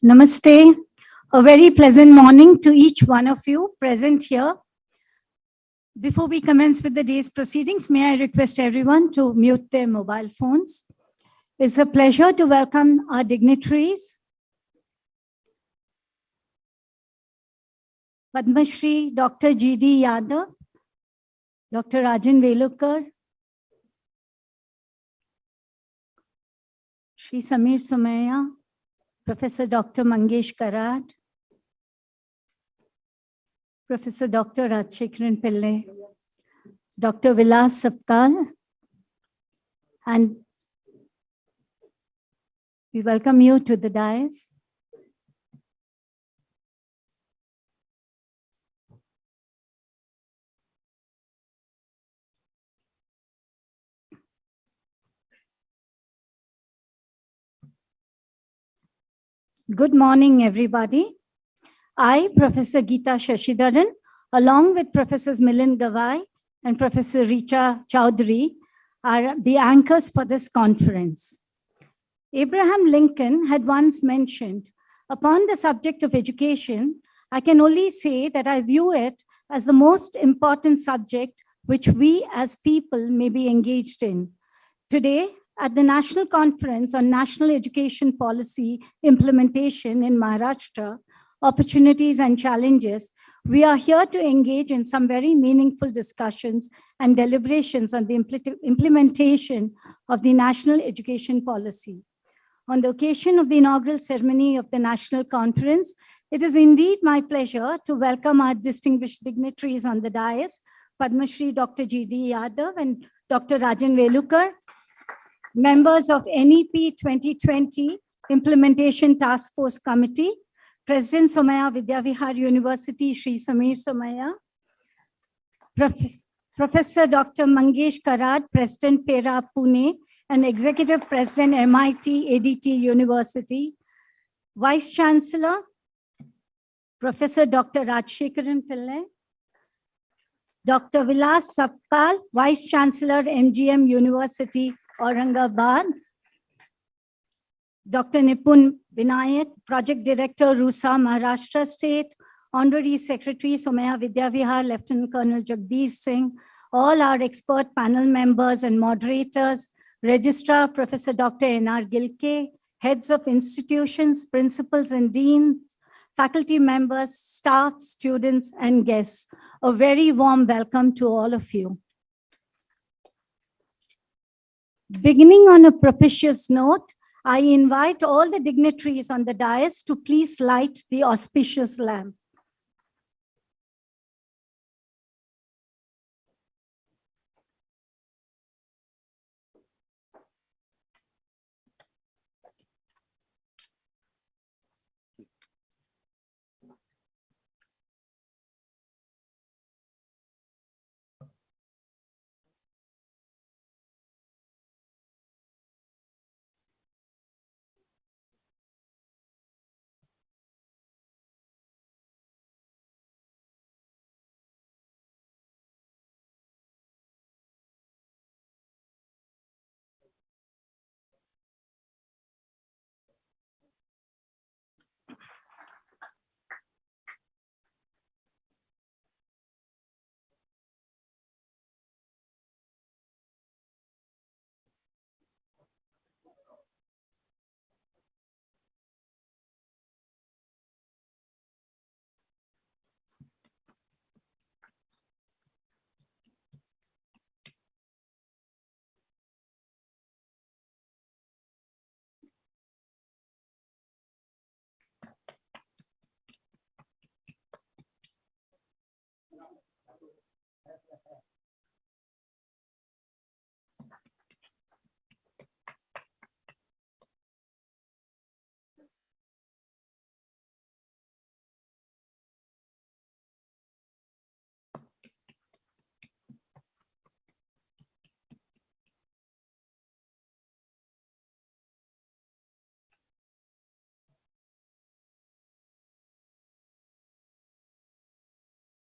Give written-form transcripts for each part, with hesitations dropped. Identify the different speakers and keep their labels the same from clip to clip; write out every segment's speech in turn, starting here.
Speaker 1: Namaste. A very pleasant morning to each one of you present here. Before we commence with the day's proceedings, may I request everyone to mute their mobile phones. It's a pleasure to welcome our dignitaries. Padma Shri Dr. G.D. Yadav, Dr. Rajan Velukar, Shri Somaiya, Professor Dr. Mangesh Karad, Professor Dr. Rajshekharan Pillai, Dr. Vilas Saptal, and we welcome you to the dais. Good morning, everybody. I, Professor Geeta Shashidharan, along with Professors Milind Gawai and Professor Richa Chowdhury, are the anchors for this conference. Abraham Lincoln had once mentioned, upon the subject of education, I can only say that I view it as the most important subject which we as people may be engaged in. Today, at the National Conference on National Education Policy Implementation in Maharashtra, Opportunities and Challenges, we are here to engage in some very meaningful discussions and deliberations on the implementation of the national education policy. On the occasion of the inaugural ceremony of the National Conference, it is indeed my pleasure to welcome our distinguished dignitaries on the dais, Padma Shri Dr. G.D. Yadav and Dr. Rajan Velukar, members of NEP 2020 Implementation Task Force Committee, President Somaiya Vidyavihar University, Shri Somaiya, Professor Dr. Mangesh Karad, President Pera Pune, and Executive President MIT ADT University, Vice Chancellor, Professor Dr. Rajshekharan Pillai, Dr. Vilas Saptal, Vice Chancellor, MGM University, Aurangabad, Dr. Nipun Vinayak, Project Director, RUSA, Maharashtra State, Honorary Secretary, Somaiya Vidyavihar, Lieutenant Colonel Jagbir Singh, all our expert panel members and moderators, Registrar, Professor Dr. N.R. Gilke, heads of institutions, principals and deans, faculty members, staff, students, and guests. A very warm welcome to all of you. Beginning on a propitious note, I invite all the dignitaries on the dais to please light the auspicious lamp.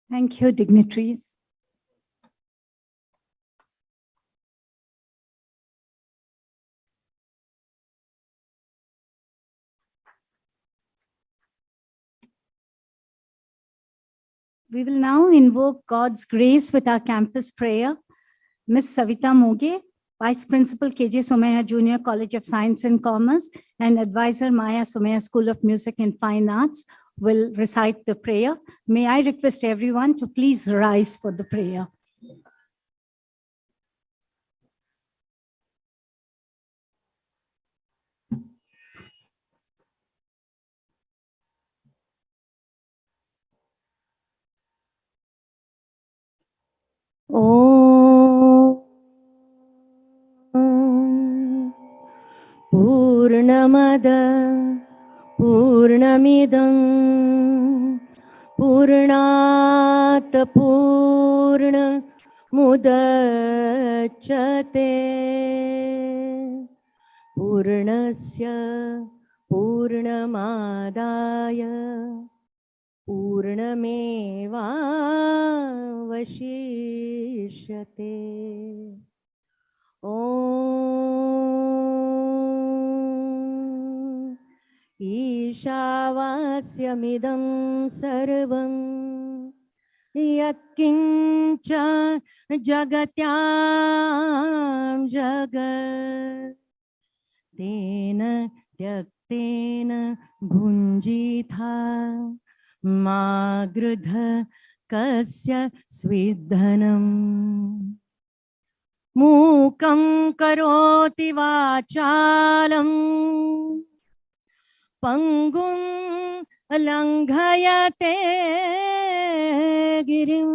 Speaker 1: Thank you, dignitaries. We will now invoke God's grace with our campus prayer. Ms. Savita Moge, Vice Principal KJ Somaiya Junior College of Science and Commerce and Advisor Maya Somaiya School of Music and Fine Arts will recite the prayer. May I request everyone to please rise for the prayer.
Speaker 2: Purnamada Purnamidam Purnat Purna Mudachyate Purnasya Purnamadaya Purnameva Vashishyate. Om Ishavasya-midam sarvam yatkincha jagatyam jagat tena tyaktena bhunjitha magridha kasya svidhanam. Mukam karoti vachalam Pangum langhayate girim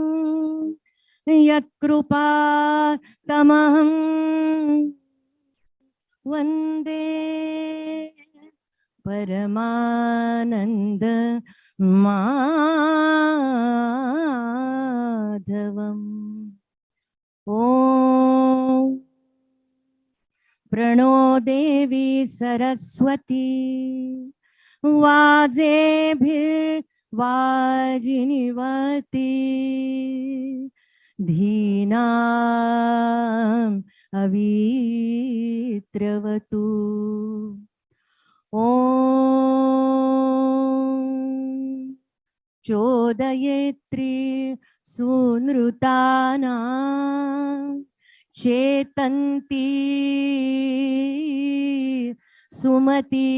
Speaker 2: Yatkrupa tamaham Vande Paramananda Madhavam. Om Prano Devi Saraswati Vajebhir Vajinivati Dhinam Avitravatu. Om Chodayetri Sunrutana Chetanti Sumati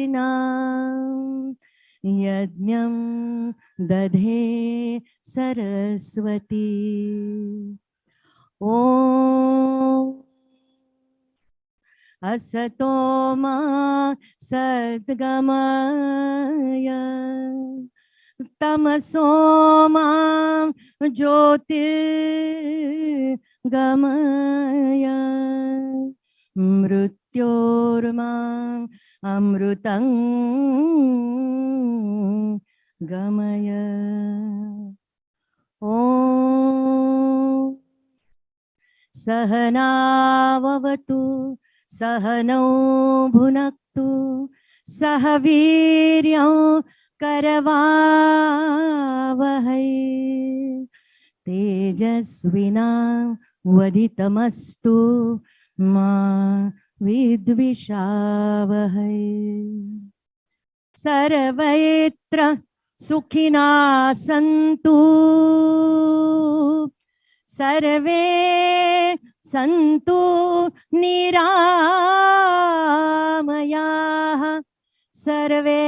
Speaker 2: Nam Yajnam Dadhe Saraswati. Om Asatoma Sadgamaya Tamasoma Jyotirgamaya Mrutyormam Amrutang Gamaya. Om Sahana Vavatu Sahano Bhunaktu Sahaviryam Karavavahai Tejasvinam Vaditamastu Ma Vidvishavahai. Sarvaitra Sukhina Santu Sarve Santu Niramaya Sarve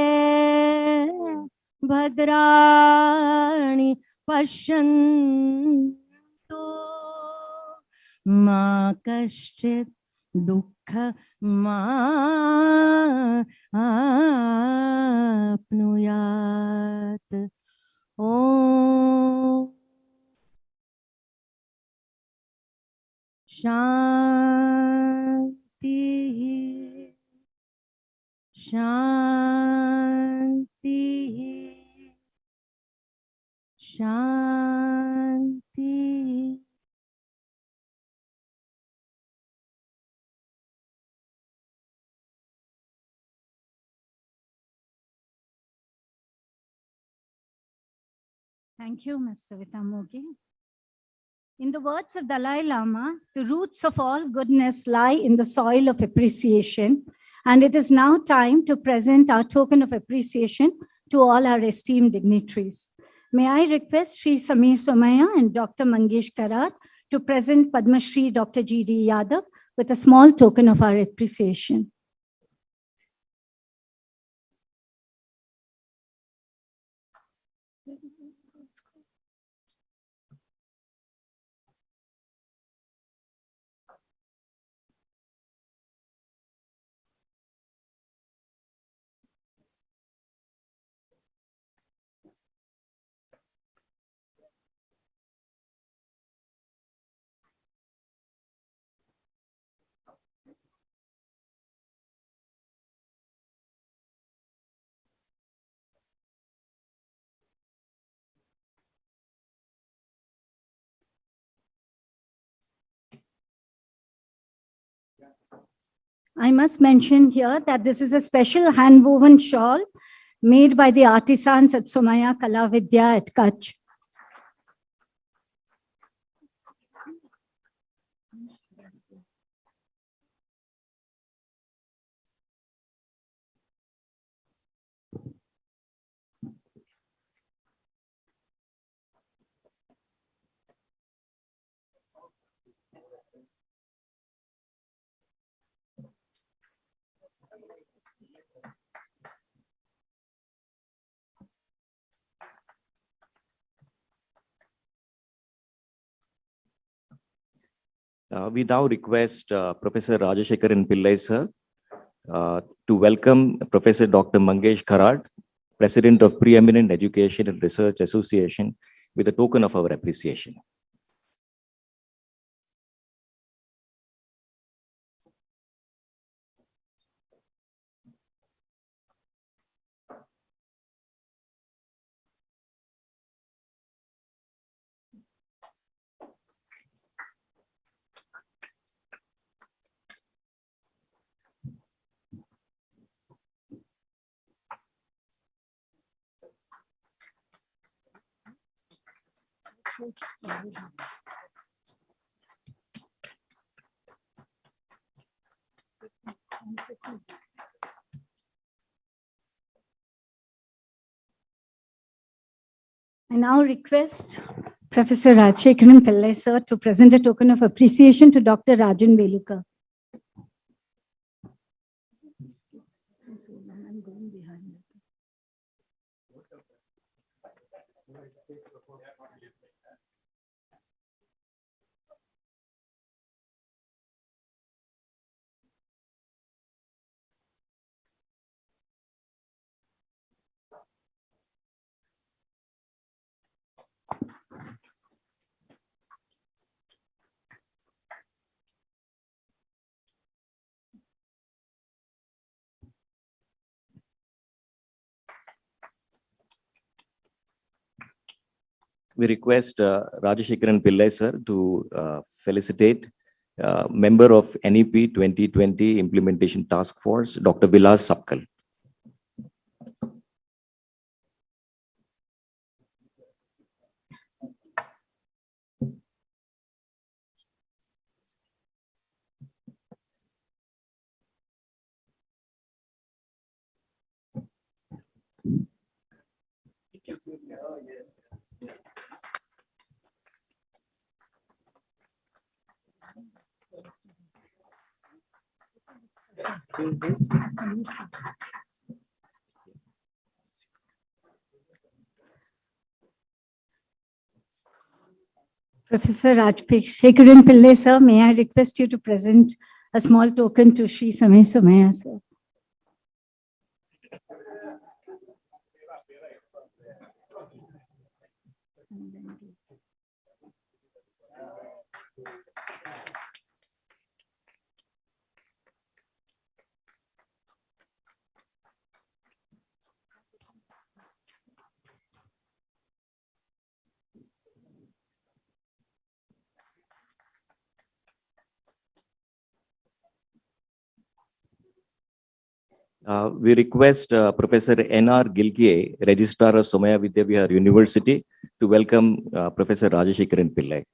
Speaker 2: Bhadrani Pashyantu Ma Kaschit Dukkha Ma Apnuyat. Om Shanti Shanti Shanti.
Speaker 1: Thank you, Ms. Savita Moge. In the words of Dalai Lama, the roots of all goodness lie in the soil of appreciation, and it is now time to present our token of appreciation to all our esteemed dignitaries. May I request Sri Somaiya and Dr. Mangesh Karat to present Padma Shri Dr. G.D. Yadav with a small token of our appreciation. I must mention here that this is a special hand-woven shawl made by the artisans at Somaiya Kala Vidya at Kutch.
Speaker 3: We now request Professor Rajashekaran Pillai sir to welcome Professor Dr. Mangesh Karat, President of Preeminent Education and Research Association, with a token of our appreciation.
Speaker 1: I now request Professor Rajashekaran Pillai sir to present a token of appreciation to Dr. Rajan Velukar.
Speaker 3: We request Rajashekaran Pillai sir to felicitate member of NEP 2020 Implementation Task Force, Dr. Vilas Sapkal.
Speaker 1: Professor Rajashekaran Pillai sir, may I request you to present a small token to Sri Somaiya sir.
Speaker 3: We request Professor N.R. Gilgie, Registrar of Somaiya Vidya Vihar University, to welcome Professor Rajashekaran Pillai.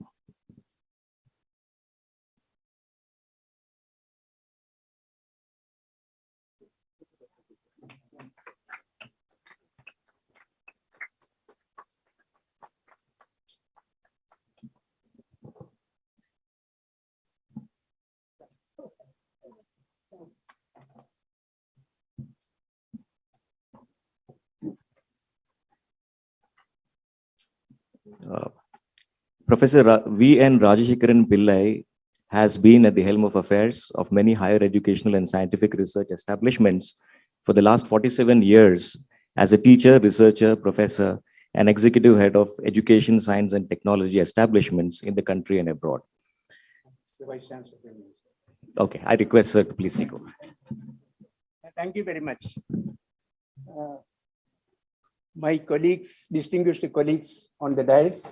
Speaker 3: V. N. Rajashekaran Pillai has been at the helm of affairs of many higher educational and scientific research establishments for the last 47 years as a teacher, researcher, professor, and executive head of education, science, and technology establishments in the country and abroad. Okay, I request sir to please take over.
Speaker 4: Thank you very much. My colleagues, distinguished colleagues on the dais,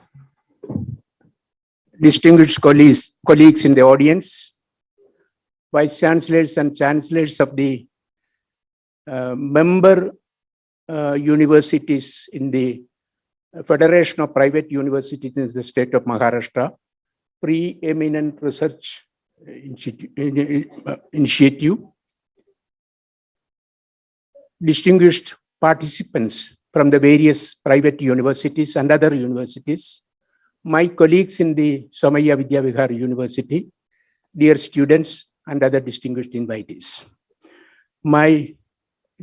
Speaker 4: distinguished colleagues in the audience, vice chancellors and chancellors of the member universities in the Federation of Private Universities in the state of Maharashtra, preeminent research initiative, distinguished participants from the various private universities and other universities, my colleagues in the Somaiya Vidyavihar University, dear students and other distinguished invitees. My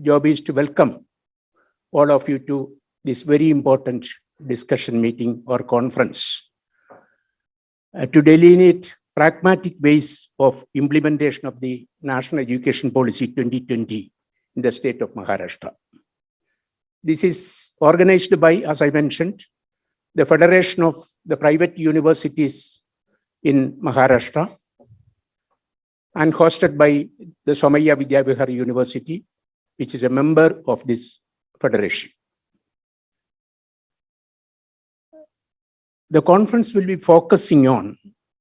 Speaker 4: job is to welcome all of you to this very important discussion meeting or conference to delineate pragmatic ways of implementation of the National Education Policy 2020 in the state of Maharashtra. This is organized by, as I mentioned, the Federation of the Private Universities in Maharashtra and hosted by the Somaiya Vidyavihar University, which is a member of this federation. The conference will be focusing on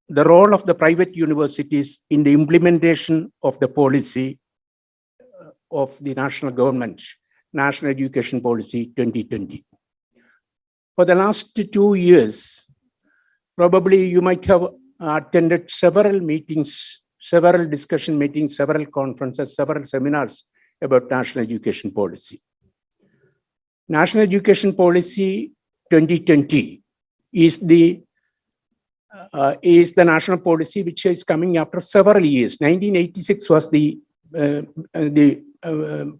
Speaker 4: the role of the private universities in the implementation of the policy of the national government, National Education Policy 2020. For the last 2 years, probably you might have attended several meetings, several discussion meetings, several conferences, several seminars about National Education Policy. National Education Policy 2020 is the national policy which is coming after several years. 1986 was the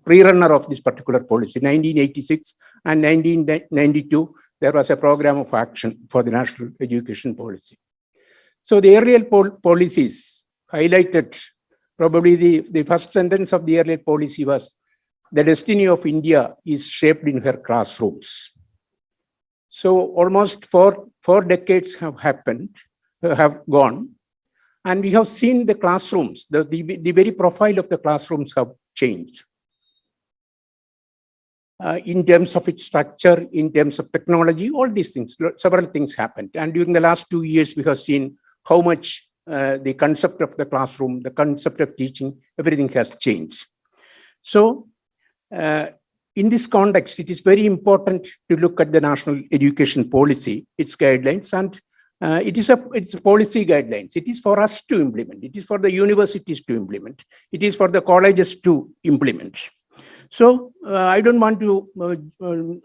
Speaker 4: pre-runner of this particular policy. 1986 and 1992, there was a program of action for the national education policy. So the earlier policies highlighted, probably the first sentence of the earlier policy was, the destiny of India is shaped in her classrooms. So almost four decades have gone, and we have seen the classrooms, the very profile of the classrooms have changed. In terms of its structure, in terms of technology, all these things, several things happened. And during the last 2 years, we have seen how much the concept of the classroom, the concept of teaching, everything has changed. So in this context, it is very important to look at the national education policy, its guidelines, and it's policy guidelines. It is for us to implement. It is for the universities to implement. It is for the colleges to implement. So I don't want to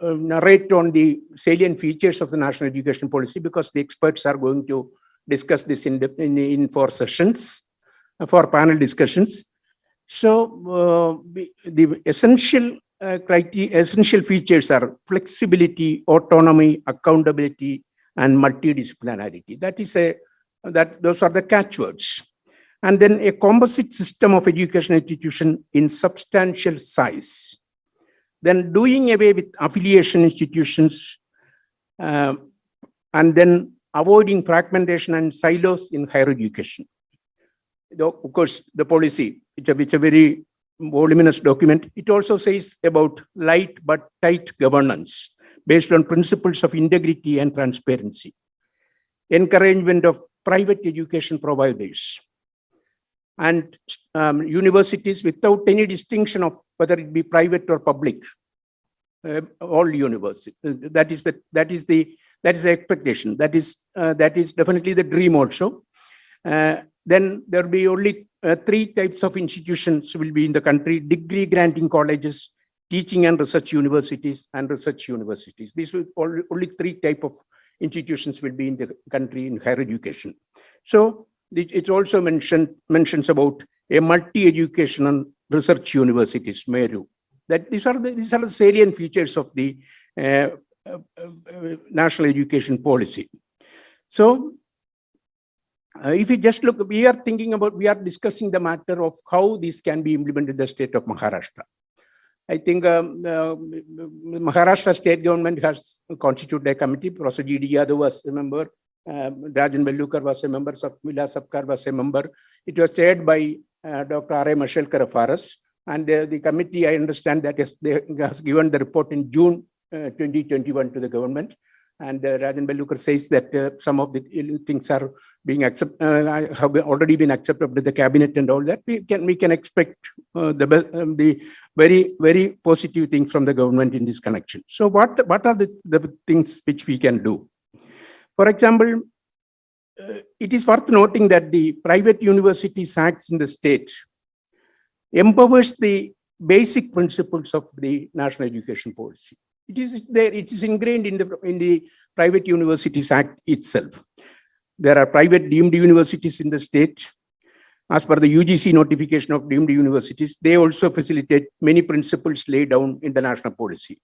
Speaker 4: narrate on the salient features of the national education policy because the experts are going to discuss this in 4 sessions, for panel discussions. So the essential features are flexibility, autonomy, accountability, and multidisciplinarity. Those are the catchwords. And then a composite system of education institution in substantial size. Then doing away with affiliation institutions, and then avoiding fragmentation and silos in higher education. Of course, the policy, it's a very voluminous document. It also says about light but tight governance based on principles of integrity and transparency, encouragement of private education providers, and universities without any distinction of whether it be private or public, all universities. That is the expectation. That is definitely the dream also. Then there will be only 3 types of institutions will be in the country: degree granting colleges, teaching and research universities, and research universities. These will only 3 types of institutions will be in the country in higher education. So it also mentions about a multi-education and research universities, MERU. That these are the salient features of the national education policy. So if you just look, we are discussing the matter of how this can be implemented in the state of Maharashtra. I think Maharashtra state government has constituted a committee. Professor G.D. Yadav was a member. Rajan Velukar was a member. Sapmila Sapkar was a member. It was chaired by Dr. R.A. Mashelkar of RS. And the committee, I understand that has given the report in June 2021 to the government. And Rajan Velukar says that some of the things are being have already been accepted by the cabinet and all that. We can expect the very, very positive things from the government in this connection. So what are the things which we can do? For example, it is worth noting that the Private Universities Acts in the state empowers the basic principles of the national education policy. It is there. It is ingrained in the Private Universities Act itself. There are private deemed universities in the state. As per the UGC notification of deemed universities, they also facilitate many principles laid down in the national policy.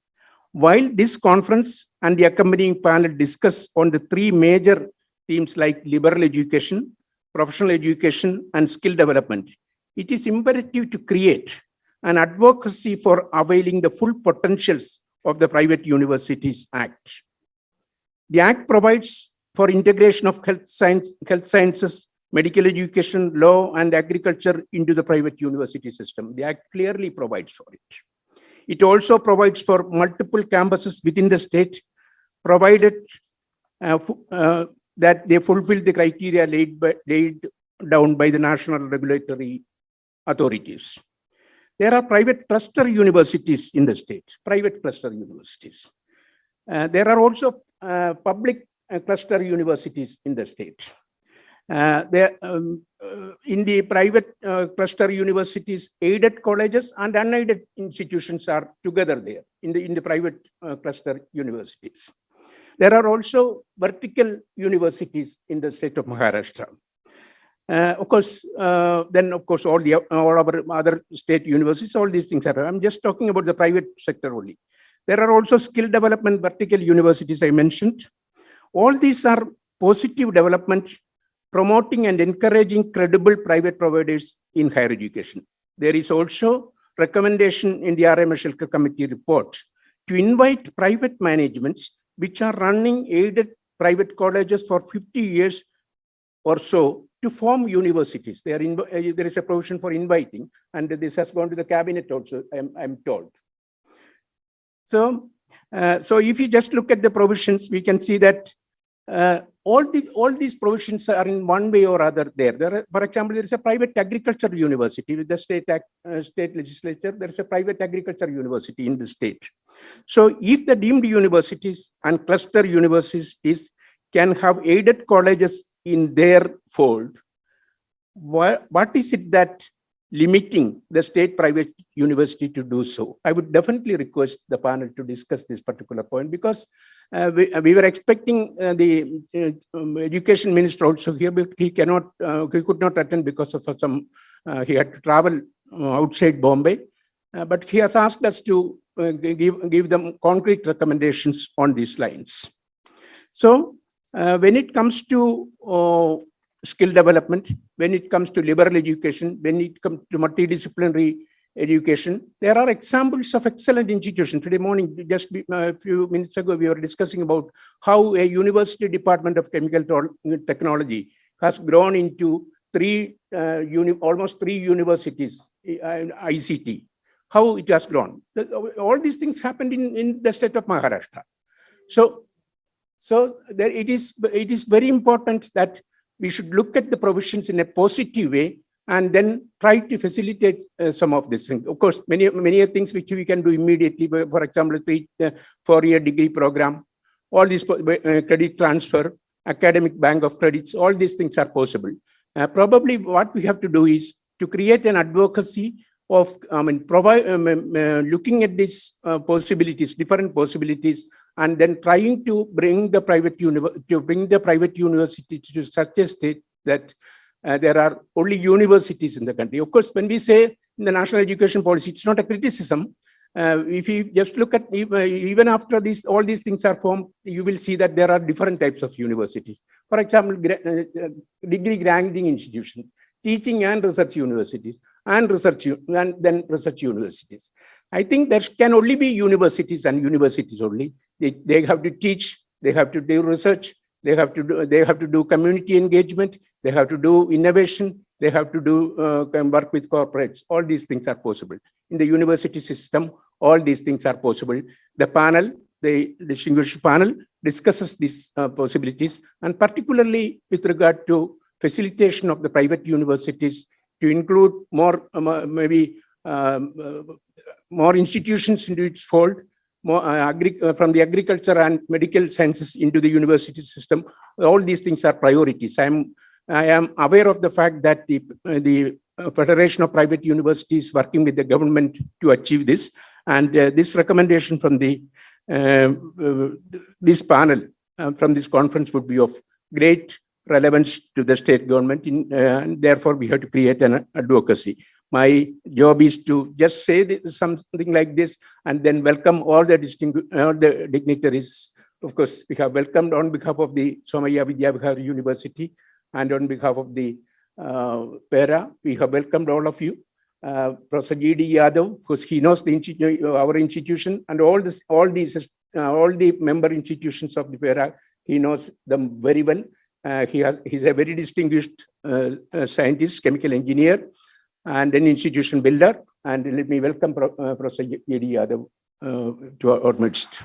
Speaker 4: While this conference and the accompanying panel discuss on the three major themes like liberal education, professional education, and skill development, it is imperative to create an advocacy for availing the full potentials of the Private Universities Act. The Act provides for integration of health sciences, medical education, law, and agriculture into the private university system. The Act clearly provides for it. It also provides for multiple campuses within the state, provided that they fulfill the criteria laid down by the national regulatory authorities. There are private cluster universities in the state, private cluster universities. There are also public cluster universities in the state. In the private cluster universities, aided colleges and unaided institutions are together there in the private cluster universities. There are also vertical universities in the state of Maharashtra. Of course, all our other state universities, all these things are. I'm just talking about the private sector only. There are also skill development vertical universities I mentioned. All these are positive development, promoting and encouraging credible private providers in higher education. There is also recommendation in the R.A. Mashelkar Committee report to invite private managements which are running aided private colleges for 50 years or so to form universities. There is a provision for inviting, and this has gone to the cabinet also, I'm told. So if you just look at the provisions, we can see that all these provisions are in one way or other there. For example, there is a private agriculture university with the state legislature. There is a private agriculture university in the state. So if the deemed universities and cluster universities can have aided colleges in their fold, what is it that limiting the state private university to do so? I would definitely request the panel to discuss this particular point, because we were expecting the education minister also here, but he could not attend because of some, he had to travel outside Bombay. But he has asked us to give them concrete recommendations on these lines. So when it comes to skill development, when it comes to liberal education, when it comes to multidisciplinary education, there are examples of excellent institutions. Today morning, just a few minutes ago, we were discussing about how a university department of chemical technology has grown into almost three universities, ICT, how it has grown. All these things happened in the state of Maharashtra. So it is very important that we should look at the provisions in a positive way and then try to facilitate some of these things. Of course, many things which we can do immediately. For example, 4-year degree program, all these credit transfer, academic bank of credits, all these things are possible. Probably what we have to do is to create an advocacy of looking at these possibilities, different possibilities, and then trying to bring the private universities to such a state that there are only universities in the country. Of course, when we say in the national education policy, it's not a criticism. if you just look at even after all these things are formed, you will see that there are different types of universities. For example, degree granting institutions, teaching and research universities, and then research universities. I think there can only be universities and universities only. They have to teach, they have to do research, they have to do community engagement, they have to do innovation, they have to do work with corporates. All these things are possible. In the university system, all these things are possible. The panel, the distinguished panel, discusses these possibilities, and particularly with regard to facilitation of the private universities to include more, more institutions into its fold, more from the agriculture and medical sciences into the university system. All these things are priorities. I am aware of the fact that the Federation of Private Universities is working with the government to achieve this, and this recommendation from this panel, from this conference, would be of great relevance to the state government, and therefore we have to create an advocacy. My job is to just say something like this and then welcome all the dignitaries. Of course, we have welcomed on behalf of the Somaiya Vidyavihar University and on behalf of the PERA, we have welcomed all of you. Professor G.D. Yadav, because he knows our institution and all the member institutions of the PERA, he knows them very well. He's a very distinguished scientist, chemical engineer, and an institution builder. And let me welcome Professor G.D. Yadav to our midst.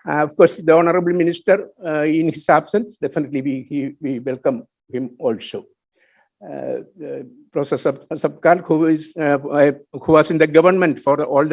Speaker 4: Of course, the Honorable Minister, in his absence, definitely we welcome him also. Professor Sabkal, who was in the government for all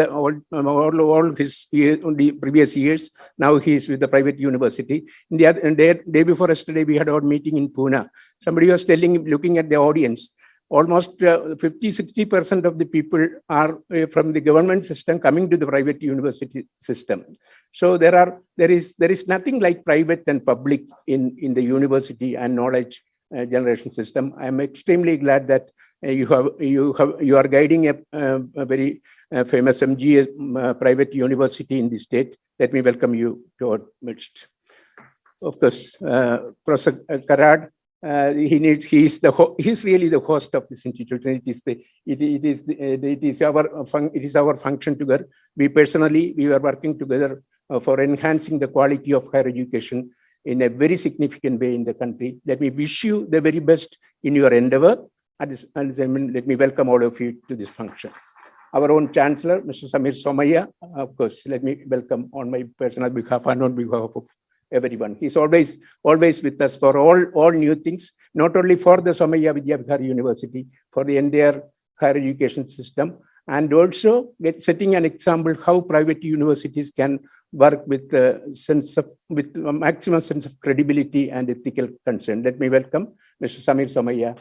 Speaker 4: his the previous years, now he is with the private university. In the day before yesterday, we had our meeting in Pune. Somebody was looking at the audience, almost 50-60% of the people are from the government system coming to the private university system. So there is nothing like private and public in the university and knowledge generation system. I am extremely glad that you are guiding a very famous MGA private university in the state. Let me welcome you to our midst. Of course, Professor Karad, he is really the host of this institution. It is our function together. We are working together for enhancing the quality of higher education in a very significant way in the country. Let me wish you the very best in your endeavor. And let me welcome all of you to this function. Our own Chancellor, Mr. Somaiya, of course, let me welcome on my personal behalf and on behalf of everyone. He's always with us for all new things, not only for the Somaiya Vidyavihar University, for the entire higher education system, and also setting an example how private universities can work with maximum sense of credibility and ethical concern. Let me welcome Mr. Somaiya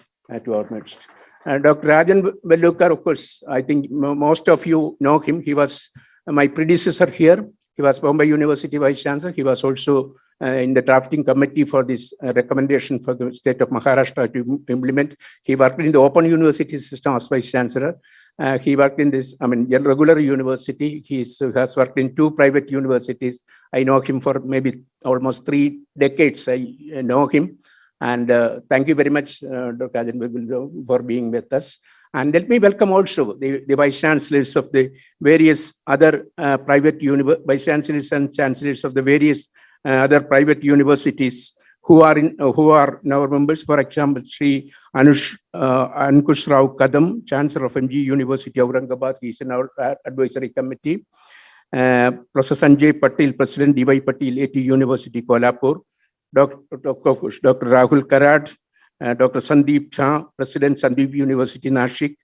Speaker 4: to our midst. Dr. Rajan Velukar, of course, I think most of you know him. He was my predecessor here. He was Bombay University Vice Chancellor. He was also in the drafting committee for this recommendation for the state of Maharashtra to implement. He worked in the Open University system as Vice Chancellor. He worked in this, regular university. He has worked in 2 private universities. I know him for maybe almost 3 decades. I know him. And thank you very much, Dr. Rajan Velukar, for being with us. And let me welcome also the Vice Chancellors of the various other private Vice Chancellors and Chancellors of the various other private universities who are now members. For example, Sri Ankush Rao Kadam, Chancellor of MG University Aurangabad, he is in our advisory committee. Professor Sanjay Patil, President D.Y. Patil, AT University, Kolhapur. Dr. Rahul Karad, Dr. Sandeep Jha, President Sandeep University, Nashik.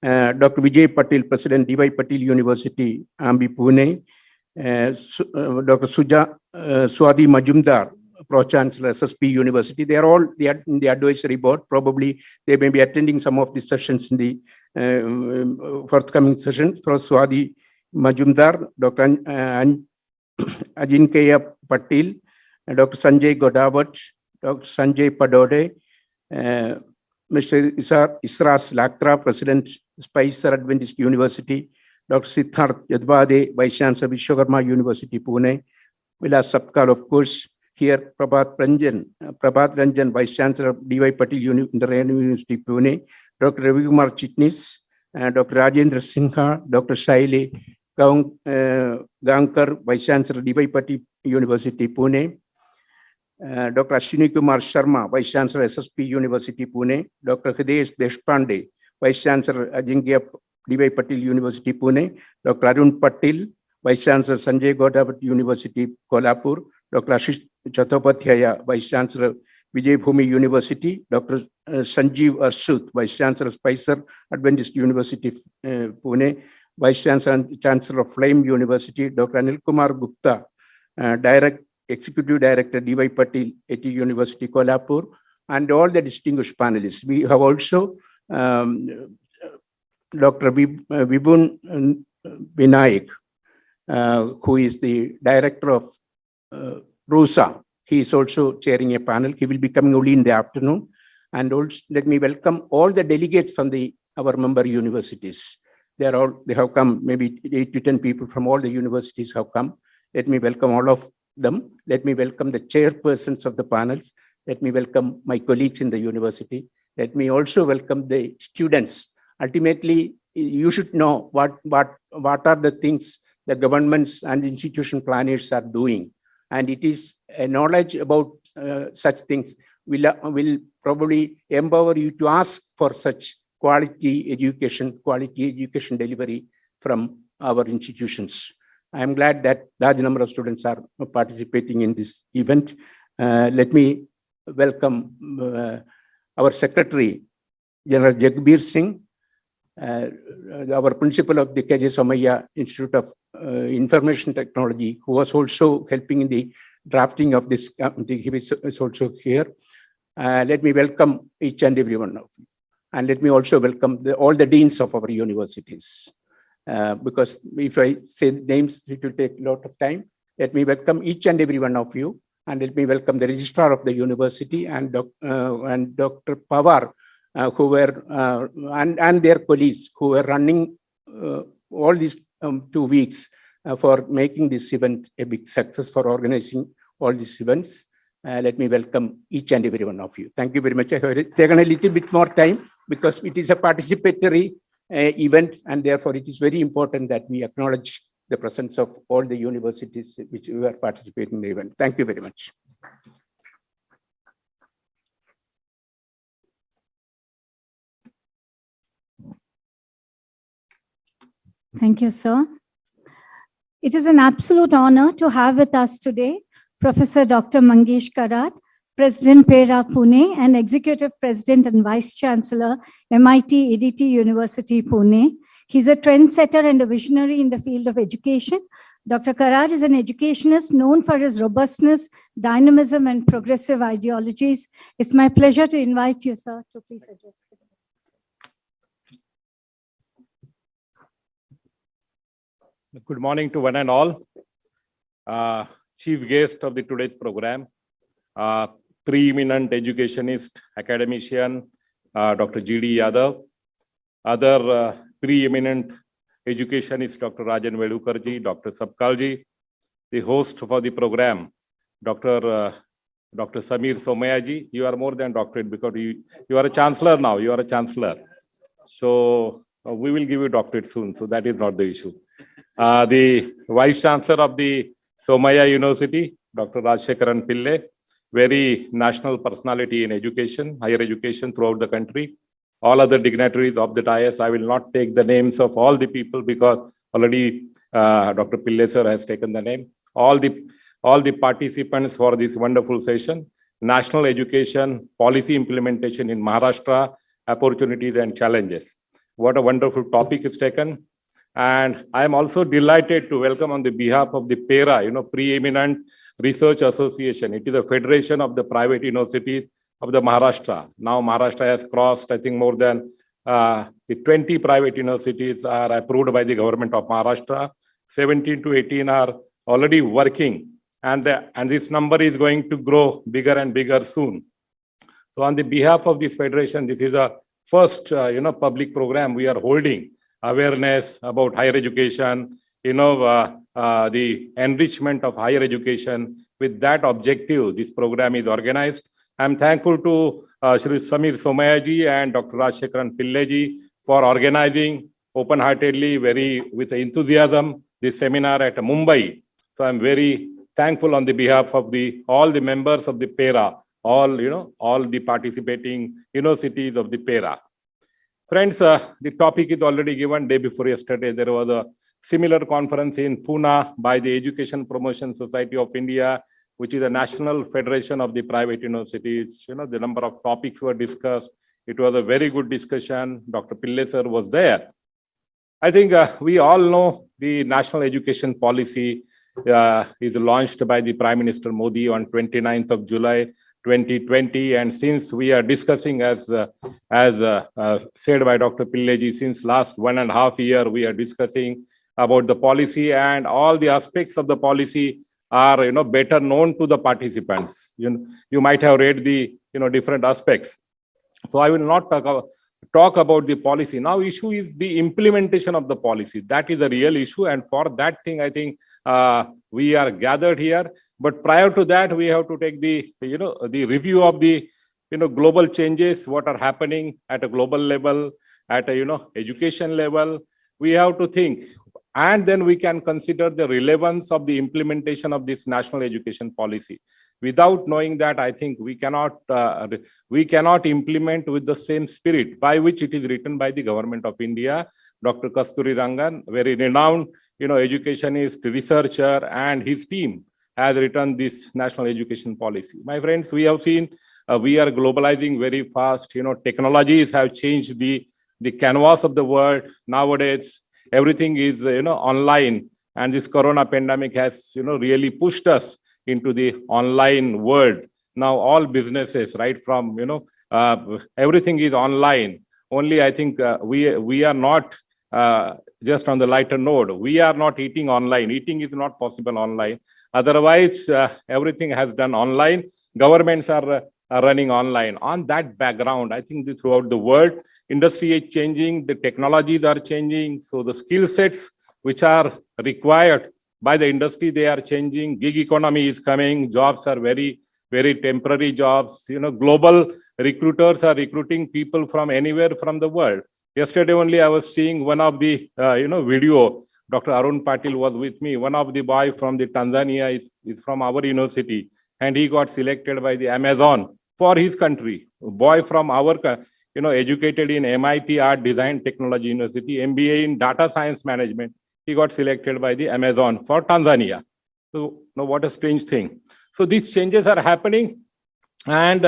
Speaker 4: Dr. Vijay Patil, President D.Y. Patil University, Ambi, Pune. Dr. Swati Majumdar, Pro-Chancellor, SSP University. They are all in the advisory board. Probably they may be attending some of the sessions in the forthcoming sessions. For Swati Majumdar, Dr. Ajinkaya Patil, Dr. Sanjay Godawat, Dr. Sanjay Padode, Mr. Isras Lakra, President, Spicer Adventist University, Dr. Siddharth Yadvade, Vice Chancellor, Vishwakarma University, Pune. Vilas Sapkal, of course, here, Prabhat Ranjan, Vice Chancellor of D.Y. Patil Indian University, Pune. Dr. Ravi Kumar Chitnis, Dr. Rajendra Sinha, Dr. Shaili Gankar, Vice Chancellor, D.Y. Patil University, Pune. Dr. Ashwini Kumar Sharma, Vice Chancellor, SSP University, Pune. Dr. Hridesh Deshpande, Vice Chancellor, Ajinkya D.Y. Patil University, Pune. Dr. Arun Patil, Vice Chancellor, Sanjay Godawat University, Kolhapur. Dr. Ashish Chattopadhyaya, Vice Chancellor, Vijay Bhumi University. Dr. Sanjeev Arsut, Vice Chancellor, Spicer Adventist University, Pune. Vice Chancellor and Chancellor of Flame University. Dr. Anil Kumar Gupta, Executive Director, D.Y. Patil, AT University, Kolhapur, and all the distinguished panelists. We have also Dr. Vibhun Vinayak, who is the Director of RUSA. He is also chairing a panel. He will be coming only in the afternoon. And also, let me welcome all the delegates from our member universities. They have come, maybe 8 to 10 people from all the universities have come. Let me welcome all of them. Let me welcome the chairpersons of the panels. Let me welcome my colleagues in the university. Let me also welcome the students. Ultimately, you should know what are the things the governments and institution planners are doing. And it is a knowledge about such things will probably empower you to ask for such quality education delivery from our institutions. I am glad that large number of students are participating in this event. Let me welcome our Secretary, General Jagbir Singh, our principal of the KJ Somaiya Institute of Information Technology, who was also helping in the drafting of this. He is also here. Let me welcome each and every one of you. And let me also welcome all the deans of our universities. Because if I say names, it will take a lot of time. Let me welcome each and every one of you. And let me welcome the registrar of the university and Dr. Pawar, who were, and their colleagues who were running all these 2 weeks for making this event a big success, for organizing all these events. Let me welcome each and every one of you. Thank you very much. I have taken a little bit more time because it is a participatory event, and therefore it is very important that we acknowledge the presence of all the universities which were participating in the event. Thank you very much.
Speaker 1: Thank you, sir. It is an absolute honor to have with us today Professor Dr. Mangesh Karat, President PERA Pune and Executive President and Vice Chancellor, MIT EDT University, Pune. He's a trendsetter and a visionary in the field of education. Dr. Karat is an educationist known for his robustness, dynamism, and progressive ideologies. It's my pleasure to invite you, sir, to please address.
Speaker 5: Good morning to one and all. Chief guest of today's program, preeminent educationist, academician, Dr. G.D. Yadav. Other preeminent educationist, Dr. Rajan Velukar ji, Dr. Sapkal ji. The host for the program, Dr. Samir Somaiya ji. You are more than doctorate because you are a chancellor now. You are a chancellor. So we will give you doctorate soon. So that is not the issue. The Vice Chancellor of the Somaiya University, Dr. Rajshekaran Pillai, very national personality in education, higher education throughout the country. All other dignitaries of the dais, I will not take the names of all the people because already Dr. Pillai sir has taken the name. All the participants for this wonderful session, national education policy implementation in Maharashtra, opportunities and challenges. What a wonderful topic is taken. And I am also delighted to welcome on the behalf of the PERA, Preeminent Research Association. It is a federation of the private universities of the Maharashtra. Now Maharashtra has crossed, I think, more than the 20 private universities are approved by the government of Maharashtra. 17 to 18 are already working. And this number is going to grow bigger and bigger soon. So on the behalf of this federation, this is a first public program we are holding awareness about higher education, the enrichment of higher education. With that objective, this program is organized. I'm thankful to Shri Samir Somaiya ji and Dr. Rajshekaran Pillai ji for organizing open-heartedly, with enthusiasm, this seminar at Mumbai. So I'm very thankful on the behalf of all the members of the PERA, all the participating universities of the PERA. Friends, the topic is already given day before yesterday. There was a similar conference in Pune by the Education Promotion Society of India, which is a national federation of the private universities. The number of topics were discussed. It was a very good discussion. Dr. Pillai sir was there. I think we all know the national education policy is launched by the Prime Minister Modi on 29th of July 2020. And since we are discussing, as said by Dr. Pillai ji, since last 1.5 years, we are discussing about the policy, and all the aspects of the policy are better known to the participants. You might have read the different aspects. So I will not talk about the policy. Now issue is the implementation of the policy. That is the real issue, and for that thing I think we are gathered here. But prior to that, we have to take the review of the global changes, what are happening at a global level, at a education level. We have to think, and then we can consider the relevance of the implementation of this national education policy. Without knowing that, I think we cannot implement with the same spirit by which it is written by the Government of India. Dr. Kasturi Rangan, very renowned educationist, researcher, and his team has written this national education policy. My friends, we have seen we are globalizing very fast. Technologies have changed the canvas of the world. Nowadays, everything is online, and this corona pandemic has really pushed us into the online world. Now all businesses, right from everything is online. Only I think we are not just on the lighter note. We are not eating online. Eating is not possible online. Otherwise, everything has done online. Governments are running online. On that background, I think throughout the world, industry is changing, the technologies are changing. So the skill sets which are required by the industry, they are changing. Gig economy is coming. Jobs are very, very temporary jobs. Global recruiters are recruiting people from anywhere from the world. Yesterday only I was seeing one of the video. Dr. Arun Patil was with me. One of the boy from the Tanzania is from our university, and he got selected by the Amazon for his country. A boy from our, educated in MIT Art Design Technology University, MBA in Data Science Management. He got selected by the Amazon for Tanzania. So now what a strange thing. So these changes are happening, and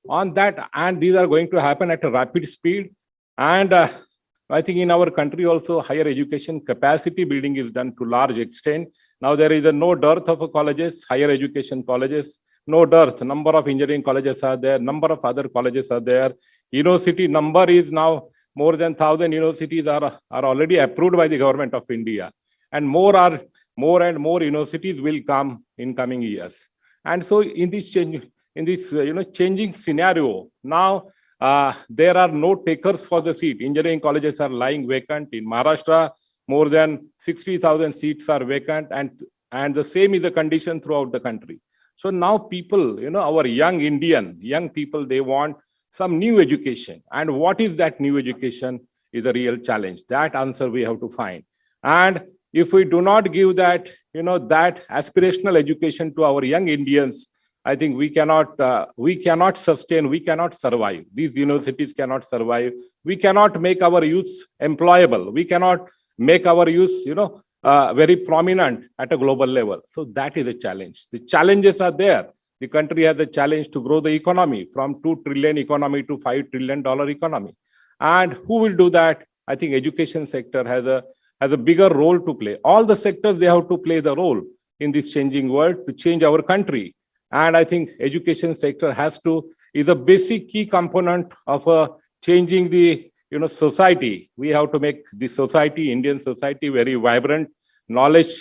Speaker 5: on that, and these are going to happen at a rapid speed. And I think in our country also, higher education capacity building is done to large extent. Now there is no dearth of colleges, higher education colleges, no dearth. Number of engineering colleges are there, number of other colleges are there. University number is now more than 1,000 universities are already approved by the Government of India, and more and more universities will come in coming years. And so in this changing scenario, now there are no takers for the seat. Engineering colleges are lying vacant. In Maharashtra, more than 60,000 seats are vacant, and the same is the condition throughout the country. So now people, our young people, they want some new education. And what is that new education is a real challenge. That answer we have to find. And if we do not give that, that aspirational education to our young Indians, I think we cannot sustain, we cannot survive. These universities cannot survive. We cannot make our youths employable. We cannot make our youths, very prominent at a global level. So that is a challenge. The challenges are there. The country has a challenge to grow the economy from 2 trillion economy to $5 trillion economy. And who will do that? I think education sector has a bigger role to play. All the sectors, they have to play the role in this changing world to change our country. And I think education sector is a basic key component of changing the society. We have to make the society, Indian society, very vibrant, knowledge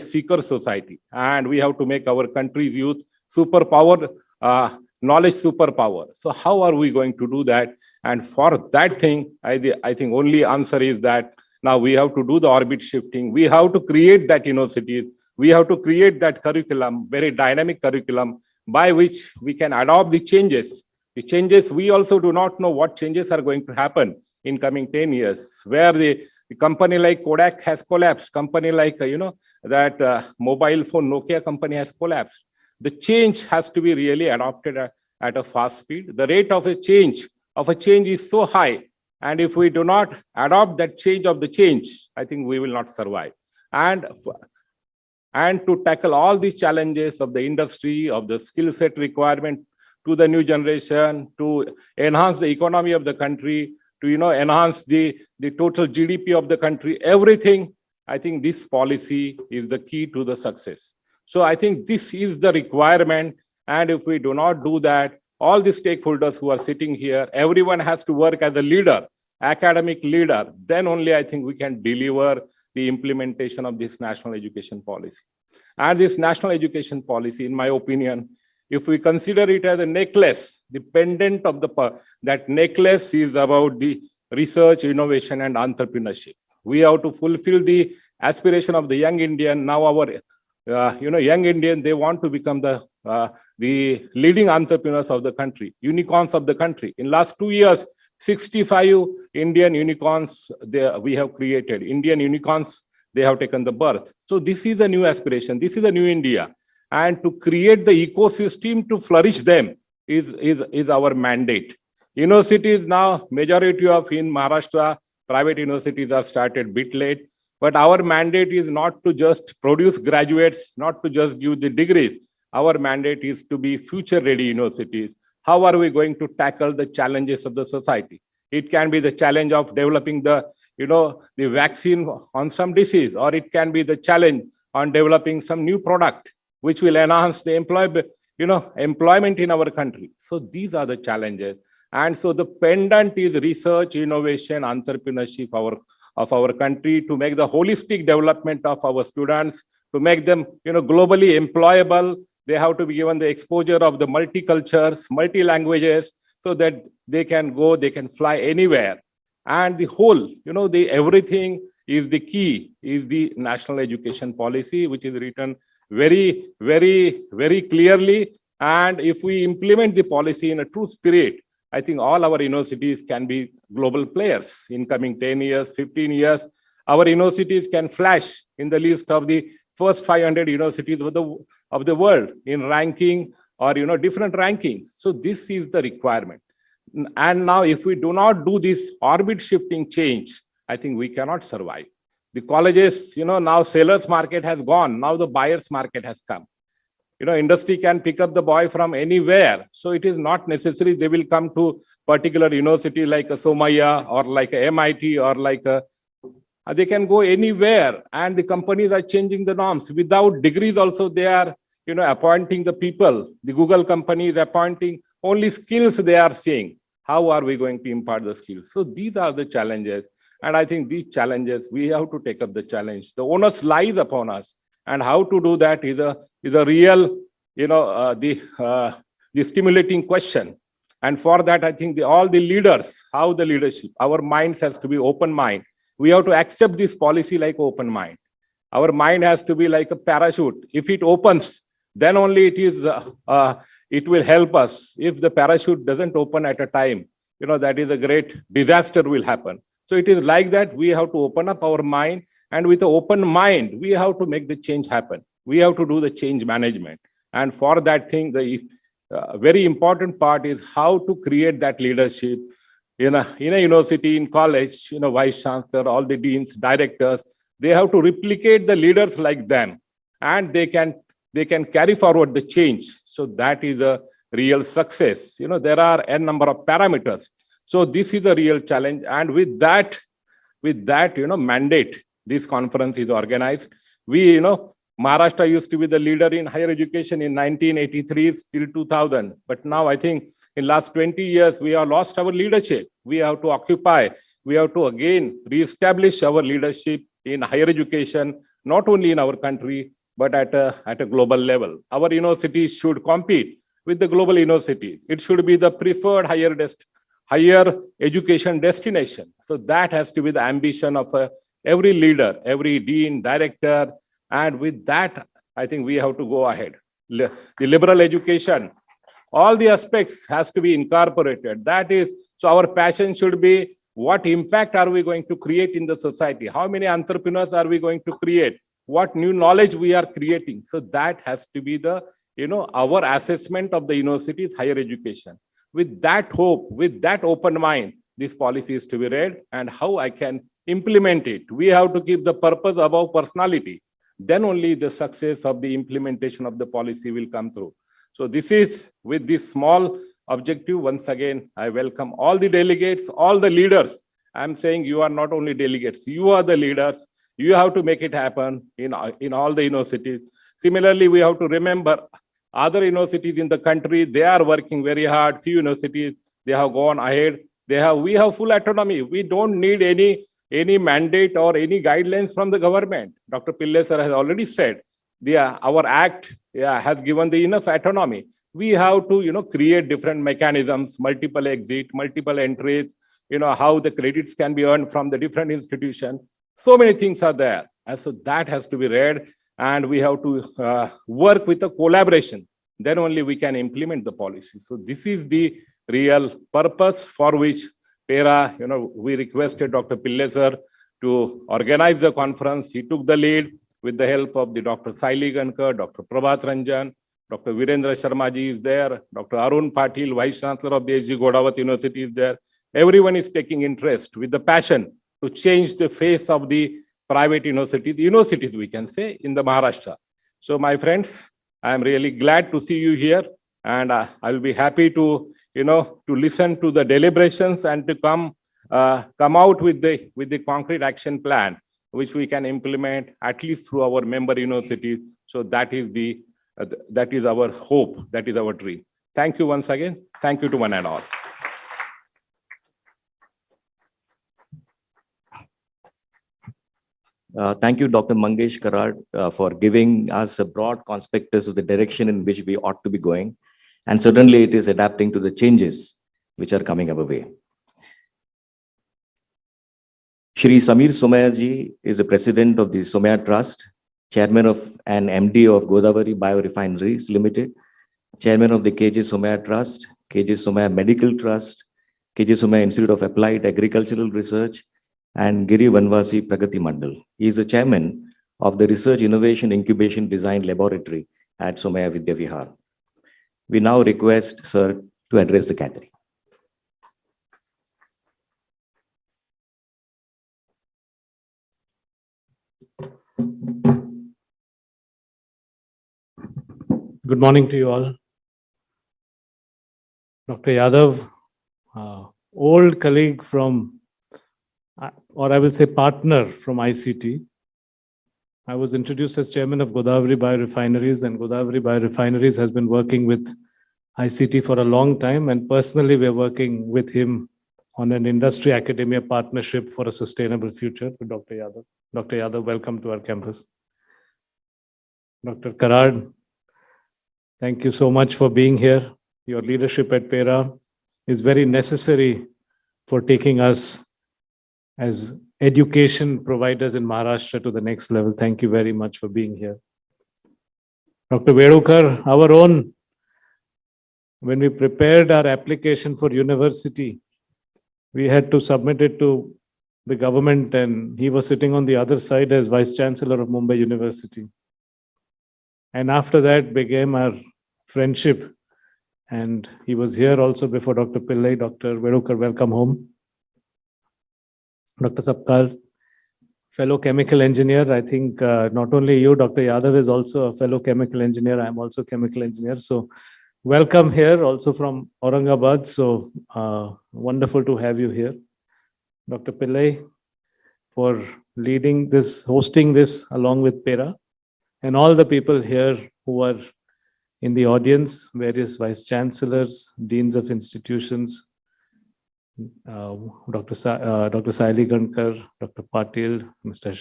Speaker 5: seeker society. And we have to make our country's youth superpowered knowledge superpower. So how are we going to do that? And for that thing, I think only answer is that now we have to do the orbit shifting. We have to create that university. We have to create that curriculum, very dynamic curriculum, by which we can adopt the changes. The changes, we also do not know what changes are going to happen in coming 10 years, where the company like Kodak has collapsed, company like, that mobile phone Nokia company has collapsed. The change has to be really adopted at a fast speed. The rate of a change is so high. And if we do not adopt that change of the change, I think we will not survive. And to tackle all these challenges of the industry, of the skill set requirement to the new generation, to enhance the economy of the country, to enhance the total GDP of the country, everything, I think this policy is the key to the success. So I think this is the requirement. And if we do not do that, all the stakeholders who are sitting here, everyone has to work as a leader, academic leader. Then only I think we can deliver the implementation of this national education policy. And this national education policy, in my opinion, if we consider it as a necklace, the pendant of that necklace is about the research, innovation, and entrepreneurship. We have to fulfill the aspiration of the young Indian. Now our young Indian, they want to become the leading entrepreneurs of the country, unicorns of the country. In last 2 years, 65 Indian unicorns we have created. Indian unicorns, they have taken the birth. So this is a new aspiration. This is a new India. And to create the ecosystem to flourish them is our mandate. Universities now, majority of in Maharashtra, private universities are started a bit late. But our mandate is not to just produce graduates, not to just give the degrees. Our mandate is to be future-ready universities. How are we going to tackle the challenges of the society? It can be the challenge of developing the vaccine on some disease, or it can be the challenge on developing some new product, which will enhance the employment in our country. So these are the challenges. And so the pendant is research, innovation, entrepreneurship of our country, to make the holistic development of our students, to make them globally employable. They have to be given the exposure of the multicultures, multi-languages, so that they can go, they can fly anywhere. And the whole, everything is the key, is the national education policy, which is written very, very, very clearly. And if we implement the policy in a true spirit, I think all our universities can be global players in coming 10 years, 15 years. Our universities can flash in the list of the first 500 universities of the world in ranking or different rankings. So this is the requirement. And now if we do not do this orbit shifting change, I think we cannot survive. The colleges, now sellers market has gone. Now the buyers market has come. Industry can pick up the boy from anywhere. So it is not necessary they will come to particular university like a Somaiya or like a MIT or like a, they can go anywhere, and the companies are changing the norms. Without degrees also they are, appointing the people. The Google company is appointing, only skills they are seeing. How are we going to impart the skills? So these are the challenges. And I think these challenges, we have to take up the challenge. The onus lies upon us. And how to do that is a real, the stimulating question. And for that, I think all the leaders, how the leadership, our minds has to be open mind. We have to accept this policy like open mind. Our mind has to be like a parachute. If it opens, then only it will help us. If the parachute doesn't open at a time, that is a great disaster will happen. So it is like that. We have to open up our mind, and with an open mind, we have to make the change happen. We have to do the change management. And for that thing, the very important part is how to create that leadership in a university, in college, vice chancellor, all the deans, directors. They have to replicate the leaders like them, and they can carry forward the change. So that is a real success. There are n number of parameters. So this is a real challenge. And with that, mandate, this conference is organized. Maharashtra used to be the leader in higher education in 1983 till 2000. But now I think in last 20 years, we have lost our leadership. We have to occupy. We have to again reestablish our leadership in higher education, not only in our country, but at a global level. Our universities should compete with the global universities. It should be the preferred higher education destination. So that has to be the ambition of every leader, every dean, director. And with that, I think we have to go ahead. The liberal education, all the aspects has to be incorporated. That is, so our passion should be, what impact are we going to create in the society? How many entrepreneurs are we going to create? What new knowledge we are creating? So that has to be the, our assessment of the university's higher education. With that hope, with that open mind, this policy is to be read, and how I can implement it. We have to keep the purpose above personality. Then only the success of the implementation of the policy will come through. So this is, with this small objective, once again, I welcome all the delegates, all the leaders. I'm saying you are not only delegates, you are the leaders. You have to make it happen in all the universities. Similarly, we have to remember other universities in the country, they are working very hard. Few universities, they have gone ahead. We have full autonomy. We don't need any mandate or any guidelines from the government. Dr. Pillai sir has already said, our act has given the enough autonomy. We have to, create different mechanisms, multiple exit, multiple entries, how the credits can be earned from the different institutions. So many things are there. And so that has to be read, and we have to work with a collaboration. Then only we can implement the policy. So this is the real purpose for which PERA, we requested Dr. Pillai sir to organize the conference. He took the lead with the help of the Dr. Saili Gankar, Dr. Prabhat Ranjan, Dr. Virendra Sharma ji is there, Dr. Arun Patil, Vice Chancellor of the S.G. Godawat University is there. Everyone is taking interest with the passion to change the face of the private universities, we can say, in the Maharashtra. So my friends, I am really glad to see you here, and I will be happy to, to listen to the deliberations and to come out with the concrete action plan, which we can implement at least through our member universities. So that is our hope, that is our dream. Thank you once again. Thank you to one and all.
Speaker 3: Thank you, Dr. Mangesh Karad, for giving us a broad conspectus of the direction in which we ought to be going. And certainly it is adapting to the changes which are coming our way. Shri Samir Somaiya ji is the president of the Somaiya Trust, chairman of and MD of Godavari Biorefineries Limited, chairman of the KJ Somaiya Trust, KJ Somaiya Medical Trust, KJ Somaiya Institute of Applied Agricultural Research, and Giri Vanvasi Pragati Mandal. He is the chairman of the Research Innovation Incubation Design Laboratory at Somaiya Vidya Vihar. We now request Sir to address the gathering.
Speaker 6: Good morning to you all. Dr. Yadav, old colleague from, or I will say partner from ICT. I was introduced as chairman of Godavari Biorefineries, and Godavari Biorefineries has been working with ICT for a long time, and personally we're working with him on an industry academia partnership for a sustainable future with Dr. Yadav. Dr. Yadav, welcome to our campus. Dr. Karad, thank you so much for being here. Your leadership at PERA is very necessary for taking us as education providers in Maharashtra to the next level. Thank you very much for being here. Dr. Velukar, our own, when we prepared our application for university, we had to submit it to the government, and he was sitting on the other side as Vice Chancellor of Mumbai University. And after that began our friendship. And he was here also before Dr. Pillai. Dr. Velukar, welcome home. Dr. Sapkar, fellow chemical engineer. I think not only you, Dr. Yadav is also a fellow chemical engineer. I'm also a chemical engineer. So welcome here, also from Aurangabad. So wonderful to have you here. Dr. Pillai, for leading this, hosting this along with PERA, and all the people here who are in the audience, various vice chancellors, deans of institutions, Dr. Saili Gankar, Dr. Patil, Mr.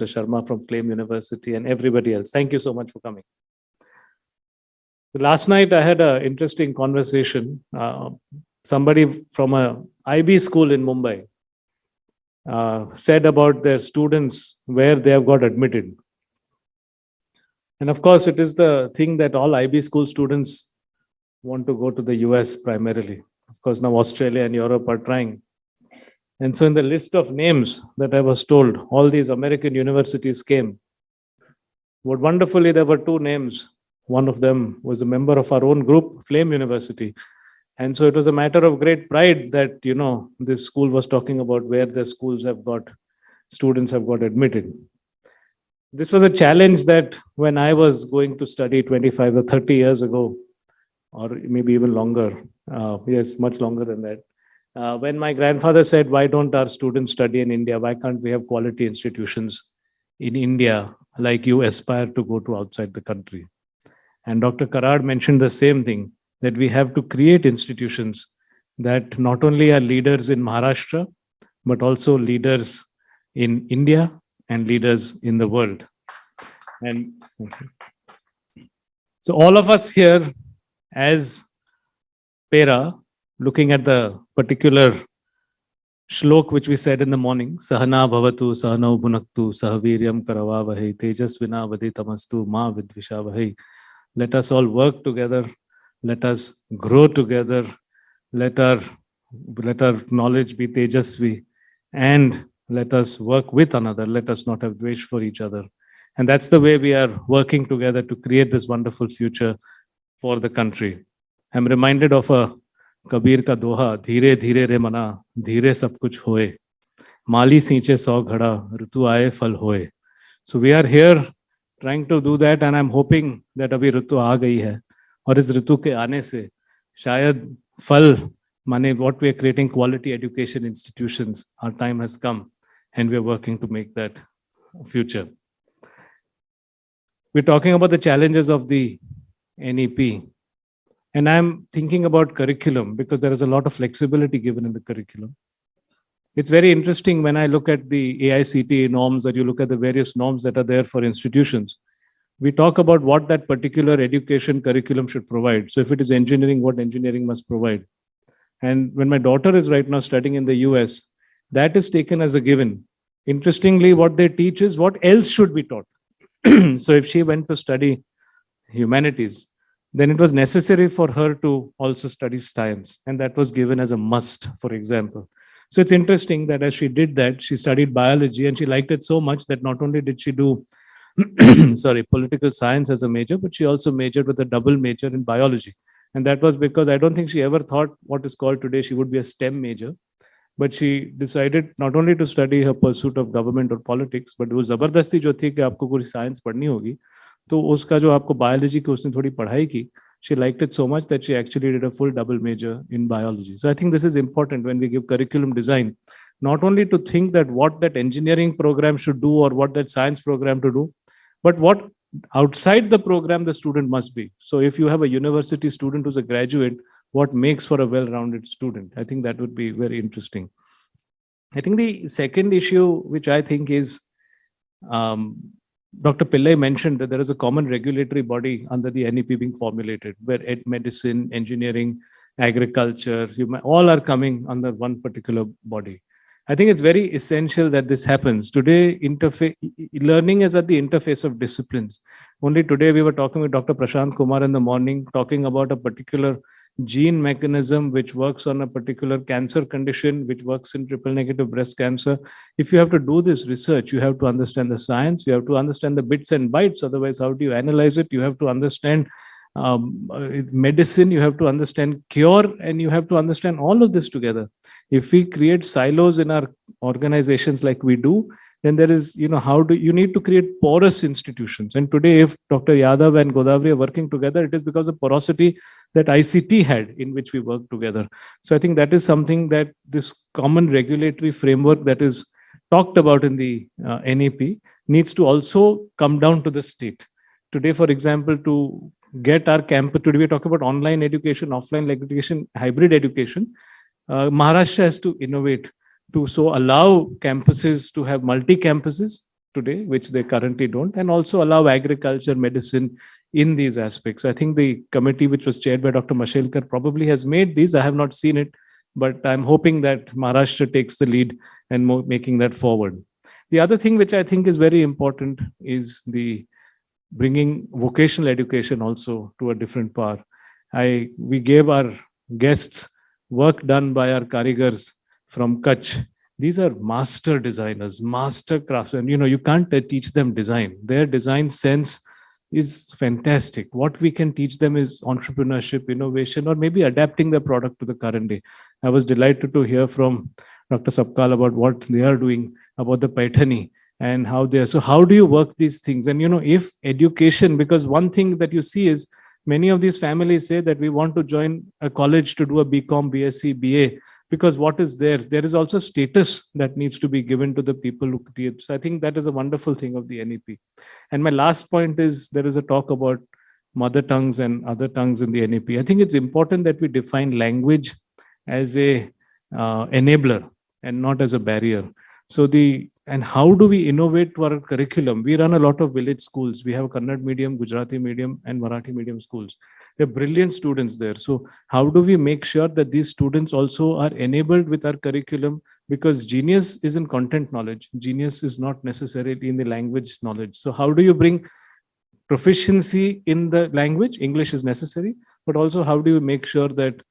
Speaker 6: Sharma from Flame University, and everybody else. Thank you so much for coming. Last night, I had an interesting conversation. Somebody from a IB school in Mumbai said about their students where they have got admitted. And of course, it is the thing that all IB school students want to go to the US primarily. Of course, now Australia and Europe are trying. And so in the list of names that I was told, all these American universities came. But wonderfully, there were two names. One of them was a member of our own group, Flame University. And so it was a matter of great pride that, this school was talking about where the schools have got, students have got admitted. This was a challenge that when I was going to study 25 or 30 years ago, or maybe even longer, yes, much longer than that, when my grandfather said, why don't our students study in India? Why can't we have quality institutions in India like you aspire to go to outside the country? And Dr. Karad mentioned the same thing, that we have to create institutions that not only are leaders in Maharashtra, but also leaders in India and leaders in the world. And so all of us here as Pera, looking at the particular shlok which we said in the morning, Sahana bhavatu, Sahanau bhunaktu, Sahaviryam karavavahe, Tejasvina vaditamastu, Ma vidvishavahe. Let us all work together. Let us grow together. Let our knowledge be Tejasvi. And let us work with another. Let us not have dvesh for each other. And that's the way we are working together to create this wonderful future for the country. I'm reminded of a Kabir ka doha, Dheere dheere re mana, dheere sab kuch hoye. Mali sinche sau ghada, ritu aaye phal hoye. So we are here trying to do that, and I'm hoping that abhi ritu aa gayi hai. Aur is ritu ke aane se, shayad phal, mane what we are creating quality education institutions, our time has come, and we are working to make that future. We're talking about the challenges of the NEP. And I'm thinking about curriculum because there is a lot of flexibility given in the curriculum. It's very interesting when I look at the AICTE norms, or you look at the various norms that are there for institutions. We talk about what that particular education curriculum should provide. So if it is engineering, what engineering must provide. And when my daughter is right now studying in the US, that is taken as a given. Interestingly, what they teach is what else should be taught. So if she went to study humanities, then it was necessary for her to also study science. And that was given as a must, for example. So it's interesting that as she did that, she studied biology and she liked it so much that not only did she do political science as a major, but she also majored with a double major in biology. And that was because I don't think she ever thought what is called today, she would be a STEM major. But she decided not only to study her pursuit of government or politics, but वो जबरदस्ती जो थी कि आपको पूरी science पढ़नी होगी, तो उसका जो आपको biology की उसने थोड़ी पढ़ाई की, she liked it so much that she actually did a full double major in biology. So I think this is important when we give curriculum design, not only to think that what that engineering program should do or what that science program to do, but what outside the program the student must be. So if you have a university student who's a graduate, what makes for a well-rounded student? I think that would be very interesting. I think the second issue, which I think is, Dr. Pillai mentioned that there is a common regulatory body under the NEP being formulated, where medicine, engineering, agriculture, all are coming under one particular body. I think it's very essential that this happens. Today, learning is at the interface of disciplines. Only today we were talking with Dr. Prashant Kumar in the morning, talking about a particular gene mechanism which works on a particular cancer condition, which works in triple negative breast cancer. If you have to do this research, you have to understand the science, you have to understand the bits and bytes. Otherwise, how do you analyze it? You have to understand medicine, you have to understand cure, and you have to understand all of this together. If we create silos in our organizations like we do, then there is, you need to create porous institutions. And today, if Dr. Yadav and Godavari are working together, it is because of porosity that ICT had in which we work together. So I think that is something that this common regulatory framework that is talked about in the NEP needs to also come down to the state. Today, for example, to get our campus, today we're talking about online education, offline education, hybrid education. Maharashtra has to innovate to so allow campuses to have multi-campuses today, which they currently don't, and also allow agriculture, medicine in these aspects. I think the committee, which was chaired by Dr. Mashelkar, probably has made these. I have not seen it, but I'm hoping that Maharashtra takes the lead and making that forward. The other thing which I think is very important is the bringing vocational education also to a different power. We gave our guests work done by our karigars from Kutch. These are master designers, master craftsmen. You can't teach them design. Their design sense is fantastic. What we can teach them is entrepreneurship, innovation, or maybe adapting the product to the current day. I was delighted to hear from Dr. Sapkal about what they are doing about the Paithani and how they are. So how do you work these things? And, if education, because one thing that you see is many of these families say that we want to join a college to do a BCom, BSc, BA, because what is there? There is also status that needs to be given to the people who create. So I think that is a wonderful thing of the NEP. And my last point is there is a talk about mother tongues and other tongues in the NEP. I think it's important that we define language as a enabler and not as a barrier. And how do we innovate to our curriculum? We run a lot of village schools. We have Kannada medium, Gujarati medium, and Marathi medium schools. They're brilliant students there. So how do we make sure that these students also are enabled with our curriculum? Because genius is in content knowledge. Genius is not necessarily in the language knowledge. So how do you bring proficiency in the language? English is necessary, but also how do you make sure that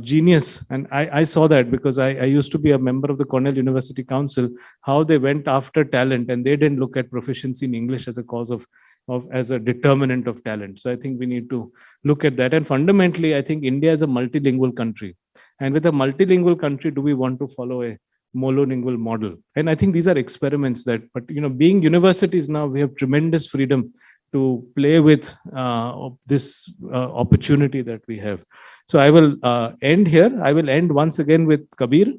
Speaker 6: genius, and I saw that because I used to be a member of the Cornell University Council, how they went after talent and they didn't look at proficiency in English as a cause as a determinant of talent. So I think we need to look at that. And fundamentally, I think India is a multilingual country. And with a multilingual country, do we want to follow a monolingual model? And I think these are experiments but being universities now, we have tremendous freedom to play with this opportunity that we have. So I will end here. I will end once again with Kabir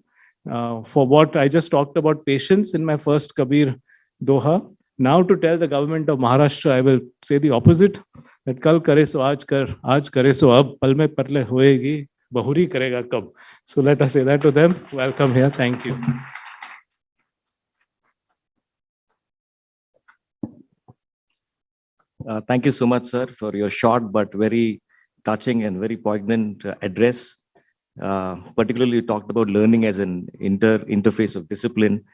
Speaker 6: for what I just talked about patience in my first Kabir Doha. Now to tell the government of Maharashtra, I will say the opposite, that kal kare so aaj kar, aaj kare so ab, pal mein parle hoegi, bahuri karega kab. So let us say that to them. Welcome here. Thank you.
Speaker 3: Thank you so much, sir, for your short but very touching and very poignant address. Particularly, you talked about learning as an interface of discipline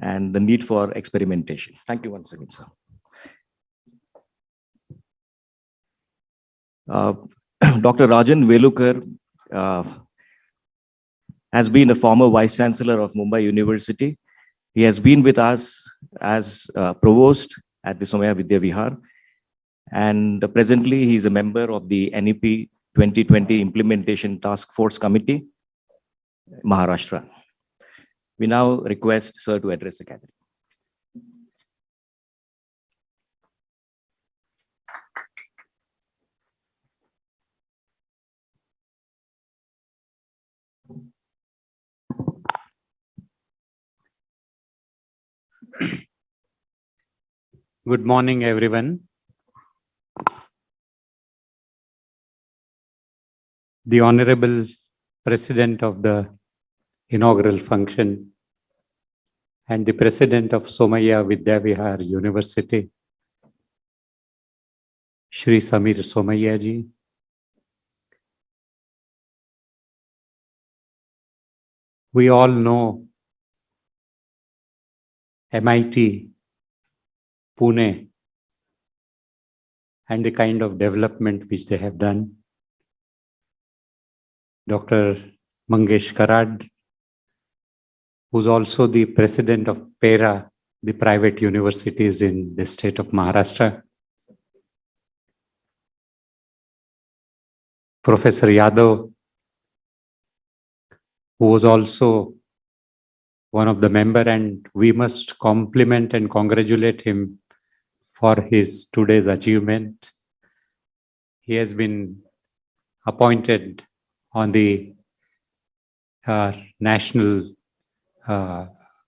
Speaker 3: and the need for experimentation. Thank you once again, sir. Dr. Rajan Velukar has been a former Vice Chancellor of Mumbai University. He has been with us as Provost at the Somaiya Vidya Vihar. And presently, he is a member of the NEP 2020 Implementation Task Force Committee, Maharashtra. We now request Sir to address the gathering.
Speaker 7: Good morning, everyone. The Honorable President of the inaugural function and the President of Somaiya Vidya Vihar University, Shri Samir Somaiya ji, we all know MIT, Pune, and the kind of development which they have done. Dr. Mangesh Karad, who's also the president of PERA, the private universities in the state of Maharashtra. Professor Yadav, who was also one of the members, and we must compliment and congratulate him for his today's achievement. He has been appointed on the national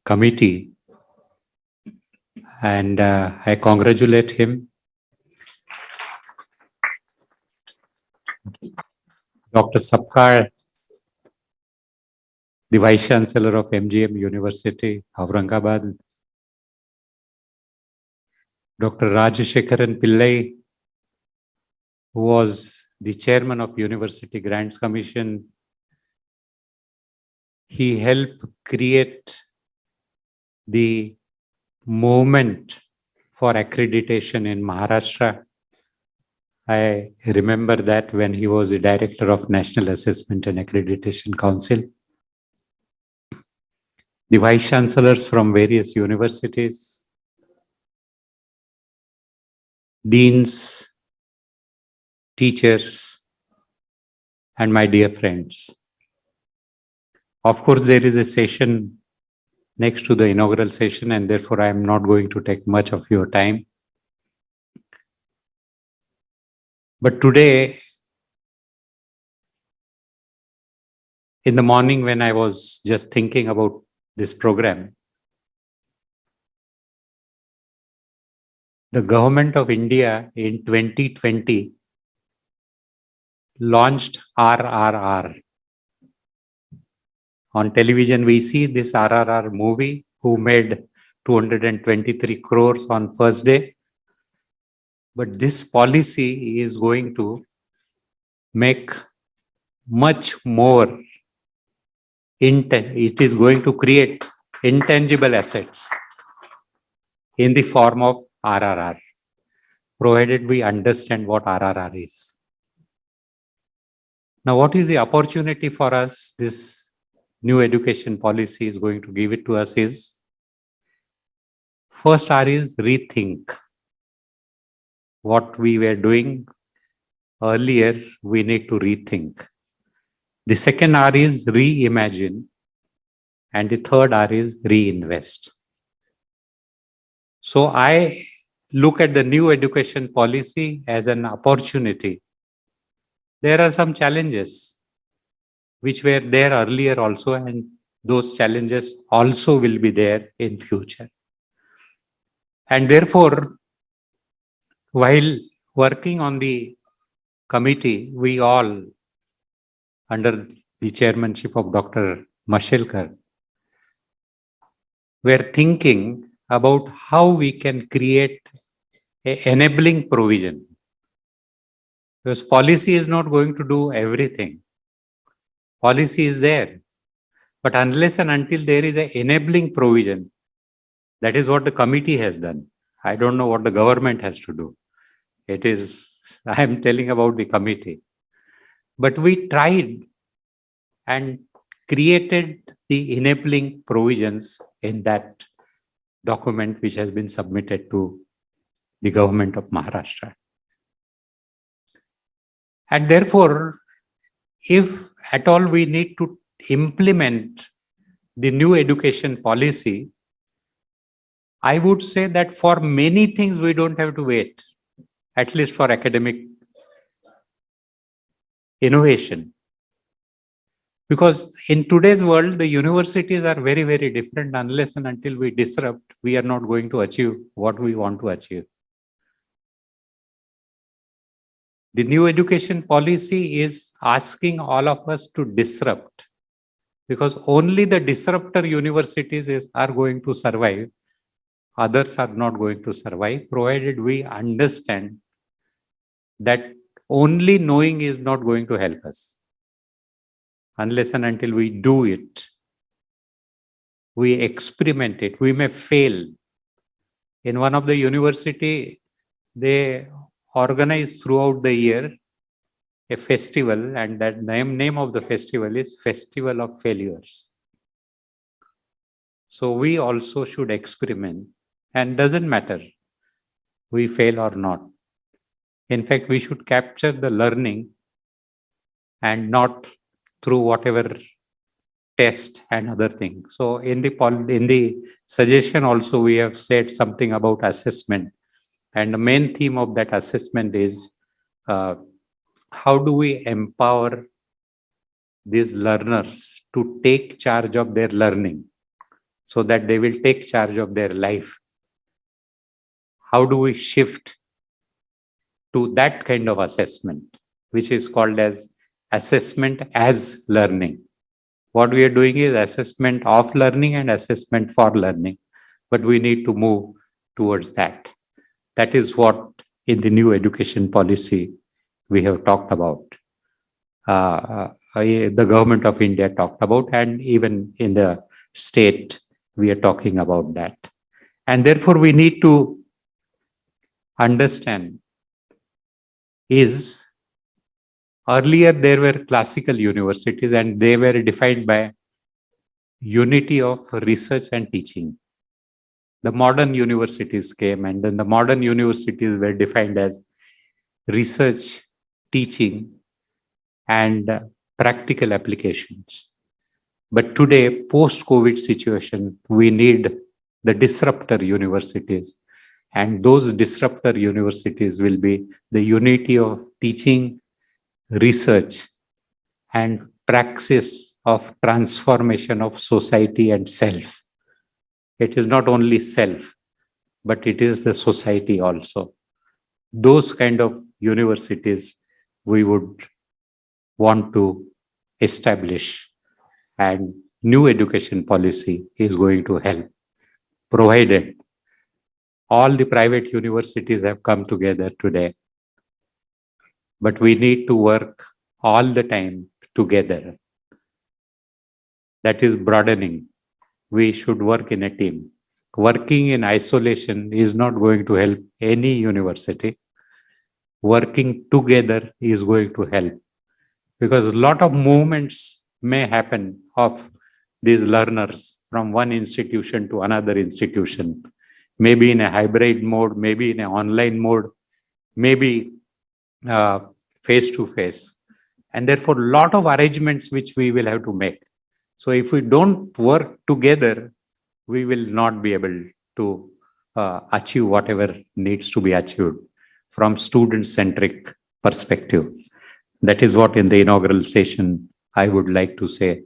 Speaker 7: committee, and I congratulate him. Dr. Sapkar, the Vice Chancellor of MGM University, Aurangabad. Dr. Rajashekaran Pillai, who was the chairman of University Grants Commission. He helped create the movement for accreditation in Maharashtra. I remember that when he was the director of National Assessment and Accreditation Council. The vice chancellors from various universities, deans, teachers, and my dear friends. Of course, there is a session next to the inaugural session, and therefore I am not going to take much of your time. But today, in the morning when I was just thinking about this program, the government of India in 2020 launched RRR. On television, we see this RRR movie, who made 223 crores on first day. But this policy is going to make much more. It is going to create intangible assets in the form of RRR, provided we understand what RRR is. Now, what is the opportunity for us this new education policy is going to give it to us is, first R is rethink. What we were doing earlier, we need to rethink. The second R is reimagine. And the third R is reinvest. So I look at the new education policy as an opportunity. There are some challenges which were there earlier also, and those challenges also will be there in future. And therefore, while working on the committee, we all, under the chairmanship of Dr. Mashelkar, were thinking about how we can create an enabling provision. Because policy is not going to do everything. Policy is there. But unless and until there is an enabling provision, that is what the committee has done. I don't know what the government has to do. It is, I am telling about the committee. But we tried and created the enabling provisions in that document which has been submitted to the government of Maharashtra. And therefore, if at all we need to implement the new education policy, I would say that for many things we don't have to wait, at least for academic innovation. Because in today's world, the universities are very, very different. Unless and until we disrupt, we are not going to achieve what we want to achieve. The new education policy is asking all of us to disrupt, because only the disruptor universities are going to survive. Others are not going to survive, provided we understand that only knowing is not going to help us. Unless and until we do it, we experiment it, we may fail. In one of the university, they organize throughout the year a festival, and that name of the festival is Festival of Failures. So we also should experiment, and doesn't matter we fail or not. In fact, we should capture the learning and not through whatever test and other things. So in the suggestion also, we have said something about assessment. And the main theme of that assessment is how do we empower these learners to take charge of their learning so that they will take charge of their life? How do we shift to that kind of assessment, which is called as assessment as learning? What we are doing is assessment of learning and assessment for learning, but we need to move towards that. That is what in the new education policy we have talked about. The government of India talked about, and even in the state, we are talking about that. And therefore, we need to understand is earlier there were classical universities and they were defined by unity of research and teaching. The modern universities came, and then the modern universities were defined as research, teaching, and practical applications. But today, post-COVID situation, we need the disruptor universities. And those disruptor universities will be the unity of teaching, research, and praxis of transformation of society and self. It is not only self, but it is the society also. Those kind of universities we would want to establish, and new education policy is going to help, provided all the private universities have come together today. But we need to work all the time together. That is broadening. We should work in a team. Working in isolation is not going to help any university. Working together is going to help, because a lot of movements may happen of these learners from one institution to another institution, maybe in a hybrid mode, maybe in an online mode, maybe face-to-face. And therefore, a lot of arrangements which we will have to make. So if we don't work together, we will not be able to achieve whatever needs to be achieved from student-centric perspective. That is what in the inaugural session I would like to say.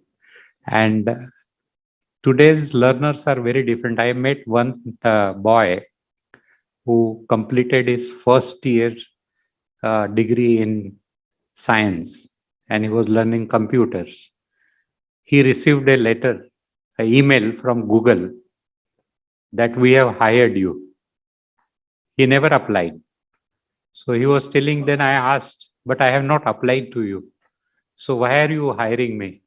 Speaker 7: And today's learners are very different. I met one boy who completed his first year degree in science, and he was learning computers. He received a letter, an email from Google that we have hired you. He never applied. So he was telling, then I asked, but I have not applied to you. So why are you hiring me?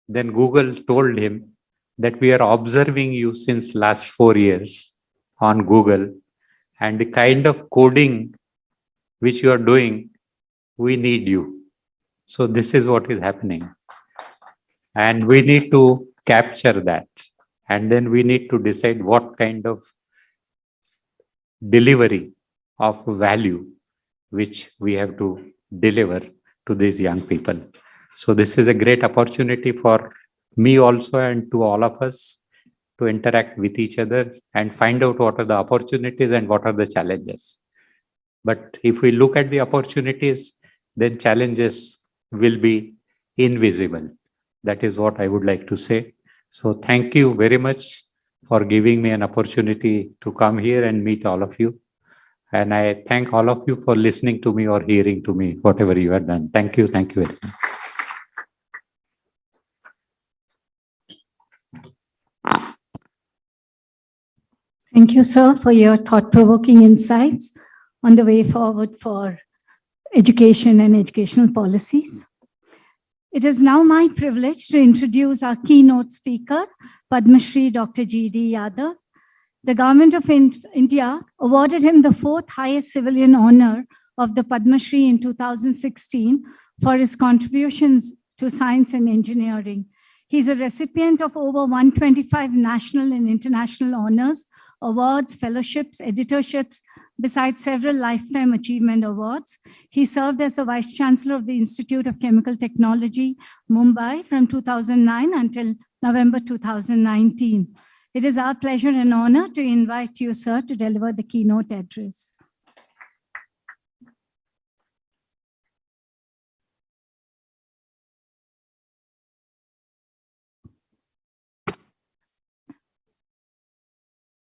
Speaker 7: Then Google told him that we are observing you since last 4 years on Google, and the kind of coding which you are doing, we need you. So this is what is happening. And we need to capture that. And then we need to decide what kind of delivery of value which we have to deliver to these young people. So this is a great opportunity for me also and to all of us to interact with each other and find out what are the opportunities and what are the challenges. But if we look at the opportunities, then challenges will be invisible. That is what I would like to say. So thank you very much for giving me an opportunity to come here and meet all of you. And I thank all of you for listening to me or hearing to me, whatever you have done. Thank you. Thank you very much.
Speaker 1: Thank you, sir, for your thought-provoking insights on the way forward for education and educational policies. It is now my privilege to introduce our keynote speaker, Padma Shri Dr. G.D. Yadav. The government of India awarded him the 4th highest civilian honor of the Padma Shri in 2016 for his contributions to science and engineering. He's a recipient of over 125 national and international honors, awards, fellowships, editorships, besides several lifetime achievement awards. He served as the Vice Chancellor of the Institute of Chemical Technology, Mumbai from 2009 until November 2019. It is our pleasure and honor to invite you, sir, to deliver the keynote address.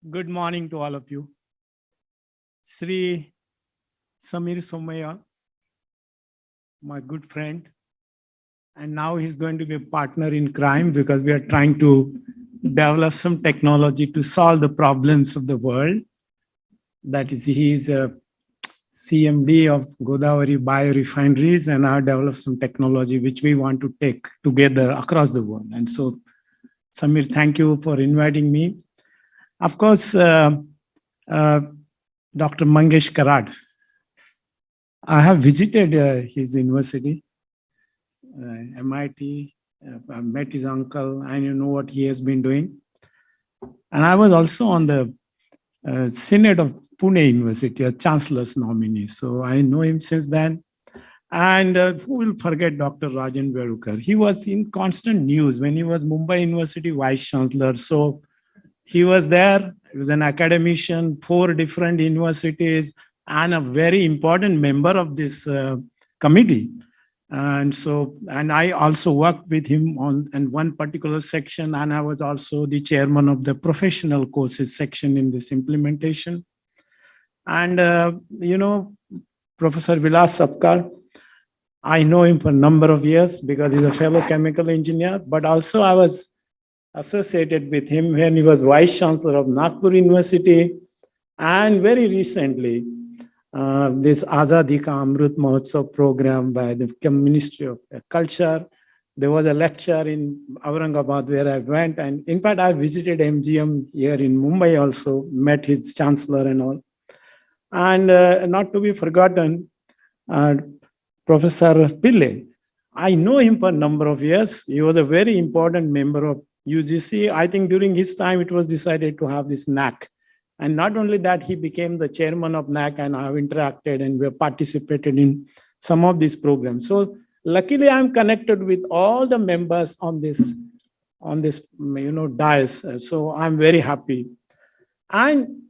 Speaker 8: Good morning to all of you. Sri Somaiya, my good friend, and now he's going to be a partner in crime because we are trying to develop some technology to solve the problems of the world. That is, he is a CMD of Godavari Biorefineries, and I developed some technology which we want to take together across the world. And so, Samir, thank you for inviting me. Of course, Dr. Mangesh Karad. I have visited his university, MIT. I met his uncle, and you know what he has been doing. And I was also on the Senate of Pune University, a chancellor's nominee. So I know him since then. And who will forget Dr. Rajan Velukar? He was in constant news when he was Mumbai University Vice Chancellor. So he was there. He was an academician, 4 different universities, and a very important member of this committee. And I also worked with him in one particular section, and I was also the chairman of the professional courses section in this implementation. And, Professor Vilas Sapkar, I know him for a number of years because he's a fellow chemical engineer, but also I was associated with him when he was Vice Chancellor of Nagpur University. And very recently, this Azadi Ka Amrit Mahotsav program by the Ministry of Culture. There was a lecture in Aurangabad where I went. And in fact, I visited MGM here in Mumbai also, met his chancellor and all. And not to be forgotten, Professor Pillai. I know him for a number of years. He was a very important member of UGC. I think during his time, it was decided to have this NAC. And not only that, he became the chairman of NAC, and I have interacted and we have participated in some of these programs. So luckily, I'm connected with all the members on this dais. So I'm very happy. And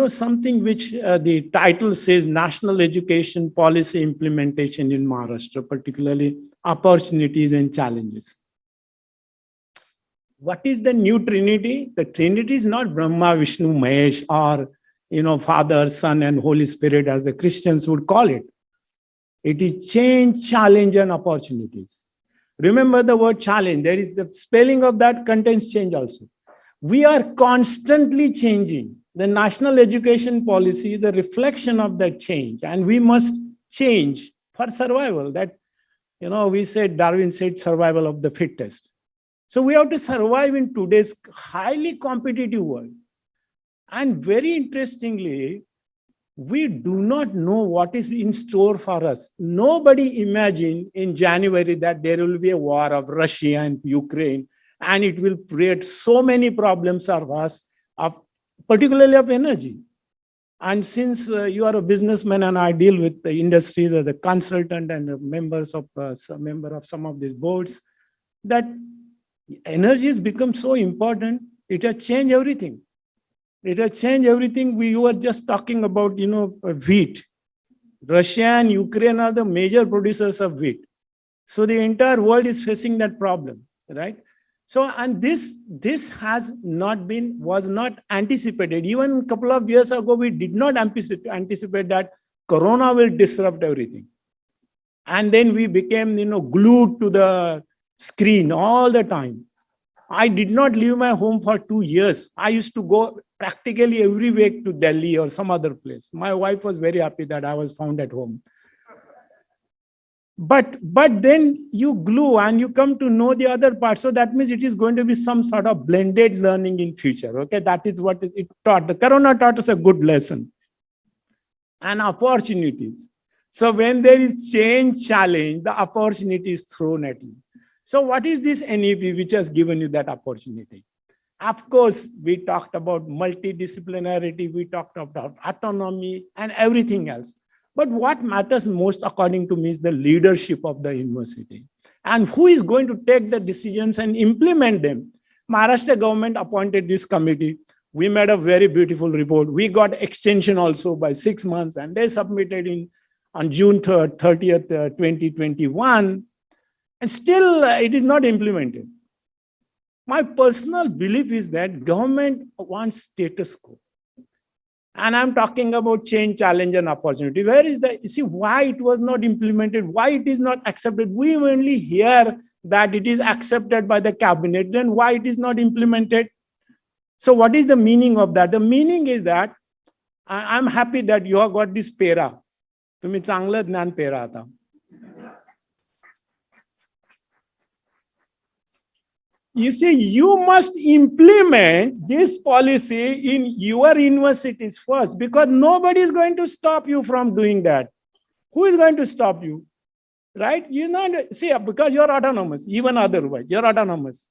Speaker 8: something which the title says National Education Policy Implementation in Maharashtra, particularly opportunities and challenges. What is the new Trinity? The Trinity is not Brahma, Vishnu, Mahesh, or Father, Son, and Holy Spirit, as the Christians would call it. It is change, challenge, and opportunities. Remember the word challenge. There is the spelling of that contains change also. We are constantly changing. The national education policy is a reflection of that change, and we must change for survival. That, we said, Darwin said, survival of the fittest. So we have to survive in today's highly competitive world. And very interestingly, we do not know what is in store for us. Nobody imagined in January that there will be a war of Russia and Ukraine, and it will create so many problems for us, particularly of energy. And since you are a businessman and I deal with the industries as a consultant and a member of some of these boards, that energy has become so important. It has changed everything. It has changed everything. We were just talking about, wheat. Russia and Ukraine are the major producers of wheat. So the entire world is facing that problem, right? So, and this was not anticipated. Even a couple of years ago, we did not anticipate that Corona will disrupt everything. And then we became, glued to the screen all the time. I did not leave my home for 2 years. I used to go practically every week to Delhi or some other place. My wife was very happy that I was found at home. But then you glue and you come to know the other part. So that means it is going to be some sort of blended learning in future. Okay, that is what it taught. The Corona taught us a good lesson. And opportunities. So when there is change, challenge, the opportunity is thrown at you. So what is this NEP which has given you that opportunity? Of course, we talked about multidisciplinarity, we talked about autonomy and everything else. But what matters most, according to me, is the leadership of the university. And who is going to take the decisions and implement them? Maharashtra government appointed this committee. We made a very beautiful report. We got extension also by 6 months, and they submitted on June 30th, 2021. And still, it is not implemented. My personal belief is that government wants status quo. And I'm talking about change, challenge, and opportunity. Where is you see why it was not implemented, why it is not accepted? We only hear that it is accepted by the cabinet, then why it is not implemented? So what is the meaning of that? The meaning is that I'm happy that you have got this para. तुम्ही चांगलं ज्ञान पेरा आता. You see, you must implement this policy in your universities first, because nobody is going to stop you from doing that. Who is going to stop you? Right? You know, see, because you're autonomous, even otherwise, you're autonomous.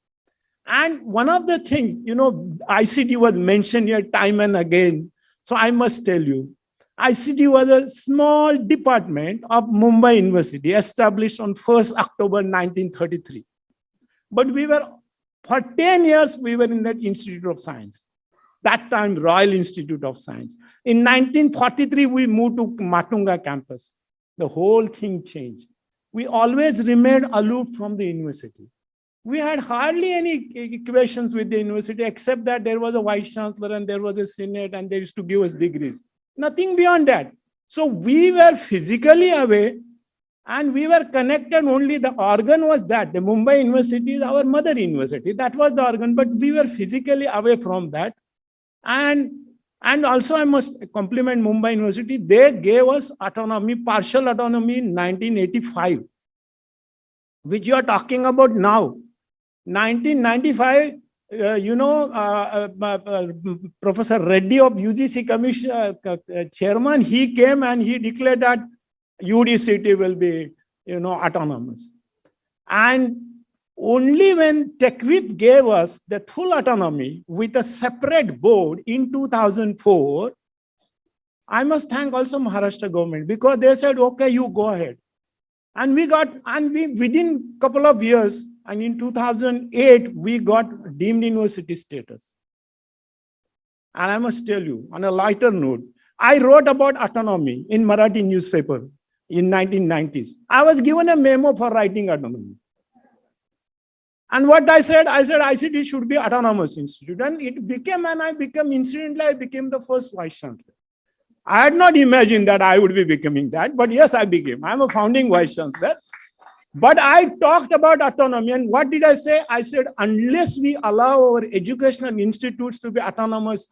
Speaker 8: And one of the things, you know, ICT was mentioned here time and again. So I must tell you, ICT was a small department of Mumbai University established on 1st October 1933. But we were, for 10 years, we were in that Institute of Science. That time, Royal Institute of Science. In 1943, we moved to Matunga campus. The whole thing changed. We always remained aloof from the university. We had hardly any equations with the university, except that there was a vice chancellor and there was a senate and they used to give us degrees. Nothing beyond that. So we were physically away and we were connected only. The organ was that. The Mumbai University is our mother university. That was the organ, but we were physically away from that. And also I must compliment Mumbai University. They gave us autonomy, partial autonomy in 1985, which you are talking about now. 1995, Professor Reddy of UGC Commission chairman, he came and he declared that UDCT will be, autonomous. And only when TechWhip gave us the full autonomy with a separate board in 2004, I must thank also Maharashtra government, because they said, okay, you go ahead. And we within a couple of years, and in 2008, we got deemed university status. And I must tell you, on a lighter note, I wrote about autonomy in Marathi newspaper in 1990s. I was given a memo for writing autonomy. And what I said ICT should be autonomous institute. And it became, and I became the first vice chancellor. I had not imagined that I would be becoming that, but yes, I became. I'm a founding vice chancellor. But I talked about autonomy, and what did I say? I said, unless we allow our educational institutes to be autonomous,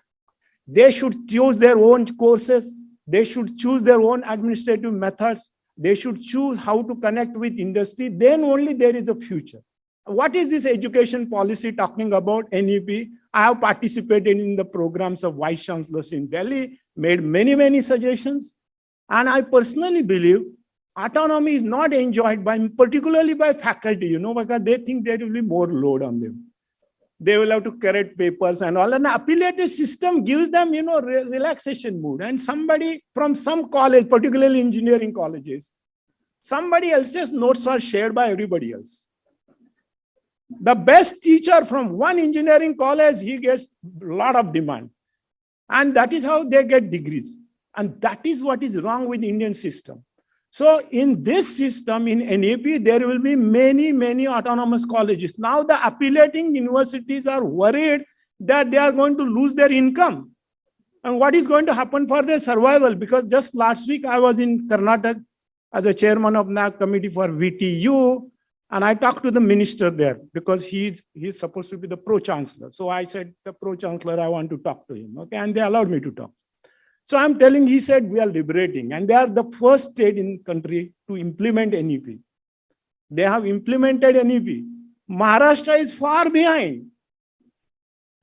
Speaker 8: they should choose their own courses, they should choose their own administrative methods, they should choose how to connect with industry, then only there is a future. What is this education policy talking about, NEP? I have participated in the programs of vice chancellors in Delhi, made many, many suggestions, and I personally believe autonomy is not enjoyed particularly by faculty, because they think there will be more load on them. They will have to correct papers and all. And the affiliated system gives them, relaxation mood. And somebody from some college, particularly engineering colleges, somebody else's notes are shared by everybody else. The best teacher from one engineering college, he gets a lot of demand. And that is how they get degrees. And that is what is wrong with the Indian system. So in this system, in NEP, there will be many, many autonomous colleges. Now the affiliating universities are worried that they are going to lose their income. And what is going to happen for their survival? Because just last week, I was in Karnataka as the chairman of NAC committee for VTU. And I talked to the minister there because he's supposed to be the pro-chancellor. So I said, the pro-chancellor, I want to talk to him. Okay, and they allowed me to talk. So I'm telling, he said, we are liberating. And they are the first state in the country to implement NEP. They have implemented NEP. Maharashtra is far behind.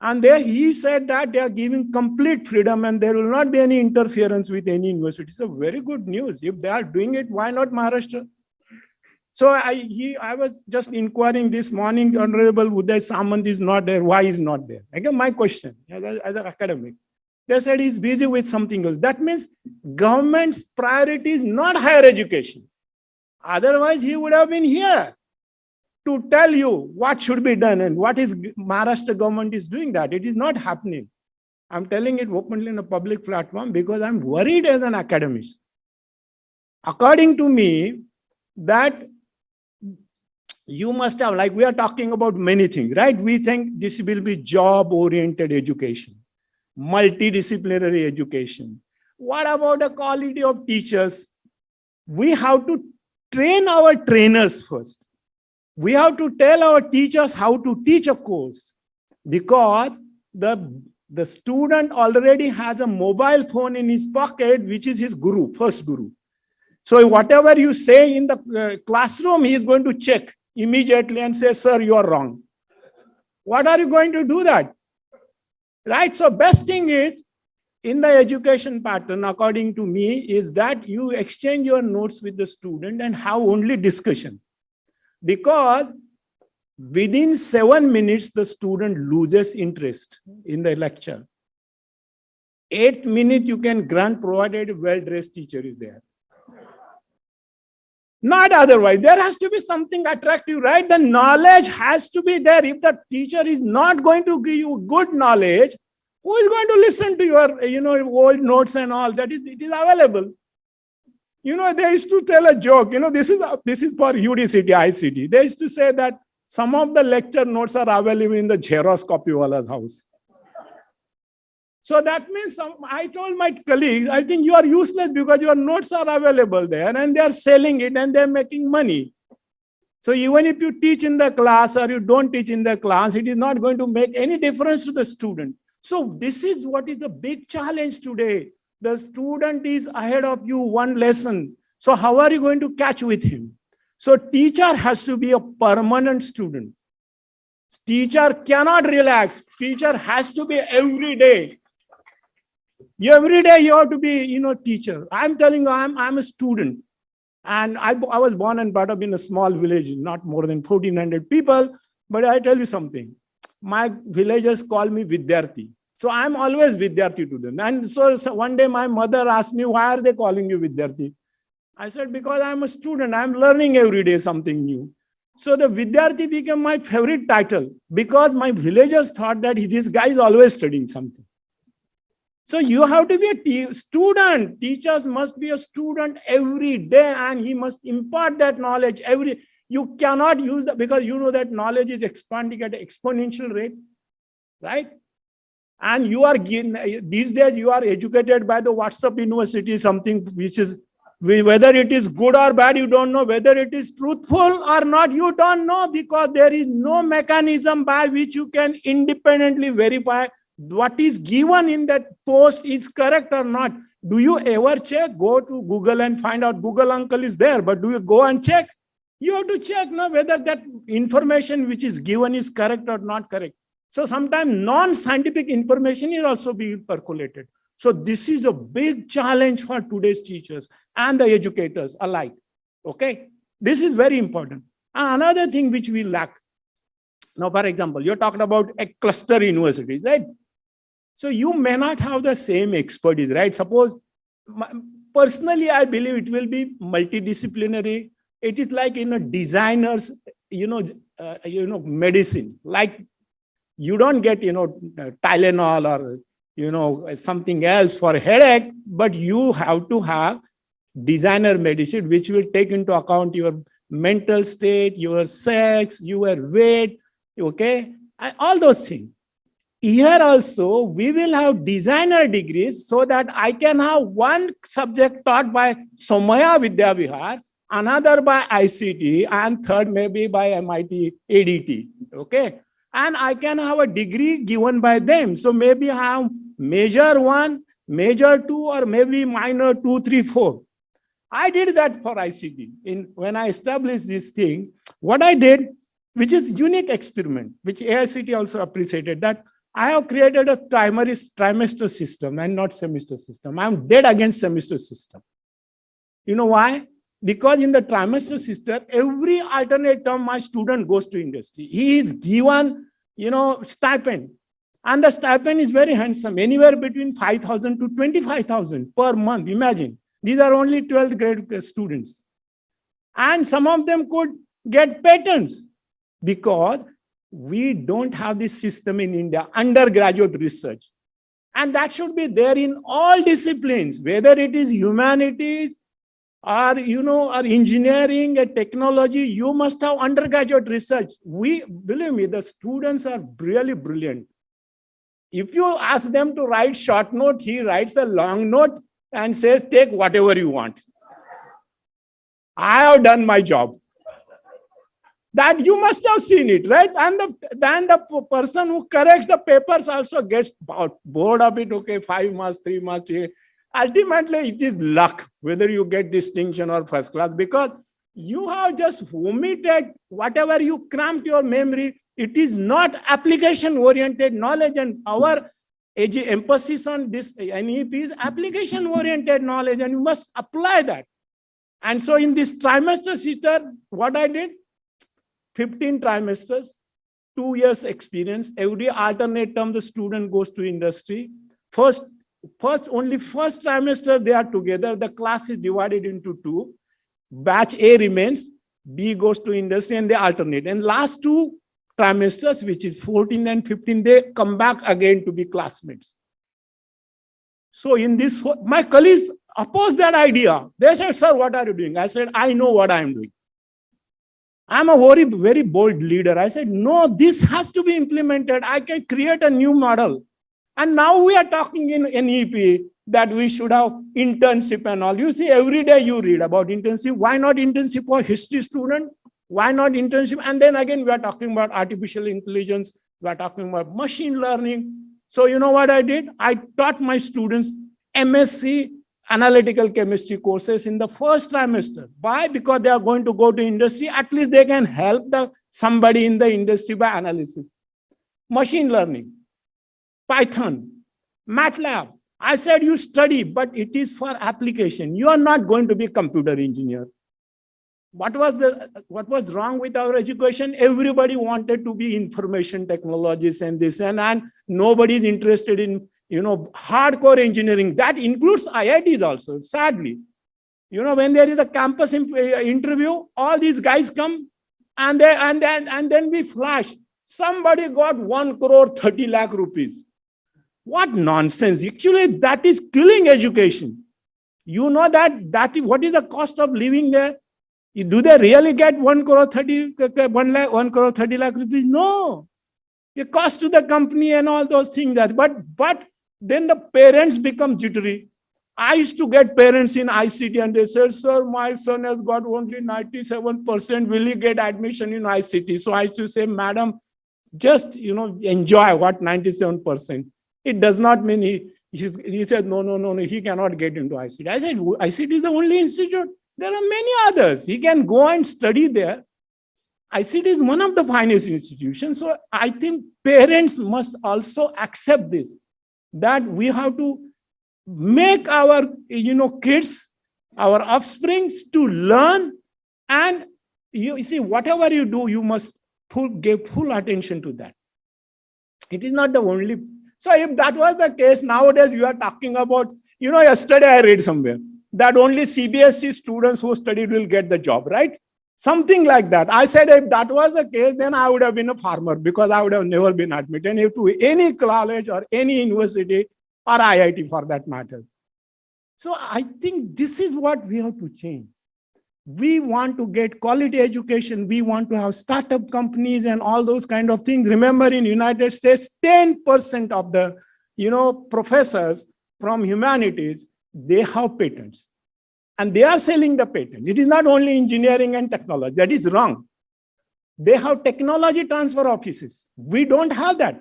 Speaker 8: And there he said that they are giving complete freedom and there will not be any interference with any university. It's a very good news. If they are doing it, why not Maharashtra? So I was just inquiring this morning, Honorable Uday Samant is not there. Why is not there? Again, my question as an academic. They said he's busy with something else. That means government's priority is not higher education. Otherwise, he would have been here to tell you what should be done and what is Maharashtra government is doing that. It is not happening. I'm telling it openly in a public platform because I'm worried as an academician. According to me, that you must have, like we are talking about many things, right? We think this will be job-oriented education, multidisciplinary education. What about the quality of teachers? We have to train our trainers first. We have to tell our teachers how to teach a course because the The student already has a mobile phone in his pocket, which is his guru, first guru. So whatever you say in the classroom, he is going to check immediately and say, sir, you are wrong. What are you going to do that? Right? So best thing is, in the education pattern, according to me, is that you exchange your notes with the student and have only discussion. Because within 7 minutes, the student loses interest in the lecture. 8 minutes you can grant provided a well-dressed teacher is there. Not otherwise. There has to be something attractive, right? The knowledge has to be there. If the teacher is not going to give you good knowledge, who is going to listen to your, old notes and all that? It is available. They used to tell a joke. This is for UDCT, ICT. They used to say that some of the lecture notes are available in the Xerox copy wala's house. So that means I told my colleagues, I think you are useless because your notes are available there and they are selling it and they're making money. So even if you teach in the class or you don't teach in the class, it is not going to make any difference to the student. So this is what is the big challenge today. The student is ahead of you one lesson. So how are you going to catch with him? So teacher has to be a permanent student. Teacher cannot relax. Teacher has to be every day. Every day you have to be, teacher. I'm telling you, I'm a student. And I was born and brought up in a small village, not more than 1,400 people. But I tell you something. My villagers call me Vidyarthi. So I'm always Vidyarthi to them. And so one day my mother asked me, why are they calling you Vidyarthi? I said, because I'm a student. I'm learning every day something new. So the Vidyarthi became my favorite title because my villagers thought that this guy is always studying something. So you have to be a student. Teachers must be a student every day and he must impart that knowledge you cannot use that because you know that knowledge is expanding at an exponential rate, right? And you are these days you are educated by the WhatsApp university, something which is whether it is good or bad, you don't know. Whether it is truthful or not, you don't know because there is no mechanism by which you can independently verify what is given in that post is correct or not. Do you ever check? Go to Google and find out Google uncle is there, but do you go and check? You have to check now whether that information which is given is correct or not correct. So sometimes non-scientific information is also being percolated. So this is a big challenge for today's teachers and the educators alike. Okay, this is very important. And another thing which we lack. Now, for example, you're talking about a cluster university, right? So you may not have the same expertise, right? Suppose, personally, I believe it will be multidisciplinary. It is like in a designer's, medicine. Like you don't get, Tylenol or, something else for a headache, but you have to have designer medicine, which will take into account your mental state, your sex, your weight, okay? And all those things. Here also, we will have designer degrees so that I can have one subject taught by Somaiya Vidya Vihar, another by ICT, and third maybe by MIT ADT, okay? And I can have a degree given by them. So maybe I have major 1, major 2, or maybe minor 2, 3, 4. I did that for ICT. When I established this thing, what I did, which is unique experiment, which AICT also appreciated, that I have created a trimester system and not semester system. I'm dead against semester system. You know why? Because in the trimester system, every alternate term, my student goes to industry. He is given, stipend. And the stipend is very handsome, anywhere between 5,000 to 25,000 per month. Imagine, these are only 12th grade students. And some of them could get patents because we don't have this system in India, undergraduate research. And that should be there in all disciplines, whether it is humanities or, or engineering and technology, you must have undergraduate research. Believe me, the students are really brilliant. If you ask them to write short note, he writes a long note and says, take whatever you want. I have done my job. That you must have seen it, right? And then the person who corrects the papers also gets bored of it. Okay, 5 marks, 3 marks. Ultimately, it is luck whether you get distinction or first class, because you have just omitted whatever you cramped your memory. It is not application-oriented knowledge, and our emphasis on this NEP is application-oriented knowledge, and you must apply that. And so in this trimester sitter, what I did, 15 trimesters, 2 years experience. Every alternate term, the student goes to industry. Only first trimester, they are together. The class is divided into 2. Batch A remains, B goes to industry, and they alternate. And last 2 trimesters, which is 14 and 15, they come back again to be classmates. So in this, my colleagues opposed that idea. They said, sir, what are you doing? I said, I know what I am doing. I'm a very, very bold leader. I said, no, this has to be implemented. I can create a new model. And now we are talking in NEP that we should have internship and all. You see, every day you read about internship. Why not internship for history student? Why not internship? And then again, we are talking about artificial intelligence. We are talking about machine learning. So you know what I did? I taught my students MSc analytical chemistry courses in the first trimester. Why? Because they are going to go to industry. At least they can help somebody in the industry by analysis. Machine learning, Python, MATLAB. I said you study, but it is for application. You are not going to be a computer engineer. What was wrong with our education? Everybody wanted to be information technologists and this, and nobody is interested in hardcore engineering. That includes IITs also, sadly. When there is a campus interview, all these guys come and then we flash. Somebody got 1 crore 30 lakh rupees. What nonsense. Actually, that is killing education. You know what is the cost of living there? Do they really get 1 crore 30 lakh rupees? No. The cost to the company and all those things. But then the parents become jittery. I used to get parents in ICT and they said, sir, my son has got only 97%. Will he get admission in ICT? So I used to say, madam, just enjoy what 97%. It does not mean he said, no, he cannot get into ICT. I said, ICT is the only institute. There are many others. He can go and study there. ICT is one of the finest institutions. So I think parents must also accept this, that we have to make our kids, our offsprings to learn. And you see, whatever you do, you must give full attention to that. It is not the only. So if that was the case, nowadays you are talking about, yesterday I read somewhere that only CBSE students who studied will get the job, right? Something like that. I said, if that was the case, then I would have been a farmer because I would have never been admitted to any college or any university or IIT for that matter. So I think this is what we have to change. We want to get quality education. We want to have startup companies and all those kind of things. Remember, in United States, 10% of the professors from humanities, they have patents. And they are selling the patent. It is not only engineering and technology. That is wrong. They have technology transfer offices. We don't have that.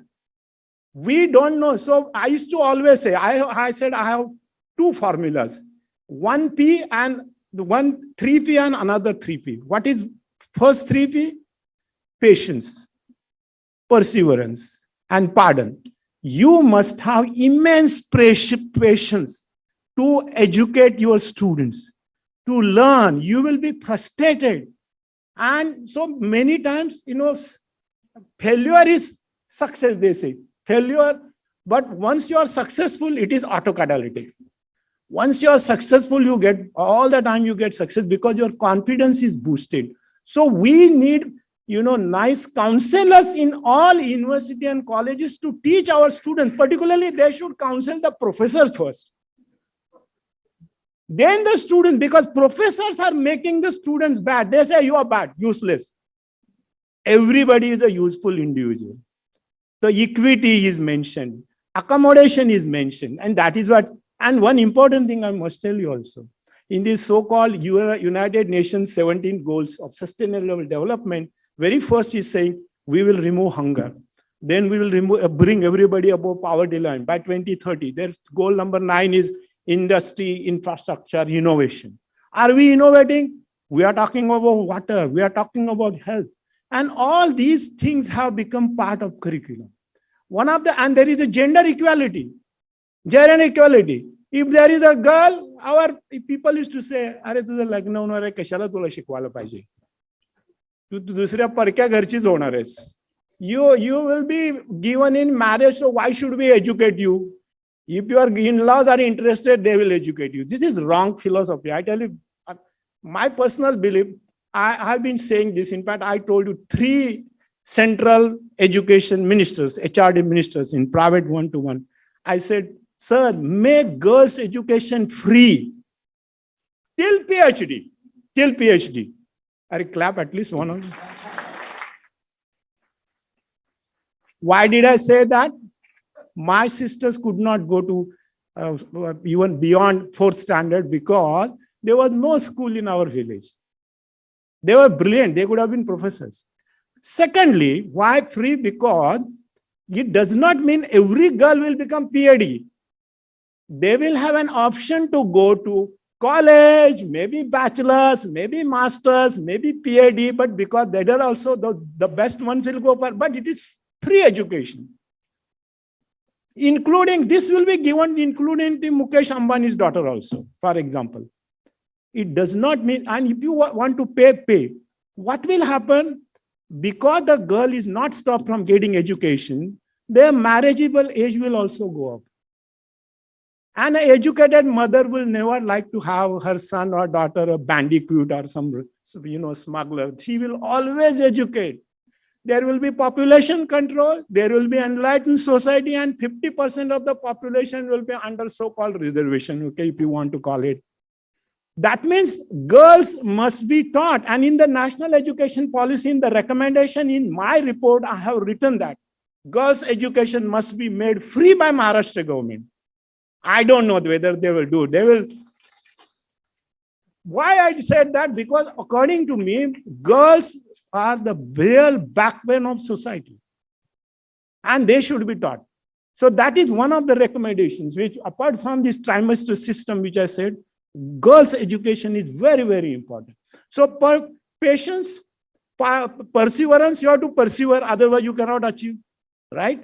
Speaker 8: We don't know. So I used to always say, I said I have 2 formulas. 1P and 3P and another 3P. What is first 3P? Patience, perseverance, and pardon. You must have immense patience to educate your students, to learn. You will be frustrated. And so many times, failure is success, they say. Failure, but once you are successful, it is autocatalytic. Once you are successful, you get all the time you get success because your confidence is boosted. So we need, nice counselors in all university and colleges to teach our students. Particularly, they should counsel the professors first. Then the students, because professors are making the students bad. They say you are bad, useless. Everybody is a useful individual. The equity is mentioned, accommodation is mentioned, and that is what. And one important thing I must tell you also, in this so-called United Nations 17 goals of sustainable development, Very first he's saying, we will remove hunger. Then we will bring everybody above poverty line by 2030. Their goal number 9 is industry, infrastructure, innovation. Are we innovating? We are talking about water. We are talking about health. And all these things have become part of curriculum. And there is a gender equality. Gender equality. If there is a girl, our people used to say, "Are तुझं लग्न होणार आहे, कशाला तुला शिकवायला पाहिजे? तू दुसऱ्या परक्या घरचीच होणार आहेस. You will be given in marriage, so why should we educate you? If your in-laws are interested, they will educate you." This is wrong philosophy. I tell you, my personal belief, I have been saying this. In fact, I told you 3 central education ministers, HRD ministers in private one-to-one. I said, "Sir, make girls' education free till PhD, till PhD." I clap at least one of you. Why did I say that? My sisters could not go to even beyond 4th standard because there was no school in our village. They were brilliant. They could have been professors. Secondly, why free? Because it does not mean every girl will become PhD. They will have an option to go to college, maybe bachelor's, maybe master's, maybe PhD, but because they are also the best ones will go for, but it is free education. Including, this will be given, including the Mukesh Ambani's daughter also, for example. It does not mean, and if you want to pay. What will happen? Because the girl is not stopped from getting education, their marriageable age will also go up. And an educated mother will never like to have her son or daughter a bandicoot or some smuggler. She will always educate. There will be population control, there will be enlightened society, and 50% of the population will be under so-called reservation, okay, if you want to call it. That means girls must be taught. And in the national education policy, in the recommendation in my report, I have written that girls' education must be made free by Maharashtra government. I don't know whether they will do. They will. Why I said that? Because according to me, girls are the real backbone of society. And they should be taught. So that is one of the recommendations, which apart from this trimester system, which I said, girls' education is very, very important. So patience, perseverance, you have to persevere, otherwise you cannot achieve, right?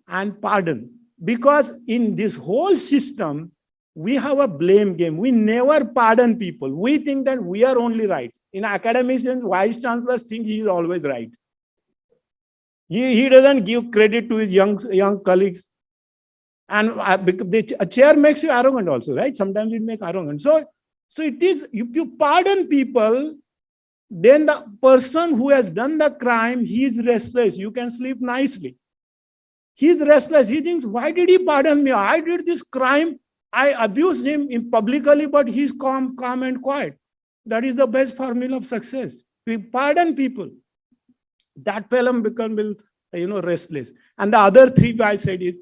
Speaker 8: And pardon. Because in this whole system, we have a blame game. We never pardon people. We think that we are only right. In academicians, vice chancellors think he is always right. He doesn't give credit to his young colleagues. And a chair makes you arrogant also, right? Sometimes it makes arrogant. So it is, if you pardon people, then the person who has done the crime, he is restless. You can sleep nicely. He is restless. He thinks, why did he pardon me? I did this crime. I abused him publicly, but he's calm and quiet. That is the best formula of success. We pardon people. That fellow becomes, restless. And the other 3 I said is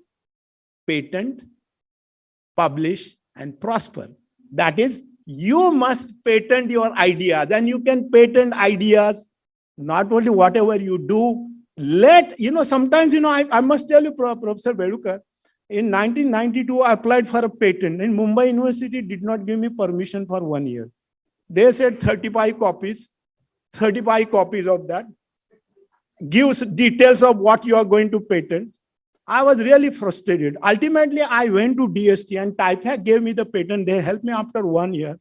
Speaker 8: patent, publish, and prosper. That is, you must patent your idea. Then you can patent ideas, not only whatever you do. Sometimes, I must tell you, Professor Velukar, in 1992, I applied for a patent. In Mumbai University did not give me permission for 1 year. They said 35 copies of that. Gives details of what you are going to patent. I was really frustrated. Ultimately, I went to DST and TIFAC gave me the patent. They helped me after 1 year.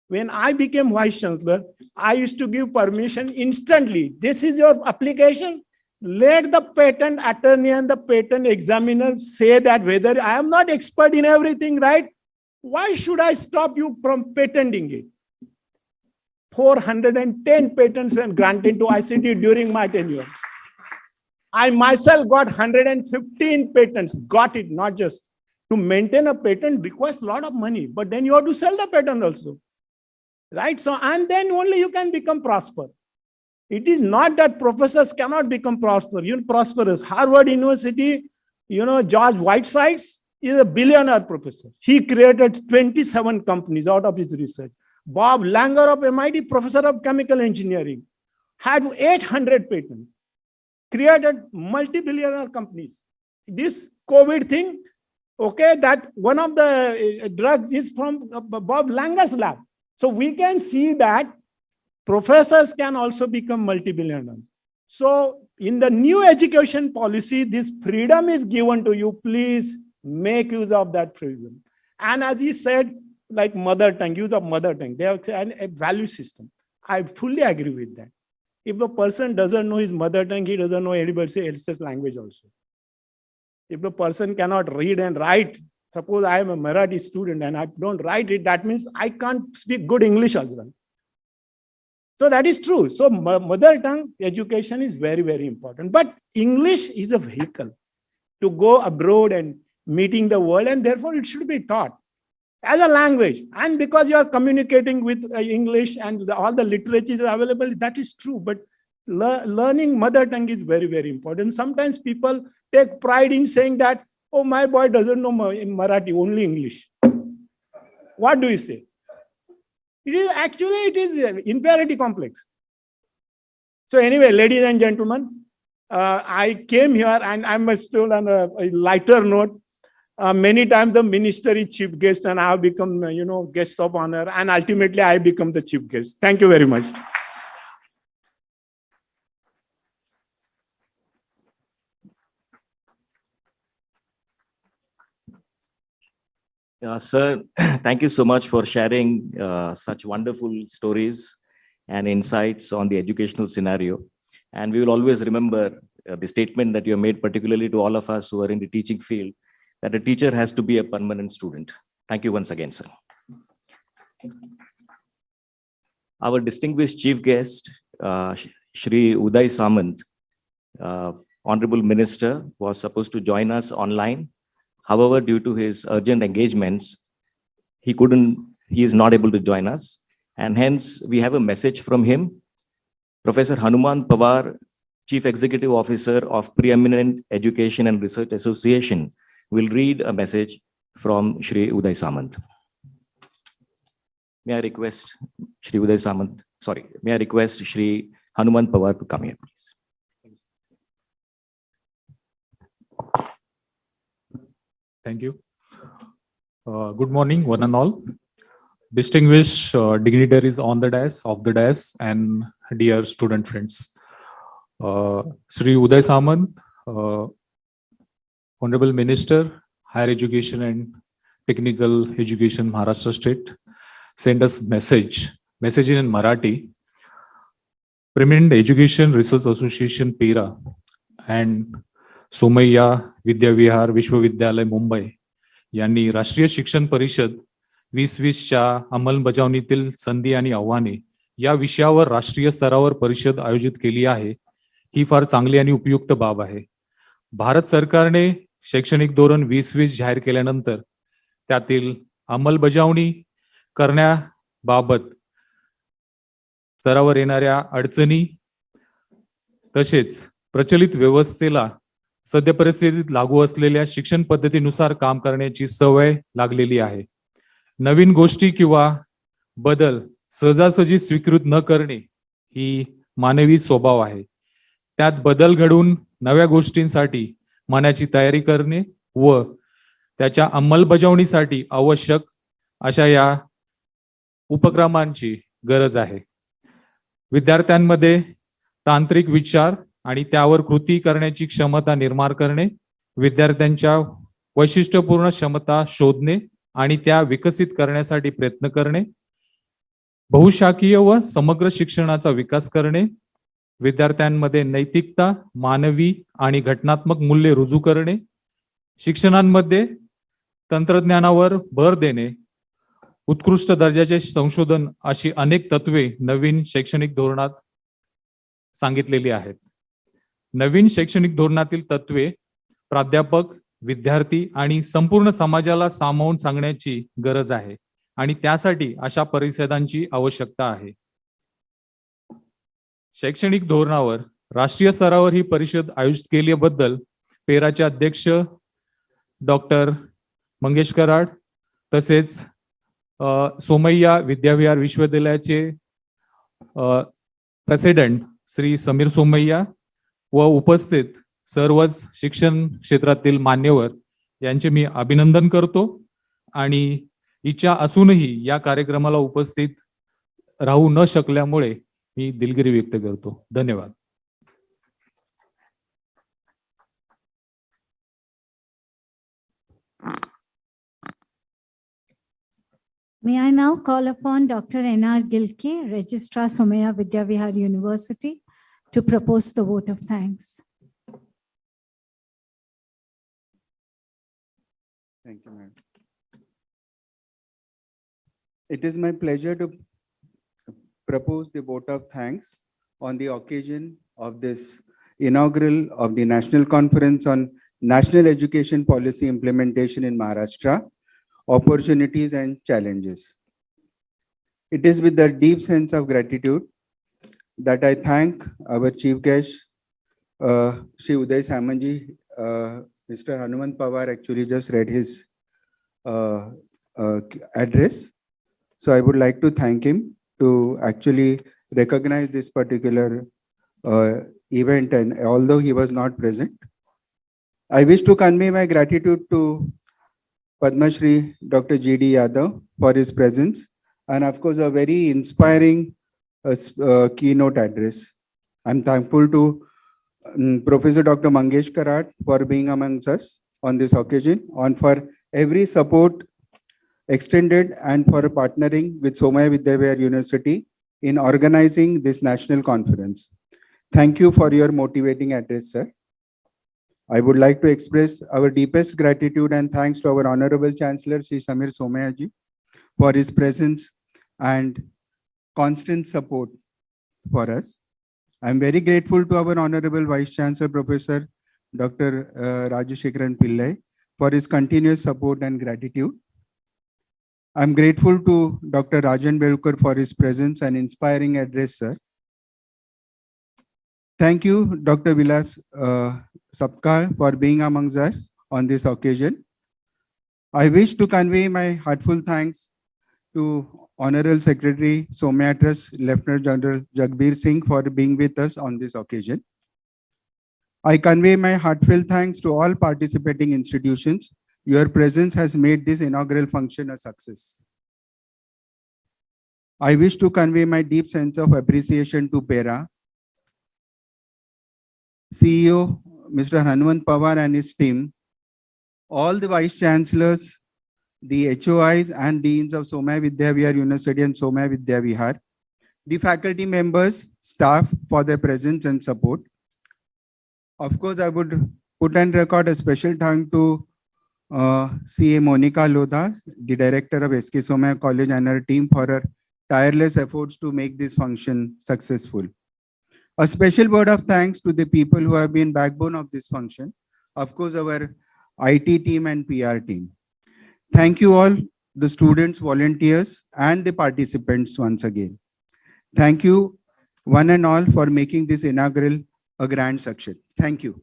Speaker 8: When I became Vice Chancellor, I used to give permission instantly. This is your application. Let the patent attorney and the patent examiner say that whether I am not expert in everything, right? Why should I stop you from patenting it? 410 patents were granted to ICT during my tenure. I myself got 115 patents, got it, not just. To maintain a patent requires a lot of money, but then you have to sell the patent also, right? So, and then only you can become prosperous. It is not that professors cannot become prosperous. Harvard University, George Whitesides is a billionaire professor. He created 27 companies out of his research. Bob Langer of MIT, professor of chemical engineering. had 800 patents, created multi-billionaire companies. This COVID thing, okay, that one of the drugs is from Bob Langer's lab. So we can see that professors can also become multi-billionaires. So in the new education policy, this freedom is given to you. Please make use of that freedom. And as he said, like mother tongue, use of mother tongue, they have a value system. I fully agree with that. If a person doesn't know his mother tongue, he doesn't know anybody else's language also. If the person cannot read and write, suppose I am a Marathi student and I don't write it, that means I can't speak good English as well. So that is true. So mother tongue education is very, very important. But English is a vehicle to go abroad and meeting the world, and therefore it should be taught as a language. And because you are communicating with English and all the literature is available, that is true. But learning mother tongue is very, very important. Sometimes people take pride in saying that, oh, my boy doesn't know Marathi, only English. What do you say? It is inferiority complex. So anyway, ladies and gentlemen, I came here and I must tell on a lighter note. Many times the minister is chief guest and I have become, guest of honor, and ultimately I become the chief guest. Thank you very much.
Speaker 3: Sir, thank you so much for sharing such wonderful stories and insights on the educational scenario. And we will always remember the statement that you have made, particularly to all of us who are in the teaching field, that a teacher has to be a permanent student. Thank you once again, sir. Our distinguished chief guest, Shri Uday Samant, Honorable Minister, was supposed to join us online. However, due to his urgent engagements, he is not able to join us. And hence, we have a message from him. Professor Hanuman Pawar, Chief Executive Officer of Preeminent Education and Research Association, will read a message from Shri Uday Samant. May I request Shri Uday Samant, may I request Shri Hanuman Pawar to come here, please.
Speaker 9: Thank you. Good morning, one and all. Distinguished dignitaries on the dais, off the dais, and dear student friends. Shri Uday Samant, Honorable Minister, Higher Education and Technical Education, Maharashtra State, sent us message in Marathi. Preeminent Education Research Association, PERA, and Somaiya Vidyavihar विश्वविद्यालय मुंबई यांनी राष्ट्रीय शिक्षण परिषद 2020च्या अंमलबजावणीतील संधी आणि आव्हाने या विषयावर राष्ट्रीय स्तरावर परिषद आयोजित केली आहे. ही फार चांगली आणि उपयुक्त बाब आहे. भारत सरकारने शैक्षणिक धोरण 2020 जाहीर केल्यानंतर त्यातील अंमलबजावणी करण्याबाबत स्तरावर येणाऱ्या अडचणी तसेच प्रचलित व्यवस्थेला सध्या परिस्थितीत लागू असलेल्या शिक्षण पद्धतीनुसार काम करण्याची सवय लागलेली आहे. नवीन गोष्टी किंवा बदल सहजासहजी स्वीकृत न करणे ही मानवी स्वभाव आहे. त्यात बदल घडवून नव्या गोष्टींसाठी मनाची तयारी करणे व त्याच्या अंमलबजावणीसाठी आवश्यक अशा या उपक्रमांची गरज आहे. विद्यार्थ्यांमध्ये तांत्रिक विचार आणि त्यावर कृती करण्याची क्षमता निर्माण करणे, विद्यार्थ्यांच्या वैशिष्ट्यपूर्ण क्षमता शोधणे आणि त्या विकसित करण्यासाठी प्रयत्न करणे, बहुशाखीय व समग्र शिक्षणाचा विकास करणे, विद्यार्थ्यांमध्ये नैतिकता, मानवी आणि घटनात्मक मूल्ये रुजू करणे, शिक्षणांमध्ये तंत्रज्ञानावर भर देणे, उत्कृष्ट दर्जाचे संशोधन अशी अनेक तत्वे नवीन शैक्षणिक धोरणात सांगितलेली आहेत. नवीन शैक्षणिक धोरणातील तत्वे प्राध्यापक, विद्यार्थी आणि संपूर्ण समाजाला सामावून सांगण्याची गरज आहे आणि त्यासाठी अशा परिषदांची आवश्यकता आहे. शैक्षणिक धोरणावर राष्ट्रीय स्तरावर ही परिषद आयोजित केल्याबद्दल पेराचे अध्यक्ष डॉक्टर मंगेश कराड तसेच सोमय्या विद्याविहार विश्वविद्यालयाचे प्रेसिडेंट श्री समीर सोमय्या व उपस्थित सर्वच शिक्षण क्षेत्रातील मान्यवर यांचे मी अभिनंदन करतो आणि इच्छा असूनही या कार्यक्रमाला उपस्थित राहू न शकल्यामुळे मी दिलगिरी व्यक्त करतो. धन्यवाद.
Speaker 1: May I now call upon Dr. N.R. Gilke, Registrar Somaiya Vidya Vihar University, to propose the vote of thanks.
Speaker 10: Thank you, ma'am. It is my pleasure to propose the vote of thanks on the occasion of this inaugural of the National Conference on National Education Policy Implementation in Maharashtra, Opportunities and Challenges. It is with a deep sense of gratitude that I thank our chief guest, Shri Uday Samanji. Mr. Hanumant Pawar actually just read his address. So I would like to thank him to actually recognize this particular event, and although he was not present, I wish to convey my gratitude to Padma Shri Dr. G.D. Yadav for his presence, and of course a very inspiring keynote address. I'm thankful to Professor Dr. Mangesh Karat for being amongst us on this occasion, and for every support extended and for partnering with Somaiya Vidya Vihar University in organizing this national conference. Thank you for your motivating address, sir. I would like to express our deepest gratitude and thanks to our Honorable Chancellor, Shri Samir Somaiya ji, for his presence and constant support for us. I'm very grateful to our Honorable Vice Chancellor, Professor Dr. Rajashekaran Pillai, for his continuous support and gratitude. I'm grateful to Dr. Rajan Velukar for his presence and inspiring address, sir. Thank you, Dr. Vilas Sapkar, for being amongst us on this occasion. I wish to convey my heartfelt thanks to Honorable Secretary Somaiya Trust, Lieutenant General Jagbir Singh, for being with us on this occasion. I convey my heartfelt thanks to all participating institutions. Your presence has made this inaugural function a success. I wish to convey my deep sense of appreciation to PERA, CEO Mr. Hanumant Pawar and his team, all the Vice Chancellors, the HOIs and Deans of Somaiya Vidya Vihar University and Somaiya Vidya Vihar, the faculty members, staff for their presence and support. Of course, I would put and record a special thank to CA Monica Lodha, the director of SK Somaiya College, and her team for her tireless efforts to make this function successful. A special word of thanks to the people who have been backbone of this function. Of course, our IT team and PR team. Thank you all, the students, volunteers, and the participants once again. Thank you one and all for making this inaugural a grand success. Thank you.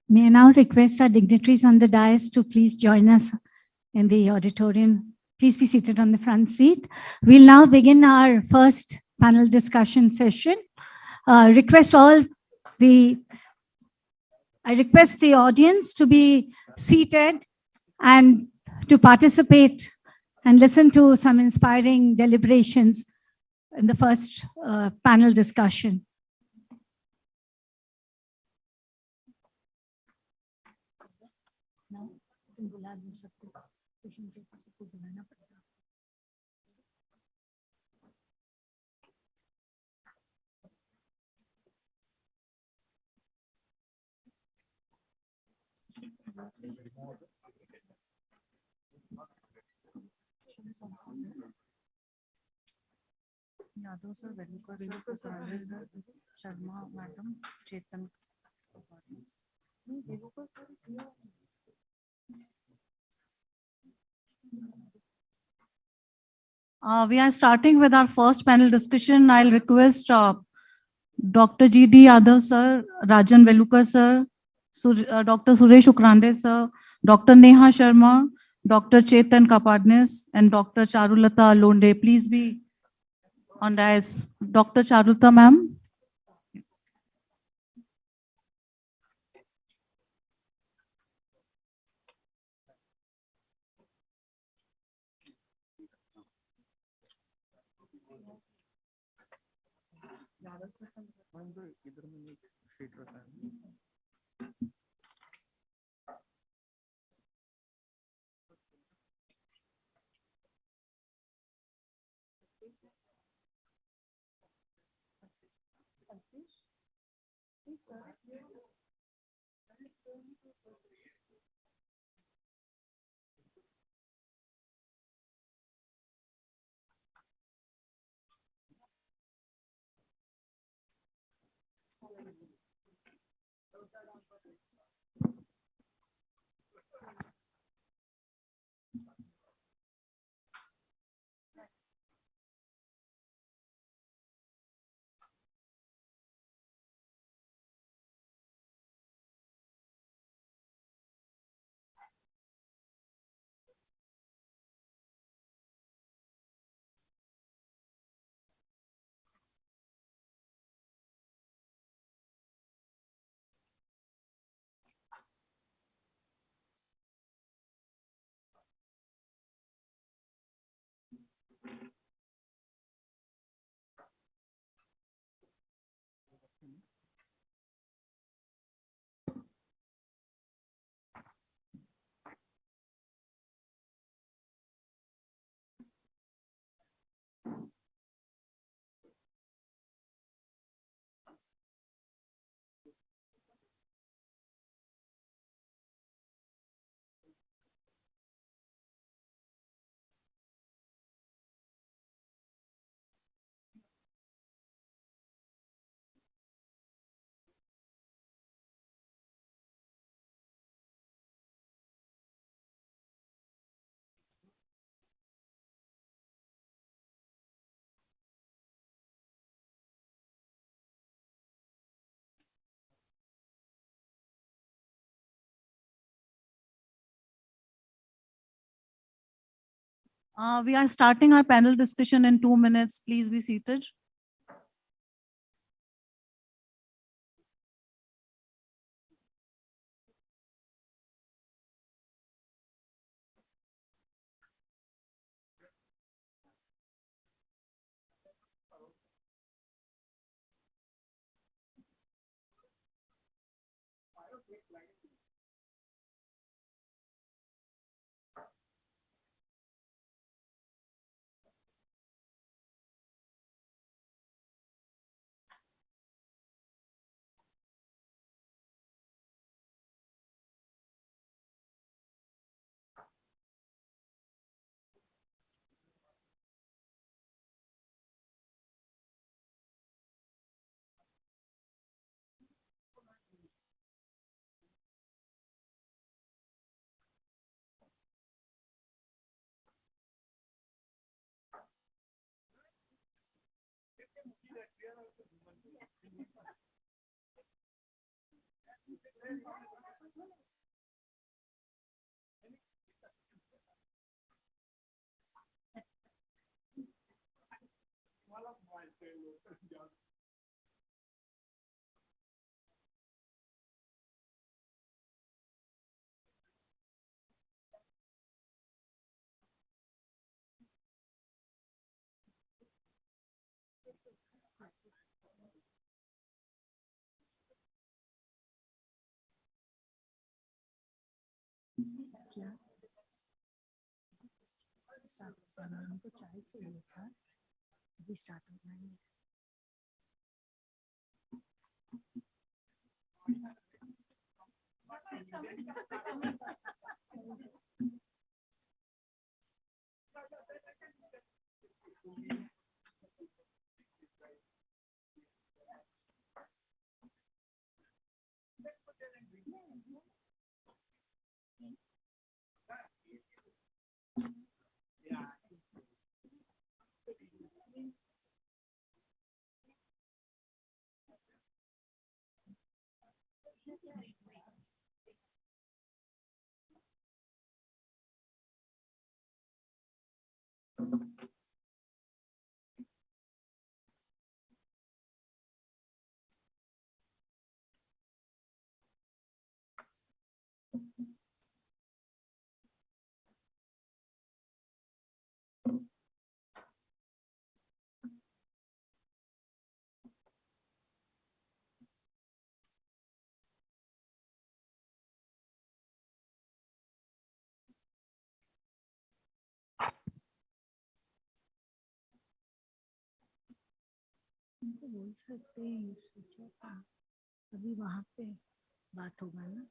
Speaker 1: May I now request our dignitaries on the dais to please join us in the auditorium. Please be seated on the front seat. We'll now begin our first panel discussion session. I request the audience to be seated and to participate and listen to some inspiring deliberations in the first panel discussion.
Speaker 2: Yadav sir, Velukar sir, sir, Sharma madam, Chetan. We are starting with our first panel discussion. I'll request Dr. G.D. Yadav sir, Rajan Velukar sir, Dr. Suresh Ukrande sir, Dr. Neha Sharma, Dr. Chetan Kapadnis and Dr. Charulata Londe. Please be on dais. Dr. Charulata, ma'am. We are starting our panel discussion in 2 minutes. Please be seated.
Speaker 1: उनको बोल सकते हैं switch off, अभी वहां पे बात होगा ना।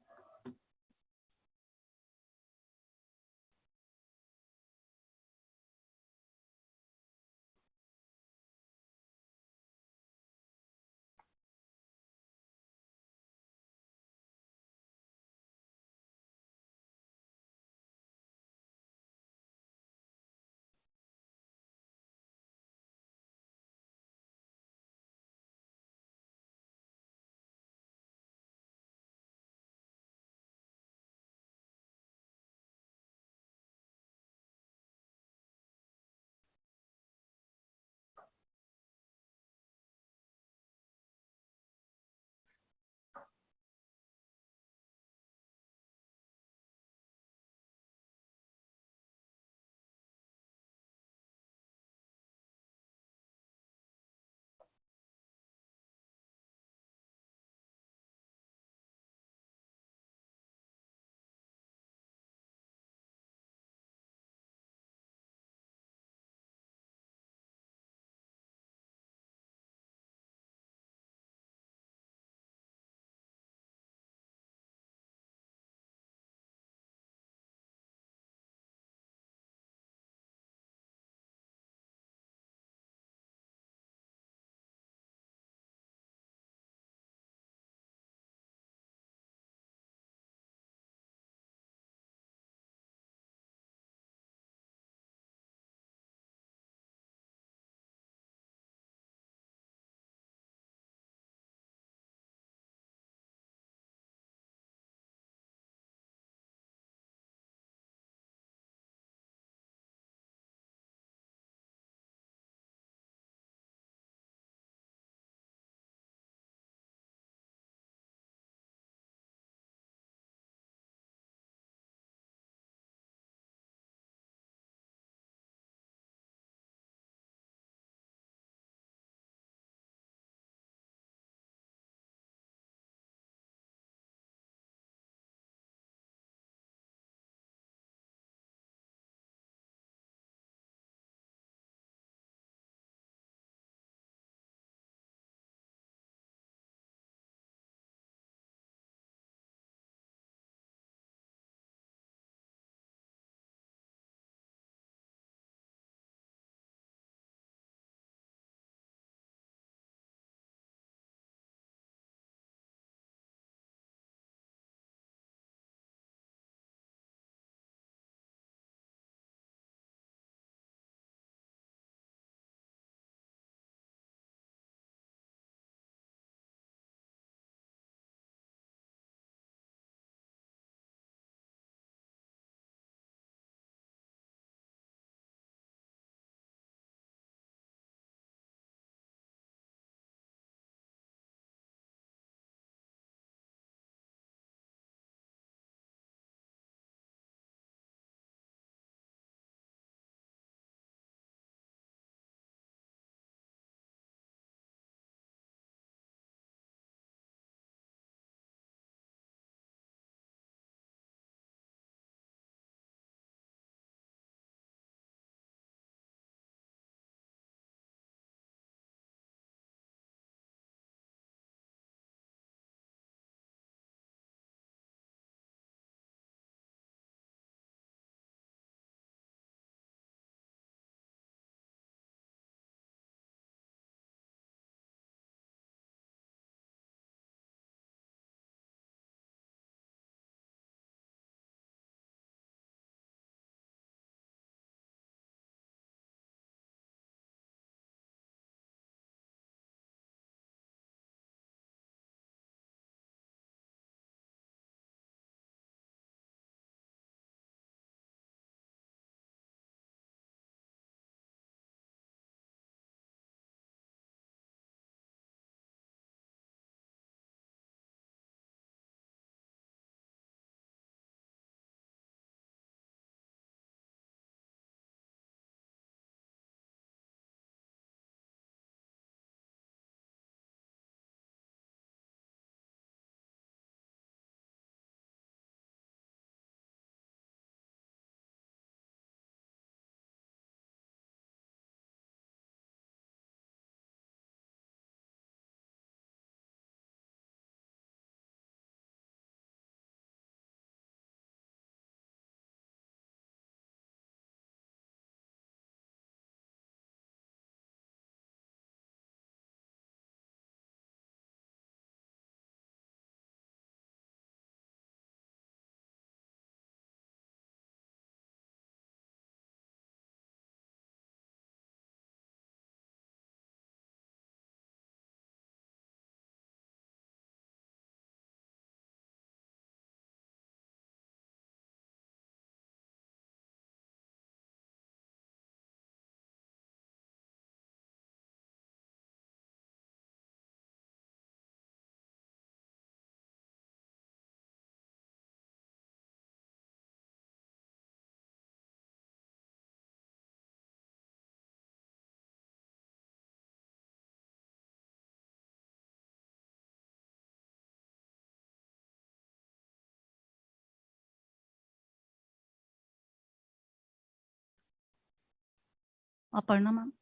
Speaker 2: Aparna ma'am.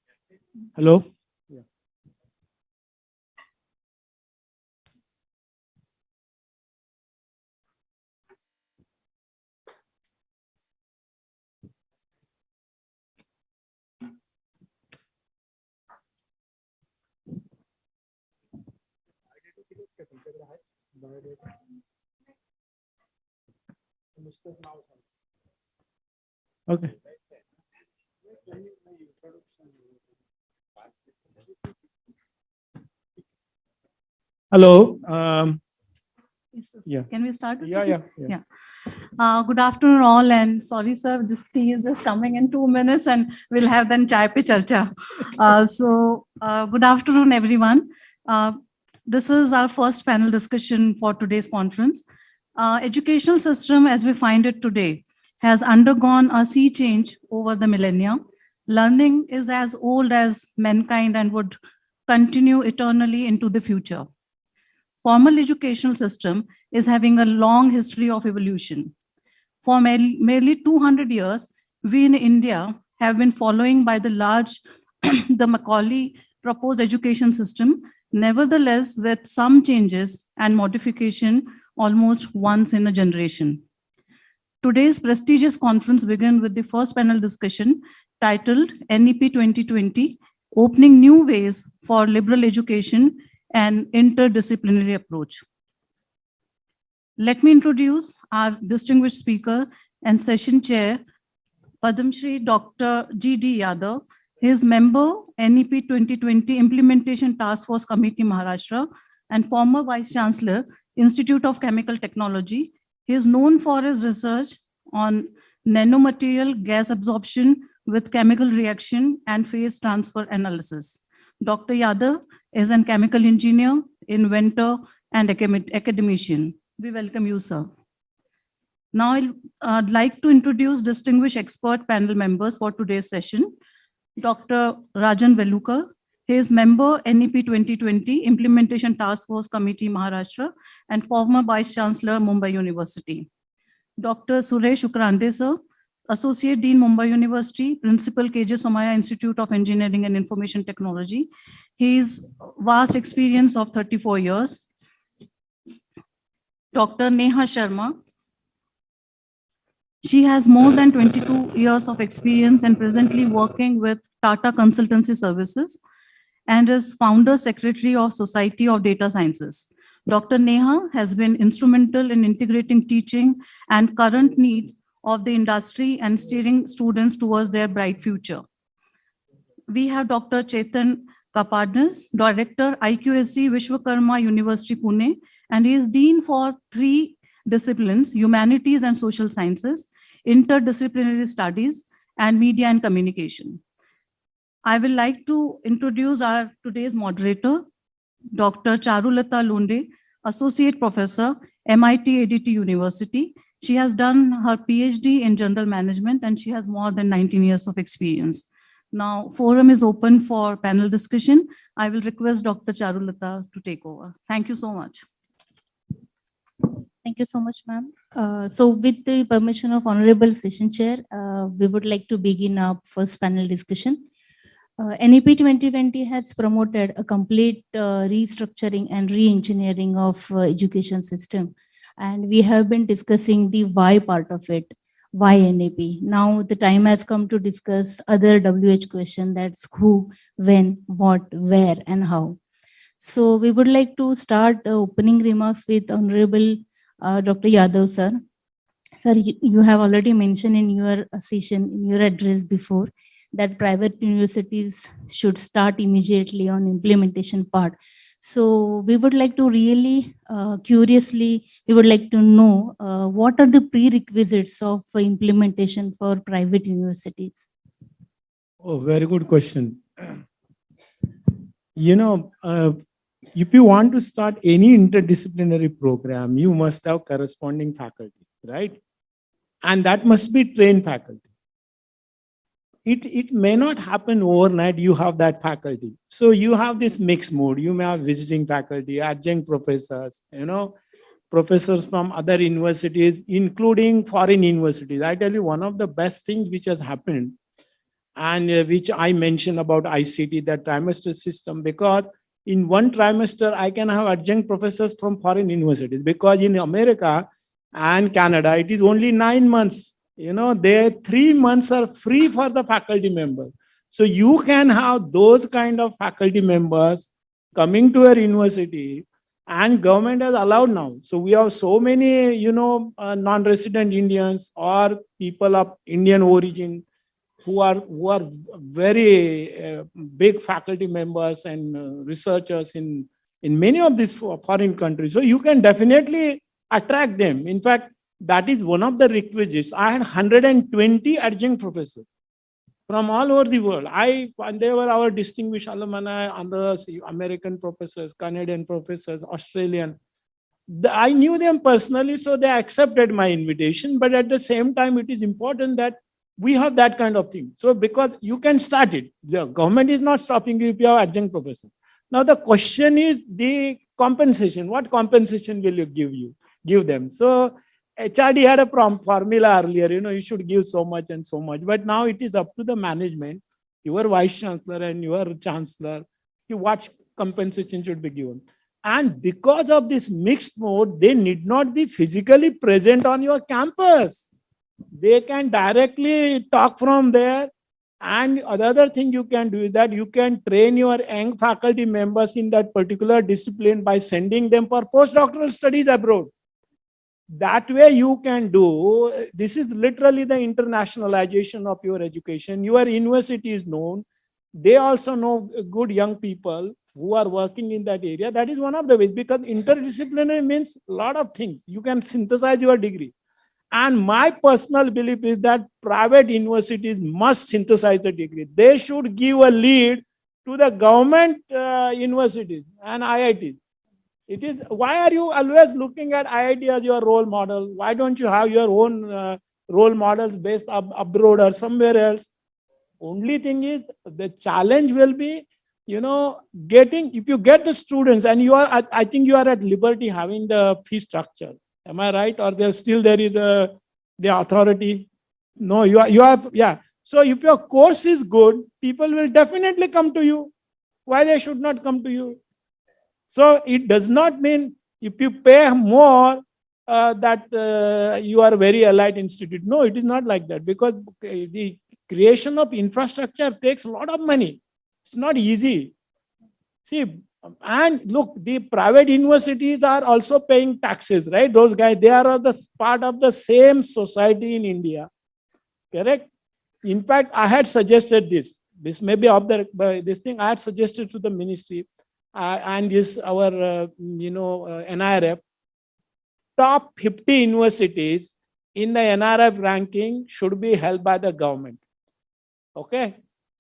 Speaker 8: Hello? Okay. Hello.
Speaker 2: Yes, sir.
Speaker 8: Yeah.
Speaker 2: Can we start? the
Speaker 8: Yeah,
Speaker 2: session?
Speaker 8: yeah.
Speaker 2: Good afternoon all, and sorry sir, this tea is just coming in 2 minutes and we'll have then chai pe charcha. Good afternoon everyone. This is our first panel discussion for today's conference. Educational system as we find it today has undergone a sea change over the millennia. Learning is as old as mankind and would continue eternally into the future. Formal educational system is having a long history of evolution. For merely 200 years, we in India have been following by the large, the Macaulay proposed education system, nevertheless with some changes and modification almost once in a generation. Today's prestigious conference begins with the first panel discussion titled NEP 2020, Opening New Ways for Liberal Education and Interdisciplinary Approach. Let me introduce our distinguished speaker and session chair, Padam Shri Dr. G.D. Yadav. He is member NEP 2020 Implementation Task Force Committee, Maharashtra, and former Vice Chancellor, Institute of Chemical Technology. He is known for his research on nanomaterial gas absorption with chemical reaction and phase transfer analysis. Dr. Yadav is a chemical engineer, inventor, and academician. We welcome you, sir. Now I'd like to introduce distinguished expert panel members for today's session. Dr. Rajan Velukar. He is member NEP 2020 Implementation Task Force Committee, Maharashtra, and former Vice Chancellor, Mumbai University. Dr. Suresh Ukrande, sir, Associate Dean, Mumbai University, Principal KJ Somaiya Institute of Engineering and Information Technology. His vast experience of 34 years. Dr. Neha Sharma. She has more than 22 years of experience and presently working with Tata Consultancy Services and is founder secretary of Society of Data Sciences. Dr. Neha has been instrumental in integrating teaching and current needs of the industry and steering students towards their bright future. We have Dr. Chetan Kapadnas, Director, IQSC, Vishwakarma University, Pune, and he is Dean for 3 disciplines, Humanities and Social Sciences, Interdisciplinary Studies, and Media and Communication. I will like to introduce our today's moderator, Dr. Charulata Lunde, Associate Professor, MIT ADT University. She has done her PhD in General Management and she has more than 19 years of experience. Now, forum is open for panel discussion. I will request Dr. Charulata to take over. Thank you so much.
Speaker 11: Thank you so much, ma'am. So with the permission of Honorable Session Chair, we would like to begin our first panel discussion. NEP 2020 has promoted a complete restructuring and re-engineering of education system. And we have been discussing the why part of it, why NEP. Now the time has come to discuss other WH question, that's who, when, what, where, and how. So we would like to start the opening remarks with Honorable Dr. Yadav, sir. Sir, you have already mentioned in your session, in your address before, that private universities should start immediately on implementation part. So we would like to really curiously, we would like to know what are the prerequisites of implementation for private universities?
Speaker 8: Oh, very good question. You know, if you want to start any interdisciplinary program, you must have corresponding faculty, right? And that must be trained faculty. It may not happen overnight, you have that faculty. So you have this mixed mode. You may have visiting faculty, adjunct professors, you know, professors from other universities, including foreign universities. I tell you, one of the best things which has happened, and which I mentioned about ICT, the trimester system, because in one trimester, I can have adjunct professors from foreign universities, because in America and Canada, it is only 9 months. There 3 months are free for the faculty members. So you can have those kind of faculty members coming to your university, and government has allowed now. So we have so many, non-resident Indians or people of Indian origin who are very big faculty members and researchers in many of these foreign countries. So you can definitely attract them. In fact, that is one of the requisites. I had 120 adjunct professors from all over the world. And they were our distinguished alumni, others, American professors, Canadian professors, Australian. I knew them personally, so they accepted my invitation. But at the same time, it is important that we have that kind of thing. So because you can start it. The government is not stopping you if you have adjunct professor. Now the question is the compensation. What compensation will you give them? So HRD had a formula earlier, you should give so much and so much. But now it is up to the management, your vice chancellor and your chancellor, what compensation should be given. And because of this mixed mode, they need not be physically present on your campus. They can directly talk from there. And another thing you can do is that you can train your young faculty members in that particular discipline by sending them for postdoctoral studies abroad. That way you can do, this is literally the internationalization of your education. Your university is known. They also know good young people who are working in that area. That is one of the ways, because interdisciplinary means a lot of things. You can synthesize your degree. And my personal belief is that private universities must synthesize the degree. They should give a lead to the government universities and IITs. It is, why are you always looking at IIT as your role model? Why don't you have your own role models based abroad or somewhere else? Only thing is, the challenge will be, if you get the students, and I think you are at liberty having the fee structure. Am I right? Or there is the authority? No, you have, yeah. So if your course is good, people will definitely come to you. Why they should not come to you? So it does not mean if you pay more that you are very elite institute. No, it is not like that, because the creation of infrastructure takes a lot of money. It's not easy. See, and look, the private universities are also paying taxes, right? Those guys, they are the part of the same society in India. Correct? In fact, I had suggested this. This may be of this thing I had suggested to the ministry. And this our NIRF, top 50 universities in the NIRF ranking should be held by the government. Okay,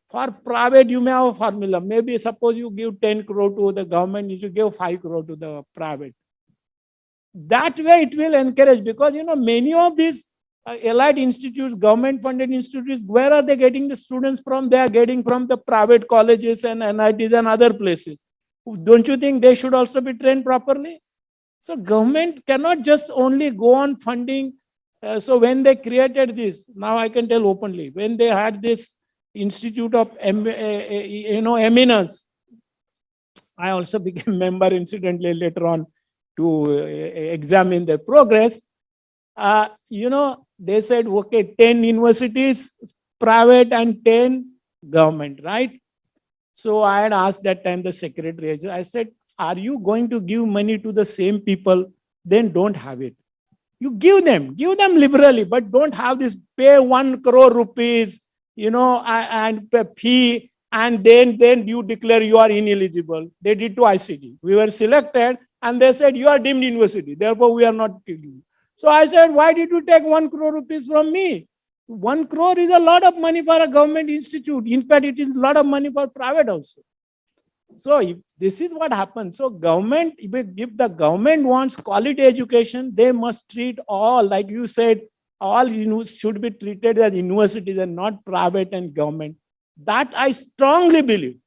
Speaker 8: for private you may have a formula. Maybe suppose you give 10 crore to the government, you should give 5 crore to the private. That way it will encourage, because many of these elite institutes, government funded institutes, where are they getting the students from? They are getting from the private colleges and NITs and other places. Don't you think they should also be trained properly? So government cannot just only go on funding. So when they created this, now I can tell openly, when they had this Institute of Eminence, I also became member incidentally later on to examine their progress. They said, okay, 10 universities, private and 10 government, right? So I had asked that time the secretary, I said, are you going to give money to the same people? Then don't have it. You give them liberally, but don't have this pay 1 crore rupees, and fee, and then you declare you are ineligible. They did to ICT. We were selected and they said, you are deemed university. Therefore, we are not giving you. So I said, why did you take 1 crore rupees from me? 1 crore is a lot of money for a government institute. In fact, it is a lot of money for private also. So if this is what happens. So government, if the government wants quality education, they must treat all, like you said, all should be treated as universities and not private and government. That I strongly believe.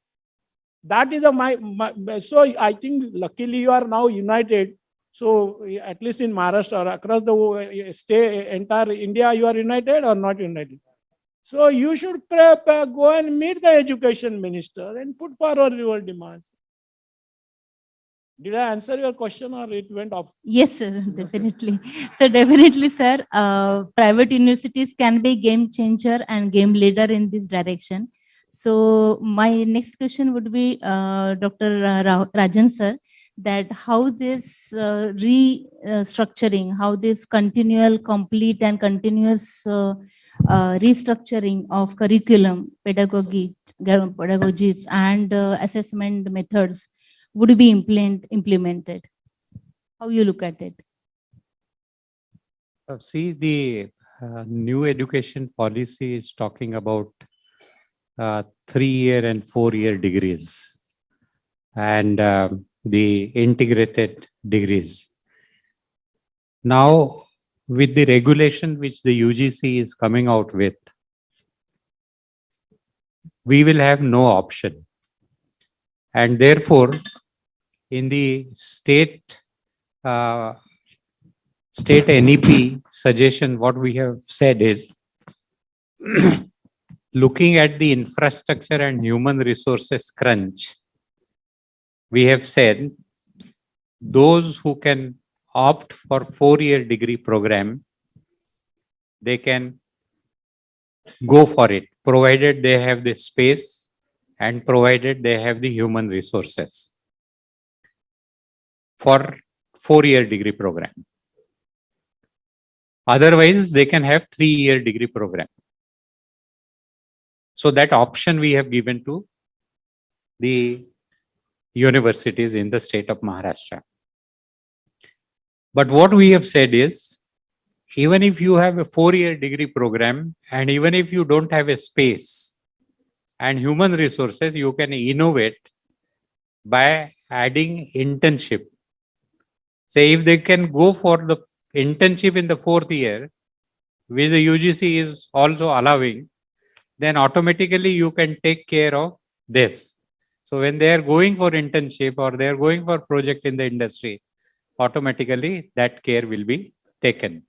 Speaker 8: That is so I think luckily you are now united. So at least in Maharashtra or across the state, entire India, you are united or not united? So you should go and meet the education minister and put forward your demands. Did I answer your question or it went off?
Speaker 11: Yes, sir, definitely. So definitely, sir, private universities can be game changer and game leader in this direction. So my next question would be Dr. Rajan, sir, that how this restructuring, how this continual, complete and continuous restructuring of curriculum, pedagogies and assessment methods would be implemented? How you look at it?
Speaker 7: See, the new education policy is talking about 3-year and 4-year degrees and the integrated degrees. Now, with the regulation which the UGC is coming out with, we will have no option. And therefore, in the state NEP suggestion, what we have said is looking at the infrastructure and human resources crunch, we have said those who can opt for 4-year degree program, they can go for it, provided they have the space and provided they have the human resources for 4-year degree program. Otherwise, they can have 3-year degree program. So that option we have given to the universities in the state of Maharashtra. But what we have said is, even if you have a 4-year degree program, and even if you don't have a space and human resources, you can innovate by adding internship. Say if they can go for the internship in the 4th year, which the UGC is also allowing, then automatically you can take care of this. So when they are going for internship or they are going for project in the industry, automatically that care will be taken.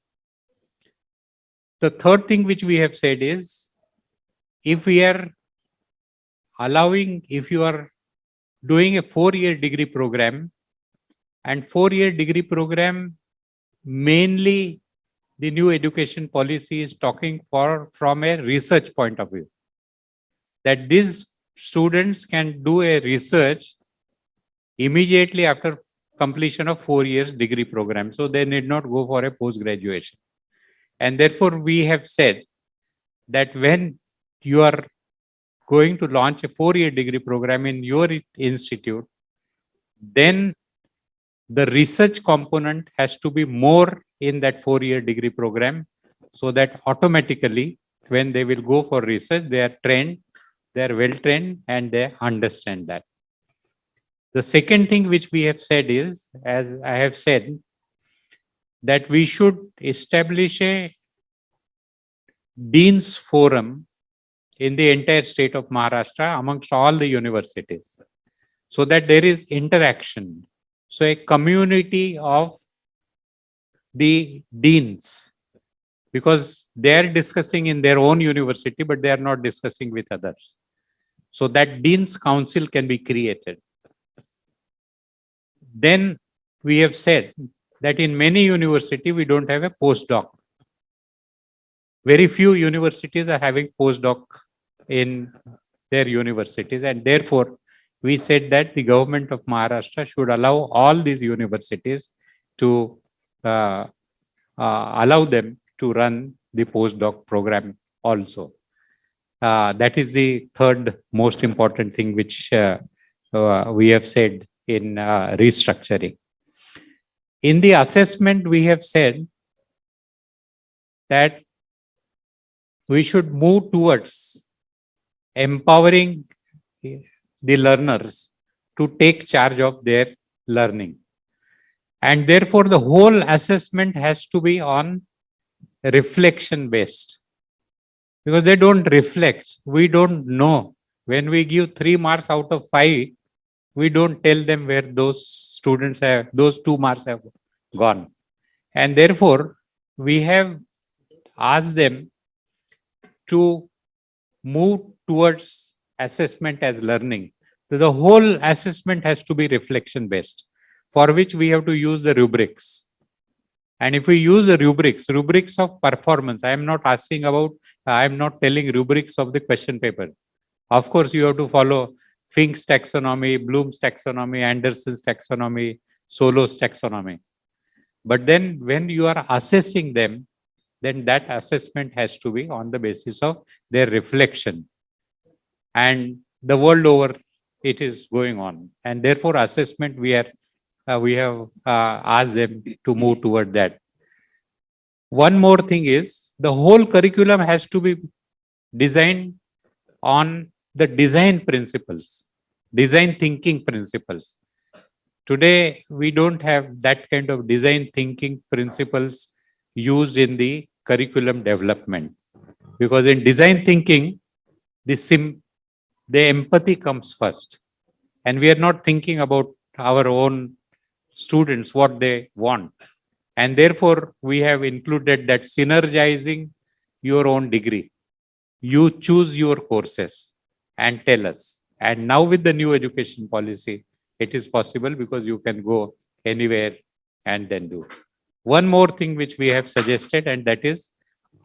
Speaker 7: The third thing which we have said is, if we are allowing, if you are doing a 4-year degree program, and 4-year degree program, mainly the new education policy is talking from a research point of view, that these students can do a research immediately after completion of 4 years degree program. So they need not go for a post-graduation. And therefore, we have said that when you are going to launch a 4-year degree program in your institute, then the research component has to be more in that 4-year degree program, so that automatically when they will go for research, they are trained, they are well trained, and they understand that. The second thing which we have said is, as I have said, that we should establish a Dean's Forum in the entire state of Maharashtra amongst all the universities, so that there is interaction. So a community of the deans, because they are discussing in their own university, but they are not discussing with others. So that Dean's Council can be created. Then we have said that in many universities, we don't have a postdoc. Very few universities are having postdoc in their universities, and therefore we said that the government of Maharashtra should allow all these universities to allow them to run the postdoc program also. That is the third most important thing which we have said in restructuring. In the assessment, we have said that we should move towards empowering the learners to take charge of their learning. And therefore, the whole assessment has to be on reflection based, because they don't reflect. We don't know. When we give 3 marks out of 5, we don't tell them where those students have, those 2 marks have gone. And therefore, we have asked them to move towards assessment as learning, so the whole assessment has to be reflection based, for which we have to use the rubrics. And if we use the rubrics of performance, I am not asking about, I am not telling rubrics of the question paper. Of course, you have to follow Fink's taxonomy, Bloom's taxonomy, Anderson's taxonomy, Solo's taxonomy. But then when you are assessing them, then that assessment has to be on the basis of their reflection. And the world over, it is going on. And therefore, assessment, we have asked them to move toward that. One more thing is, the whole curriculum has to be designed on the design principles, design thinking principles. Today, we don't have that kind of design thinking principles used in the curriculum development. Because in design thinking, the empathy comes first. And we are not thinking about our own students, what they want. And therefore, we have included that synergizing your own degree. You choose your courses and tell us. And now with the new education policy, it is possible because you can go anywhere and then do. One more thing which we have suggested, and that is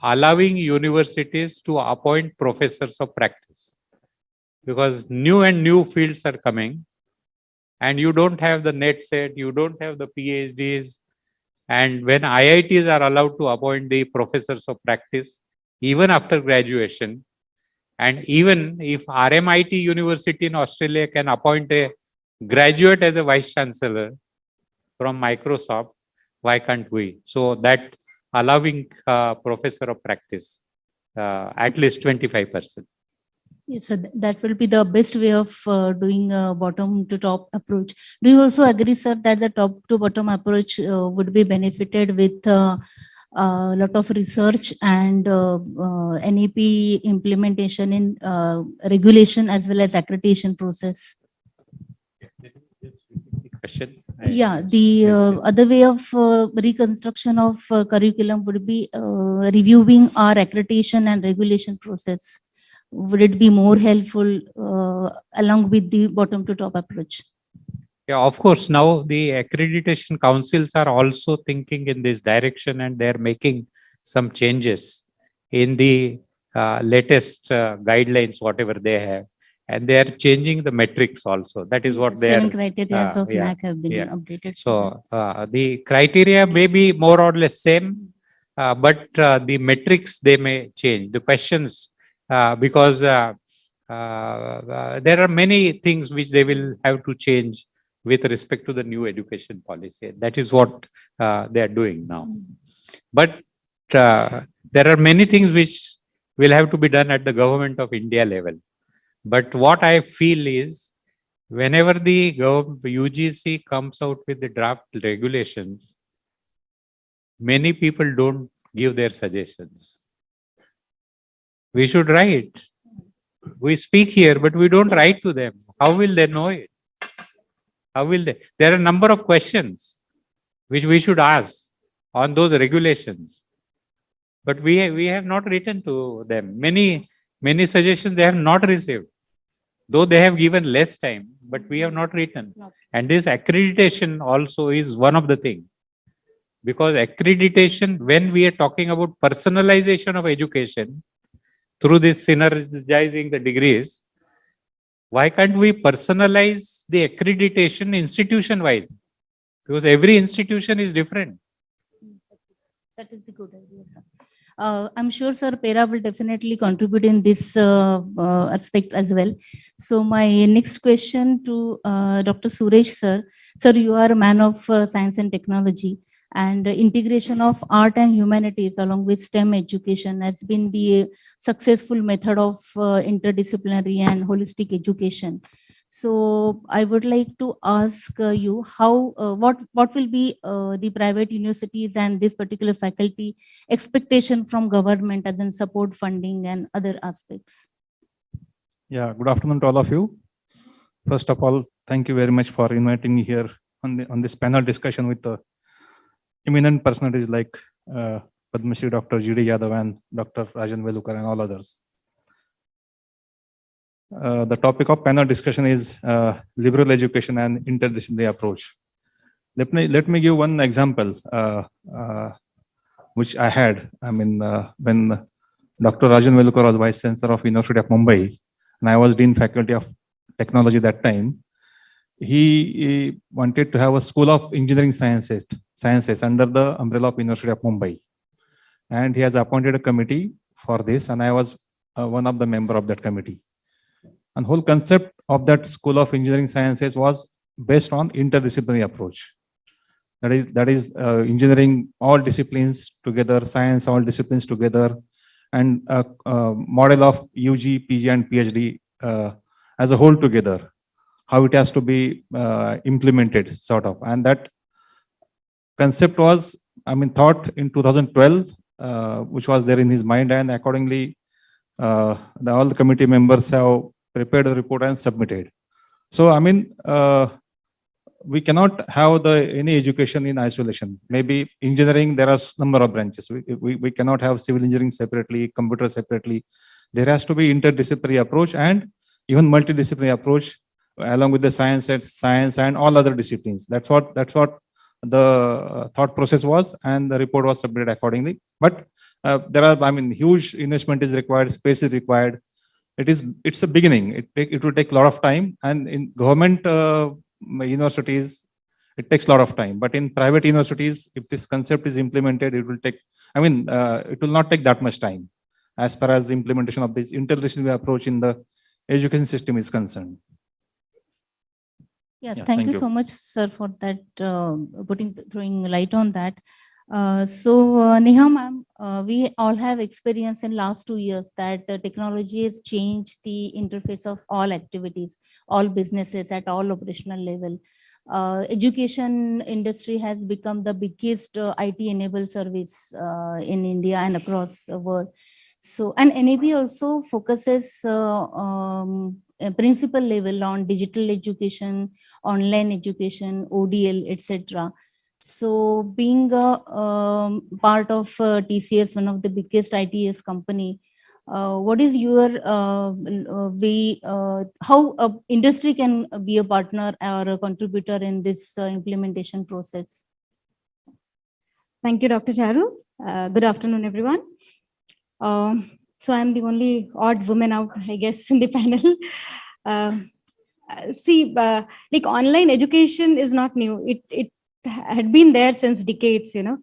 Speaker 7: allowing universities to appoint professors of practice. Because new fields are coming, and you don't have the net set, you don't have the PhDs. And when IITs are allowed to appoint the professors of practice, even after graduation, and even if RMIT University in Australia can appoint a graduate as a vice chancellor from Microsoft, why can't we? So that allowing professor of practice, at least 25%.
Speaker 11: Yes, so that will be the best way of doing a bottom to top approach. Do you also agree, sir, that the top to bottom approach would be benefited with a lot of research and NEP implementation in regulation as well as accreditation process?
Speaker 7: Question?
Speaker 11: Yeah, the other way of reconstruction of curriculum would be reviewing our accreditation and regulation process. Would it be more helpful along with the bottom to top approach?
Speaker 7: Yeah, of course, now the accreditation councils are also thinking in this direction, and they're making some changes in the latest guidelines, whatever they have. And they are changing the metrics also. That is what they are.
Speaker 11: 7 criteria of NAC have been updated.
Speaker 7: So the criteria may be more or less same, but the metrics, they may change. The questions, because there are many things which they will have to change with respect to the new education policy. That is what they are doing now. But there are many things which will have to be done at the Government of India level. But what I feel is, whenever the UGC comes out with the draft regulations, many people don't give their suggestions. We should write. We speak here, but we don't write to them. How will they know it? How will they? There are a number of questions which we should ask on those regulations. But we have not written to them. Many suggestions they have not received. Though they have given less time, but we have not written. And this accreditation also is one of the things. Because accreditation, when we are talking about personalization of education, through this synergizing the degrees, why can't we personalize the accreditation institution-wise? Because every institution is different.
Speaker 11: That is a good idea, sir. I'm sure, sir, PERA will definitely contribute in this aspect as well. So my next question to Dr. Suresh, sir. Sir, you are a man of science and technology, and integration of art and humanities along with STEM education has been the successful method of interdisciplinary and holistic education. So I would like to ask you how, what will be the private universities and this particular faculty expectation from government as in support funding and other aspects?
Speaker 12: Yeah, good afternoon to all of you. First of all, thank you very much for inviting me here on this panel discussion with the eminent personalities like Padma Shri Dr. G.D. Yadav and Dr. Rajan Velukar and all others. The topic of panel discussion is liberal education and interdisciplinary approach. Let me give one example, which I had. I mean, when Dr. Rajan Velukar was Vice Chancellor of University of Mumbai, and I was Dean Faculty of Technology that time, he wanted to have a School of Engineering Sciences under the umbrella of University of Mumbai. And he has appointed a committee for this, and I was one of the member of that committee. And whole concept of that School of Engineering Sciences was based on interdisciplinary approach. That is engineering, all disciplines together, science, all disciplines together, and a model of UG, PG, and PhD as a whole together, how it has to be implemented, sort of. And that concept was, I mean, thought in 2012, which was there in his mind, and accordingly, all the committee members have prepared a report and submitted. So, I mean, we cannot have any education in isolation. Maybe engineering, there are number of branches. We cannot have civil engineering separately, computer separately. There has to be interdisciplinary approach and even multidisciplinary approach along with the science and all other disciplines. That's what the thought process was, and the report was submitted accordingly. But there are, I mean, huge investment is required, space is required. It's a beginning. It will take a lot of time, and in government universities, it takes a lot of time. But in private universities, if this concept is implemented, it will take, I mean, it will not take that much time as far as the implementation of this interdisciplinary approach in the education system is concerned.
Speaker 11: Yeah, thank you so much, sir, for that, throwing light on that. Neha ma'am, we all have experience in last 2 years that technology has changed the interface of all activities, all businesses at all operational level. Education industry has become the biggest IT-enabled service in India and across the world. So, and NAB also focuses principal level on digital education, online education, ODL, etc. So, being a part of TCS, one of the biggest ITS company, what is your way, how industry can be a partner or a contributor in this implementation process?
Speaker 13: Thank you, Dr. Charu. Good afternoon, everyone. So I'm the only odd woman out, I guess, in the panel. Like online education is not new. It had been there since decades, you know.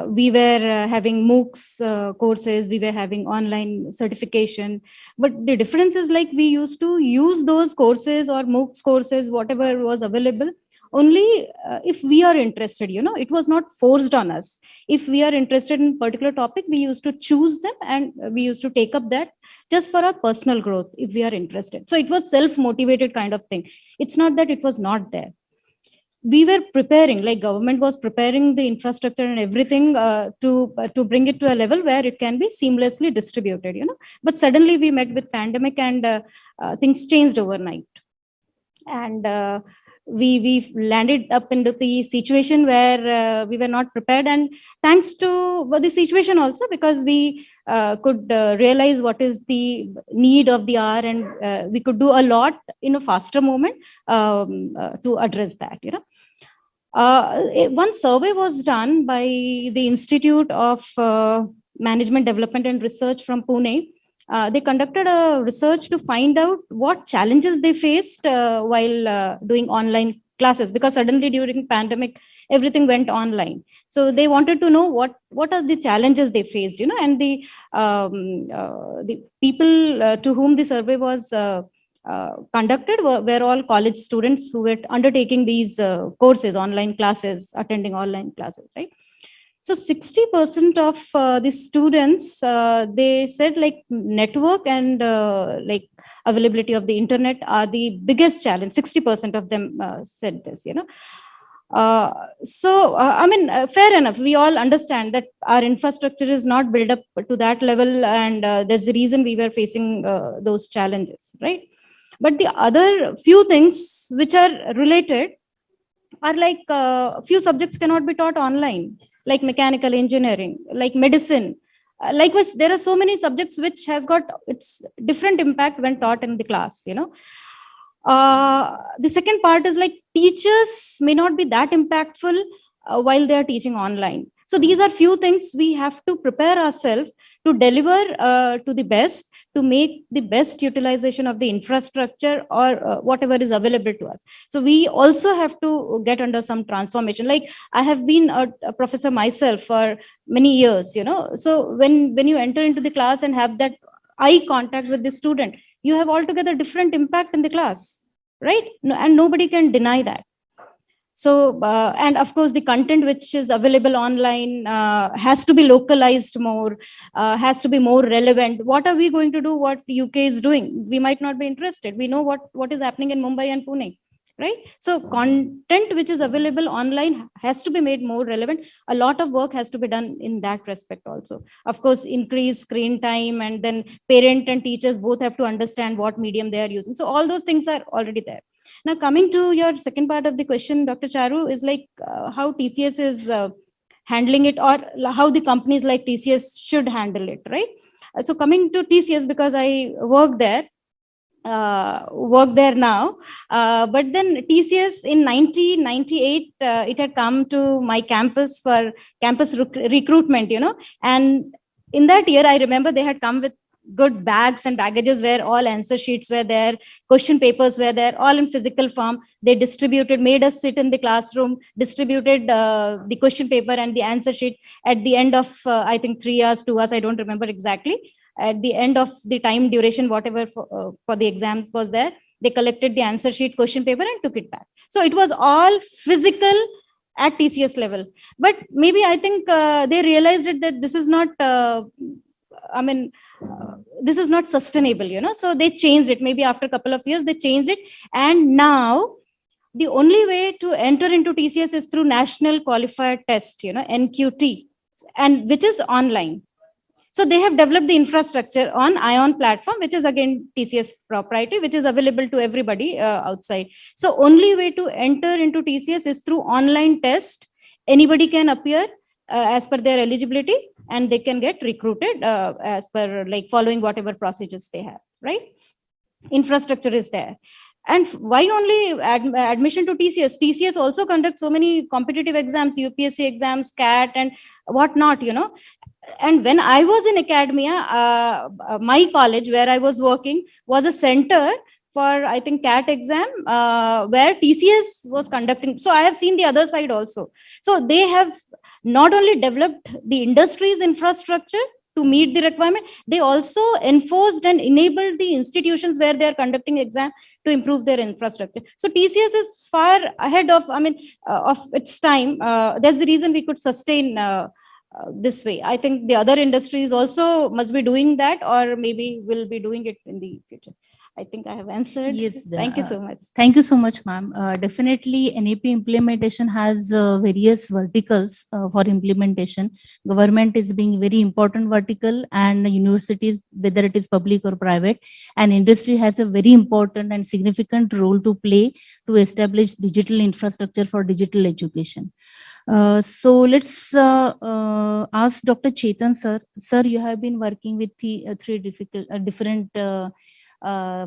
Speaker 13: We were having MOOCs courses, we were having online certification, but the difference is like we used to use those courses or MOOCs courses, whatever was available, only if we are interested, you know. It was not forced on us. If we are interested in particular topic, we used to choose them and we used to take up that just for our personal growth if we are interested. So it was self-motivated kind of thing. It's not that it was not there. We were preparing, like government was preparing the infrastructure and everything to bring it to a level where it can be seamlessly distributed, you know. But suddenly we met with pandemic and things changed overnight. And we landed up into the situation where we were not prepared, and thanks to the situation also, because we could realize what is the need of the hour, and we could do a lot in a faster moment to address that, you know. One survey was done by the Institute of Management Development and Research from Pune. They conducted a research to find out what challenges they faced while doing online classes, because suddenly during pandemic, everything went online. So they wanted to know what are the challenges they faced, you know, and the people to whom the survey was conducted were all college students who were undertaking these courses, online classes, attending online classes, right? So 60% of the students, they said like network and like availability of the internet are the biggest challenge. 60% of them said this, you know. I mean, fair enough. We all understand that our infrastructure is not built up to that level, and there's a reason we were facing those challenges, right? But the other few things which are related are like few subjects cannot be taught online, like mechanical engineering, like medicine. Likewise, there are so many subjects which has got its different impact when taught in the class, you know. The second part is like teachers may not be that impactful while they are teaching online. So these are few things we have to prepare ourselves to deliver to the best, to make the best utilization of the infrastructure or whatever is available to us. So we also have to get under some transformation. Like I have been a professor myself for many years, you know. So when you enter into the class and have that eye contact with the student, you have altogether different impact in the class, right? And nobody can deny that. So, and of course, the content which is available online has to be localized more, has to be more relevant. What are we going to do? What UK is doing? We might not be interested. We know what is happening in Mumbai and Pune, right? So content which is available online has to be made more relevant. A lot of work has to be done in that respect also. Of course, increase screen time, and then parent and teachers both have to understand what medium they are using. So all those things are already there. Now, coming to your second part of the question, Dr. Charu, is like how TCS is handling it, or how the companies like TCS should handle it, right? So coming to TCS, because I work there now, but then TCS in 1998, it had come to my campus for campus recruitment, you know, and in that year, I remember they had come with good bags and baggages where all answer sheets were there, question papers were there, all in physical form. They distributed, made us sit in the classroom, distributed the question paper and the answer sheet at the end of, I think 3 hours, 2 hours, I don't remember exactly. At the end of the time duration, whatever for the exams was there, they collected the answer sheet, question paper, and took it back. So it was all physical at TCS level. But maybe I think they realized it that this is not, this is not sustainable, you know. So they changed it. Maybe after a couple of years, they changed it. And now the only way to enter into TCS is through National Qualifier Test, you know, NQT, and which is online. So they have developed the infrastructure on ION platform, which is again TCS proprietary, which is available to everybody outside. So only way to enter into TCS is through online test. Anybody can appear as per their eligibility, and they can get recruited as per like following whatever procedures they have, right? Infrastructure is there. And why only admission to TCS? TCS also conducts so many competitive exams, UPSC exams, CAT and whatnot, you know. And when I was in academia, my college where I was working was a center for, I think, CAT exam, where TCS was conducting. So I have seen the other side also. So they have not only developed the industry's infrastructure to meet the requirement, they also enforced and enabled the institutions where they are conducting exam to improve their infrastructure. So TCS is far ahead of, of its time. That's the reason we could sustain this way. I think the other industries also must be doing that, or maybe will be doing it in the future. I think I have answered.
Speaker 11: Yes,
Speaker 13: thank you so much.
Speaker 11: Thank you so much, ma'am. Definitely, NAP implementation has various verticals for implementation. Government is being very important vertical, and universities, whether it is public or private, and industry has a very important and significant role to play to establish digital infrastructure for digital education. So let's ask Dr. Chetan sir. Sir, you have been working with three different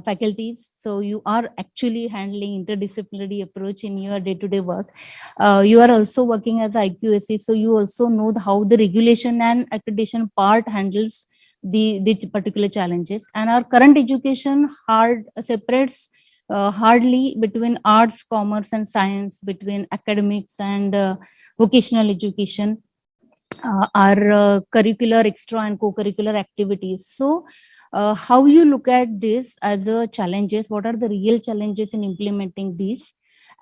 Speaker 11: faculties. So you are actually handling interdisciplinary approach in your day-to-day work. You are also working as IQSC, so you also know how the regulation and accreditation part handles the particular challenges. And our current education separates hardly between arts, commerce, and science, between academics and vocational education, our curricular, extra, and co-curricular activities. So how you look at this as a challenges? What are the real challenges in implementing these?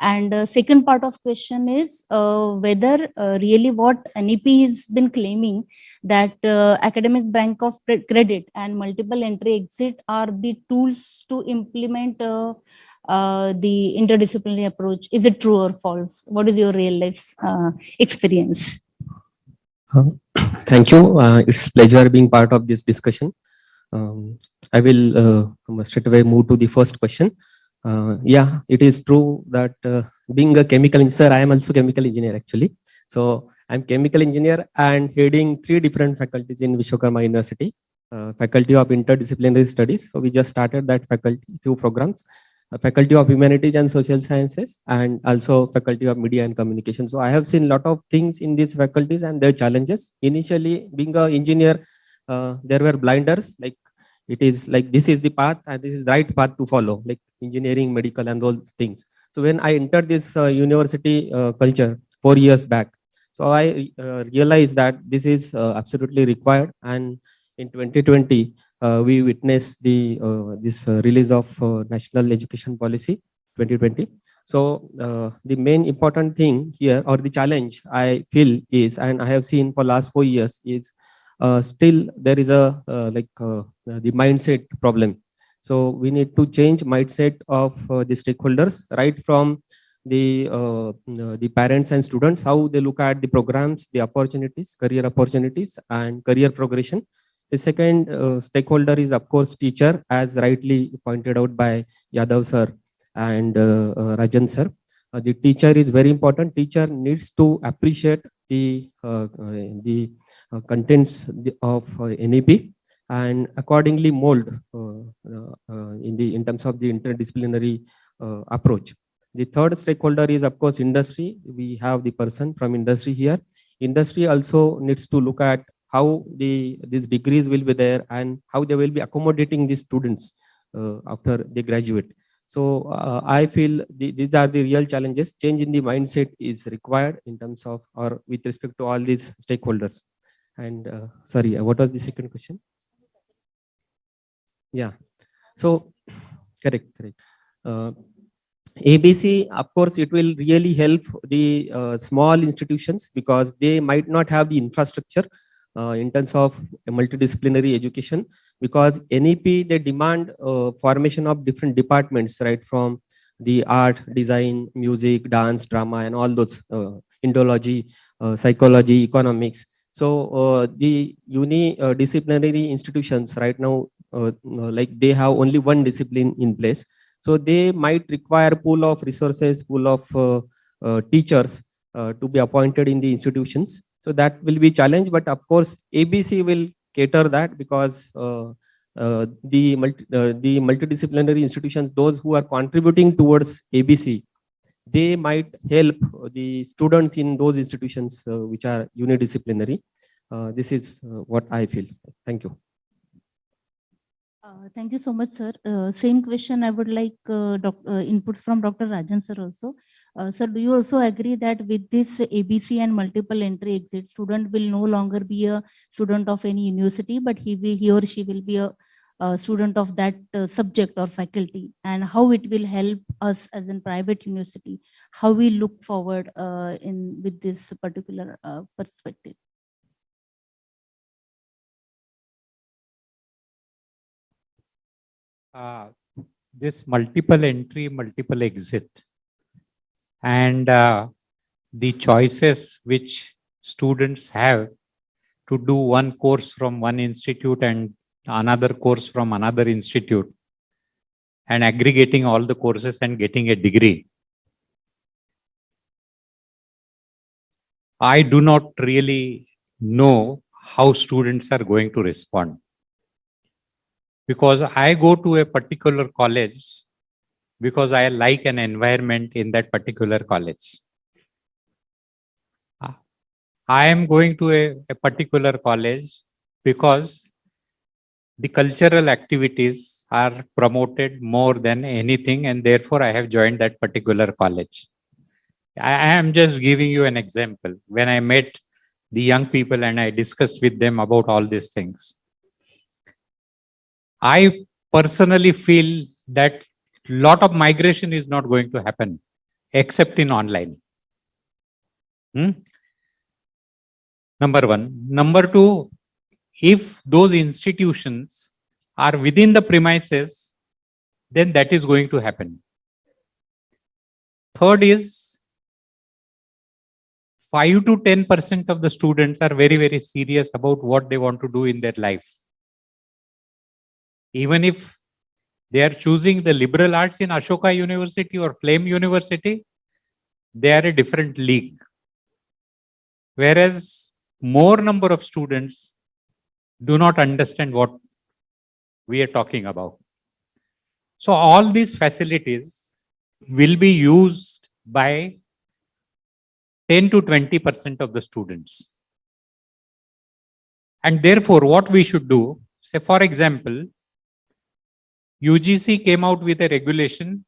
Speaker 11: And second part of question is whether really what NEP has been claiming that academic bank of credit and multiple entry exit are the tools to implement the interdisciplinary approach. Is it true or false? What is your real life experience?
Speaker 14: Thank you. It's pleasure being part of this discussion. I will straight away move to the first question. Yeah, it is true that being a chemical engineer, I am also chemical engineer actually. So I'm chemical engineer and heading 3 different faculties in Vishwakarma University. Faculty of Interdisciplinary Studies. So we just started that faculty, few programs. Faculty of Humanities and Social Sciences, and also Faculty of Media and Communication. So I have seen a lot of things in these faculties and their challenges. Initially, being an engineer, there were blinders, like it is like this is the path and this is the right path to follow, like engineering, medical, and those things. So when I entered this university culture 4 years back, so I realized that this is absolutely required. And in 2020, we witnessed the this release of National Education Policy 2020. So the main important thing here, or the challenge I feel is, and I have seen for last 4 years, is still there is a the mindset problem. So we need to change mindset of the stakeholders, right from the parents and students, how they look at the programs, the opportunities, career opportunities, and career progression. The second stakeholder is, of course, teacher, as rightly pointed out by Yadav sir and Rajan sir. The teacher is very important. Teacher needs to appreciate the contents of NEP and accordingly mold in terms of the interdisciplinary approach. The third stakeholder is, of course, industry. We have the person from industry here. Industry also needs to look at how these degrees will be there and how they will be accommodating these students after they graduate. So I feel these are the real challenges. Change in the mindset is required in terms of, or with respect to all these stakeholders. And sorry, what was the second question? Yeah. So correct. ABC, of course, it will really help the small institutions because they might not have the infrastructure in terms of multidisciplinary education, because NEP, they demand formation of different departments, right, from the art, design, music, dance, drama, and all those, Indology, psychology, economics. So the disciplinary institutions right now, like they have only one discipline in place. So they might require pool of resources, pool of teachers to be appointed in the institutions. So that will be challenge, but of course ABC will cater that, because the multidisciplinary institutions, those who are contributing towards ABC, they might help the students in those institutions which are unidisciplinary. This is what I feel. Thank you.
Speaker 11: Thank you so much, sir. Same question, I would like inputs from Dr. Rajan sir also. Sir, do you also agree that with this ABC and multiple entry exit, student will no longer be a student of any university, but he or she will be a student of that subject or faculty, and how it will help us as in private university, how we look forward with this particular perspective?
Speaker 7: This multiple entry, multiple exit, and the choices which students have to do one course from one institute and another course from another institute, and aggregating all the courses and getting a degree. I do not really know how students are going to respond, because I go to a particular college because I like an environment in that particular college. I am going to a particular college because the cultural activities are promoted more than anything, and therefore I have joined that particular college. I am just giving you an example. When I met the young people and I discussed with them about all these things, I personally feel that a lot of migration is not going to happen except in online. Number one. Number two, if those institutions are within the premises, then that is going to happen. Third is, 5 to 10% of the students are very, very serious about what they want to do in their life. Even if they are choosing the liberal arts in Ashoka University or Flame University, they are a different league. whereas more number of students do not understand what we are talking about. So all these facilities will be used by 10 to 20% of the students. And therefore, what we should do, say for example, UGC came out with a regulation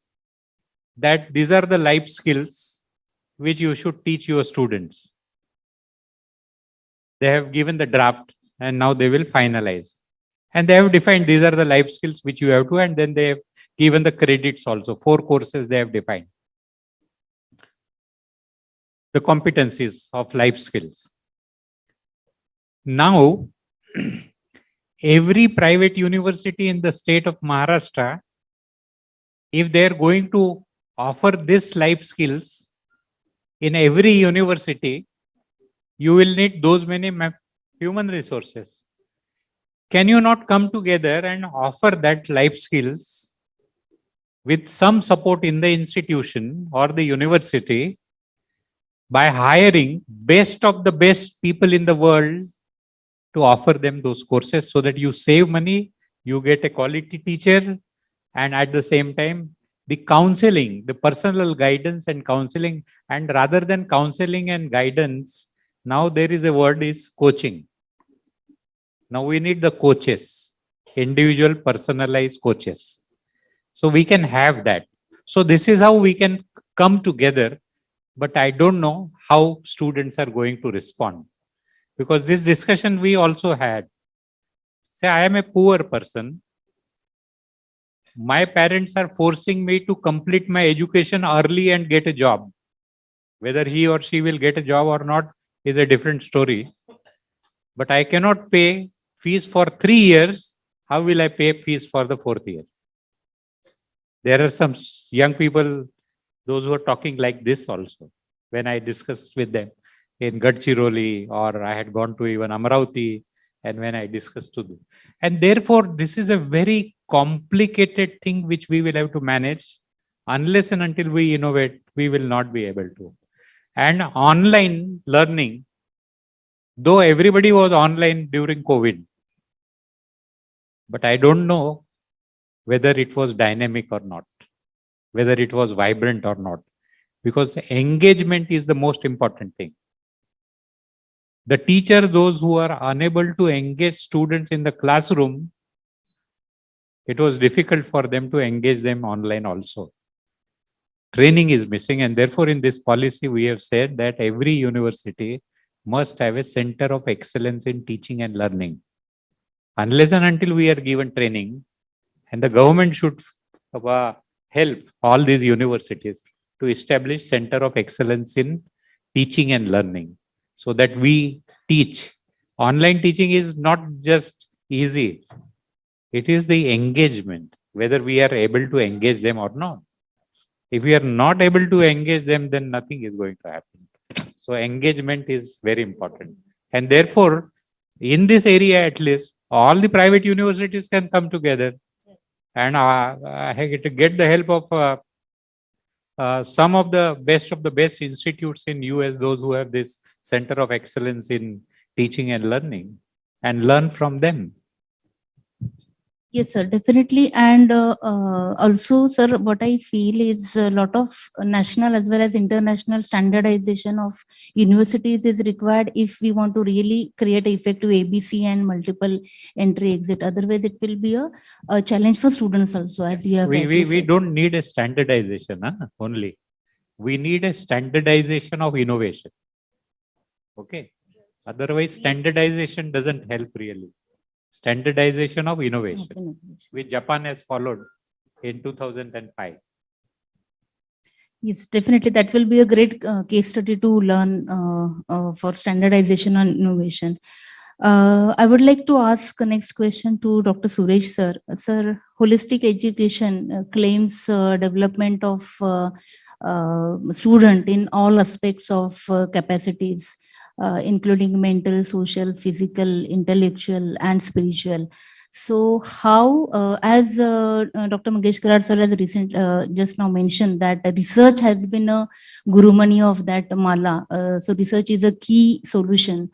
Speaker 7: that these are the life skills which you should teach your students. They have given the draft and now they will finalize. And they have defined these are the life skills which you have to, and then they have given the credits also. 4 courses they have defined. The competencies of life skills. Now, every private university in the state of Maharashtra, if they are going to offer this life skills in every university, you will need those many human resources. Can you not come together and offer that life skills with some support in the institution or the university by hiring best of the best people in the world to offer them those courses, so that you save money, you get a quality teacher, and at the same time, the counseling, the personal guidance and counseling, and rather than counseling and guidance, now there is a word is coaching. Now we need the coaches, individual personalized coaches. So we can have that. So this is how we can come together, but I don't know how students are going to respond. Because this discussion we also had. Say, I am a poor person. My parents are forcing me to complete my education early and get a job. Whether he or she will get a job or not is a different story. But I cannot pay fees for 3 years. How will I pay fees for the 4th year? There are some young people, those who are talking like this also, when I discussed with them in Gadchiroli, or I had gone to even Amravati, and when I discussed to them. And therefore, this is a very complicated thing which we will have to manage. Unless and until we innovate, we will not be able to. And online learning, though everybody was online during COVID, but I don't know whether it was dynamic or not, whether it was vibrant or not, because engagement is the most important thing. The teacher, those who are unable to engage students in the classroom, it was difficult for them to engage them online also. Training is missing, and therefore in this policy we have said that every university must have a center of excellence in teaching and learning. Unless and until we are given training, and the government should help all these universities to establish center of excellence in teaching and learning, so that we teach. Online teaching is not just easy. It is the engagement, whether we are able to engage them or not. If we are not able to engage them, then nothing is going to happen. So engagement is very important. And therefore, in this area at least, all the private universities can come together and get the help of some of the best institutes in US, those who have this center of excellence in teaching and learning, and learn from them.
Speaker 11: Yes, sir, definitely. And also, sir, what I feel is a lot of national as well as international standardization of universities is required if we want to really create effective ABC and multiple entry exit. Otherwise, it will be a challenge for students also, as you have
Speaker 7: We don't need a standardization only. We need a standardization of innovation. Okay. Otherwise, standardization doesn't help really. Standardization of innovation, which Japan has followed in 2005.
Speaker 11: Yes, definitely. That will be a great case study to learn for standardization and innovation. I would like to ask the next question to Dr. Suresh, sir. Sir, holistic education claims development of student in all aspects of including mental, social, physical, intellectual, and spiritual. So how, as Dr. Mangesh Karar sir has just now mentioned that research has been a gurumani of that mala. So research is a key solution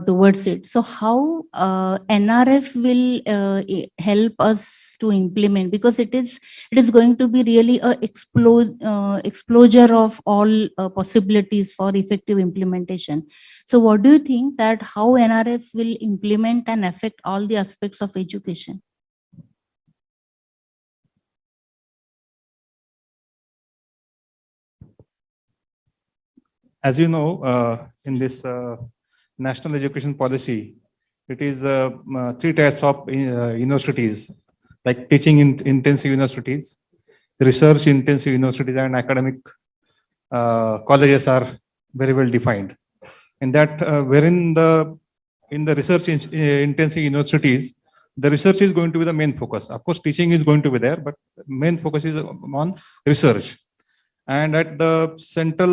Speaker 11: towards it. So how NRF will help us to implement, because it is going to be really a explosion of all possibilities for effective implementation. So what do you think that how NRF will implement and affect all the aspects of education?
Speaker 12: As you know, in this national education policy, it is 3 types of universities, like teaching intensive universities, research intensive universities, and academic colleges are very well defined. And that wherein in the research intensive universities, the research is going to be the main focus. Of course, teaching is going to be there, but main focus is on research. And at the central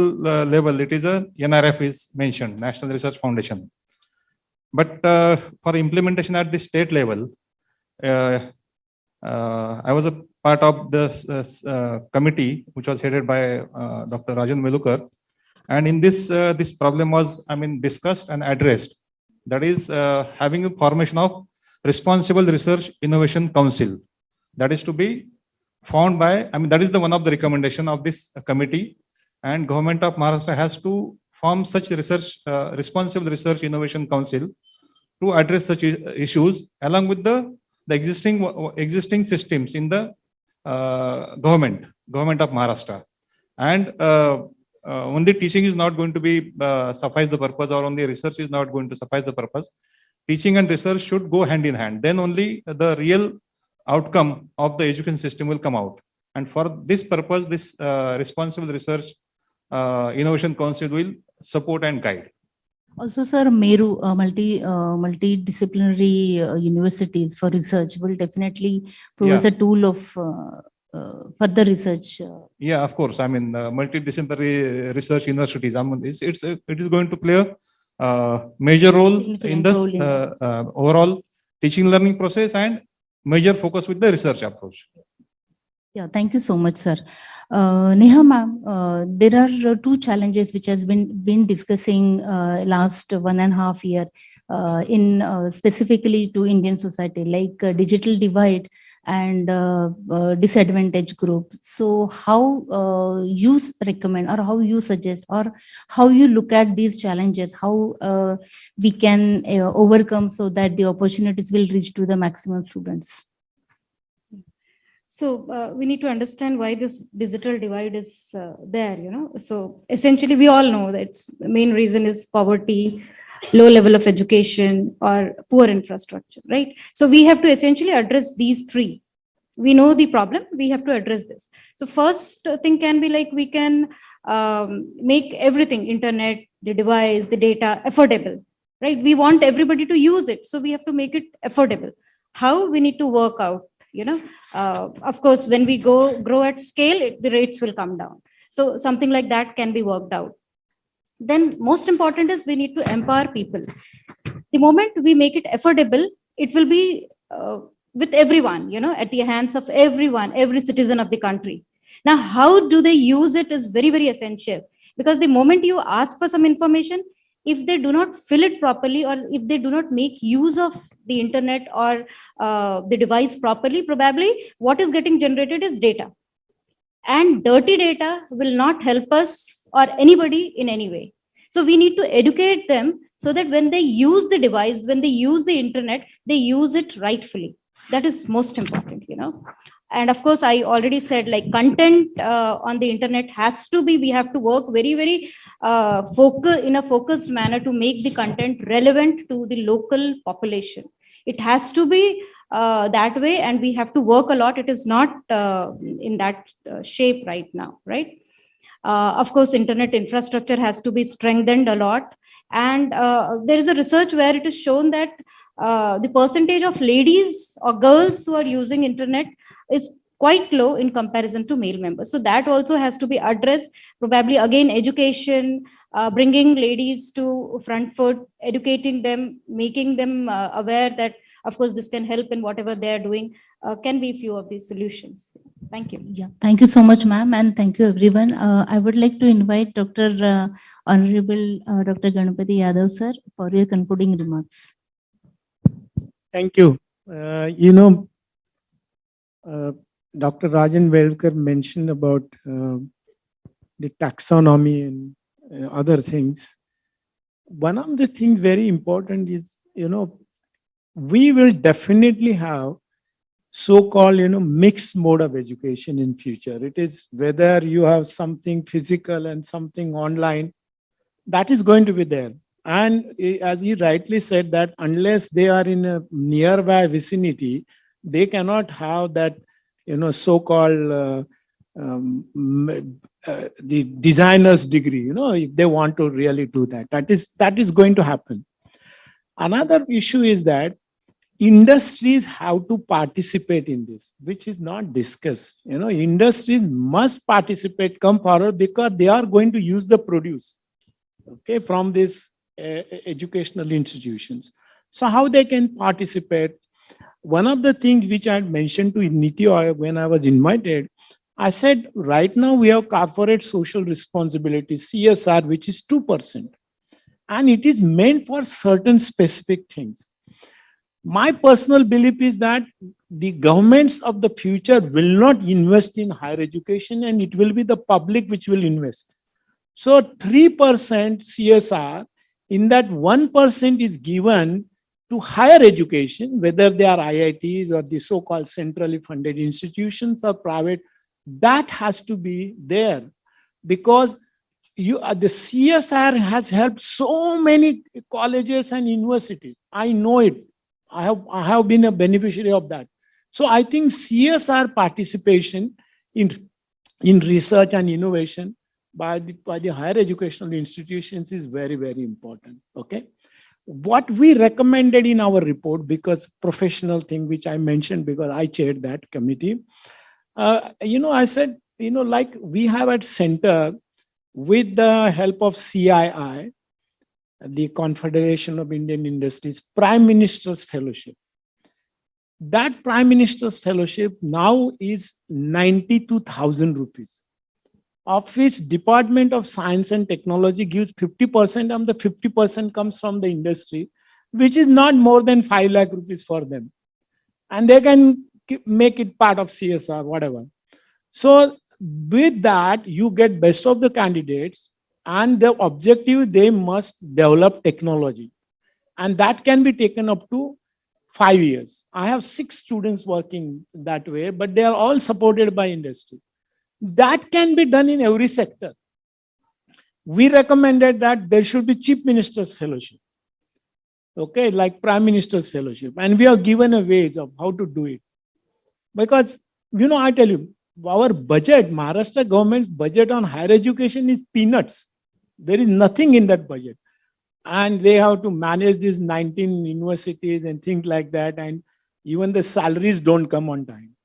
Speaker 12: level, it is a NRF is mentioned, National Research Foundation. But for implementation at the state level, I was a part of the committee which was headed by Dr. Rajan Velukar, and in this this problem was, discussed and addressed. That is having a formation of Responsible Research Innovation Council. That is to be found by, that is the one of the recommendation of this committee, and Government of Maharashtra has to form such research, Responsible Research Innovation Council to address such issues along with the existing systems in the government of Maharashtra. And only teaching is not going to be suffice the purpose, or only research is not going to suffice the purpose. Teaching and research should go hand in hand. Then only the real outcome of the education system will come out. And for this purpose, this Responsible Research Innovation Council will support and guide.
Speaker 11: Also, sir, Meru multidisciplinary universities for research will definitely prove as a tool of further research.
Speaker 12: Yeah, of course. Multidisciplinary research universities. It is going to play a major role in the overall teaching learning process, and major focus with the research approach.
Speaker 11: Yeah, thank you so much, sir. Neha ma'am, there are 2 challenges which has been discussing last 1.5 years in specifically to Indian society, like digital divide and disadvantaged group. So how you recommend, or how you suggest, or how you look at these challenges, how we can overcome so that the opportunities will reach to the maximum students?
Speaker 13: So we need to understand why this digital divide is there, So essentially, we all know that the main reason is poverty, low level of education, or poor infrastructure, right? So we have to essentially address these 3. We know the problem, we have to address this. So first thing can be like, we can make everything, internet, the device, the data, affordable, right? We want everybody to use it, so we have to make it affordable. How? We need to work out. Of course, when we grow at scale, the rates will come down. So something like that can be worked out. Then most important is we need to empower people. The moment we make it affordable, it will be with everyone, at the hands of everyone, every citizen of the country. Now, how do they use it is very, very essential, because the moment you ask for some information, if they do not fill it properly, or if they do not make use of the internet or the device properly, probably what is getting generated is data. And dirty data will not help us or anybody in any way. So we need to educate them so that when they use the device, when they use the internet, they use it rightfully. That is most important, And of course, I already said, like, content on the internet has to be, we have to work very, very in a focused manner to make the content relevant to the local population. It has to be that way, and we have to work a lot. It is not in that shape right now, right? Of course, internet infrastructure has to be strengthened a lot. And there is a research where it is shown that the percentage of ladies or girls who are using internet is quite low in comparison to male members. So that also has to be addressed. Probably again, education, bringing ladies to front foot, educating them, making them aware that Of course, this can help in whatever they are doing, can be few of these solutions. Thank you.
Speaker 11: Yeah, thank you so much, ma'am, and thank you, everyone. I would like to invite Honorable Dr. Ganapati Yadav, sir, for your concluding remarks.
Speaker 8: Thank you. Dr. Rajan Velukar mentioned about the taxonomy and other things. One of the things very important is, we will definitely have so-called, mixed mode of education in future. It is whether you have something physical and something online, that is going to be there. And as he rightly said, that unless they are in a nearby vicinity, they cannot have that, so-called the designer's degree, if they want to really do that. That is going to happen. Another issue is that industries have to participate in this, which is not discussed. Industries must participate, come forward, because they are going to use the produce, okay, from these educational institutions. So how they can participate? One of the things which I had mentioned to Niti Aayog when I was invited, I said, right now we have corporate social responsibility, CSR, which is 2%. And it is meant for certain specific things. My personal belief is that the governments of the future will not invest in higher education, and it will be the public which will invest. So 3% CSR, in that 1% is given to higher education, whether they are IITs or the so-called centrally funded institutions or private, that has to be there, because the CSR has helped so many colleges and universities. I know it. I have been a beneficiary of that. So I think CSR participation in research and innovation by the higher educational institutions is very, very important. Okay. What we recommended in our report, because professional thing which I mentioned, because I chaired that committee, I said, like we have at center, with the help of CII, the Confederation of Indian Industries, Prime Minister's Fellowship. That Prime Minister's Fellowship now is 92,000 rupees, of which Department of Science and Technology gives 50%, and the 50% comes from the industry, which is not more than 5 lakh rupees for them. And they can make it part of CSR, whatever. So with that, you get best of the candidates, and the objective, they must develop technology. And that can be taken up to 5 years. I have 6 students working that way, but they are all supported by industry. That can be done in every sector. We recommended that there should be Chief Minister's Fellowship, okay, like Prime Minister's Fellowship. And we are given a ways of how to do it. Because, I tell you, our budget, Maharashtra government's budget on higher education is peanuts. There is nothing in that budget. And they have to manage these 19 universities and things like that. And even the salaries don't come on time.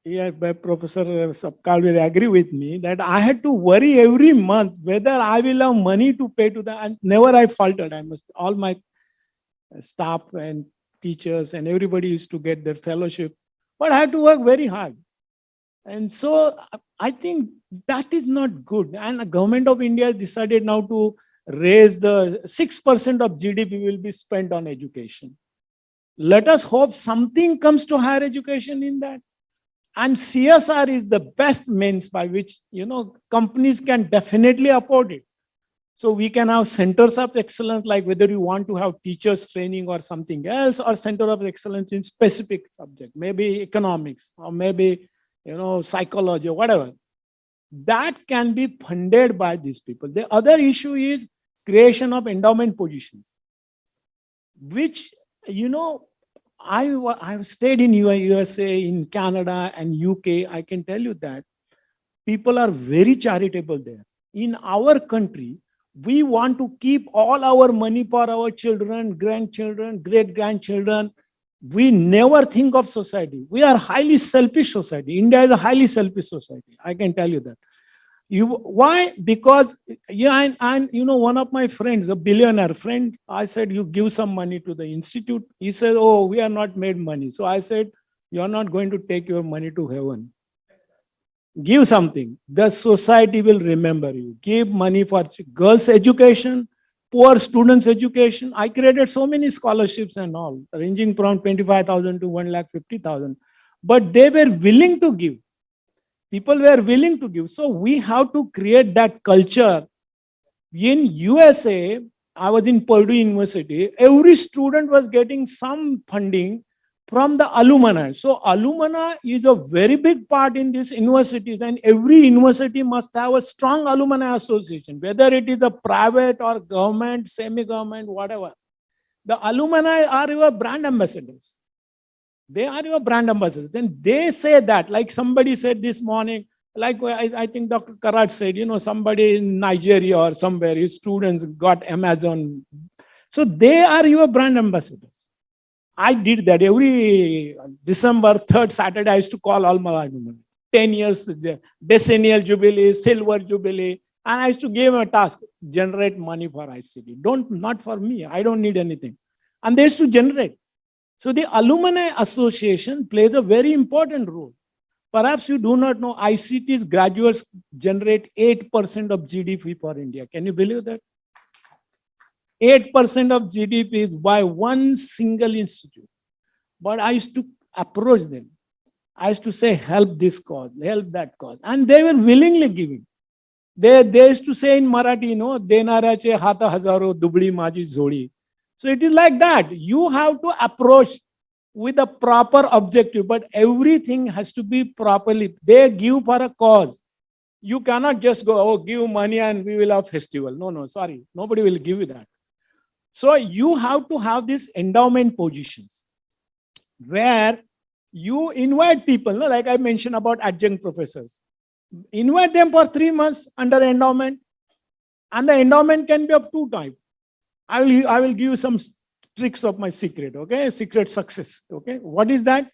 Speaker 8: Yeah, Professor Sapkal will agree with me that I had to worry every month whether I will have money to pay to them. And never I faltered. All my staff and teachers and everybody used to get their fellowship. But I had to work very hard. And so I think that is not good. And the government of India has decided now to raise the 6% of GDP will be spent on education. Let us hope something comes to higher education in that. And CSR is the best means by which, companies can definitely afford it. So we can have centers of excellence, like whether you want to have teachers training or something else, or center of excellence in specific subject, maybe economics, or maybe, psychology or whatever. That can be funded by these people. The other issue is creation of endowment positions, which, I've stayed in USA, in Canada and UK. I can tell you that people are very charitable there. In our country, we want to keep all our money for our children, grandchildren, great-grandchildren. We never think of society. We are a highly selfish society. India is a highly selfish society. I can tell you that. Why? Because yeah, and you know, one of my friends, a billionaire friend, I said, you give some money to the institute. He said, oh, we are not made money. So I said, you are not going to take your money to heaven. Give something. The society will remember you. Give money for girls' education, poor students' education. I created so many scholarships and all, ranging from 25,000 to 1,50,000. But they were willing to give. People were willing to give. So we have to create that culture. In USA, I was in Purdue University. Every student was getting some funding from the alumni. So alumni is a very big part in these universities, and every university must have a strong alumni association, whether it is a private or government, semi-government, whatever. The alumni are your brand ambassadors. They are your brand ambassadors. Then they say that, like somebody said this morning, like I think Dr. Karat said, you know, somebody in Nigeria or somewhere, his students got Amazon. So they are your brand ambassadors. I did that every December 3rd Saturday. I used to call all my alumni. 10 years, decennial jubilee, silver jubilee. And I used to give them a task, generate money for ICT. Not for me. I don't need anything. And they used to generate. So the Alumni Association plays a very important role. Perhaps you do not know, ICT's graduates generate 8% of GDP for India. Can you believe that? 8% of GDP is by one single institute. But I used to approach them. I used to say, help this cause, help that cause. And they were willingly giving. They used to say in Marathi, you know, Denarache hata hazaro dubli maji zodi. So it is like that. You have to approach with a proper objective, but everything has to be properly. They give for a cause. You cannot just go, oh, give money and we will have festival. No, sorry. Nobody will give you that. So you have to have these endowment positions where you invite people, no? Like I mentioned about adjunct professors. Invite them for 3 months under endowment, and the endowment can be of two types. I will give you some tricks of my secret, okay? Secret success, okay? What is that?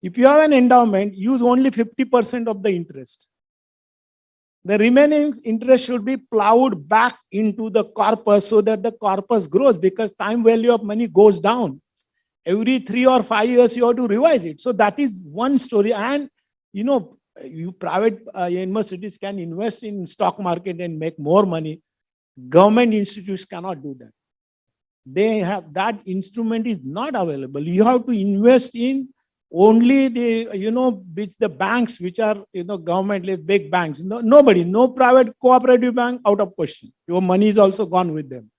Speaker 8: If you have an endowment, use only 50% of the interest. The remaining interest should be plowed back into the corpus so that the corpus grows, because time value of money goes down. Every 3 or 5 years, you have to revise it. So that is one story. And, you know, you private universities can invest in stock market and make more money. Government institutes cannot do that. They have, that instrument is not available. You have to invest in only the, you know, which the banks, which are, you know, government, big banks. Nobody, no private cooperative bank, out of question. Your money is also gone with them.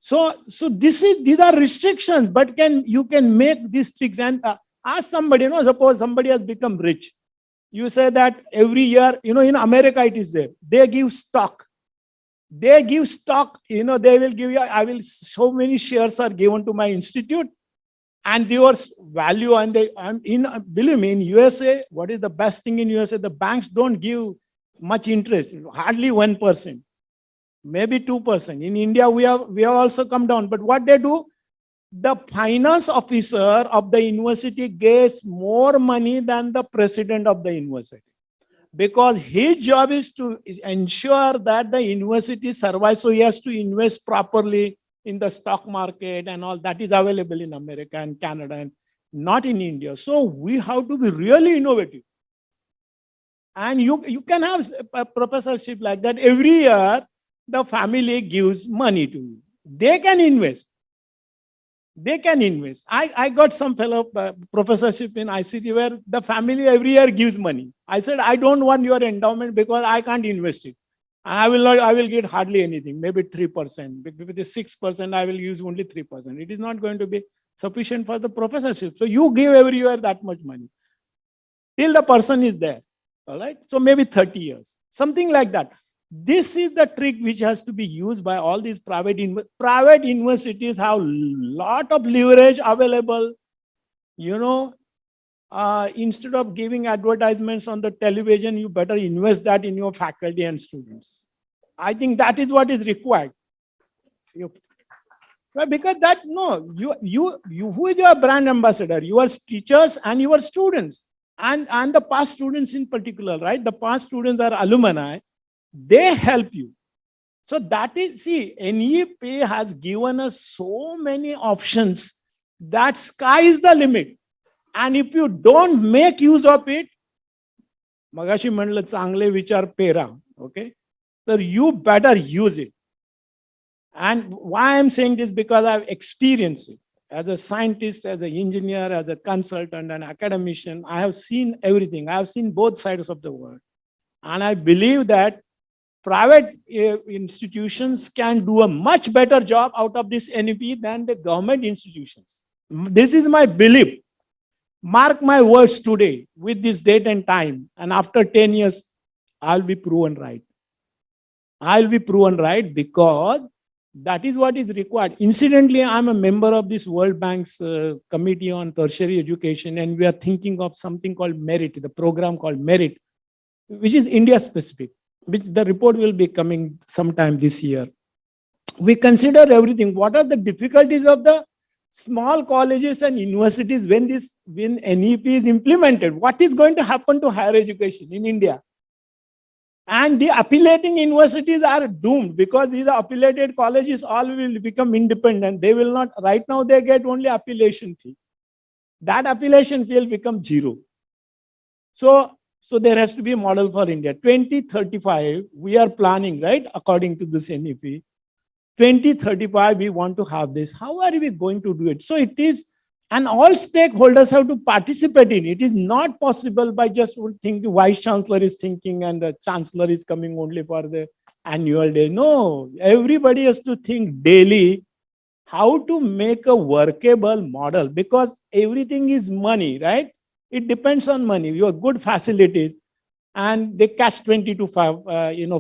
Speaker 8: So these are restrictions, but you can make these tricks. And ask somebody, you know, suppose somebody has become rich. You say that every year, you know, in America it is there. They give stock. They give stock, you know, they will give you, so many shares are given to my institute, and your value, and believe me, in USA, what is the best thing in USA? The banks don't give much interest, hardly 1%, maybe 2%. In India, we have also come down. But what they do, the finance officer of the university gets more money than the president of the university, because his job is to ensure that the university survives. So he has to invest properly in the stock market and all that is available in America and Canada and not in India. So we have to be really innovative. And you can have a professorship like that. Every year, the family gives money to you. They can invest. They can invest. I got some fellow professorship in ICT where the family every year gives money. I said, I don't want your endowment because I can't invest it. I will get hardly anything, maybe 3%. With the 6%, I will use only 3%. It is not going to be sufficient for the professorship. So you give every year that much money till the person is there. All right. So maybe 30 years, something like that. This is the trick which has to be used by all these private universities. Have lot of leverage available. You know, instead of giving advertisements on the television, you better invest that in your faculty and students. I think that is what is required. Because that, no, you who is your brand ambassador? Your teachers and your students, and the past students in particular, right? The past students are alumni. They help you. So that is, see, NEP has given us so many options that sky is the limit. And if you don't make use of it, magashi म्हणलं चांगले विचार पेरा, okay? So you better use it. And why I'm saying this, because I've experienced it. As a scientist, as an engineer, as a consultant, an academician, I have seen everything. I have seen both sides of the world. And I believe that private institutions can do a much better job out of this NEP than the government institutions. This is my belief. Mark my words today with this date and time, and after 10 years, I'll be proven right. I'll be proven right because that is what is required. Incidentally, I'm a member of this World Bank's Committee on Tertiary Education, and we are thinking of something called MERIT, the program called MERIT, which is India specific, which the report will be coming sometime this year. We consider everything. What are the difficulties of the small colleges and universities when NEP is implemented? What is going to happen to higher education in India? And the affiliating universities are doomed because these affiliated colleges all will become independent. They will not, right now they get only affiliation fee. That affiliation fee will become zero. So there has to be a model for India. 2035, we are planning, right? According to this NEP. 2035, we want to have this. How are we going to do it? So it is, and all stakeholders have to participate in it. It is not possible by just thinking, Vice Chancellor is thinking and the Chancellor is coming only for the annual day. No, everybody has to think daily how to make a workable model, because everything is money, right? It depends on money. You have good facilities, and they catch 22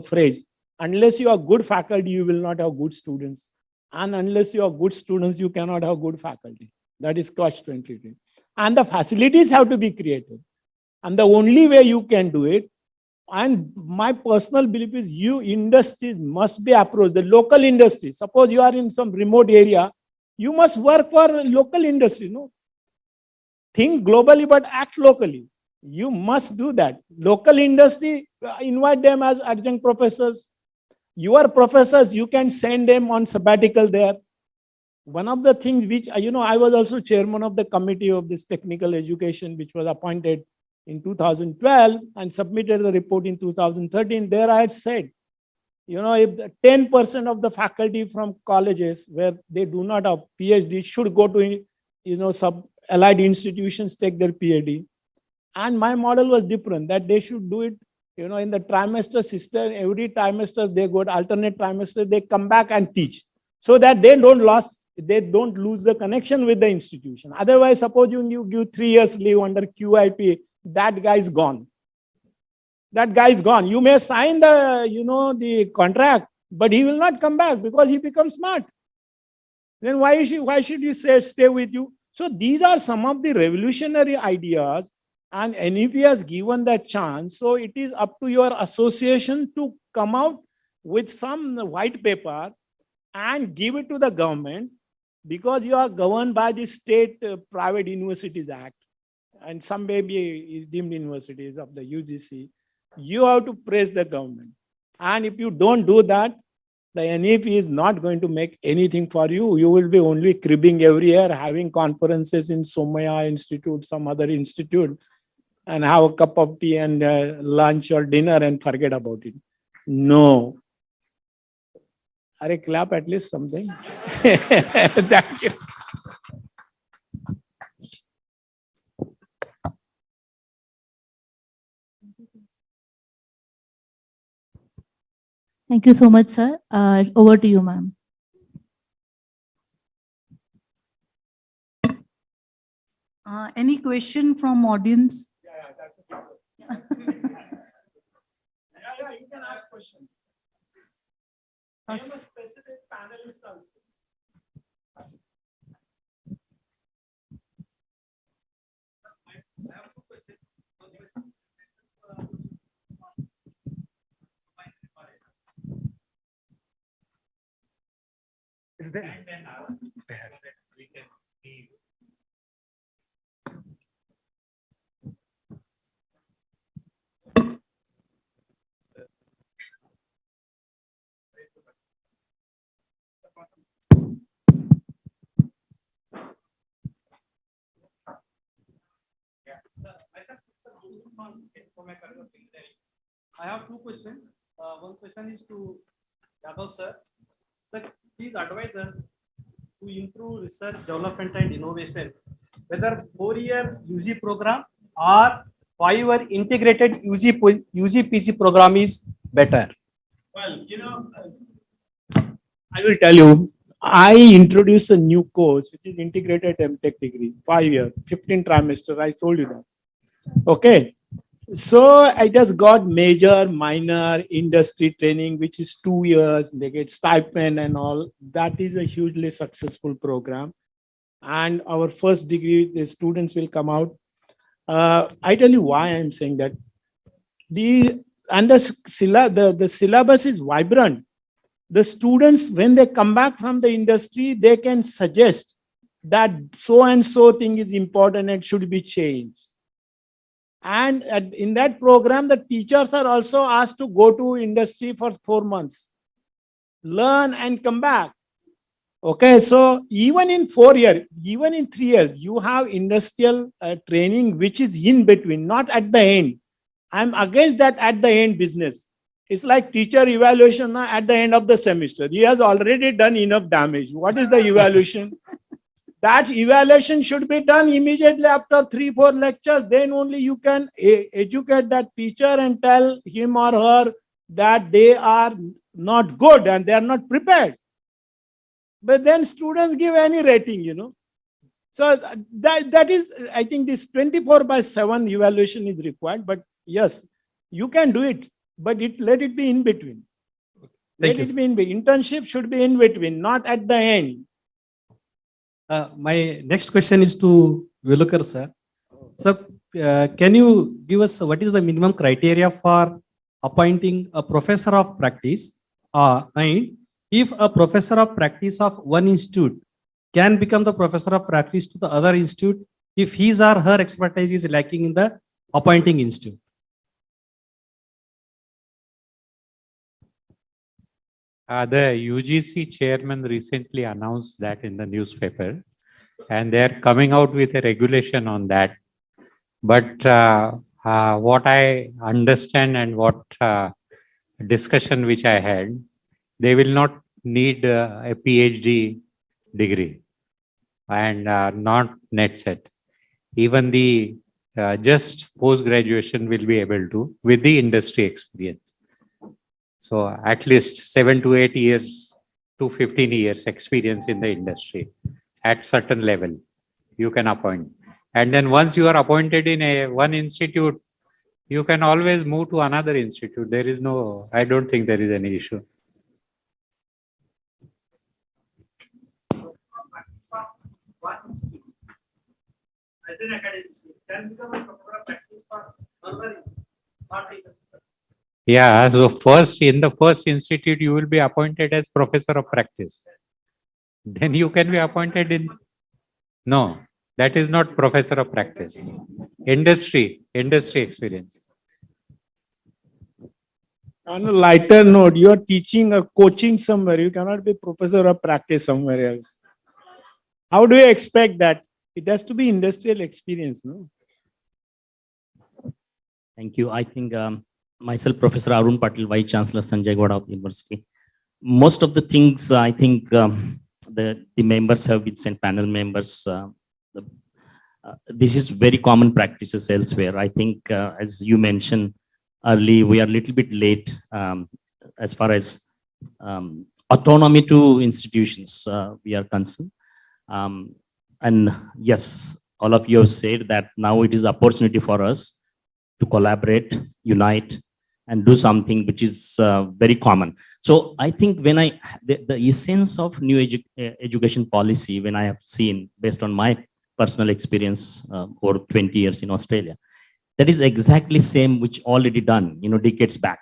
Speaker 8: phrase. Unless you are good faculty, you will not have good students. And unless you have good students, you cannot have good faculty. That is catch 22. And the facilities have to be created. And the only way you can do it, and my personal belief is industries must be approached, the local industries. Suppose you are in some remote area, you must work for local industries. No? Think globally, but act locally. You must do that. Local industry, invite them as adjunct professors. Your professors, you can send them on sabbatical there. One of the things which, I was also chairman of the committee of this technical education, which was appointed in 2012 and submitted the report in 2013. There I had said, if 10% of the faculty from colleges where they do not have PhD should go to, some allied institutions, take their PhD. And my model was different, that they should do it, in the trimester system. Every trimester they go to alternate trimester, they come back and teach, so that they don't lose the connection with the institution. Otherwise, suppose you give 3 years leave under QIP, that guy is gone. That guy is gone. You may sign the contract, but he will not come back because he becomes smart. Then why should you stay with you? So these are some of the revolutionary ideas, and NEP has given that chance. So it is up to your association to come out with some white paper and give it to the government, because you are governed by the State Private Universities Act, and some may be deemed universities of the UGC. You have to praise the government. And if you don't do that, the NEP is not going to make anything for you. You will be only cribbing every year, having conferences in Somaiya Institute, some other institute, and have a cup of tea and lunch or dinner and forget about it. No. Are clap at least something. Thank you.
Speaker 11: Thank you so much, sir. Over to you, ma'am.
Speaker 2: Any question from audience?
Speaker 8: Yeah, that's okay. You can ask questions. I am a specific panelist also. I have 2 questions. Is there? We can see.
Speaker 15: Myself, from my career of engineering. I have two questions. One question is to Yadav sir. Sir, please advise us to improve research, development, and innovation. Whether 4-year UG program or 5-year integrated UG-PG program is better.
Speaker 8: Well, I will tell you, I introduced a new course, which is integrated MTech degree, 5 year, 15 trimester. I told you that. Okay. So I just got major, minor, industry training, which is 2 years. They get stipend and all. That is a hugely successful program. And our first degree, the students will come out. I tell you why I'm saying that. The syllabus is vibrant. The students, when they come back from the industry, they can suggest that so and so thing is important and should be changed. And in that program, the teachers are also asked to go to industry for 4 months, learn and come back. Okay, so even in 4 years, even in 3 years, you have industrial training, which is in between, not at the end. I'm against that at the end business. It's like teacher evaluation at the end of the semester. He has already done enough damage. What is the evaluation? That evaluation should be done immediately after 3-4 lectures. Then only you can educate that teacher and tell him or her that they are not good and they are not prepared. But then students give any rating, So that is, I think this 24/7 evaluation is required. But yes, you can do it. But let it be in between. Internship should be in between, not at the end.
Speaker 15: My next question is to Velukar sir. Sir, can you give us what is the minimum criteria for appointing a professor of practice? And if a professor of practice of one institute can become the professor of practice to the other institute, if his or her expertise is lacking in the appointing institute?
Speaker 7: The UGC chairman recently announced that in the newspaper, and they're coming out with a regulation on that. But what I understand and what discussion which I had, they will not need a PhD degree and not net set. Even the just post-graduation will be able to with the industry experience. So at least 7 to 8 years to 15 years experience in the industry at certain level you can appoint. And then once you are appointed in one institute, you can always move to another institute. There is no, I don't think there is any issue. Yeah, so first in the first institute, you will be appointed as professor of practice. Then you can be appointed in, no, that is not professor of practice. Industry experience.
Speaker 8: On a lighter note, you are teaching or coaching somewhere. You cannot be professor of practice somewhere else. How do you expect that? It has to be industrial experience, no?
Speaker 16: Thank you. I think myself, Professor Arun Patil, Vice Chancellor, Sanjay Goda University. Most of the things I think the members have been sent, panel members. This is very common practices elsewhere. I think, as you mentioned early, we are a little bit late as far as autonomy to institutions we are concerned. And yes, all of you have said that now it is opportunity for us to collaborate, unite, and do something which is very common. So I think when the essence of new education policy, when I have seen based on my personal experience over 20 years in Australia, that is exactly same which already done, decades back.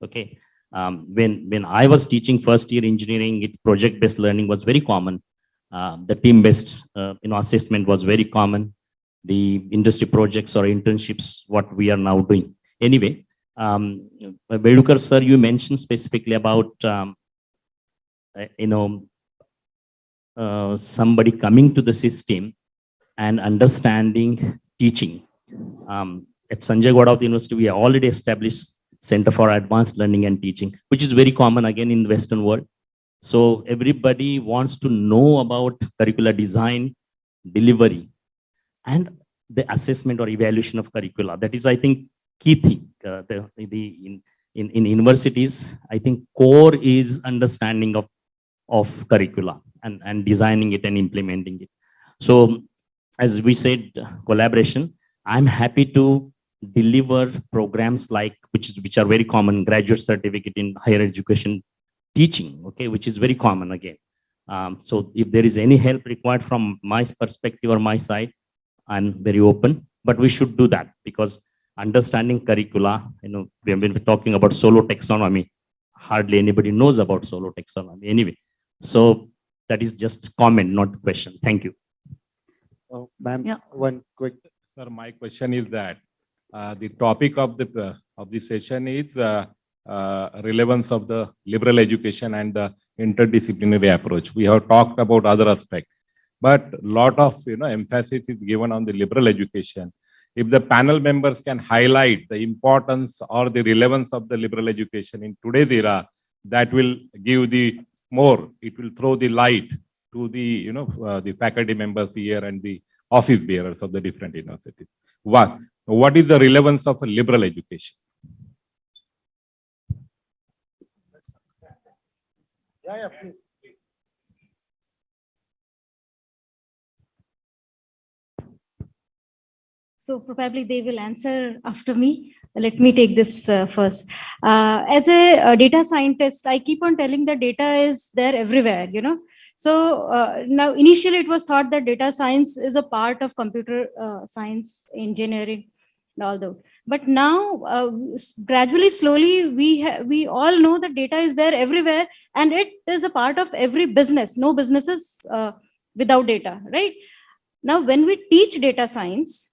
Speaker 16: Okay, when I was teaching first year engineering, project-based learning was very common. The team-based assessment was very common. The industry projects or internships, what we are now doing. Anyway, Velukar sir, you mentioned specifically about somebody coming to the system and understanding teaching. At Sanjay Gauda of the university, we have already established Center for Advanced Learning and Teaching, which is very common again in the Western world. So everybody wants to know about curricular design, delivery, and the assessment or evaluation of curricula. That is, I think, key thing. In universities, I think core is understanding of curricula and designing it and implementing it. So as we said, collaboration, I'm happy to deliver programs like, which are very common, graduate certificate in higher education teaching, okay, which is very common again. So if there is any help required from my perspective or my side, I'm very open, but we should do that because understanding curricula, we have been talking about solo taxonomy. Hardly anybody knows about solo taxonomy anyway. So that is just comment, not question. Thank you.
Speaker 10: Oh, ma'am,
Speaker 1: Yeah.
Speaker 10: one quick.
Speaker 5: Sir, my question is that the topic of the session is relevance of the liberal education and the interdisciplinary approach. We have talked about other aspects, but a lot of emphasis is given on the liberal education. If the panel members can highlight the importance or the relevance of the liberal education in today's era, that will give the more. It will throw the light to the the faculty members here and the office bearers of the different universities. What is the relevance of a liberal education? Yeah, please.
Speaker 13: So probably they will answer after me. Let me take this first. As a data scientist, I keep on telling that data is there everywhere, So now initially it was thought that data science is a part of computer science, engineering, and all that. But now gradually, slowly, we all know that data is there everywhere and it is a part of every business. No businesses without data, right? Now, when we teach data science,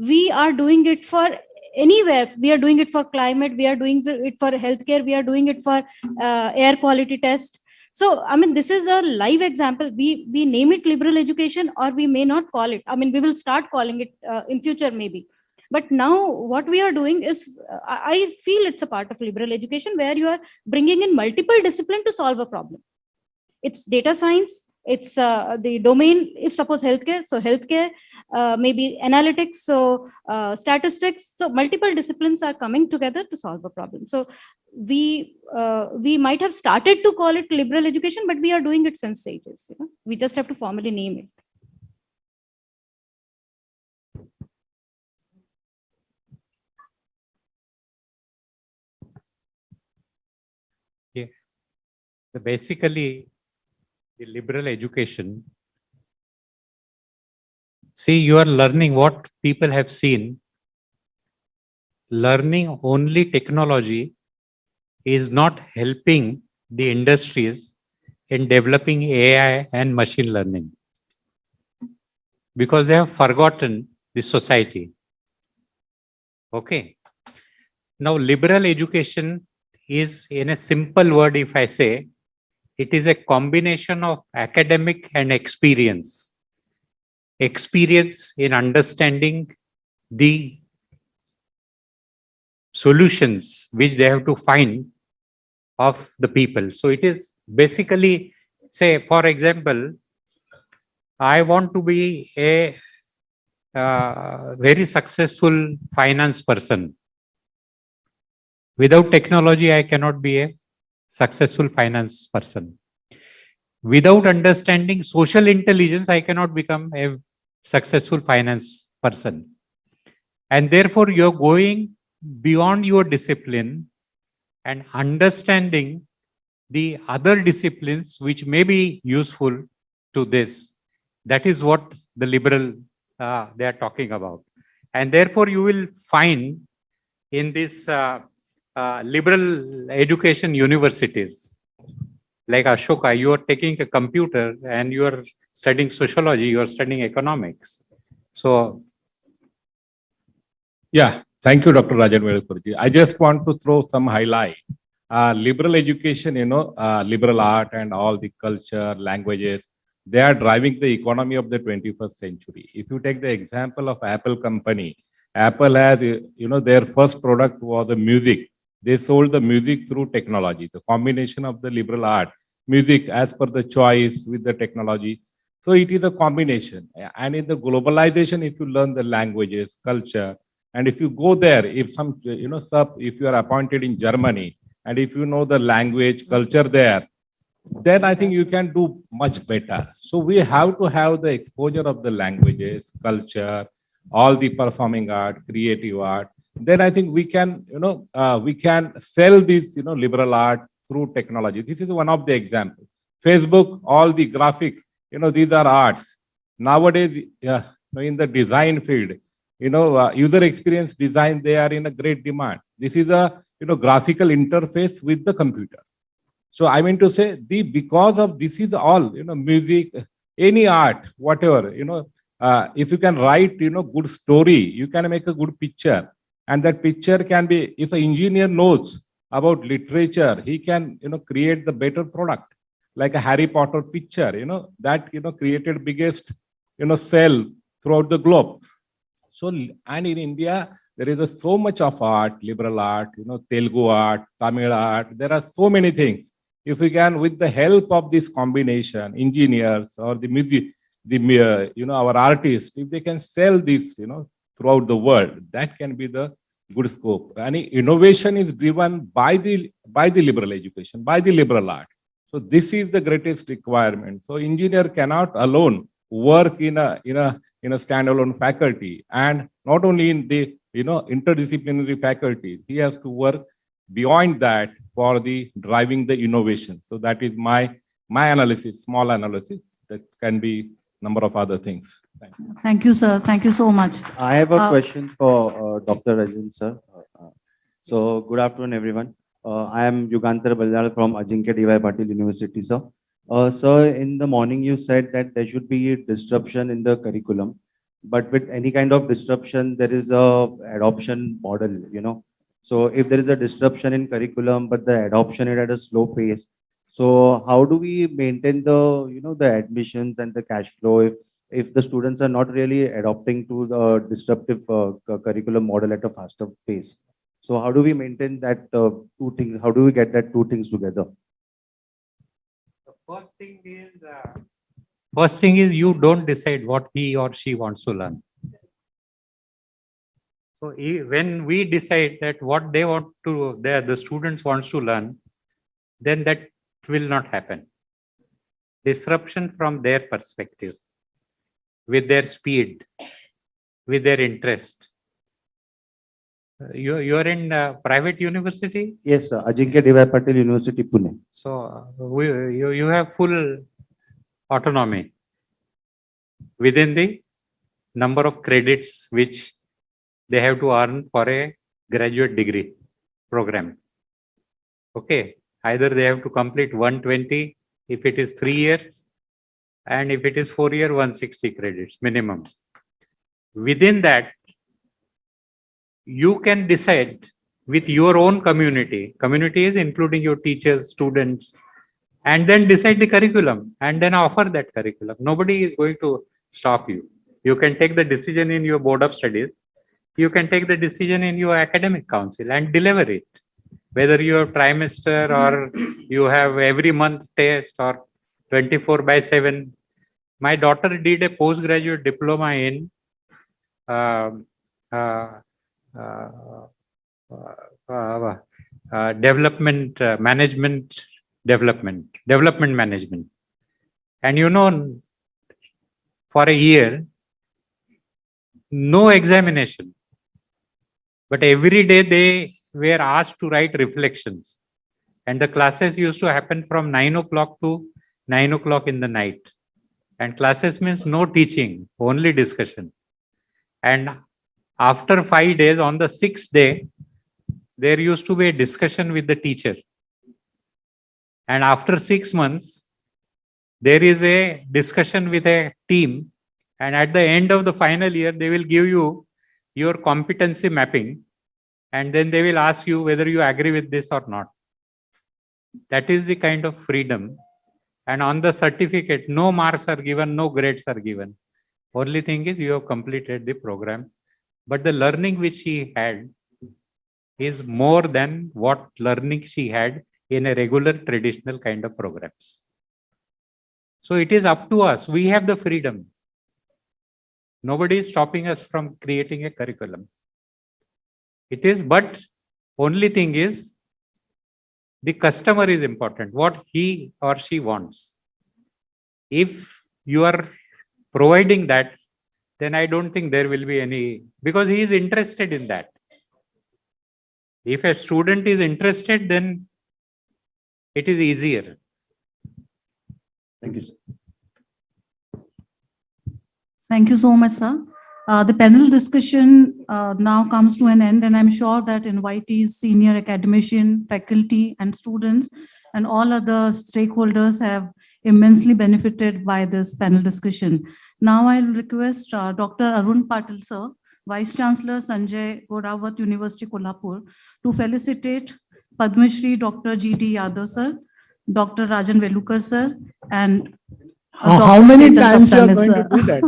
Speaker 13: we are doing it for anywhere. We are doing it for climate, we are doing it for healthcare, we are doing it for air quality test. So, I mean, this is a live example. We name it liberal education, or we may not call it. I mean, we will start calling it in future maybe. But now what we are doing is, I feel it's a part of liberal education where you are bringing in multiple disciplines to solve a problem. It's data science, it's the domain, if suppose healthcare, so healthcare, maybe analytics, so statistics, so multiple disciplines are coming together to solve a problem. So we might have started to call it liberal education, but we are doing it since ages. We just have to formally name it.
Speaker 7: Yeah. So basically, the liberal education, see, you are learning what people have seen. Learning only technology is not helping the industries in developing AI and machine learning because they have forgotten the society. Okay. Now, liberal education is, in a simple word, if I say, it is a combination of academic and experience. Experience in understanding the solutions which they have to find of the people. So it is basically, say, for example, I want to be a very successful finance person. Without technology, I cannot be a successful finance person. Without understanding social intelligence, I cannot become a successful finance person. And therefore, you're going beyond your discipline and understanding the other disciplines which may be useful to this. That is what the liberal they are talking about. And therefore, you will find in this liberal education universities, like Ashoka, you are taking a computer and you are studying sociology, you are studying economics. So,
Speaker 5: yeah, thank you, Dr. Rajan Velukar. I just want to throw some highlight. Liberal education, liberal art and all the culture, languages, they are driving the economy of the 21st century. If you take the example of Apple company, Apple had, their first product was the music. They sold the music through technology, the combination of the liberal art, music as per the choice with the technology. So it is a combination. And in the globalization, if you learn the languages, culture, and if you go there, if some, if you are appointed in Germany, and if you know the language, culture there, then I think you can do much better. So we have to have the exposure of the languages, culture, all the performing art, creative art. Then I think we can, we can sell this, liberal art through technology. This is one of the examples. Facebook, all the graphic, these are arts. Nowadays, in the design field, user experience design, they are in a great demand. This is a, graphical interface with the computer. So I mean to say, because of this is all, music, any art, whatever, if you can write, good story, you can make a good picture. And that picture can be, if an engineer knows about literature, he can, create the better product, like a Harry Potter picture, that, created biggest, sell throughout the globe. So, and in India, there is so much of art, liberal art, Telugu art, Tamil art, there are so many things. If we can, with the help of this combination, engineers or the music, our artists, if they can sell this, throughout the world, that can be the good scope. And innovation is driven by the liberal education, by the liberal art. So this is the greatest requirement. So engineer cannot alone work in a standalone faculty, and not only in the interdisciplinary faculty, he has to work beyond that for the driving the innovation. So that is my analysis, small analysis. That can be number of other things. Thank you.
Speaker 2: Thank you, sir. Thank you so much.
Speaker 17: I have a question for Dr. Rajan, sir. So good afternoon, everyone. I am Yugantar Baldal from Ajinkya D.Y. Patil University, sir. Sir, in the morning you said that there should be a disruption in the curriculum, but with any kind of disruption, there is a adoption model, So if there is a disruption in curriculum, but the adoption is at a slow pace, so how do we maintain the, the admissions and the cash flow if the students are not really adopting to the disruptive curriculum model at a faster pace? So how do we maintain that two things? How do we get that two things together?
Speaker 7: First thing is you don't decide what he or she wants to learn. So when we decide that what they want to, the students wants to learn, then that will not happen. Disruption from their perspective, with their speed, with their interest. You're in private university?
Speaker 17: Yes, sir. Ajinkya D.Y. Patil University, Pune.
Speaker 7: So you have full autonomy within the number of credits which they have to earn for a graduate degree program. Okay, either they have to complete 120 if it is 3 years, and if it is 4 years, 160 credits minimum. Within that, you can decide with your own community. Community is including your teachers, students, and then decide the curriculum and then offer that curriculum. Nobody is going to stop you. You can take the decision in your board of studies. You can take the decision in your academic council and deliver it. Whether you have trimester or you have every month test or 24/7. My daughter did a postgraduate diploma in development management, development management. And for a year, no examination, but every day they were asked to write reflections, and the classes used to happen from 9 o'clock to 9 o'clock in the night. And classes means no teaching, only discussion. And after 5 days, on the 6th day, there used to be a discussion with the teacher. And after 6 months, there is a discussion with a team. And at the end of the final year, they will give you your competency mapping. And then they will ask you whether you agree with this or not. That is the kind of freedom. And on the certificate, no marks are given, no grades are given. Only thing is you have completed the program. but the learning which she had is more than what learning she had in a regular traditional kind of programs. So it is up to us. We have the freedom. Nobody is stopping us from creating a curriculum. It is, but only thing is the customer is important, what he or she wants. If you are providing that, then I don't think there will be any, because he is interested in that. If a student is interested, then it is easier.
Speaker 17: Thank you, sir.
Speaker 2: Thank you so much, sir. The panel discussion now comes to an end, and I'm sure that invitees, senior academician, faculty, and students, and all other stakeholders have immensely benefited by this panel discussion. Now I'll request Dr. Arun Patil, sir, Vice Chancellor Sanjay Gorawat University, Kolhapur, to felicitate Padma Shri Dr. G.D. Yadav, sir, Dr. Rajan Velukar, sir, and
Speaker 8: How
Speaker 2: Dr.
Speaker 8: many
Speaker 2: Chetan
Speaker 8: times you are
Speaker 2: Kaptanis,
Speaker 8: going to
Speaker 2: sir.
Speaker 8: do that?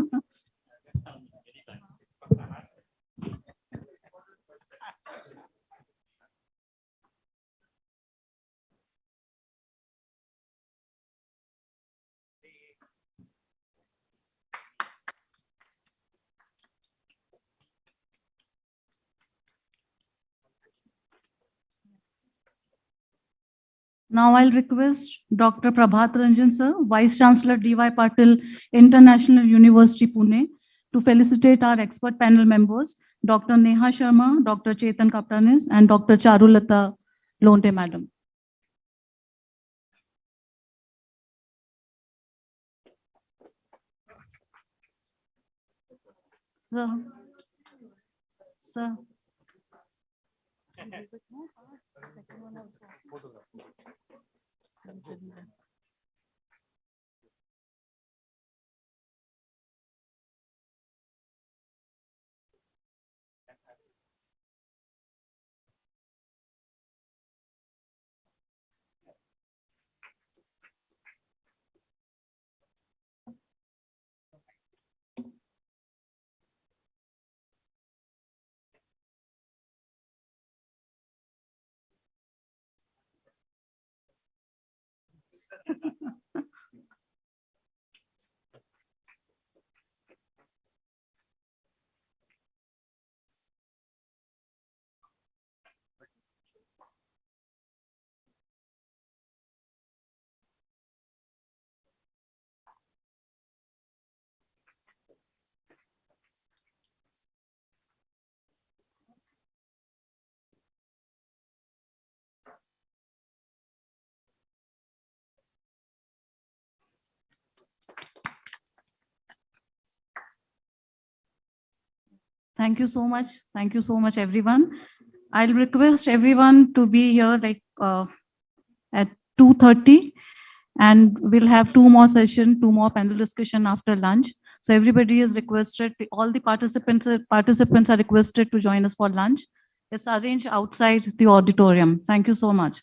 Speaker 2: Now I'll request Dr. Prabhat Ranjan, sir, Vice Chancellor D.Y. Patil International University, Pune, to felicitate our expert panel members, Dr. Neha Sharma, Dr. Chetan Kaptanis, and Dr. Charulata Lonte, madam. Sir. Sir. Thank you so much. Thank you so much, everyone. I'll request everyone to be here like at 2:30, and we'll have two more sessions, two more panel discussion after lunch. So everybody is requested, all the participants are requested to join us for lunch. It's arranged outside the auditorium. Thank you so much.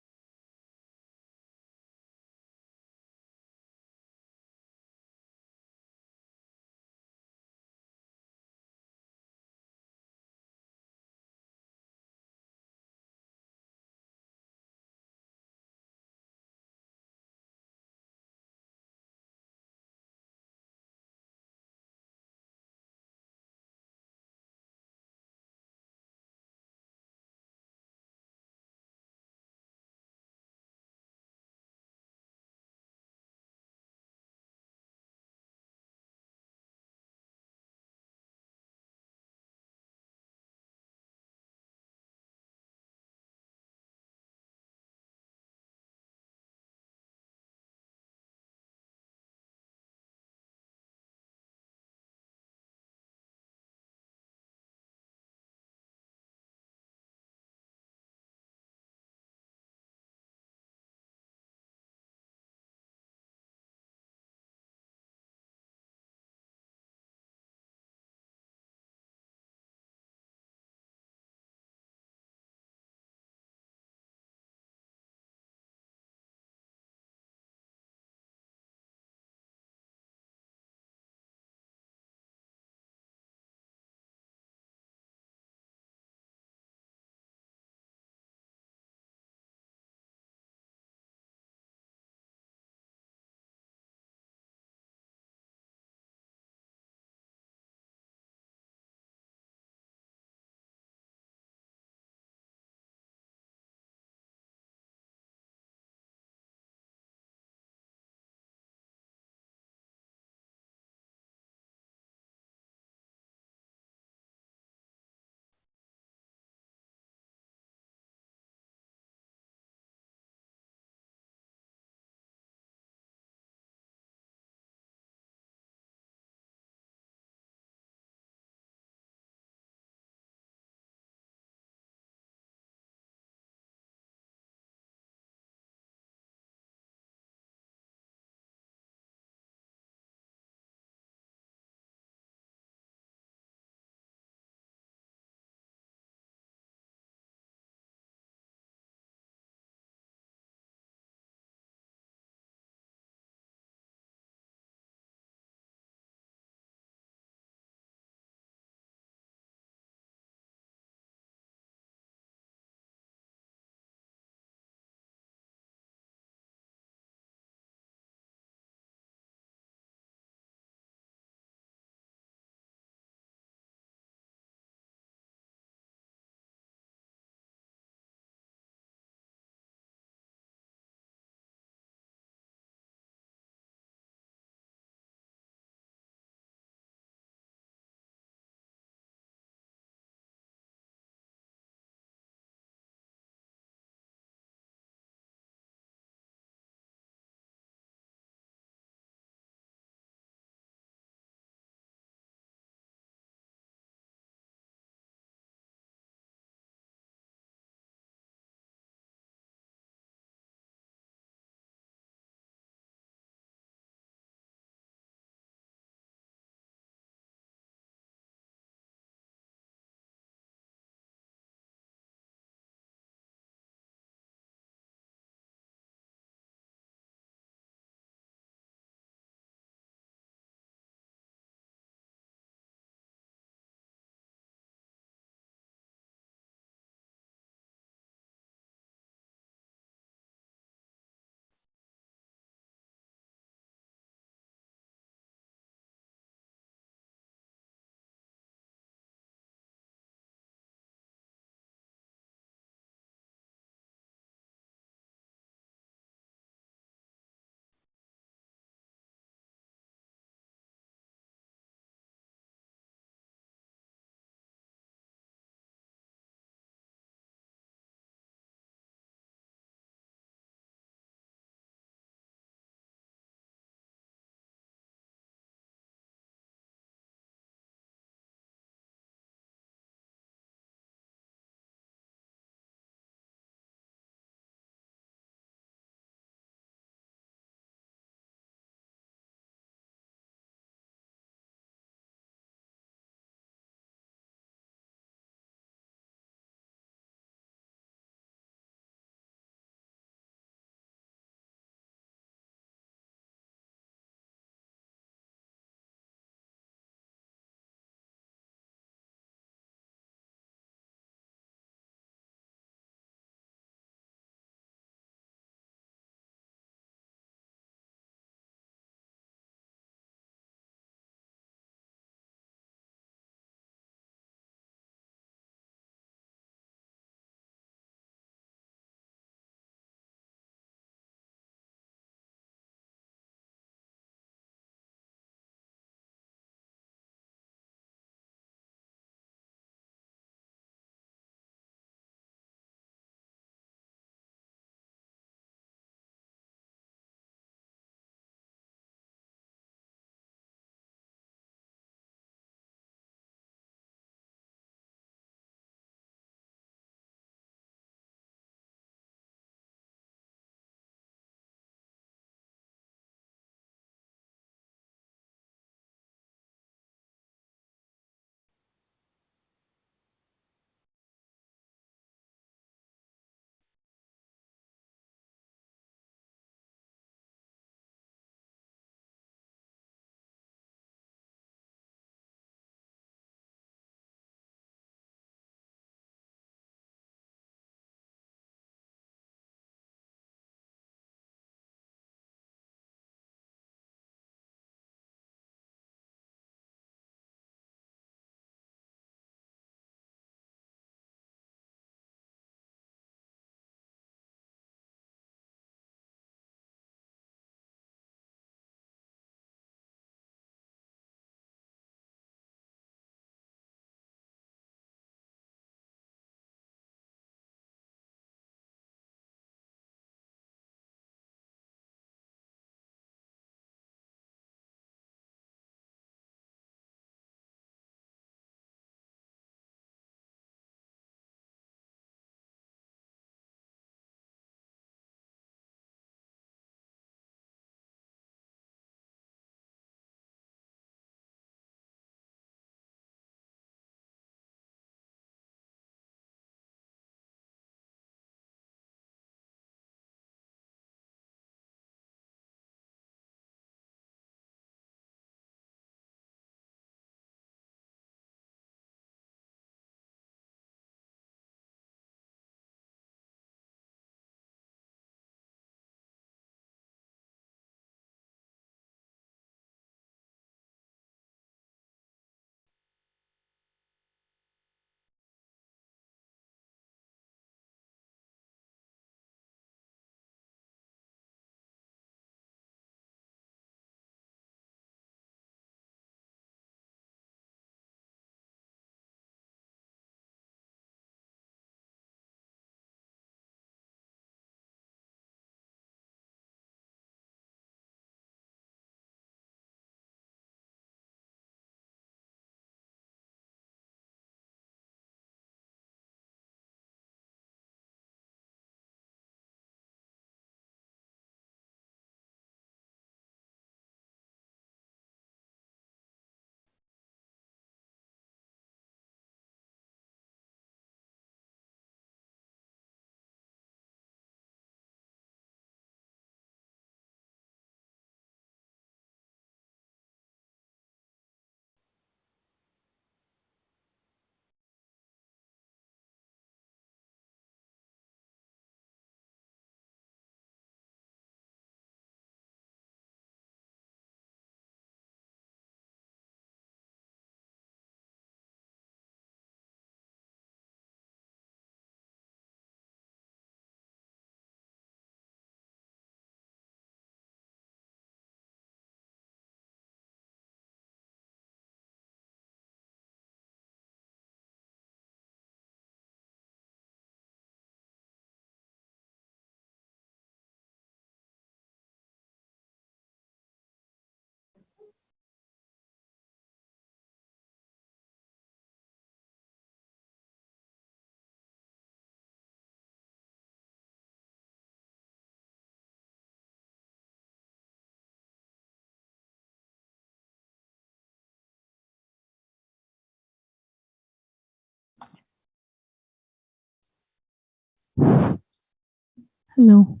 Speaker 1: Hello.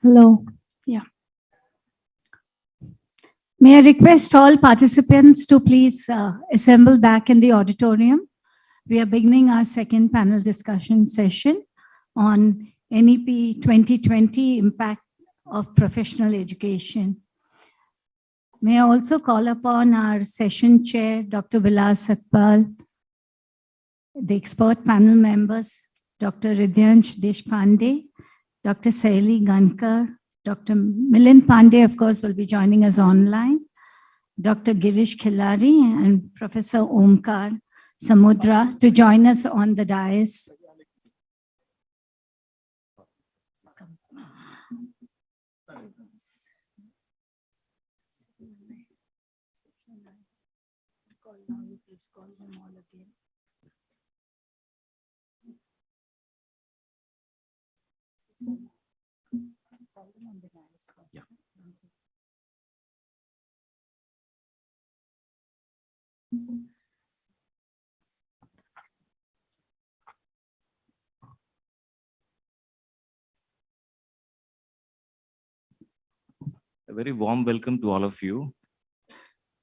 Speaker 1: Hello. Yeah. May I request all participants to please assemble back in the auditorium. We are beginning our second panel discussion session on NEP 2020 impact of professional education. May I also call upon our session chair, Dr. Vilas Satpal, the expert panel members, Dr. Ridyansh Deshpande, Dr. Saili Gankar, Dr. Milind Pandey, of course, will be joining us online, Dr. Girish Khilari and Professor Omkar Samudra to join us on the dais.
Speaker 3: A very warm welcome to all of you.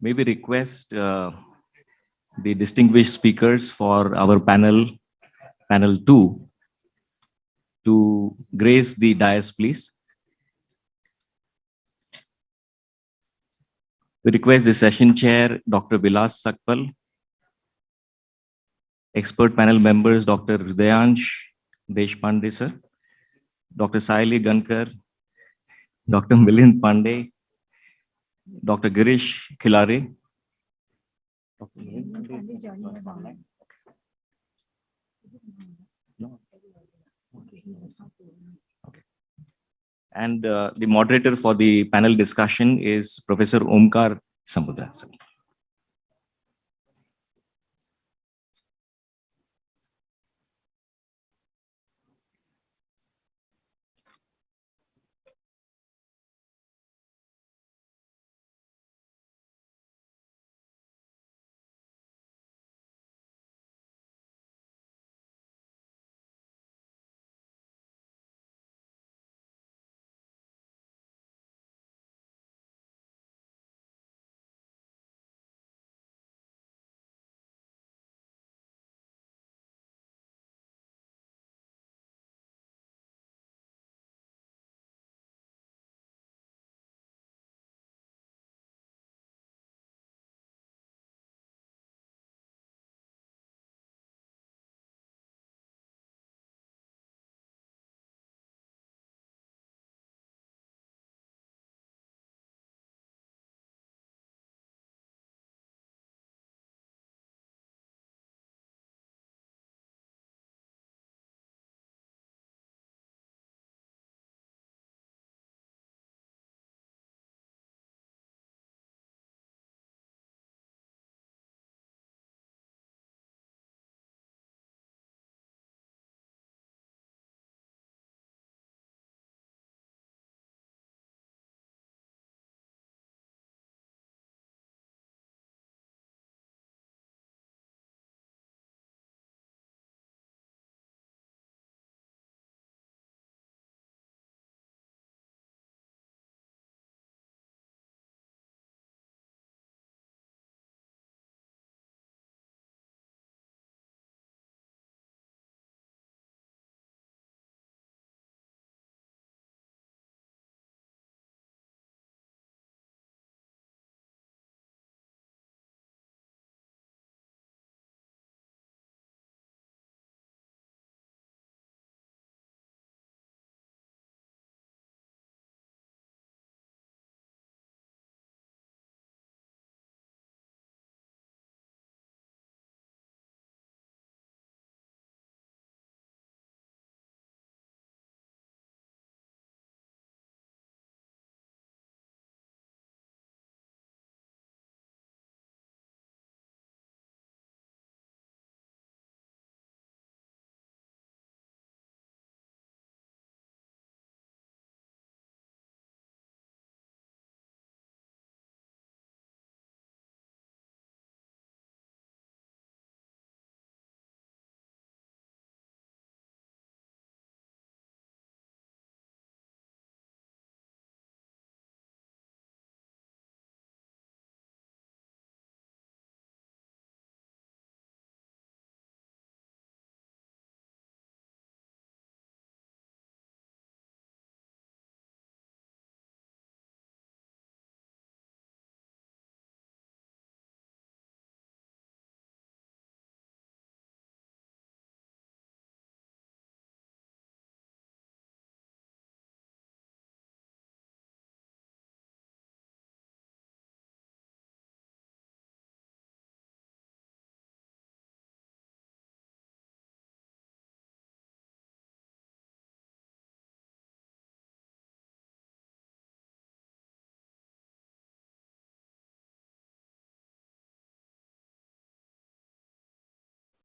Speaker 3: May we request the distinguished speakers for our panel 2, to grace the dais, please. We request the session chair, Dr. Vilas Sakpal, expert panel members, Dr. Hridayansh Deshpande, sir, Dr. Saili Gankar, Dr. Milind Pandey, Dr. Girish Khilare. And the moderator for the panel discussion is Professor Omkar Samudra.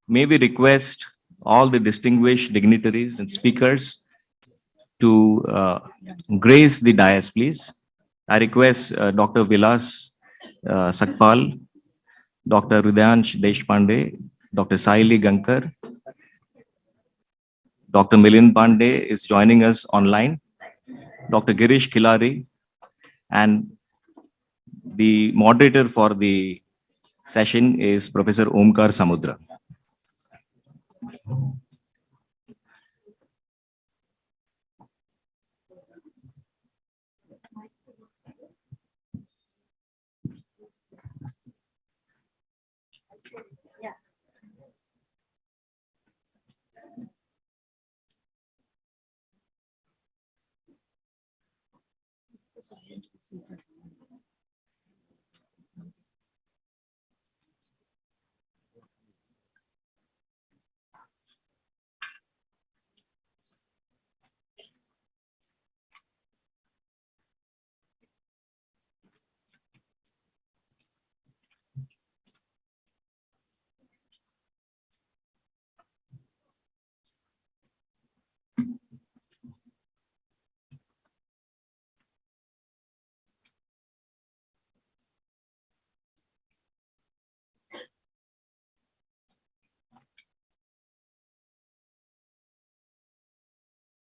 Speaker 3: may we request all the distinguished dignitaries and speakers to grace the dais, please. I request Dr. Vilas Sakpal, Dr. Hridayansh Deshpande, Dr. Saili Gankar, Dr. Milind Pandey is joining us online, Dr. Girish Khilari, and the moderator for the session is Professor Omkar Samudra.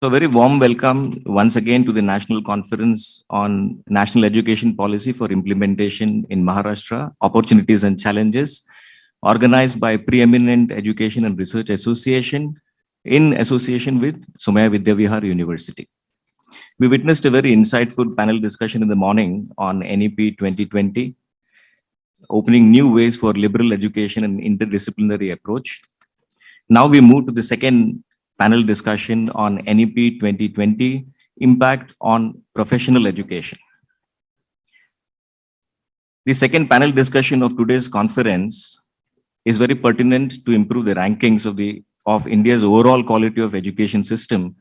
Speaker 3: So very warm welcome once again to the National Conference on National Education Policy for Implementation in Maharashtra, Opportunities and Challenges, organized by Preeminent Education and Research Association in association with Somaiya Vidyavihar University. We witnessed a very insightful panel discussion in the morning on NEP 2020, opening new ways for liberal education and interdisciplinary approach. Now we move to the second panel discussion on NEP 2020, impact on professional education. The second panel discussion of today's conference is very pertinent to improve the rankings of India's overall quality of education system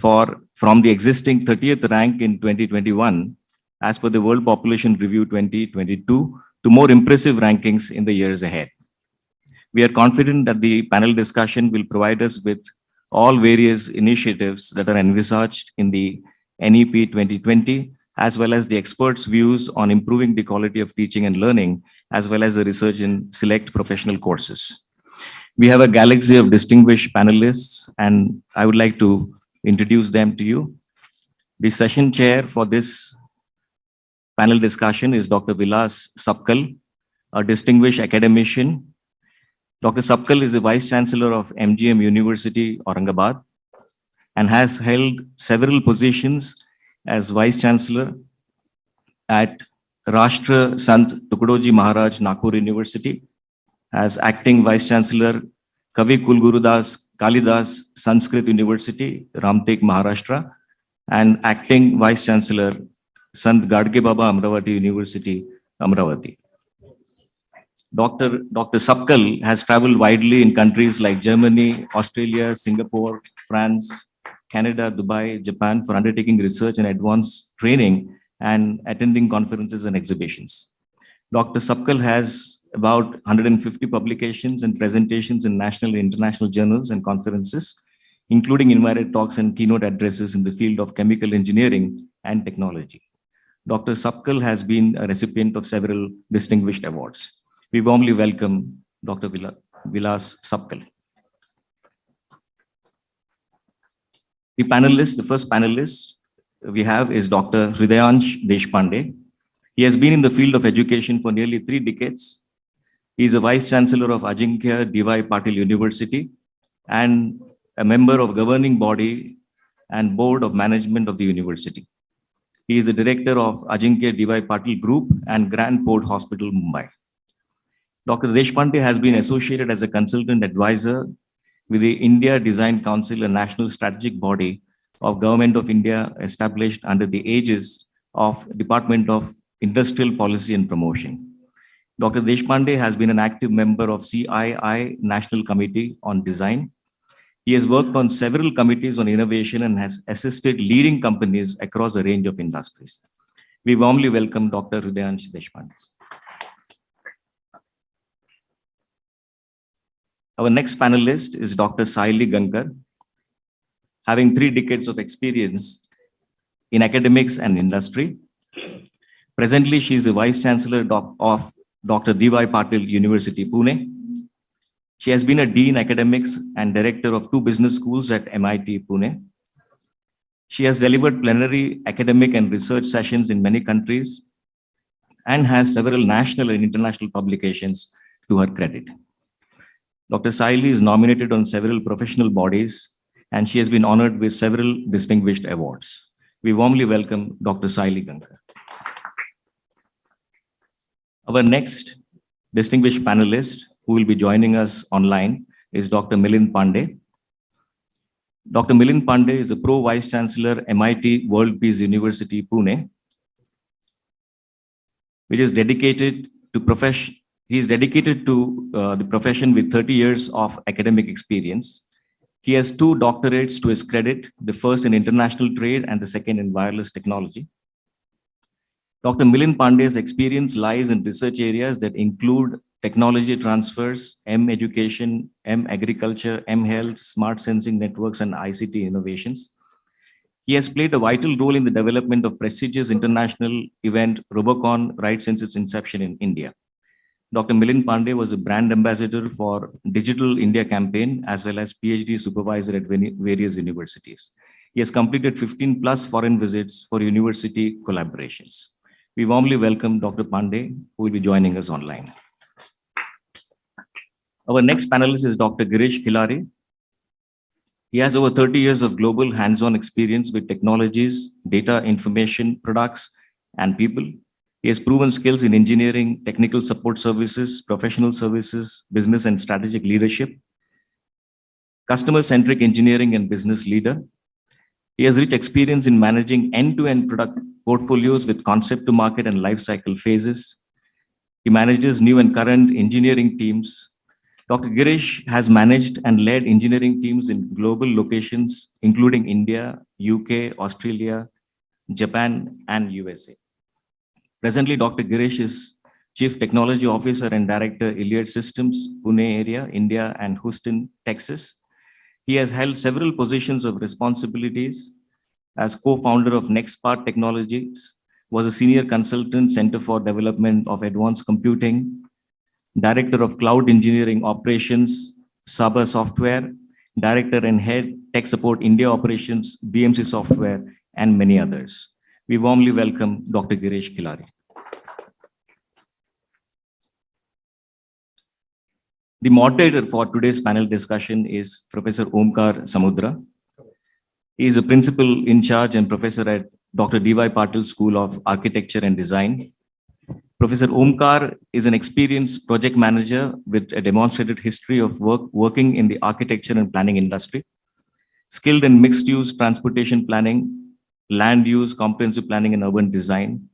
Speaker 3: from the existing 30th rank in 2021 as per the World Population Review 2022 to more impressive rankings in the years ahead. We are confident that the panel discussion will provide us with all various initiatives that are envisaged in the NEP 2020, as well as the experts' views on improving the quality of teaching and learning, as well as the research in select professional courses. We have a galaxy of distinguished panelists, and I would like to introduce them to you. The session chair for this panel discussion is Dr. Vilas Sapkal, a distinguished academician. Dr. Sapkal is the Vice Chancellor of MGM University, Aurangabad, and has held several positions as Vice Chancellor at Rashtra Sant Tukadoji Maharaj Nagpur University, as Acting Vice Chancellor Kavi Kulgurudas Kalidas Sanskrit University, Ramtek, Maharashtra, and Acting Vice Chancellor Sant Gadge Baba Amravati University, Amravati. Dr. Sapkal has traveled widely in countries like Germany, Australia, Singapore, France, Canada, Dubai, Japan for undertaking research and advanced training and attending conferences and exhibitions. Dr. Sapkal has about 150 publications and presentations in national and international journals and conferences, including invited talks and keynote addresses in the field of chemical engineering and technology. Dr. Sapkal has been a recipient of several distinguished awards. We warmly welcome Dr. Vilas Sapkal. The first panelist we have is Dr. Hridayansh Deshpande. He has been in the field of education for nearly 3 decades. He is a Vice Chancellor of Ajinkya D.Y. Patil University and a member of governing body and board of management of the university. He is the director of Ajinkya D.Y. Patil Group and Grand Port Hospital, Mumbai. Dr. Deshpande has been associated as a consultant advisor with the India Design Council, a national strategic body of Government of India established under the aegis of Department of Industrial Policy and Promotion. Dr. Deshpande has been an active member of CII National Committee on Design. He has worked on several committees on innovation and has assisted leading companies across a range of industries. We warmly welcome Dr. Hridayansh Deshpande. Our next panelist is Dr. Saili Gankar, having 3 decades of experience in academics and industry. Presently, she is the Vice Chancellor of Dr. D.Y. Patil University, Pune. She has been a Dean Academics and Director of 2 business schools at MIT, Pune. She has delivered plenary academic and research sessions in many countries and has several national and international publications to her credit. Dr. Saili is nominated on several professional bodies, and she has been honored with several distinguished awards. We warmly welcome Dr. Saili Gankar. Our next distinguished panelist who will be joining us online is Dr. Milind Pandey. Dr. Milind Pandey is the Pro Vice Chancellor, MIT World Peace University, Pune, which is dedicated to profession. He is dedicated to the profession with 30 years of academic experience. He has 2 doctorates to his credit, the first in international trade and the second in wireless technology. Dr. Milind Pandey's experience lies in research areas that include technology transfers, education, agriculture, health, smart sensing networks, and ICT innovations. He has played a vital role in the development of prestigious international event Robocon right since its inception in India. Dr. Milind Pandey was a brand ambassador for Digital India campaign as well as PhD supervisor at various universities. He has completed 15 plus foreign visits for university collaborations. We warmly welcome Dr. Pandey, who will be joining us online. Our next panelist is Dr. Girish Khilari. He has over 30 years of global hands-on experience with technologies, data information products, and people. He has proven skills in engineering, technical support services, professional services, business and strategic leadership, customer-centric engineering and business leader. He has rich experience in managing end-to-end product portfolios with concept to market and life cycle phases. He manages new and current engineering teams. Dr. Girish has managed and led engineering teams in global locations, including India, UK, Australia, Japan, and USA. Presently, Dr. Girish is Chief Technology Officer and Director, Iliad Systems, Pune area, India, and Houston, Texas. He has held several positions of responsibilities as co-founder of NextPart Technologies, was a senior consultant, Center for Development of Advanced Computing, Director of Cloud Engineering Operations, Sabah Software, Director and Head Tech Support India Operations, BMC Software, and many others. We warmly welcome Dr. Girish Khilari. The moderator for today's panel discussion is Professor Omkar Samudra. He is a principal in charge and professor at Dr. D.Y. Patil School of Architecture and Design. Professor Omkar is an experienced project manager with a demonstrated history of working in the architecture and planning industry, skilled in mixed-use transportation planning, land use, comprehensive planning, and urban design.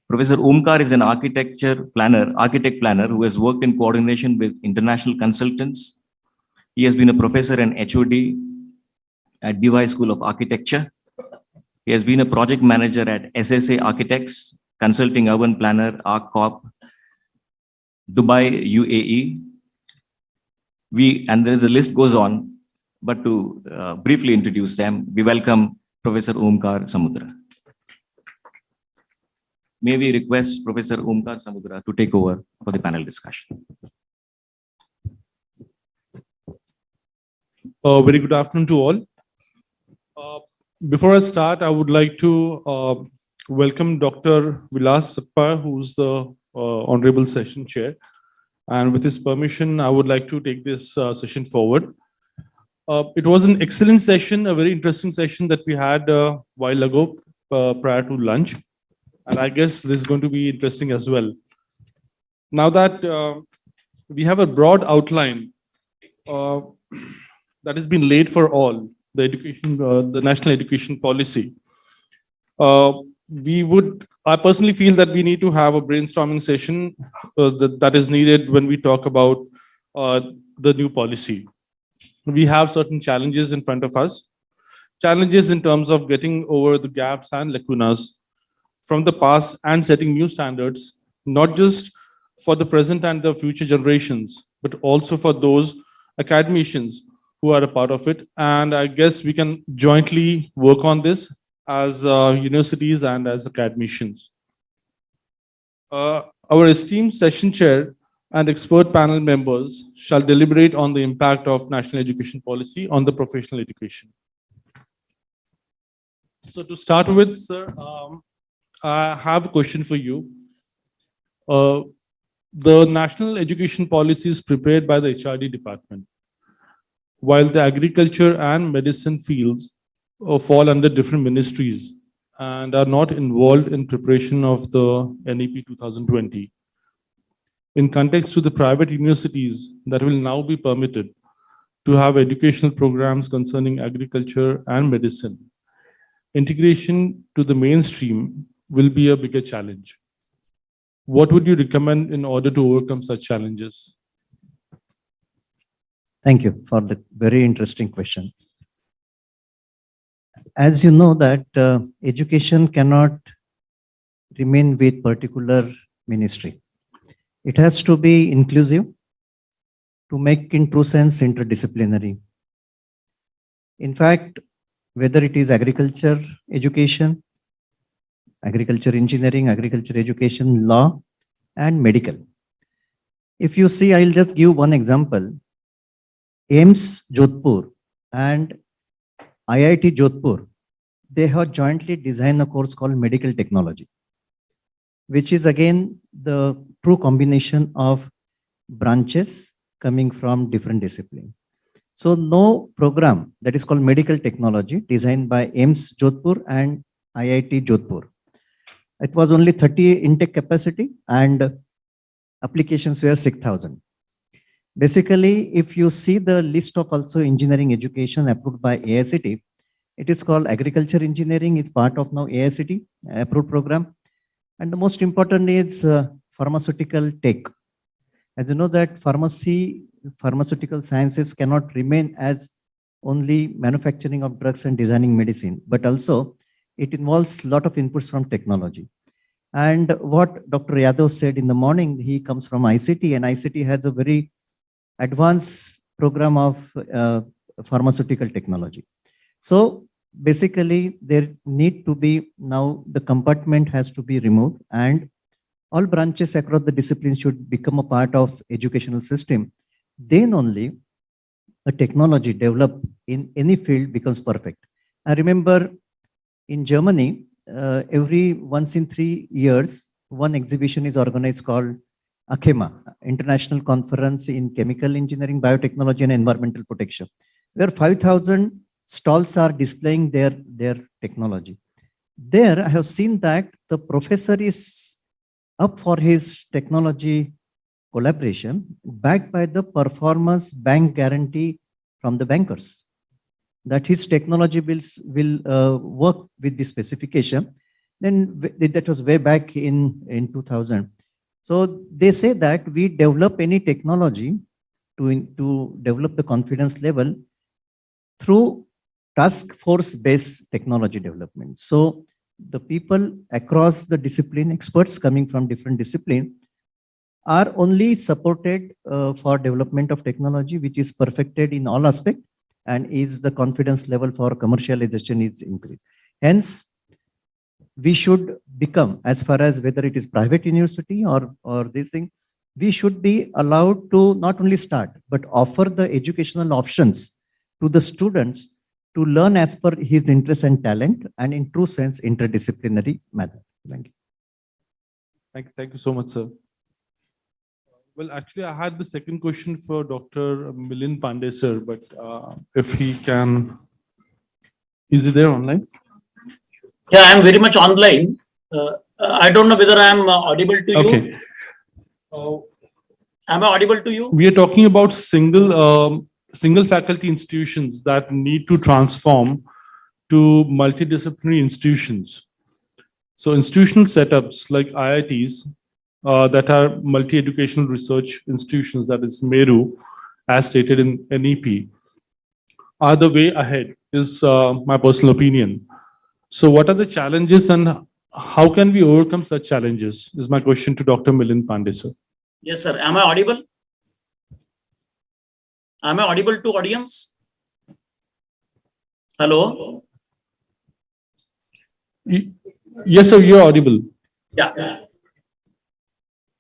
Speaker 3: Professor Omkar is an architect planner who has worked in coordination with international consultants. He has been a professor and HOD at DY School of Architecture. He has been a project manager at SSA Architects, Consulting Urban Planner, ArcCorp, Dubai, UAE. And the list goes on, but to briefly introduce them, we welcome Professor Omkar Samudra. May we request Professor Omkar Samudra to take over for the panel discussion.
Speaker 6: Very good afternoon to all. Before I start, I would like to welcome Dr. Vilas Satpal, who's the Honorable Session Chair. And with his permission, I would like to take this session forward. It was an excellent session, a very interesting session that we had a while ago prior to lunch. And I guess this is going to be interesting as well. Now that we have a broad outline that has been laid for all, the education, the national education policy, I personally feel that we need to have a brainstorming session that is needed when we talk about the new policy. We have certain challenges in front of us, challenges in terms of getting over the gaps and lacunas from the past and setting new standards, not just
Speaker 18: for the present and the future generations, but also for those academicians who are a part of it. And I guess we can jointly work on this as universities and as academicians. Our esteemed session chair and expert panel members shall deliberate on the impact of national education policy on the professional education. So to start with, sir, I have a question for you. The national education policy is prepared by the HRD department, while the agriculture and medicine fields fall under different ministries and are not involved in preparation of the NEP 2020. In context to the private universities that will now be permitted to have educational programs concerning agriculture and medicine, integration to the mainstream will be a bigger challenge. What would you recommend in order to overcome such challenges?
Speaker 19: Thank you for the very interesting question. As you know that education cannot remain with particular ministry. It has to be inclusive to make in true sense interdisciplinary. In fact, whether it is agriculture education, agriculture engineering, agriculture education, law, and medical. If you see, I'll just give one example. AIMS Jodhpur and IIT Jodhpur, they have jointly designed a course called medical technology, which is again the true combination of branches coming from different disciplines. So no program that is called medical technology designed by AIMS Jodhpur and IIT Jodhpur. It was only 30 intake capacity and applications were 6,000. Basically, if you see the list of also engineering education approved by AICT, it is called agriculture engineering. It's part of now AICT approved program. And the most important is pharmaceutical tech. As you know that pharmaceutical sciences cannot remain as only manufacturing of drugs and designing medicine, but also it involves a lot of inputs from technology. And what Dr. Yadav said in the morning, he comes from ICT, and ICT has a very advanced program of pharmaceutical technology. So basically there need to be now the compartment has to be removed and all branches across the discipline should become a part of educational system. Then only a technology developed in any field becomes perfect. I remember in Germany, every once in 3 years, one exhibition is organized called ACHEMA, International Conference in Chemical Engineering, Biotechnology and Environmental Protection, where 5,000 stalls are displaying their technology. There, I have seen that the professor is up for his technology collaboration backed by the performance bank guarantee from the bankers, that his technology will work with the specification. Then that was way back in 2000. So they say that we develop any technology to develop the confidence level through task force based technology development. So the people across the discipline, experts coming from different disciplines, are only supported for development of technology which is perfected in all aspects and is the confidence level for commercialization is increased. Hence, we should become, as far as whether it is private university or this thing, we should be allowed to not only start, but offer the educational options to the students to learn as per his interest and talent and in true sense, interdisciplinary manner. Thank you.
Speaker 18: Thank you so much, sir. Well, actually, I had the second question for Dr. Milind Pandey, sir, but if he can, is he there online?
Speaker 20: Yeah, I'm very much online. I don't know whether I'm audible to you.
Speaker 18: Okay.
Speaker 20: Am I audible to you?
Speaker 18: We are talking about single faculty institutions that need to transform to multidisciplinary institutions. So institutional setups like IITs that are multi-educational research institutions, that is MERU, as stated in NEP, are the way ahead, is my personal opinion. So what are the challenges and how can we overcome such challenges is my question to Dr. Milind Pandey, sir.
Speaker 20: Yes, sir. Am I audible? Am I audible to audience? Hello?
Speaker 18: Yes, sir, you're audible.
Speaker 20: Yeah.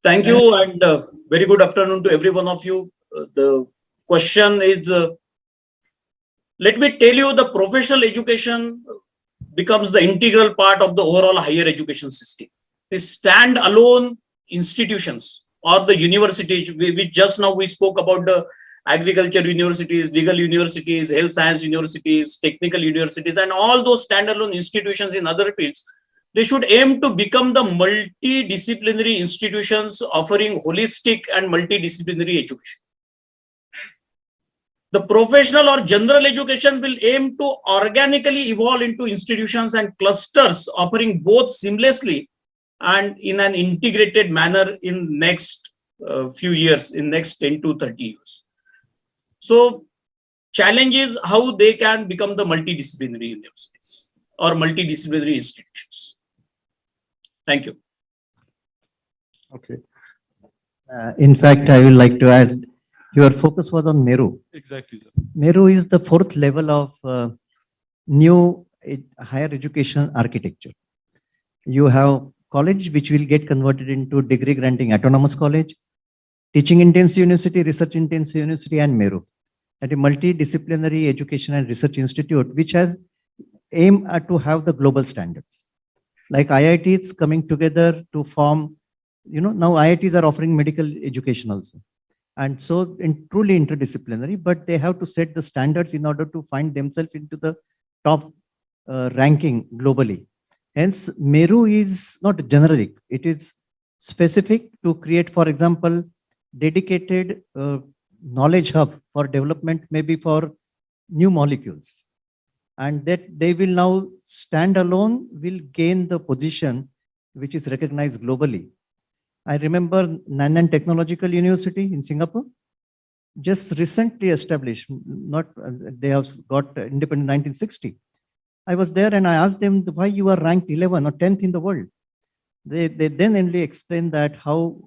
Speaker 20: Thank you and very good afternoon to every one of you. The question is, let me tell you, the professional education becomes the integral part of the overall higher education system. The stand-alone institutions or the universities, we just now we spoke about the agriculture universities, legal universities, health science universities, technical universities, and all those standalone institutions in other fields. They should aim to become the multidisciplinary institutions offering holistic and multidisciplinary education. The professional or general education will aim to organically evolve into institutions and clusters offering both seamlessly and in an integrated manner in next few years, in next 10 to 30 years. So challenge is how they can become the multidisciplinary universities or multidisciplinary institutions. Thank you.
Speaker 18: Okay.
Speaker 19: In fact, I would like to add, your focus was on Meru.
Speaker 18: Exactly, sir.
Speaker 19: Meru is the fourth level of new higher education architecture. You have college which will get converted into degree granting autonomous college, teaching intensive university, research intensive university, and Meru. That is multidisciplinary education and research institute, which has aim to have the global standards. Like IITs coming together to form, now IITs are offering medical education also. And so truly interdisciplinary, but they have to set the standards in order to find themselves into the top ranking globally. Hence, Meru is not generic. It is specific to create, for example, dedicated knowledge hub for development, maybe for new molecules. And that they will now stand alone, will gain the position which is recognized globally. I remember Nanyang Technological University in Singapore, just recently established, they have got independent 1960. I was there and I asked them why you are ranked 11 or 10th in the world. They then only explained that how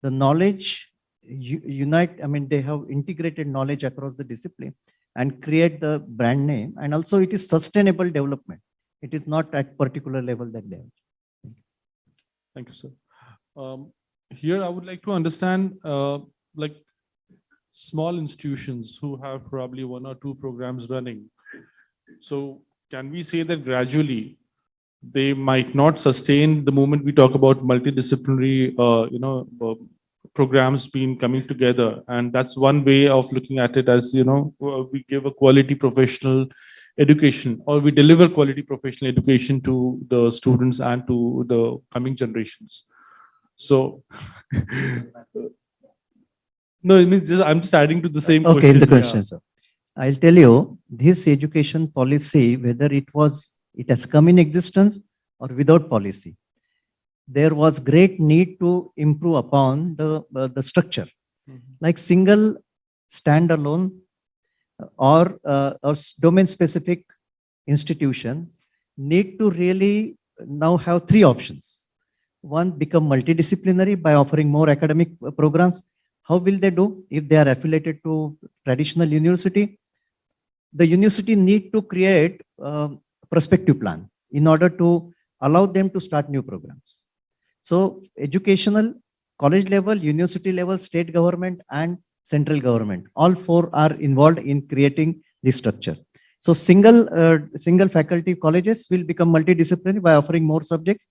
Speaker 19: the knowledge unite, they have integrated knowledge across the discipline and create the brand name. And also it is sustainable development. It is not at particular level that they have.
Speaker 18: Thank you, sir. Here, I would like to understand, like small institutions who have probably 1 or 2 programs running. So can we say that gradually they might not sustain the moment we talk about multidisciplinary, programs being coming together, and that's one way of looking at it as, we give a quality professional education, or we deliver quality professional education to the students and to the coming generations. So, no, it means I'm just adding to the same question.
Speaker 19: Okay, the question, sir. I'll tell you, this education policy, whether it has come in existence or without policy, there was great need to improve upon the structure. Like single standalone or domain-specific institutions need to really now have 3 options. One, become multidisciplinary by offering more academic programs. How will they do if they are affiliated to traditional university? The university need to create a prospective plan in order to allow them to start new programs. So educational, college level, university level, state government and central government, all 4 are involved in creating this structure. So single faculty colleges will become multidisciplinary by offering more subjects.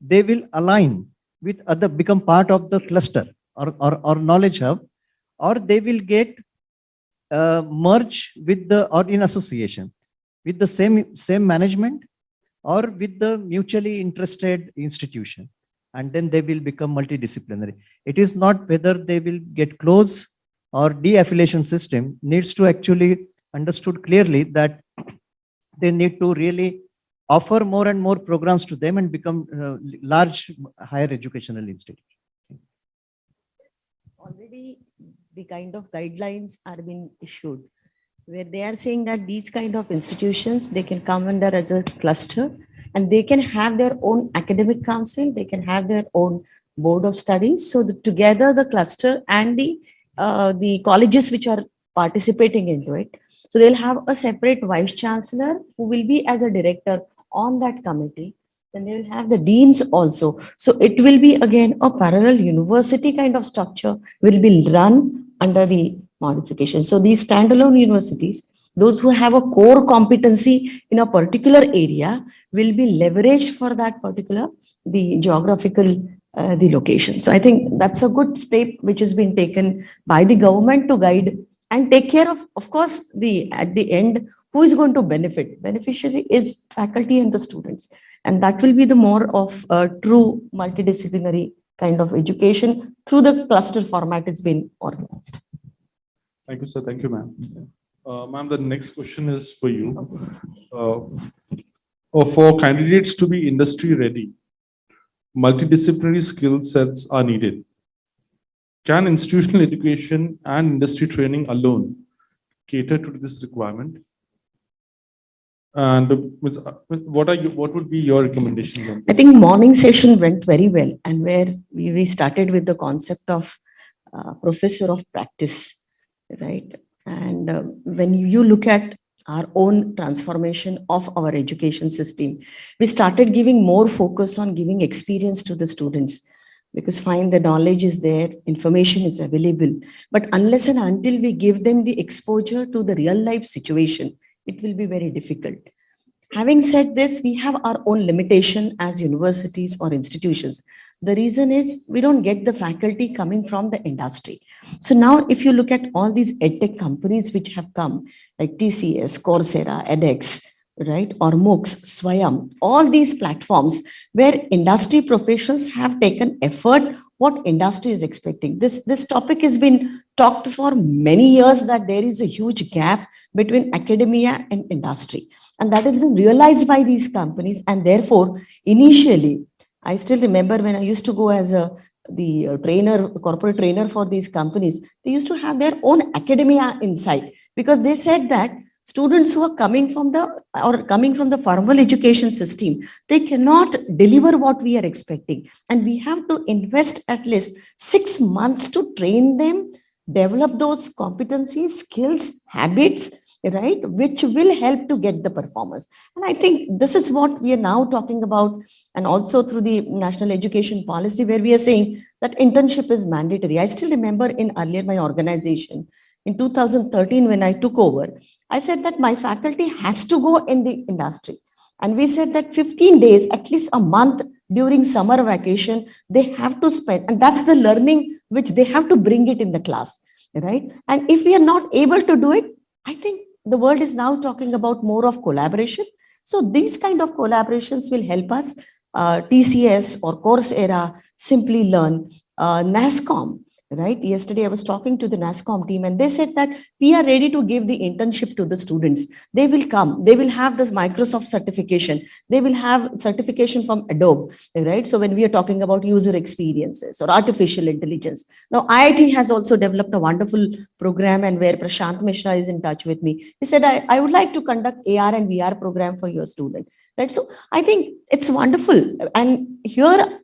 Speaker 19: They will align with other, become part of the cluster or knowledge hub, or they will get merge with or in association with the same management or with the mutually interested institution, and then they will become multidisciplinary. It is not whether they will get close or de-affiliation system needs to actually understood clearly that they need to really offer more and more programs to them and become large higher educational institutions.
Speaker 21: Already the kind of guidelines are being issued where they are saying that these kind of institutions, they can come under as a cluster and they can have their own academic council, they can have their own board of studies. So together the cluster and the colleges which are participating into it. So they'll have a separate vice chancellor who will be as a director on that committee. Then they will have the deans also. So it will be again a parallel university kind of structure will be run under the modification. So these standalone universities, those who have a core competency in a particular area will be leveraged for that particular, the geographical, the location. So I think that's a good step which has been taken by the government to guide and take care of course, at the end, who is going to benefit? Beneficiary is faculty and the students. And that will be the more of a true multidisciplinary kind of education through the cluster format it's been organized.
Speaker 18: Thank you, sir. Thank you, ma'am. Ma'am, the next question is for you. For candidates to be industry ready, multidisciplinary skill sets are needed. Can institutional education and industry training alone cater to this requirement? And what would be your recommendations on this?
Speaker 21: I think morning session went very well, and where we started with the concept of professor of practice, right? And when you look at our own transformation of our education system, we started giving more focus on giving experience to the students, because fine, the knowledge is there, information is available, but unless and until we give them the exposure to the real life situation, it will be very difficult. Having said this, we have our own limitation as universities or institutions. The reason is we don't get the faculty coming from the industry. So now if you look at all these edtech companies which have come, like TCS, Coursera, edX, right, or MOOCs, Swayam, all these platforms where industry professionals have taken effort, what industry is expecting. This topic has been talked for many years, that there is a huge gap between academia and industry. And that has been realized by these companies. And therefore, initially, I still remember when I used to go as the trainer, corporate trainer for these companies, they used to have their own academia inside, because they said that students who are coming from the formal education system, they cannot deliver what we are expecting. And we have to invest at least 6 months to train them, develop those competencies, skills, habits, right, which will help to get the performance. And I think this is what we are now talking about, and also through the national education policy, where we are saying that internship is mandatory. I still remember in earlier my organization, in 2013, when I took over, I said that my faculty has to go in the industry. And we said that 15 days, at least a month during summer vacation, they have to spend. And that's the learning which they have to bring it in the class, right? And if we are not able to do it, I think the world is now talking about more of collaboration. So these kind of collaborations will help us. TCS or Coursera, Simply Learn, NASCOM, right? Yesterday, I was talking to the NASCOM team, and they said that we are ready to give the internship to the students. They will come. They will have this Microsoft certification. They will have certification from Adobe, right? So when we are talking about user experiences or artificial intelligence. Now, IIT has also developed a wonderful program, and where Prashant Mishra is in touch with me. He said, I would like to conduct AR and VR program for your student, right? So I think it's wonderful. And here,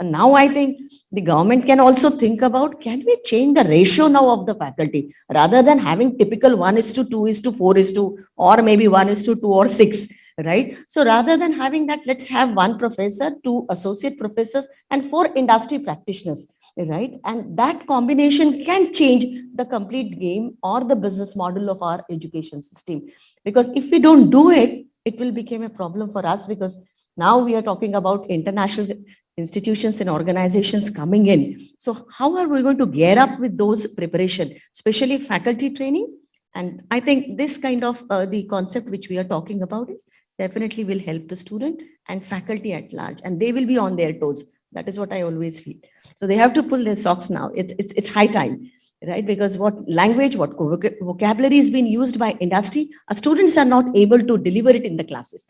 Speaker 21: now I think the government can also think about, can we change the ratio now of the faculty, rather than having typical 1:2, 2:4, or maybe 1:2 or 6, right? So rather than having that, let's have 1 professor, 2 associate professors, and 4 industry practitioners, right? And that combination can change the complete game or the business model of our education system. Because if we don't do it, it will become a problem for us, because now we are talking about international institutions and organizations coming in. So how are we going to gear up with those preparation, especially faculty training? And I think this kind of the concept which we are talking about is definitely will help the student and faculty at large, and they will be on their toes. That is what I always feel. So they have to pull their socks now. It's high time, right? Because what language, what vocabulary is being used by industry, our students are not able to deliver it in the classes.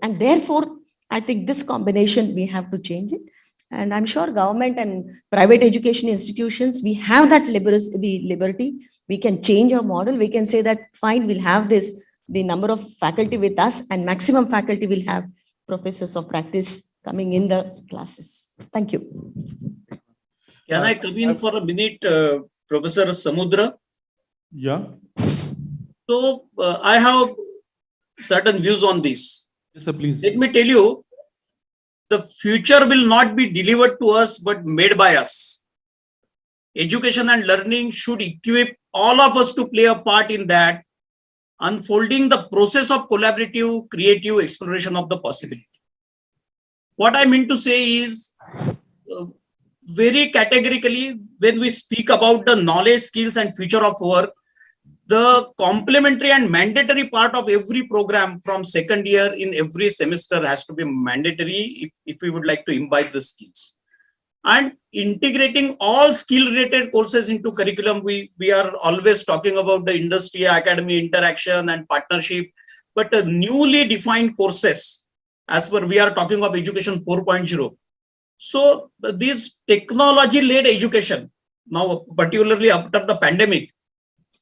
Speaker 21: And therefore, I think this combination, we have to change it. And I'm sure government and private education institutions, we have that liberty. We can change our model. We can say that, fine, we'll have this, the number of faculty with us, and maximum faculty will have professors of practice coming in the classes. Thank you.
Speaker 20: Can I come in for a minute, Professor Samudra?
Speaker 18: Yeah.
Speaker 20: So I have certain views on this.
Speaker 18: Yes, sir, please.
Speaker 20: Let me tell you, the future will not be delivered to us, but made by us. Education and learning should equip all of us to play a part in that, unfolding the process of collaborative, creative exploration of the possibility. What I mean to say is, very categorically, when we speak about the knowledge, skills, and future of work, the complementary and mandatory part of every program from second year in every semester has to be mandatory if we would like to imbibe the skills. And integrating all skill related courses into curriculum, we are always talking about the industry, academy interaction and partnership, but newly defined courses, as per we are talking of education 4.0. So this technology led education, now particularly after the pandemic,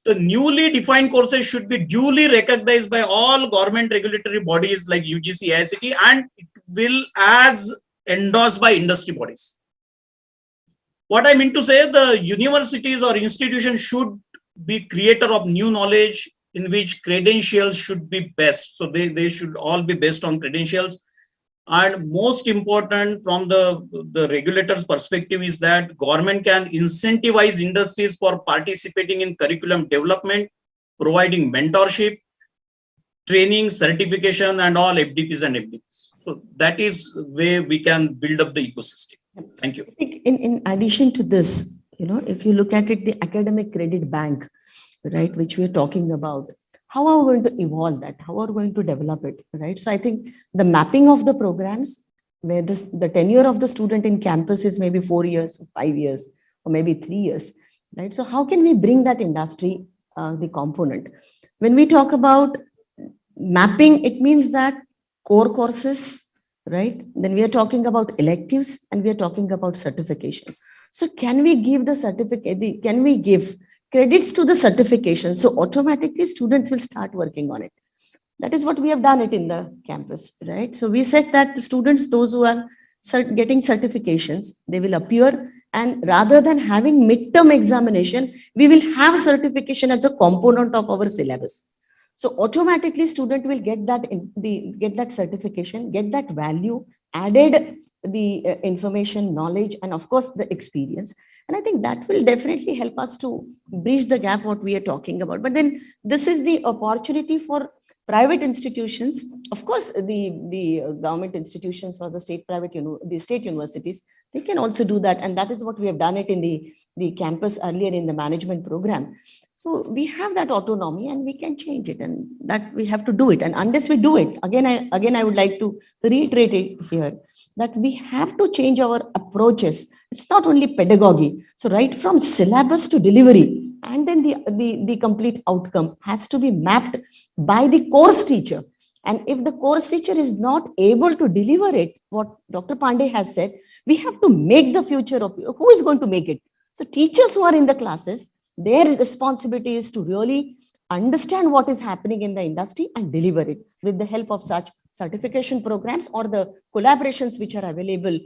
Speaker 20: the newly defined courses should be duly recognized by all government regulatory bodies like UGC, ICT, and it will as endorsed by industry bodies. What I mean to say, the universities or institutions should be creator of new knowledge in which credentials should be best. So they should all be based on credentials. And most important from the regulator's perspective is that government can incentivize industries for participating in curriculum development, providing mentorship, training, certification, and all FDPs and FDPs. So that is where we can build up the ecosystem. Thank you.
Speaker 21: I think in addition to this, if you look at it, the academic credit bank, right, which we're talking about, how are we going to evolve that? How are we going to develop it, right? So I think the mapping of the programs where the tenure of the student in campus is maybe 4 years, 5 years, or maybe 3 years, right? So how can we bring that industry, the component? When we talk about mapping, it means that core courses, right? Then we are talking about electives and we are talking about certification. So can we give the certificate, can we give credits to the certification? So automatically students will start working on it. That is what we have done it in the campus, right? So we said that the students, those who are getting certifications, they will appear, and rather than having midterm examination, we will have certification as a component of our syllabus. So automatically student will get that get that certification, get that value, added the information, knowledge, and of course the experience. And I think that will definitely help us to bridge the gap what we are talking about. But then this is the opportunity for private institutions. Of course, the government institutions or the state universities, they can also do that. And that is what we have done it in the campus earlier in the management program. So we have that autonomy and we can change it, and that we have to do it. And unless we do it, again, I would like to reiterate it here, that we have to change our approaches. It's not only pedagogy. So right from syllabus to delivery, and then the complete outcome has to be mapped by the course teacher. And if the course teacher is not able to deliver it, what Dr. Pandey has said, we have to make the future of who is going to make it. So teachers who are in the classes, their responsibility is to really understand what is happening in the industry and deliver it with the help of such certification programs or the collaborations which are available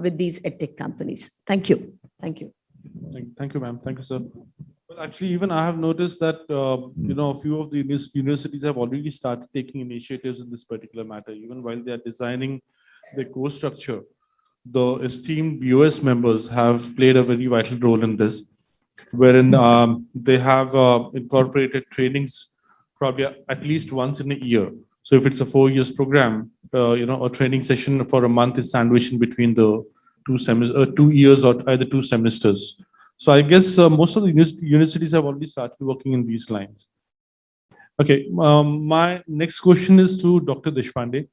Speaker 21: with these edtech companies. Thank you. Thank you.
Speaker 18: Thank you, ma'am. Thank you, sir. Well, actually, even I have noticed that, a few of the universities have already started taking initiatives in this particular matter, even while they are designing the course structure. The esteemed BOS members have played a very vital role in this, wherein they have incorporated trainings probably at least once in a year. So if it's a 4 years program, a training session for a month is sandwiched in between the 2 years or either 2 semesters. So I guess most of the universities have already started working in these lines. Okay, my next question is to Dr. Deshpande.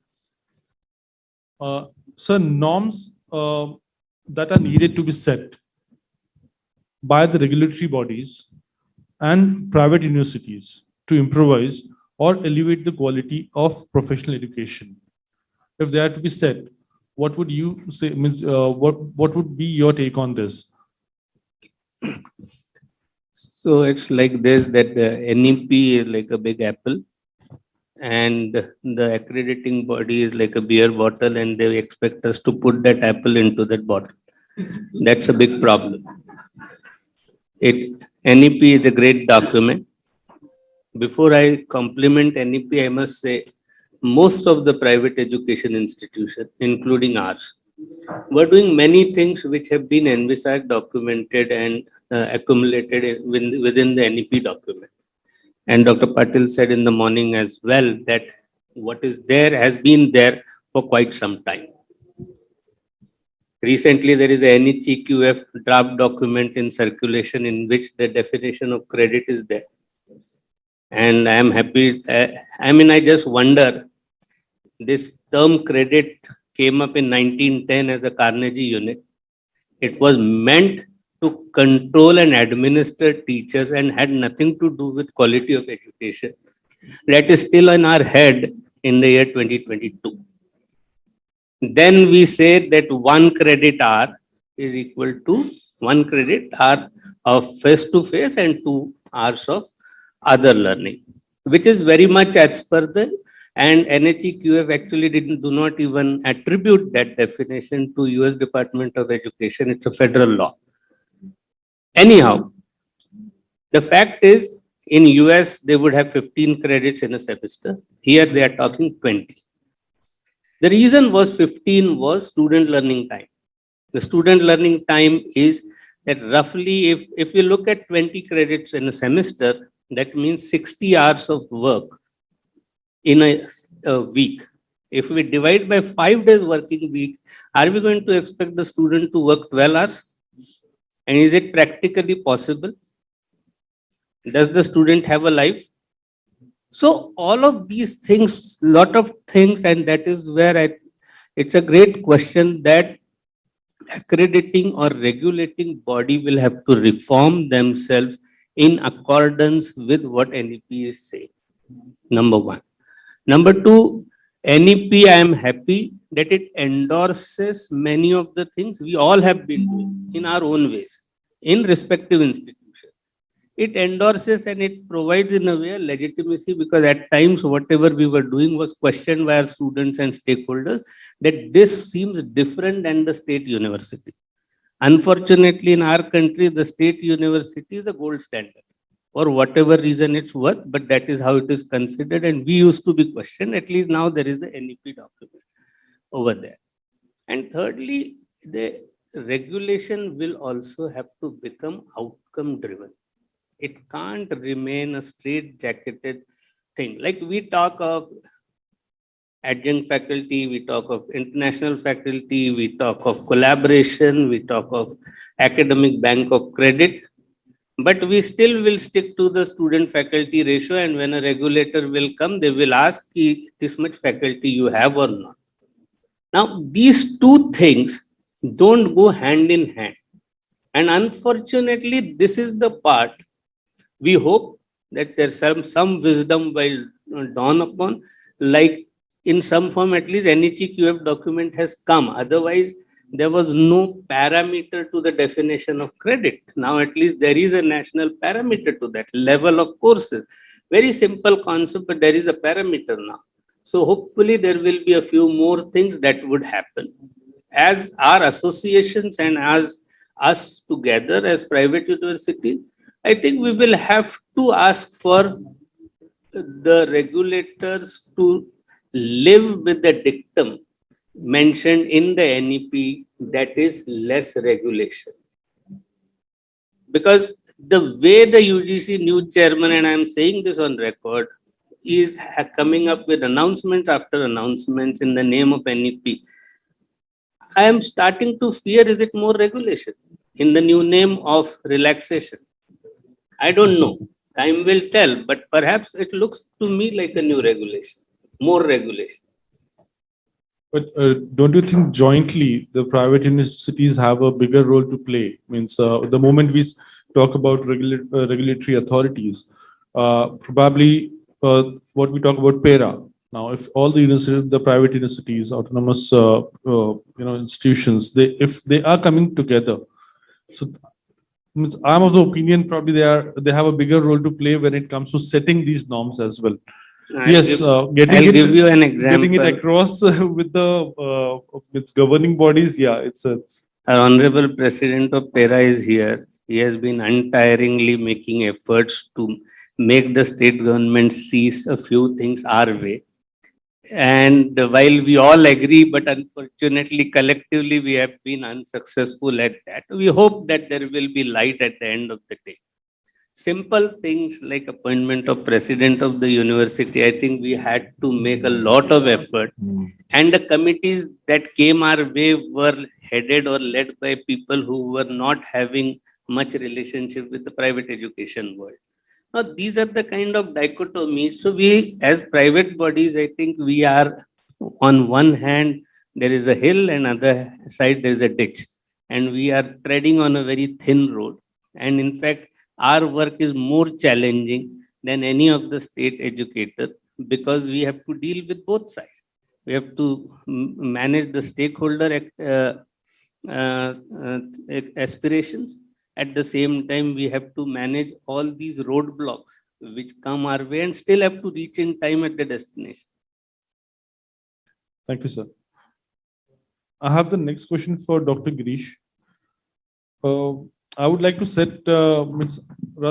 Speaker 18: Sir, norms that are needed to be set by the regulatory bodies and private universities to improvise or elevate the quality of professional education. If they are to be set, what would you say, what would be your take on this?
Speaker 4: So it's like this, that the NEP is like a big apple, and the accrediting body is like a beer bottle and they expect us to put that apple into that bottle. That's a big problem. NEP is a great document. Before I compliment NEP, I must say most of the private education institutions, including ours, were doing many things which have been envisaged, documented, and accumulated within the NEP document. And Dr. Patil said in the morning as well that what is there has been there for quite some time. Recently, there is a NECQF draft document in circulation in which the definition of credit is there. And I am happy. I just wonder, this term credit came up in 1910 as a Carnegie unit. It was meant to control and administer teachers and had nothing to do with quality of education. That is still in our head in the year 2022. Then we say that 1 credit hour is equal to 1 credit hour of face-to-face and 2 hours of other learning, which is very much as per the, and NHEQF actually do not even attribute that definition to US Department of Education. It's a federal law. Anyhow, the fact is in US, they would have 15 credits in a semester. Here they are talking 20. The reason was 15 was student learning time. The student learning time is that roughly if you look at 20 credits in a semester, that means 60 hours of work in a week. If we divide by 5 days working week, are we going to expect the student to work 12 hours? And is it practically possible? Does the student have a life? So all of these things, lot of things, and that is where it's a great question that accrediting or regulating body will have to reform themselves in accordance with what NEP is saying. Number 1. Number 2, NEP, I am happy that it endorses many of the things we all have been doing in our own ways, in respective institutions. It endorses and it provides in a way a legitimacy, because at times whatever we were doing was questioned by our students and stakeholders that this seems different than the state university. Unfortunately, in our country, the state university is a gold standard for whatever reason it's worth, but that is how it is considered. And we used to be questioned. At least now there is the NEP document over there. And thirdly, the regulation will also have to become outcome driven. It can't remain a straight-jacketed thing. Like we talk of adjunct faculty, we talk of international faculty, we talk of collaboration, we talk of academic bank of credit, but we still will stick to the student-faculty ratio, and when a regulator will come, they will ask this much faculty you have or not. Now, these two things don't go hand in hand. And unfortunately, this is the part we hope that there's some wisdom will dawn upon, like in some form at least NECQF document has come. Otherwise, there was no parameter to the definition of credit. Now at least there is a national parameter to that level of courses. Very simple concept, but there is a parameter now. So hopefully there will be a few more things that would happen. As our associations and as us together as private university, I think we will have to ask for the regulators to live with the dictum mentioned in the NEP, that is less regulation. Because the way the UGC new chairman, and I am saying this on record, is coming up with announcement after announcement in the name of NEP, I am starting to fear, is it more regulation in the new name of relaxation? I don't know. Time will tell, but perhaps it looks to me like a new regulation, more regulation.
Speaker 18: But don't you think jointly the private universities have a bigger role to play? Means the moment we talk about regulatory authorities, probably what we talk about PERA. Now, if all the universities, the private universities, autonomous institutions, if they are coming together, so I'm of the opinion probably they have a bigger role to play when it comes to setting these norms as well. Yes,
Speaker 4: I'll give you an example.
Speaker 18: Getting it across with the its governing bodies, yeah, it's.
Speaker 4: Our Honorable President of PERA is here. He has been untiringly making efforts to make the state government sees a few things our way. And while we all agree, but unfortunately, collectively, we have been unsuccessful at that. We hope that there will be light at the end of the day. Simple things like appointment of president of the university, I think we had to make a lot of effort. And the committees that came our way were headed or led by people who were not having much relationship with the private education world. Now, these are the kind of dichotomies. So we, as private bodies, I think we are, on one hand, there is a hill and other side there is a ditch. And we are treading on a very thin road. And in fact, our work is more challenging than any of the state educators because we have to deal with both sides. We have to manage the stakeholder aspirations. At the same time, we have to manage all these roadblocks which come our way and still have to reach in time at the destination.
Speaker 18: Thank you, sir. I have the next question for Dr. Girish. I would like to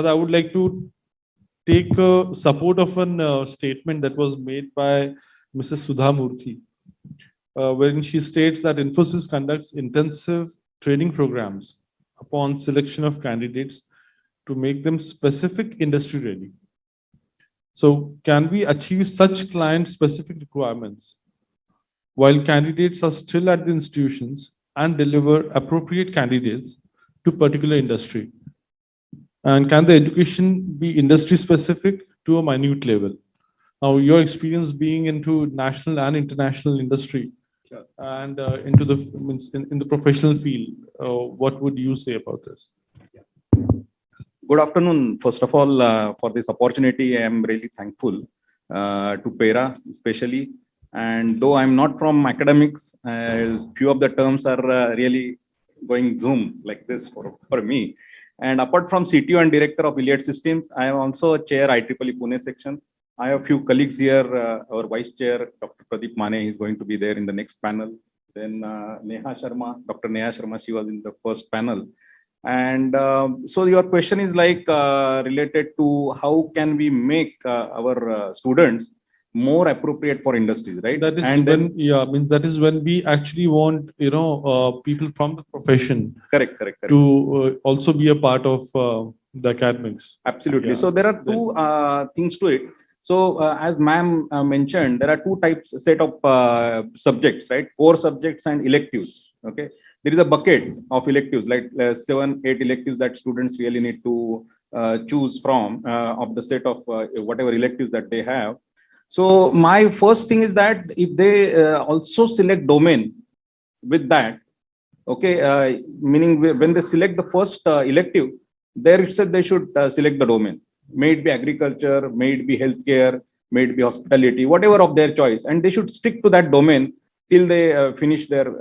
Speaker 18: I would like to take support of a statement that was made by Mrs. Sudha Murthy, wherein she states that Infosys conducts intensive training programs upon selection of candidates to make them specific industry ready. So can we achieve such client specific requirements while candidates are still at the institutions and deliver appropriate candidates to particular industry? And can the education be industry specific to a minute level? Now, your experience being into national and international industry and into the in the professional field, what would you say about this?
Speaker 5: Good afternoon. First of all, for this opportunity, I am really thankful to PERA especially. And though I'm not from academics, few of the terms are really going Zoom like this for me. And apart from CTO and Director of Iliad Systems, I am also a chair IEEE Pune section. I have a few colleagues here. Our Vice Chair, Dr. Pradeep Mane, is going to be there in the next panel. Then Neha Sharma, Dr. Neha Sharma, she was in the first panel. And so your question is like related to how can we make our students more appropriate for industries, right?
Speaker 18: That is that is when we actually want people from the profession.
Speaker 5: Correct.
Speaker 18: To also be a part of the academics.
Speaker 5: Absolutely. So there are two things to it. So as ma'am mentioned, there are two set of subjects, right? Core subjects and electives. Okay. There is a bucket of electives, like 7, 8 electives that students really need to choose from of the set of whatever electives that they have. So my first thing is that if they also select domain with that, okay, meaning when they select the first elective, there itself they should select the domain. May it be agriculture, may it be healthcare, may it be hospitality, whatever of their choice, and they should stick to that domain till they finish their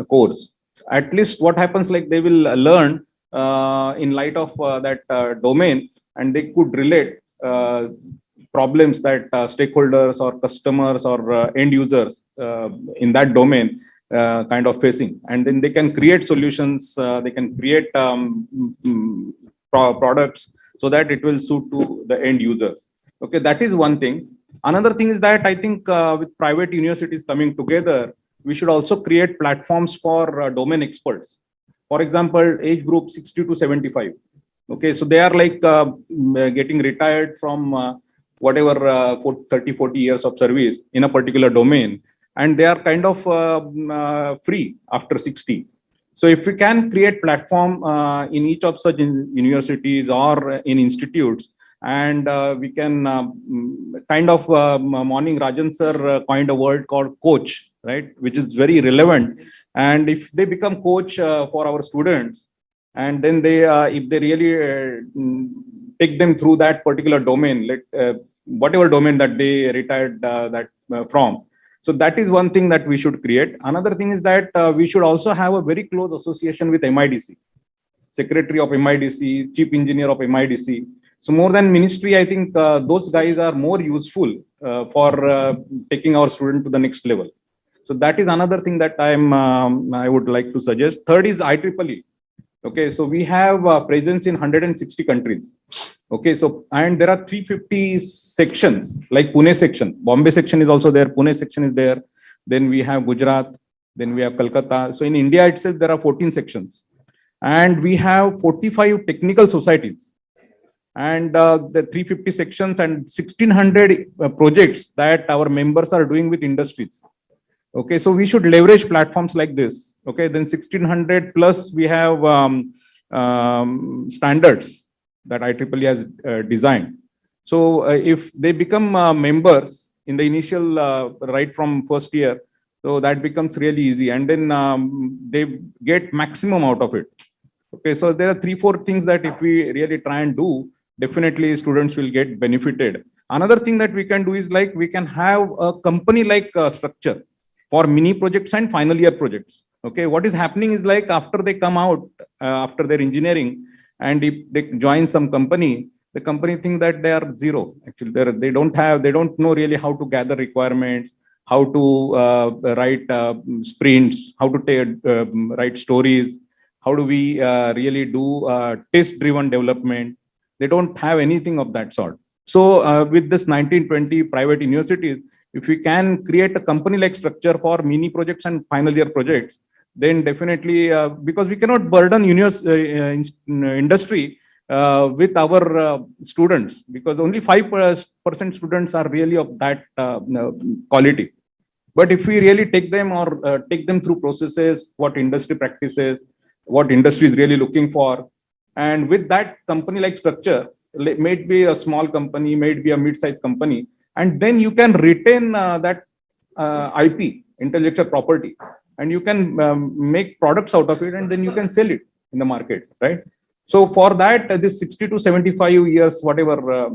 Speaker 5: course. At least what happens, like they will learn in light of that domain, and they could relate problems that stakeholders or customers or end users in that domain kind of facing, and then they can create solutions, they can create products so that it will suit to the end users. Okay, that is one thing. Another thing is that I think with private universities coming together, we should also create platforms for domain experts. For example, age group 60 to 75. Okay, so they are like getting retired from whatever 30, 40 years of service in a particular domain, and they are kind of free after 60. So if we can create platform in each of such universities or in institutes, and we can kind of morning Rajan sir coined a word called coach, right, which is very relevant. And if they become coach for our students, and then they if they really take them through that particular domain, like whatever domain that they retired from. So that is one thing that we should create. Another thing is that we should also have a very close association with MIDC, Secretary of MIDC, Chief Engineer of MIDC, So more than ministry, I think those guys are more useful for taking our student to the next level. So that is another thing that I would like to suggest. Third is IEEE. Okay, so we have presence in 160 countries. Okay, so and there are 350 sections like Pune section. Bombay section is also there. Pune section is there. Then we have Gujarat. Then we have Kolkata. So in India itself, there are 14 sections. And we have 45 technical societies. And the 350 sections and 1600 projects that our members are doing with industries. Okay, so we should leverage platforms like this. Okay, then 1600 plus we have standards that IEEE has designed. So if they become members in the initial right from first year, so that becomes really easy, and then they get maximum out of it. Okay, so there are 3-4 things that if we really try and do, definitely students will get benefited. Another thing that we can do is like we can have a company like structure for mini projects and final year projects. Okay, what is happening is like after they come out after their engineering, and if they join some company, the company think that they are zero. Actually, they don't know really how to gather requirements, how to write sprints, how to write stories, how do we really do test-driven development. They don't have anything of that sort. So with this 1920 private universities, if we can create a company-like structure for mini projects and final year projects, then definitely, because we cannot burden industry with our students, because only 5% students are really of that quality. But if we really take them or take them through processes, what industry practices, what industry is really looking for, and with that company-like structure, may it be a small company, may it be a mid-sized company, and then you can retain that IP, intellectual property, and you can make products out of it, and then you can sell it in the market, right? So for that, this 60 to 75 years, whatever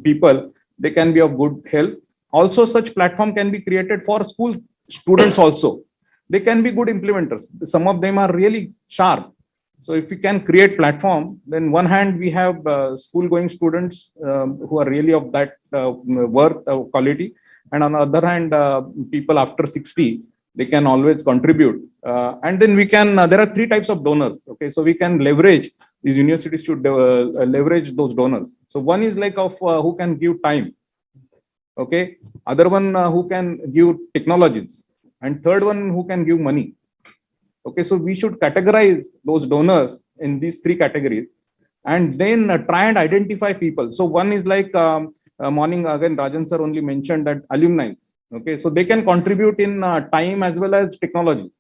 Speaker 5: people, they can be of good help. Also, such platform can be created for school students also. They can be good implementers. Some of them are really sharp. So if we can create platform, then one hand we have school-going students who are really of that worth quality, and on the other hand, people after 60, they can always contribute. And then we can, there are 3 types of donors. Okay, so we can leverage, these universities should leverage those donors. So one is like of who can give time. Okay, other one who can give technologies, and third one who can give money. Okay, so we should categorize those donors in these 3 categories, and then try and identify people. So one is like morning again, Rajan sir only mentioned that alumni. Okay, so they can contribute in time as well as technologies.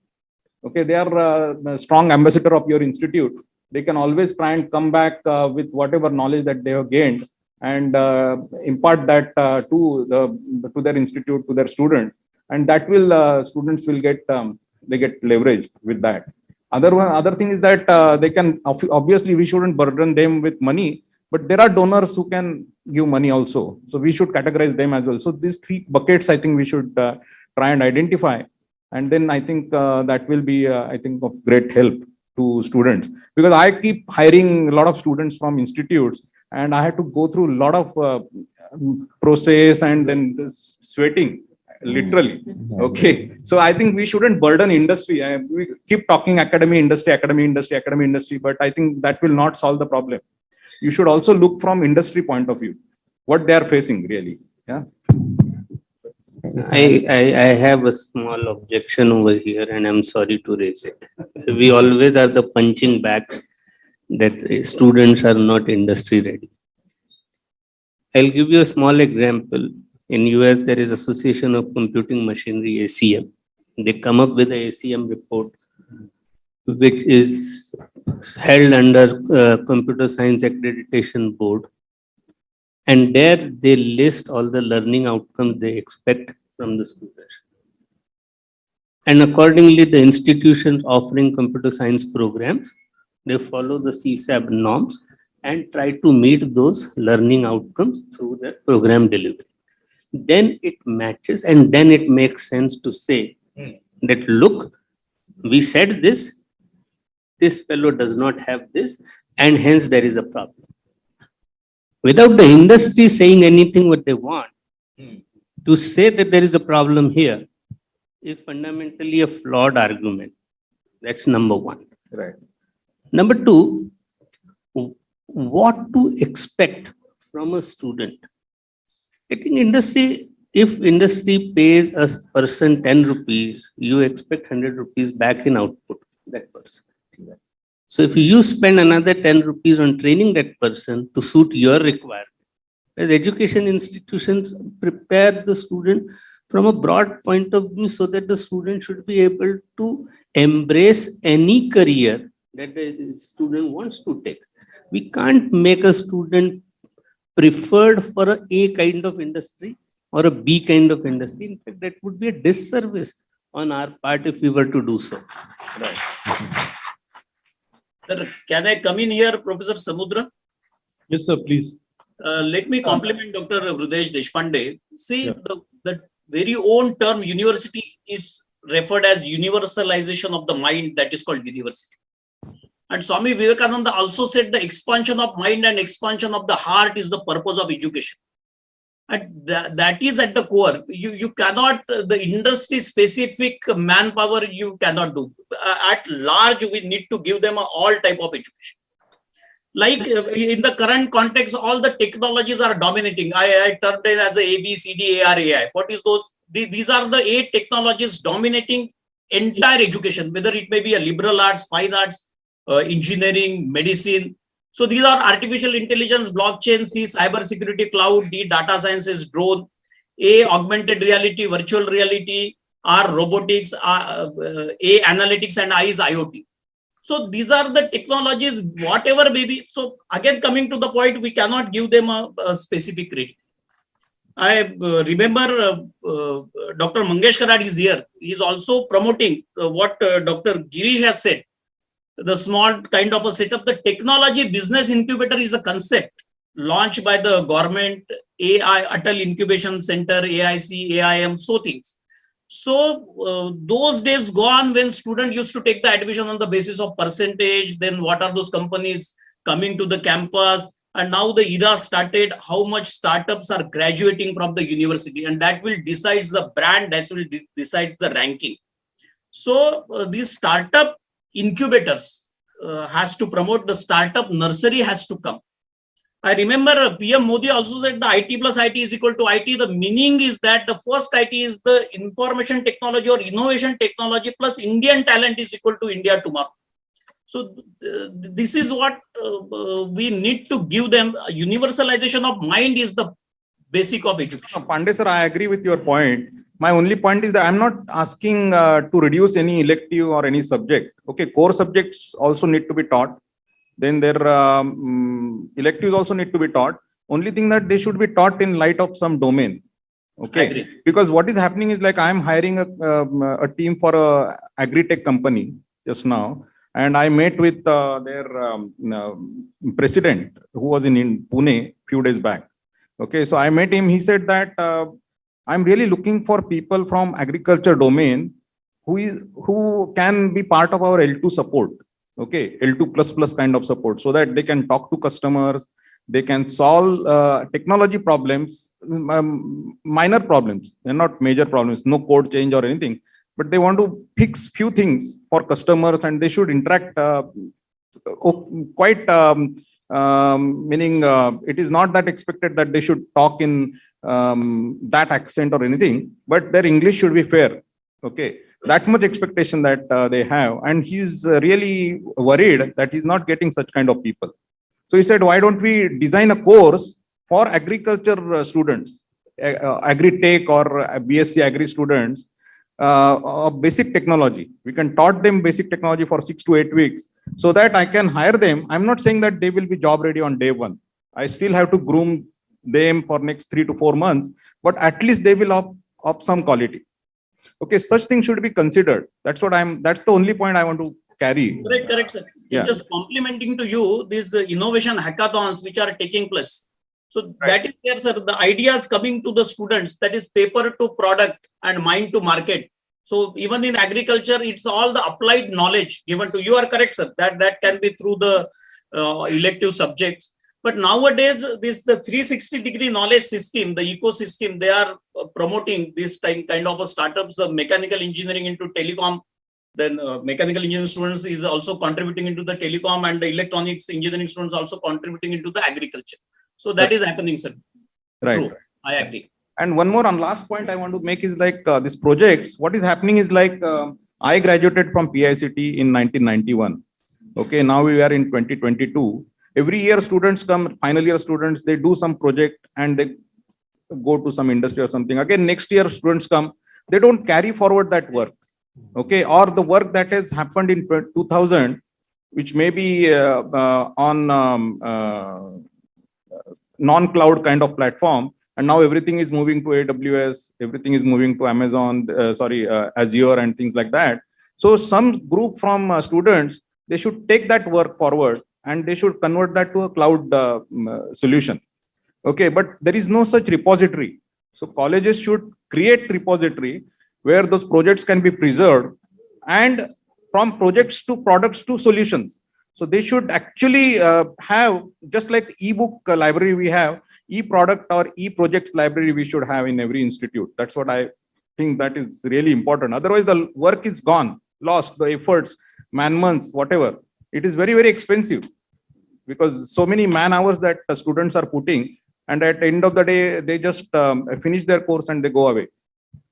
Speaker 5: Okay, they are a strong ambassador of your institute. They can always try and come back with whatever knowledge that they have gained, and impart that to their institute, to their students, and that will students will get they get leveraged with that. Other thing is that they can, obviously we shouldn't burden them with money, but there are donors who can give money also. So we should categorize them as well. So these 3 buckets, I think we should try and identify, and then I think that will be I think of great help to students, because I keep hiring a lot of students from institutes, and I had to go through a lot of process and then sweating, literally. Okay, so I think we shouldn't burden industry. We keep talking academy, industry, academy, industry, academy, industry, but I think that will not solve the problem. You should also look from industry point of view, what they are facing really. Yeah.
Speaker 4: I have a small objection over here, and I'm sorry to raise it. We always are the punching bag that students are not industry ready. I'll give you a small example. In US, there is Association of Computing Machinery, ACM. They come up with a ACM report, which is held under Computer Science Accreditation Board. And there they list all the learning outcomes they expect from the student. And accordingly, the institutions offering computer science programs, they follow the CSAB norms and try to meet those learning outcomes through their program delivery. Then it matches, and then it makes sense to say that, look, we said this fellow does not have this, and hence there is a problem. without the industry saying anything what they want, to say that there is a problem here is fundamentally a flawed argument. That's number one.
Speaker 5: Right.
Speaker 4: Number two, what to expect from a student? I think if industry pays a person 10 rupees, you expect 100 rupees back in output that person. So if you spend another 10 rupees on training that person to suit your requirement, as education institutions prepare the student from a broad point of view so that the student should be able to embrace any career that the student wants to take. We can't make a student preferred for a kind of industry or a B kind of industry. In fact, that would be a disservice on our part if we were to do so.
Speaker 20: Right. Sir, can I come in here, Professor Samudra?
Speaker 18: Yes, sir, please.
Speaker 20: Let me compliment Dr. Hrudesh Deshpande. See, the very own term university is referred as universalization of the mind, that is called university. And Swami Vivekananda also said the expansion of mind and expansion of the heart is the purpose of education. And that is at the core. You cannot, the industry specific manpower you cannot do. At large, we need to give them all type of education. Like in the current context, all the technologies are dominating. I termed it as A, B, C, D, A, R, AI. What is those? These are the 8 technologies dominating entire education, whether it may be a liberal arts, fine arts, engineering, medicine. So these are artificial intelligence, blockchain, C, cyber security, cloud, D, data sciences, drone, A, augmented reality, virtual reality, R, robotics, A, analytics, and I is IoT. So these are the technologies, whatever may be. So again, coming to the point, we cannot give them a specific rating. I remember Dr. Mangesh Karad is here. He is also promoting what Dr. Girish has said. The small kind of a setup, the technology business incubator is a concept launched by the government, AI, Atal Incubation Center, AIC, AIM, so things. So those days gone when student used to take the admission on the basis of percentage, then what are those companies coming to the campus, and now the era started, how much startups are graduating from the university, and that will decide the brand, that will decide the ranking. So these startup incubators has to promote, the startup nursery has to come. I remember PM Modi also said the IT plus IT is equal to IT. The meaning is that the first IT is the information technology or innovation technology plus Indian talent is equal to India tomorrow. So this is what we need to give them. Universalization of mind is the basic of education.
Speaker 5: Pandey sir, I agree with your point. My only point is that I'm not asking to reduce any elective or any subject. Okay, core subjects also need to be taught. Then their electives also need to be taught. Only thing that they should be taught in light of some domain. Okay, I agree. Because what is happening is like I'm hiring a team for a agri-tech company just now, and I met with their president who was in Pune few days back. Okay, so I met him. He said that I'm really looking for people from agriculture domain who can be part of our L2 support. Okay, L2++ kind of support, so that they can talk to customers, they can solve technology problems, minor problems, they're not major problems, no code change or anything, but they want to fix few things for customers, and they should interact quite, meaning it is not that expected that they should talk in that accent or anything, but their English should be fair. Okay, that much expectation that they have, and he's really worried that he's not getting such kind of people. So he said, why don't we design a course for agriculture students, agri-tech or BSc agri students, of basic technology. We can taught them basic technology for 6 to 8 weeks so that I can hire them. I'm not saying that they will be job ready on day one. I still have to groom them for next 3 to 4 months, but at least they will of some quality. Okay, such things should be considered. That's the only point I want to carry.
Speaker 20: Correct, sir. Yeah. Just complimenting to you, these innovation hackathons which are taking place. So that is there, sir. The ideas coming to the students, that is paper to product and mind to market. So even in agriculture, it's all the applied knowledge given to you. Are correct, sir. That can be through the elective subjects. But nowadays, the 360-degree knowledge system, the ecosystem, they are promoting this kind of a startups, the mechanical engineering into telecom. Then mechanical engineering students is also contributing into the telecom, and the electronics engineering students also contributing into the agriculture. So that is happening, sir.
Speaker 5: Right.
Speaker 20: True. I agree.
Speaker 5: And one more last point I want to make is like this projects, what is happening is like I graduated from PICT in 1991. Okay, now we are in 2022. Every year students come, final year students, they do some project and they go to some industry or something. Again, next year students come, they don't carry forward that work. Okay, or the work that has happened in 2000, which may be on non-cloud kind of platform, and now everything is moving to AWS, everything is moving to Amazon, Azure and things like that. So some group from students, they should take that work forward and they should convert that to a cloud solution. Okay, but there is no such repository. So colleges should create repository where those projects can be preserved, and from projects to products to solutions. So they should actually have, just like ebook library we have, e-product or e-project library we should have in every institute. That's what I think that is really important. Otherwise the work is gone, lost, the efforts, man months, whatever. It is very, very expensive because so many man hours that students are putting, and at the end of the day, they just finish their course and they go away.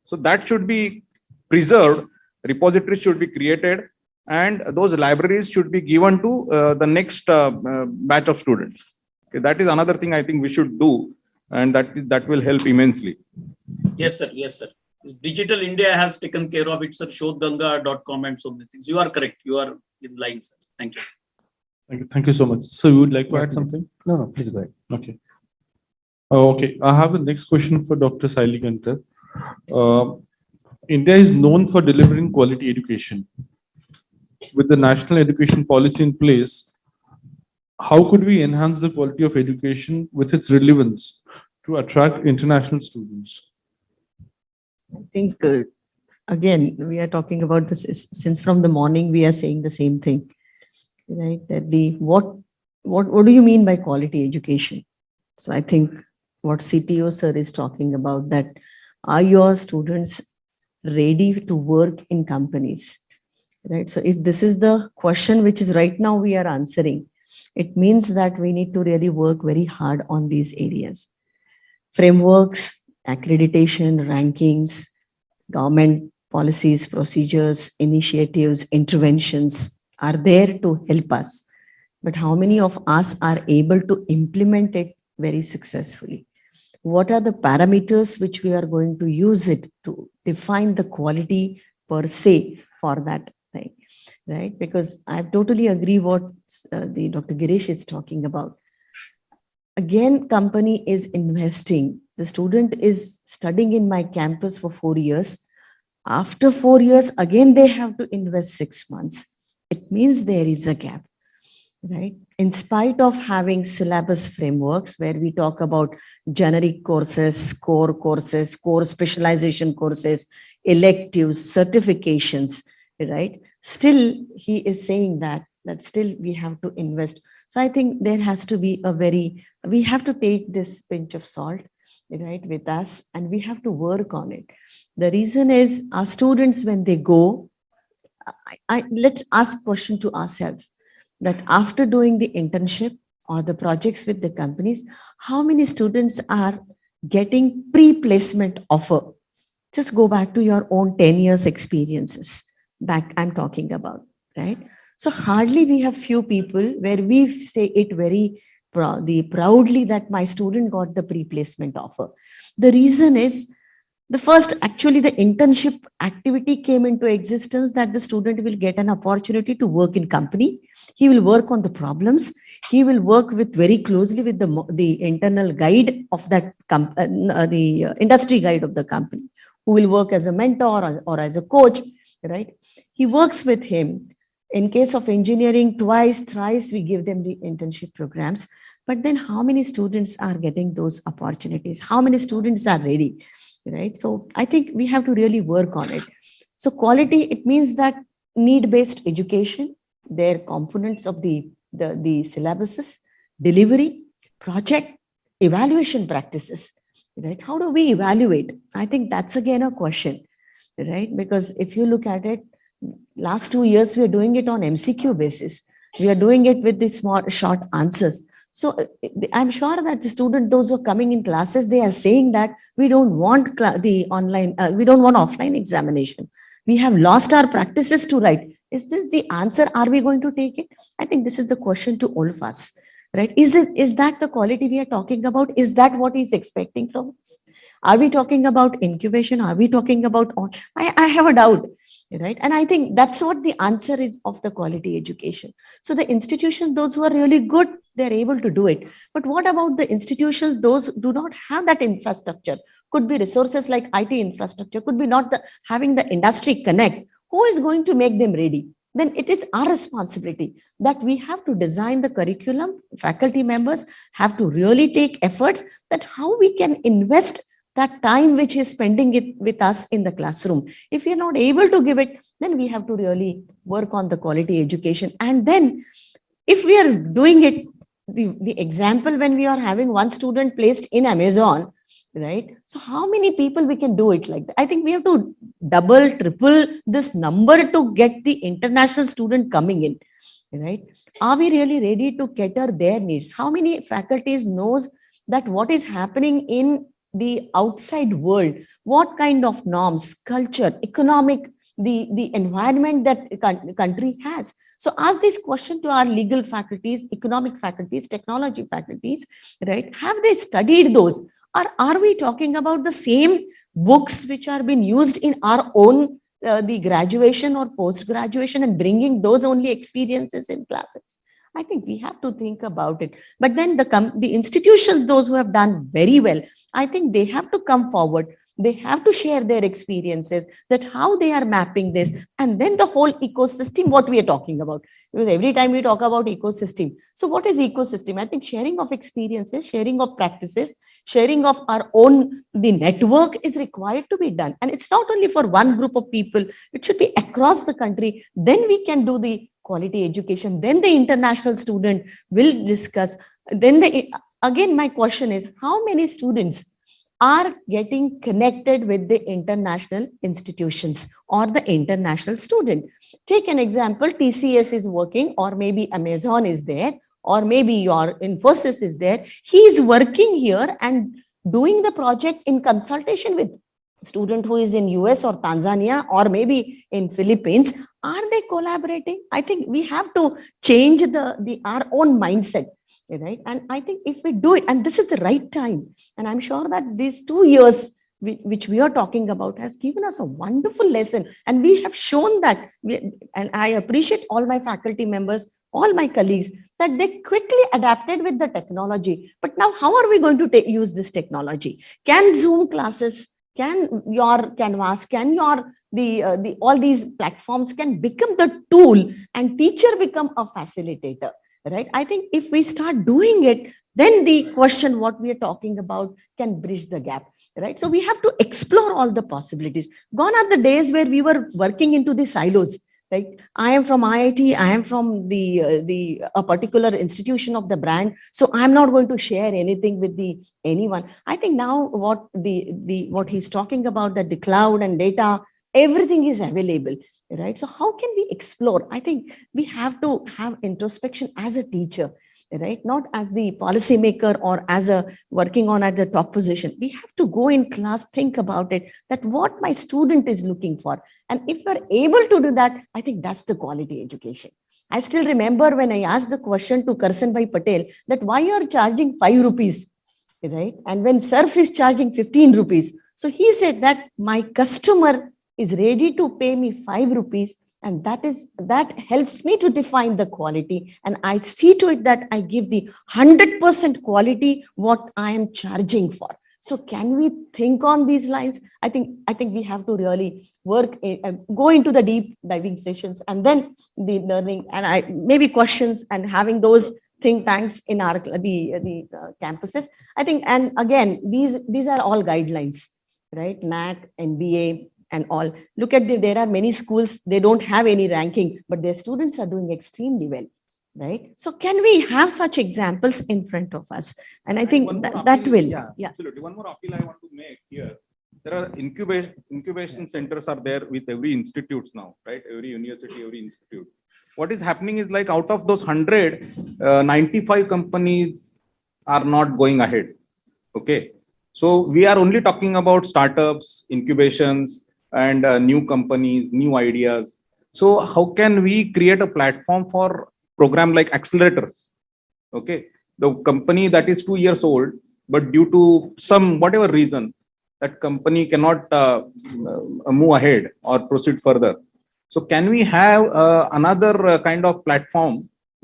Speaker 5: So that should be preserved, repositories should be created, and those libraries should be given to the next batch of students. Okay, that is another thing I think we should do, and that will help immensely.
Speaker 20: Yes, sir. Yes, sir. Digital India has taken care of it, sir. Shodhganga.com and so many things. You are correct. You are in line, sir. Thank you.
Speaker 18: Thank you so much. So you would like to add something?
Speaker 19: No, please go ahead.
Speaker 18: Okay. Okay, I have the next question for Dr. Saili Gantar. India is known for delivering quality education. With the national education policy in place, how could we enhance the quality of education with its relevance to attract international students?
Speaker 21: I think, again, we are talking about this since from the morning, we are saying the same thing, right? That what do you mean by quality education? So I think what CTO sir is talking about, that are your students ready to work in companies, right? So if this is the question which is right now we are answering, it means that we need to really work very hard on these areas. Frameworks, accreditation, rankings, government policies, procedures, initiatives, interventions are there to help us. But how many of us are able to implement it very successfully? What are the parameters which we are going to use it to define the quality per se for that thing, right? Because I totally agree what the Dr. Girish is talking about. Again, company is investing. The student is studying in my campus for 4 years. After 4 years, again, they have to invest 6 months. It means there is a gap, right? In spite of having syllabus frameworks where we talk about generic courses, core specialization courses, electives, certifications, right? Still, he is saying that still we have to invest. So I think there has to be we have to take this pinch of salt, right, with us, and we have to work on it. The reason is our students, when they go, let's ask question to ourselves, that after doing the internship or the projects with the companies, how many students are getting pre-placement offer? Just go back to your own 10 years experiences back I'm talking about, right? So hardly we have few people where we say it very proudly that my student got the pre-placement offer. The reason is the internship activity came into existence, that the student will get an opportunity to work in company. He will work on the problems. He will work with very closely with the internal guide of that the industry guide of the company, who will work as a mentor or as a coach, right? He works with him. In case of engineering, twice, thrice, we give them the internship programs. But then how many students are getting those opportunities? How many students are ready, right? So I think we have to really work on it. So quality, it means that need-based education, their components of the syllabuses, delivery, project evaluation practices, right? How do we evaluate? I think that's again a question, right? Because if you look at it, last 2 years, we are doing it on MCQ basis. We are doing it with the small, short answers. So I'm sure that the student, those who are coming in classes, they are saying that we don't want the online, we don't want offline examination. We have lost our practices to write. Is this the answer? Are we going to take it? I think this is the question to all of us, right? Is that the quality we are talking about? Is that what he's expecting from us? Are we talking about incubation? Are we talking about all? I have a doubt, right? And I think that's what the answer is of the quality education. So the institutions, those who are really good, they're able to do it. But what about the institutions, those who do not have that infrastructure? Could be resources like IT infrastructure, could be not having the industry connect. Who is going to make them ready? Then it is our responsibility that we have to design the curriculum. Faculty members have to really take efforts that how we can invest that time which is spending it with us in the classroom. If we are not able to give it, then we have to really work on the quality education. And then if we are doing it, the example when we are having one student placed in Amazon, right? So how many people we can do it like that? I think we have to double, triple this number to get the international student coming in, right? Are we really ready to cater their needs? How many faculties knows that what is happening in the outside world, what kind of norms, culture, economic, the environment that country has? So ask this question to our legal faculties, economic faculties, technology faculties, right? Have they studied those? Or are we talking about the same books which are being used in our own the graduation or post-graduation and bringing those only experiences in classes? I think we have to think about it. But then the institutions, those who have done very well, I think they have to come forward. They have to share their experiences, that how they are mapping this, and then the whole ecosystem, what we are talking about. Because every time we talk about ecosystem. So what is ecosystem? I think sharing of experiences, sharing of practices, sharing of our own, the network is required to be done. And it's not only for one group of people, it should be across the country. Then we can do the quality education. Then the international student will discuss. Then again, my question is, how many students are getting connected with the international institutions or the international student? Take an example, TCS is working, or maybe Amazon is there, or maybe your Infosys is there. He is working here and doing the project in consultation with student who is in US or Tanzania or maybe in Philippines. Are they collaborating? I think we have to change our own mindset, right? And I think if we do it, and this is the right time, and I'm sure that these 2 years which we are talking about has given us a wonderful lesson, and we have shown that, and I appreciate all my faculty members, all my colleagues, that they quickly adapted with the technology. But now how are we going to use this technology? Can Zoom classes, can your Canvas, can your all these platforms can become the tool and teacher become a facilitator, right? I think if we start doing it, then the question what we are talking about can bridge the gap, right? So we have to explore all the possibilities. Gone are the days where we were working into the silos, right? I am from IIT, I am from a particular institution of the brand, so I'm not going to share anything with anyone. I think now what he's talking about, that the cloud and data, everything is available, right? So how can we explore? I think we have to have introspection as a teacher, right? Not as the policymaker or as a working on at the top position. We have to go in class, think about it, that what my student is looking for. And if we're able to do that, I think that's the quality education. I still remember when I asked the question to Karsan Bhai Patel that why you're charging 5 rupees, right? And when Surf is charging 15 rupees. So he said that my customer is ready to pay me 5 rupees, and that helps me to define the quality, and I see to it that I give the 100% quality what I am charging for. So can we think on these lines? I think we have to really work, go into the deep diving sessions, and then the learning, and maybe questions, and having those think tanks in our campuses. I think, and again, these are all guidelines, right? NAC, NBA, and all. Look at there are many schools, they don't have any ranking, but their students are doing extremely well, right? So can we have such examples in front of us? And I think that will,
Speaker 5: yeah, absolutely. One more appeal I want to make here. There are incubation centers are there with every institutes now, right? Every university, every institute. What is happening is like out of those 100, 95 companies are not going ahead. Okay. So we are only talking about startups, incubations, and new companies, new ideas. So how can we create a platform for program like accelerators? Okay. The company that is 2 years old, but due to some whatever reason, that company cannot move ahead or proceed further. So can we have another kind of platform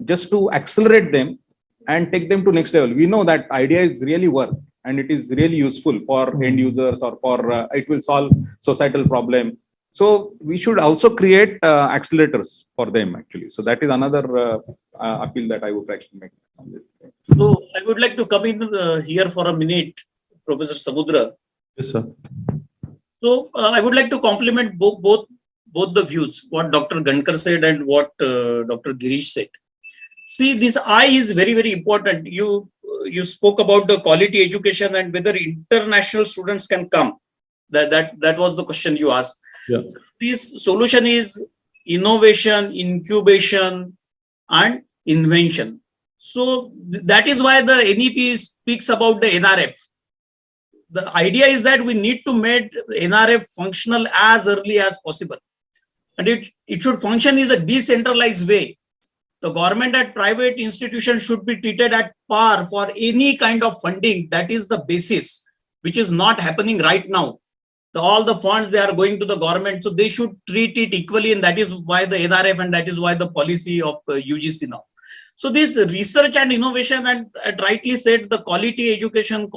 Speaker 5: just to accelerate them and take them to next level? We know that idea is really work and it is really useful for end users or for it will solve societal problem. So we should also create accelerators for them actually. So that is another appeal that I would like to make on this.
Speaker 20: So I would like to come in here for a minute, Professor Samudra.
Speaker 12: Yes, sir.
Speaker 20: So I would like to compliment both the views, what Dr. Gankar said and what Dr. Girish said. See, this I is very, very important. You spoke about the quality education and whether international students can come. That was the question you asked.
Speaker 12: Yeah.
Speaker 20: So this solution is innovation, incubation, and invention. So that is why the NEP speaks about the NRF. The idea is that we need to make NRF functional as early as possible. And it should function in a decentralized way. The government and private institutions should be treated at par for any kind of funding. That is the basis, which is not happening right now. All the funds, they are going to the government, so they should treat it equally, and that is why the NRF and that is why the policy of UGC now. So this research and innovation, and rightly said, the quality education,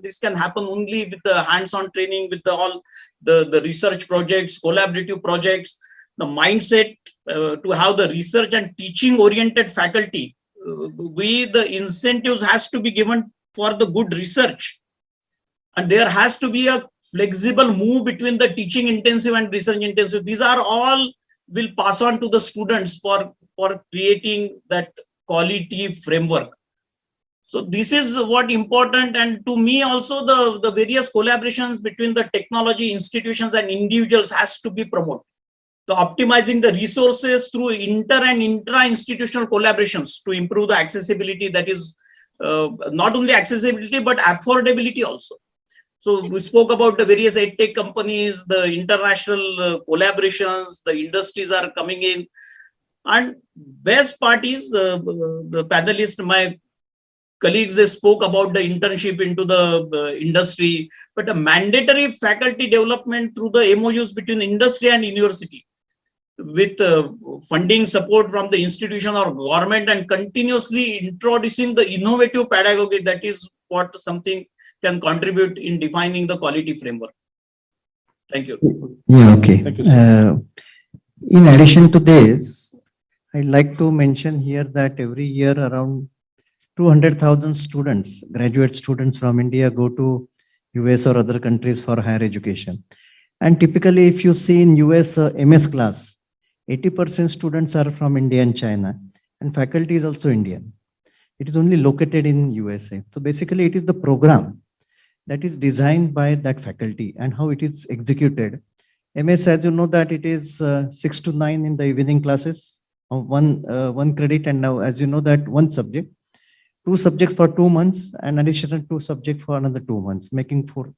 Speaker 20: this can happen only with the hands-on training, with all the research projects, collaborative projects, the mindset to have the research and teaching oriented faculty. The incentives has to be given for the good research. And there has to be a flexible move between the teaching intensive and research intensive. These are all will pass on to the students for creating that quality framework. So this is what important, and to me also the various collaborations between the technology institutions and individuals has to be promoted. So optimizing the resources through inter and intra-institutional collaborations to improve the accessibility, that is not only accessibility but affordability also. So we spoke about the various edtech companies, the international collaborations, the industries are coming in. And best part is the panelists, my colleagues, they spoke about the internship into the industry, but the mandatory faculty development through the MOUs between industry and university with funding support from the institution or government and continuously introducing the innovative pedagogy, that is what something can contribute in defining the quality framework. Thank you.
Speaker 19: Yeah, okay.
Speaker 5: Thank you, sir.
Speaker 19: In addition to this, I'd like to mention here that every year around 200,000 students, graduate students from India go to US or other countries for higher education. And typically, if you see in US MS class, 80% students are from India and China, and faculty is also Indian. It is only located in USA. So basically, it is the program that is designed by that faculty and how it is executed. MS, as you know, that it is 6 to 9 in the evening classes, one credit, and now, as you know, that one subject, 2 subjects for 2 months, and additional 2 subjects for another 2 months, making 4.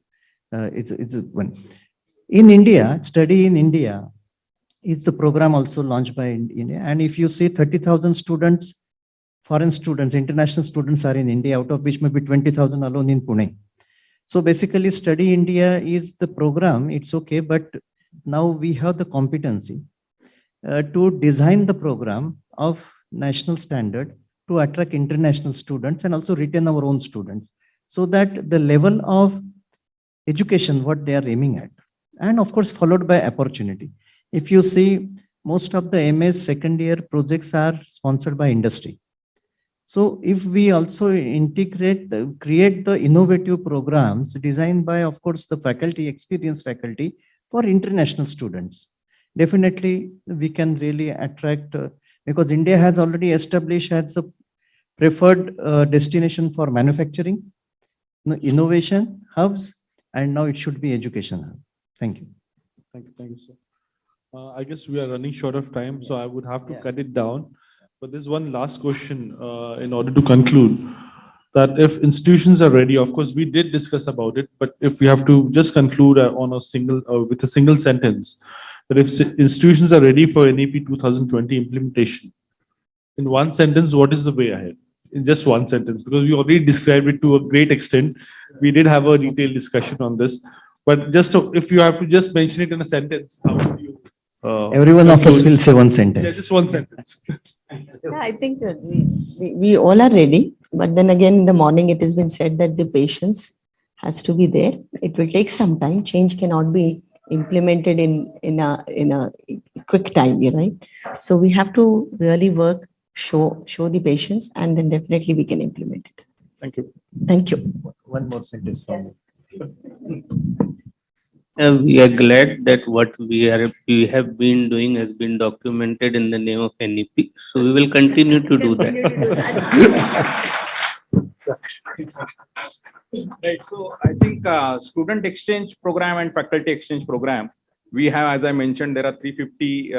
Speaker 19: It's one. In India, study in India is the program also launched by India, and if you see 30,000 students, foreign students, international students are in India, out of which maybe 20,000 alone in Pune. So basically, Study India is the program. It's okay, but now we have the competency to design the program of national standard to attract international students and also retain our own students, so that the level of education, what they are aiming at, and of course, followed by opportunity. If you see, most of the MS second year projects are sponsored by industry. So if we also integrate, create the innovative programs designed by, of course, the faculty, experienced faculty for international students, definitely we can really attract Because India has already established as a preferred destination for manufacturing, innovation hubs, and now it should be education hub. Thank you.
Speaker 18: Thank you, sir. I guess we are running short of time, so I would have to cut it down. But there's one last question in order to conclude. That if institutions are ready, of course, we did discuss about it, but if we have to just conclude on a single, with a single sentence, that if institutions are ready for NEP 2020 implementation, in one sentence, what is the way ahead? In just one sentence, because we already described it to a great extent. We did have a detailed discussion on this, but just if you have to just mention it in a sentence, how would you?
Speaker 19: Every one of us will say one sentence.
Speaker 18: Yeah, just one sentence.
Speaker 21: Yeah, I think we all are ready, but then again in the morning it has been said that the patience has to be there. It will take some time. Change cannot be implemented in a quick time, right? So we have to really work, show the patience, and then definitely we can implement it.
Speaker 18: Thank you.
Speaker 21: Thank you.
Speaker 19: One more sentence from me.
Speaker 4: We are glad that what we have been doing has been documented in the name of NEP. So we will continue to do that.
Speaker 5: Right. So I think student exchange program and faculty exchange program, we have, as I mentioned, there are 350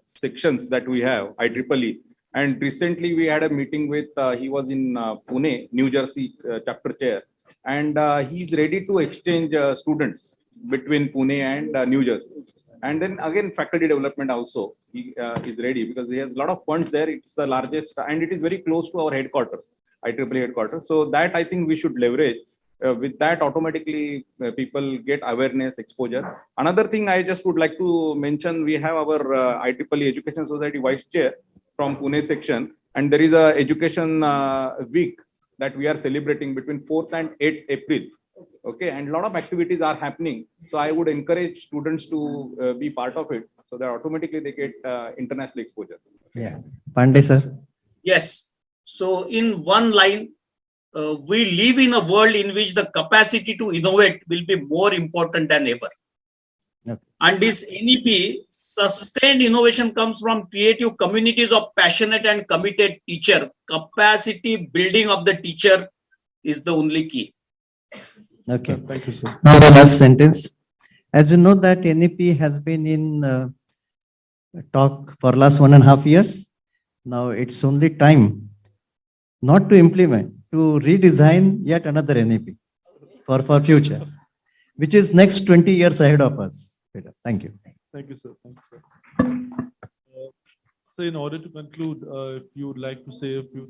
Speaker 5: sections that we have, IEEE. And recently we had a meeting with, he was in Pune, New Jersey chapter chair, and he's ready to exchange students between Pune and New Jersey. And then again, faculty development also, he is ready because he has a lot of funds there. It's the largest, and it is very close to our headquarters, IEEE headquarters. So that I think we should leverage. With that, automatically people get awareness, exposure. Another thing I just would like to mention, we have our IEEE Education Society Vice Chair from Pune section, and there is a education week that we are celebrating between 4th and 8th April. Okay, and a lot of activities are happening. So I would encourage students to be part of it, so that automatically they get international exposure.
Speaker 19: Yeah, Pandey sir.
Speaker 20: Yes. So in one line, we live in a world in which the capacity to innovate will be more important than ever.
Speaker 19: Okay.
Speaker 20: And this NEP, sustained innovation comes from creative communities of passionate and committed teacher. Capacity building of the teacher is the only key.
Speaker 19: Okay.
Speaker 18: Thank you, sir.
Speaker 19: Now the last sentence. As you know that NEP has been in talk for last 1.5 years. Now it's only time not to implement, to redesign yet another NEP for future, which is next 20 years ahead of us. Thank you.
Speaker 18: Thank you, sir. Thank you, sir. So in order to conclude, if you would like to say a few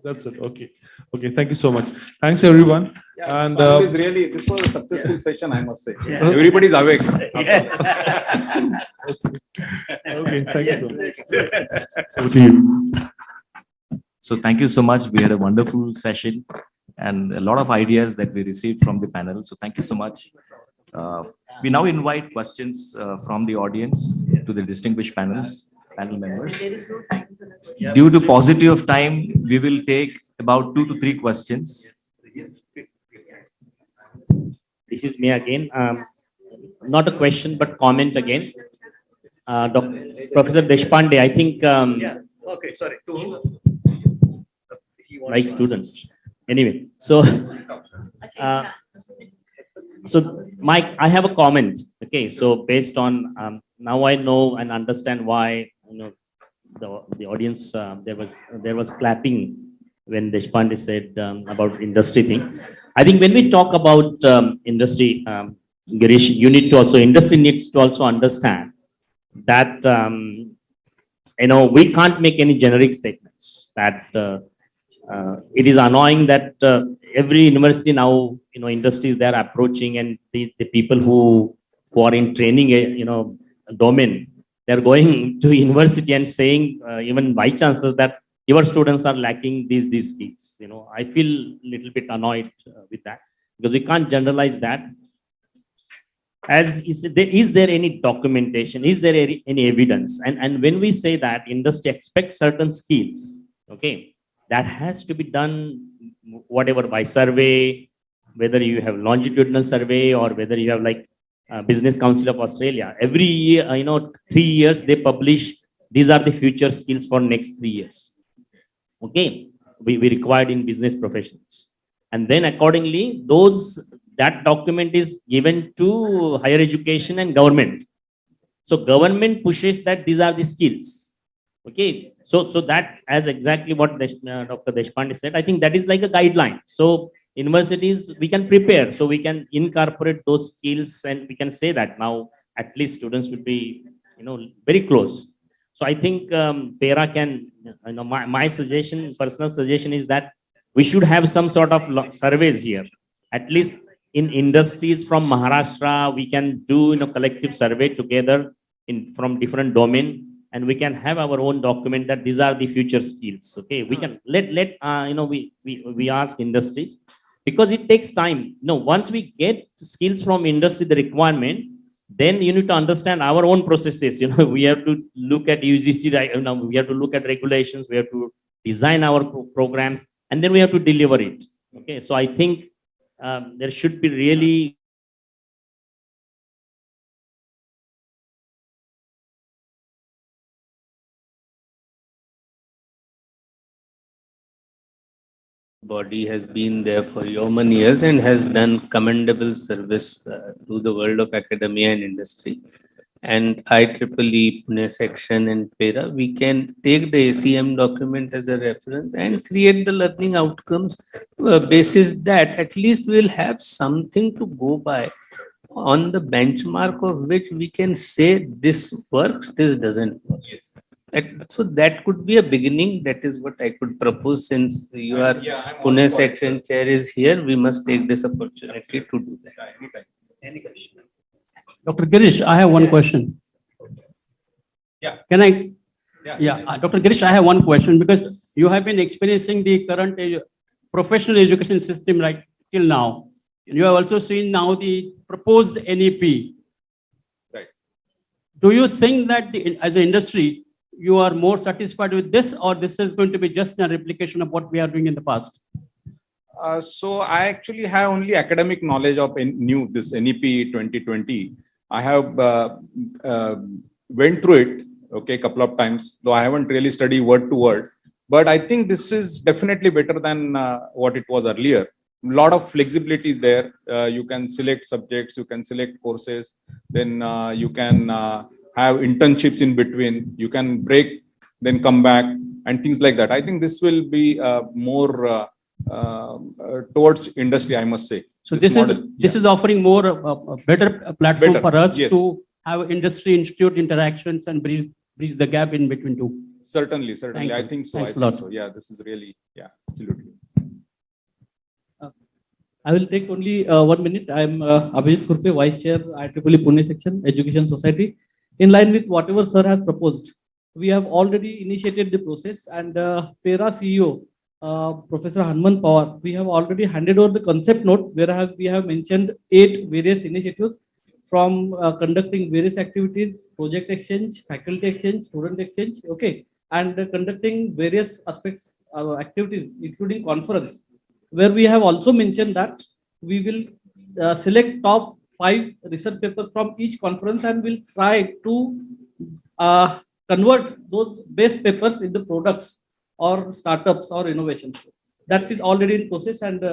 Speaker 18: that's it. Okay. Okay. Thank you so much. Thanks, everyone.
Speaker 5: Yeah,
Speaker 18: and
Speaker 5: this was a successful session, I must say. Everybody's awake.
Speaker 18: Okay. Thank you so much. Over to you.
Speaker 3: So thank you so much. We had a wonderful session and a lot of ideas that we received from the panel. So thank you so much. We now invite questions from the audience to the distinguished panel members. Due to paucity of time, we will take about 2 to 3 questions.
Speaker 16: This is me again. Not a question, but comment again. Professor Deshpande, I think.
Speaker 19: Okay, sorry.
Speaker 16: Like students. Anyway, so. So, Mike, I have a comment. Okay, so based on now I know and understand why the audience there was clapping when Deshpande said about industry thing. I think when we talk about industry, Girish, industry needs to also understand that we can't make any generic statements. That it is annoying that every university now, industries they are approaching, and the people who are in training, domain, they're going to university and saying, even by chances, that your students are lacking these skills. I feel a little bit annoyed with that, because we can't generalize that. Is there any documentation? Is there any evidence? And when we say that industry expects certain skills, okay, that has to be done, whatever, by survey, whether you have longitudinal survey or whether you have like Business Council of Australia. Every year, 3 years, they publish these are the future skills for next 3 years. Okay, we required in business professions. And then accordingly, that document is given to higher education and government. So government pushes that these are the skills. Okay, so that as exactly what Dr. Deshpande said, I think that is like a guideline. So universities, we can prepare, so we can incorporate those skills, and we can say that now at least students would be, very close. So I think PERA can, my suggestion, personal suggestion is that we should have some sort of surveys here. At least in industries from Maharashtra, we can do collective survey together from different domain, and we can have our own document that these are the future skills. Okay, we can we ask industries, because it takes time. Once we get skills from industry, the requirement, then you need to understand our own processes. We have to look at UGC, we have to look at regulations, we have to design our programs, and then we have to deliver it. Okay, so I think there should be really
Speaker 4: body has been there for yeoman years and has done commendable service to the world of academia and industry. And IEEE Pune section and PERA, we can take the ACM document as a reference and create the learning outcomes basis that at least we will have something to go by, on the benchmark of which we can say this works, this doesn't work. Yes. So that could be a beginning. That is what I could propose. Since your Pune section chair is here, we must take this opportunity to do that. Any question?
Speaker 9: Dr. Girish, I have one question.
Speaker 5: Yeah.
Speaker 9: Can I? Yeah. Dr. Girish, I have one question, because you have been experiencing the current professional education system right till now. You have also seen now the proposed NEP.
Speaker 5: Right.
Speaker 9: Do you think that as an industry, you are more satisfied with this, or this is going to be just a replication of what we are doing in the past?
Speaker 5: So I actually have only academic knowledge of this NEP 2020. I have went through it, okay, a couple of times, though I haven't really studied word to word. But I think this is definitely better than what it was earlier. A lot of flexibility is there. You can select subjects, you can select courses, then you can have internships in between, you can break, then come back, and things like that. I think this will be more towards industry, I must say.
Speaker 9: So this is offering more a better platform for us to have industry institute interactions and bridge the gap in between two.
Speaker 5: Certainly. I think so.
Speaker 9: Thanks a lot.
Speaker 5: So. Yeah, this is really, absolutely.
Speaker 9: I will take only 1 minute. I am Abhijit Kurpe, Vice Chair, IEEE Pune Section, Education Society. In line with whatever Sir has proposed, we have already initiated the process, and PERA CEO, Professor Hanman Pawar, we have already handed over the concept note, where we have mentioned 8 various initiatives, from conducting various activities, project exchange, faculty exchange, student exchange, okay, and conducting various aspects of activities, including conference, where we have also mentioned that we will select top 5 research papers from each conference, and will try to convert those base papers into products or startups or innovations. That is already in process, and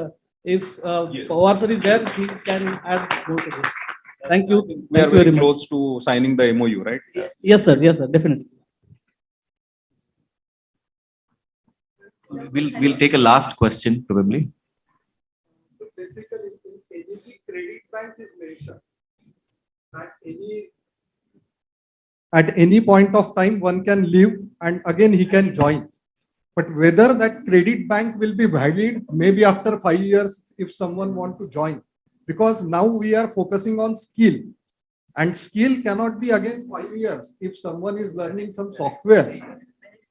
Speaker 9: if Pawar sir is there, he can add more to this. Thank you.
Speaker 5: We are very close to signing the MOU, right?
Speaker 9: Yes, sir. Yes, sir. Definitely.
Speaker 3: We'll take a last question, probably.
Speaker 8: So basically, in any credit bank is mentioned at any point of time, one can leave and again he can join. But whether that credit bank will be valid, maybe after 5 years, if someone want to join, because now we are focusing on skill, and skill cannot be again 5 years. If someone is learning some software,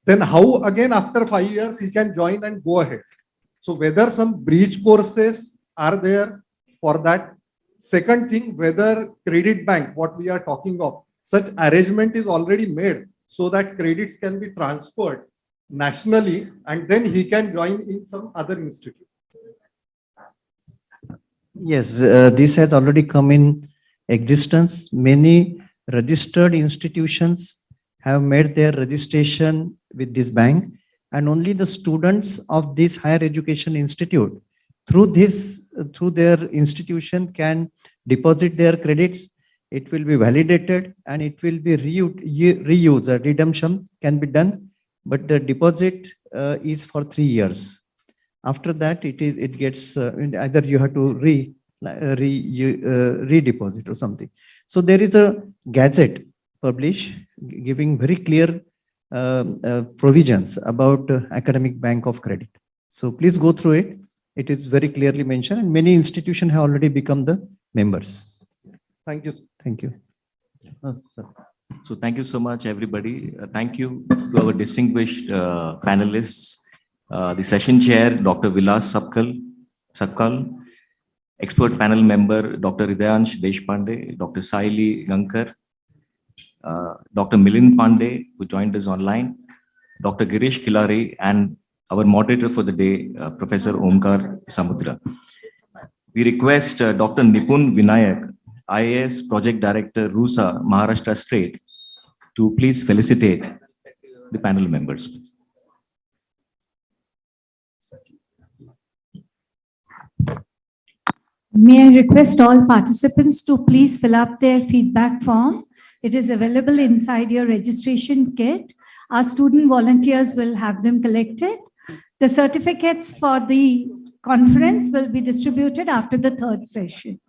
Speaker 8: then how again after 5 years he can join and go ahead. So whether some bridge courses are there for that. Second thing, whether credit bank, what we are talking of, such arrangement is already made so that credits can be transferred nationally, and then he can join in some other institute.
Speaker 19: Yes, this has already come in existence. Many registered institutions have made their registration with this bank, and only the students of this higher education institute through their institution can deposit their credits. It will be validated and it will be reused. A redemption can be done, but the deposit is for 3 years. After that, it gets either you have to redeposit or something. So there is a gazette published giving very clear provisions about academic bank of credit. So please go through it. It is very clearly mentioned, and many institutions have already become the members. Thank you. Thank you.
Speaker 3: So thank you so much, everybody. Thank you to our distinguished panelists. The session chair, Dr. Vilas Sakkal, expert panel member, Dr. Hridayansh Deshpande, Dr. Saili Gankar, Dr. Milind Pandey, who joined us online, Dr. Girish Kilari, and our moderator for the day, Professor Omkar Samudra. We request Dr. Nipun Vinayak, IAS Project Director, RUSA, Maharashtra State, to please felicitate the panel members.
Speaker 1: May I request all participants to please fill up their feedback form. It is available inside your registration kit. Our student volunteers will have them collected. The certificates for the conference will be distributed after the third session.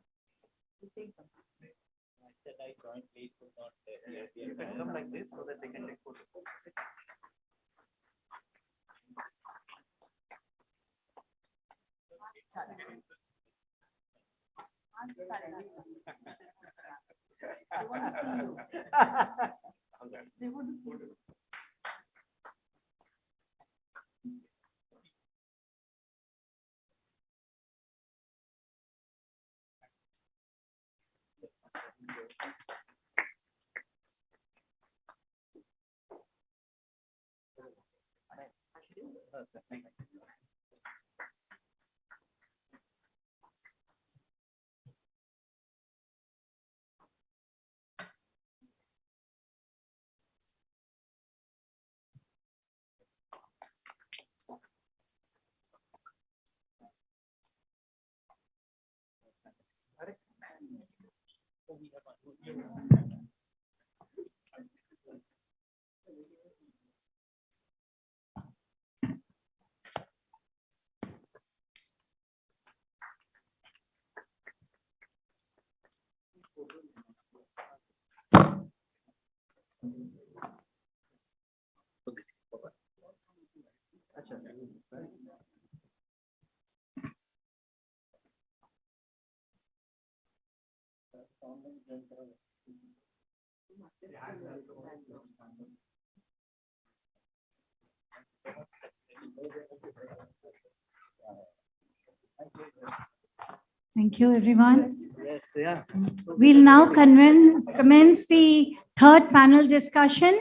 Speaker 1: Thank you, everyone.
Speaker 19: Yes, yeah.
Speaker 1: We'll now commence the third panel discussion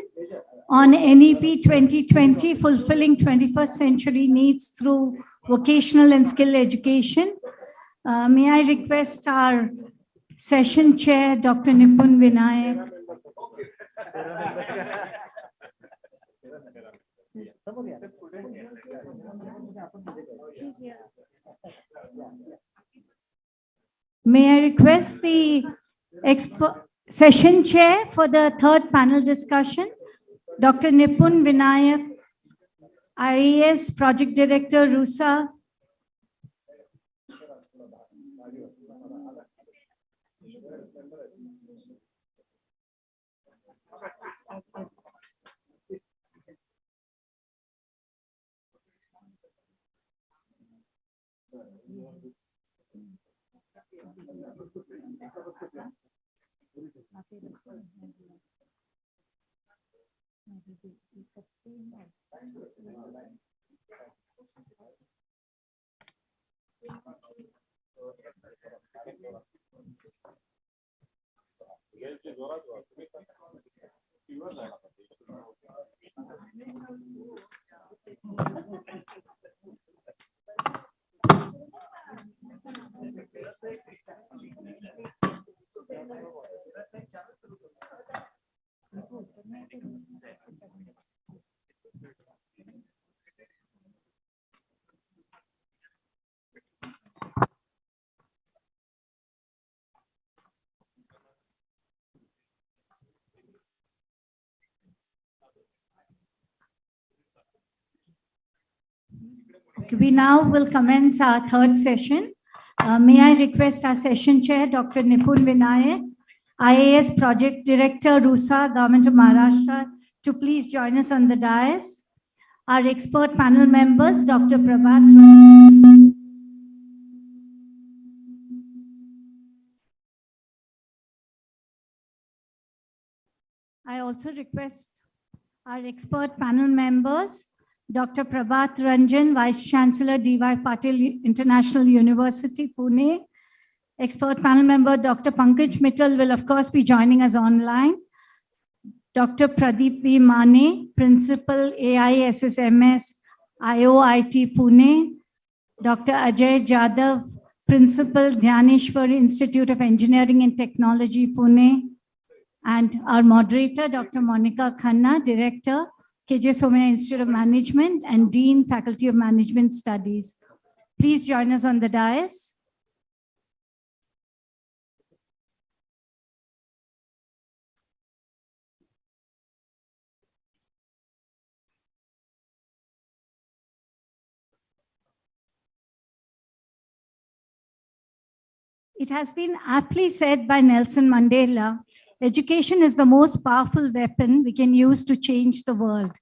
Speaker 1: on NEP 2020, Fulfilling 21st Century Needs Through Vocational and Skill Education. May I request our session chair, Dr. Nipun Vinayak. May I request the session chair for the third panel discussion, Dr. Nipun Vinayak, IAS Project Director, RUSA. Okay, we now will commence our third session. May I request our session chair, Dr. Nipun Vinayak, IAS Project Director, RUSA, Government of Maharashtra, to please join us on the dais. Our expert panel members, Dr. Prabhat. I also request our expert panel members, Dr. Prabhat Ranjan, Vice Chancellor, D.Y. Patil International University, Pune. Expert panel member, Dr. Pankaj Mittal will of course be joining us online. Dr. Pradeep V. Mane, Principal, AISSMS, IOIT, Pune. Dr. Ajay Yadav, Principal, Dhyaneshwar Institute of Engineering and Technology, Pune. And our moderator, Dr. Monica Khanna, Director, KJ Somaiya Institute of Management and Dean, Faculty of Management Studies. Please join us on the dais. It has been aptly said by Nelson Mandela, education is the most powerful weapon we can use to change the world.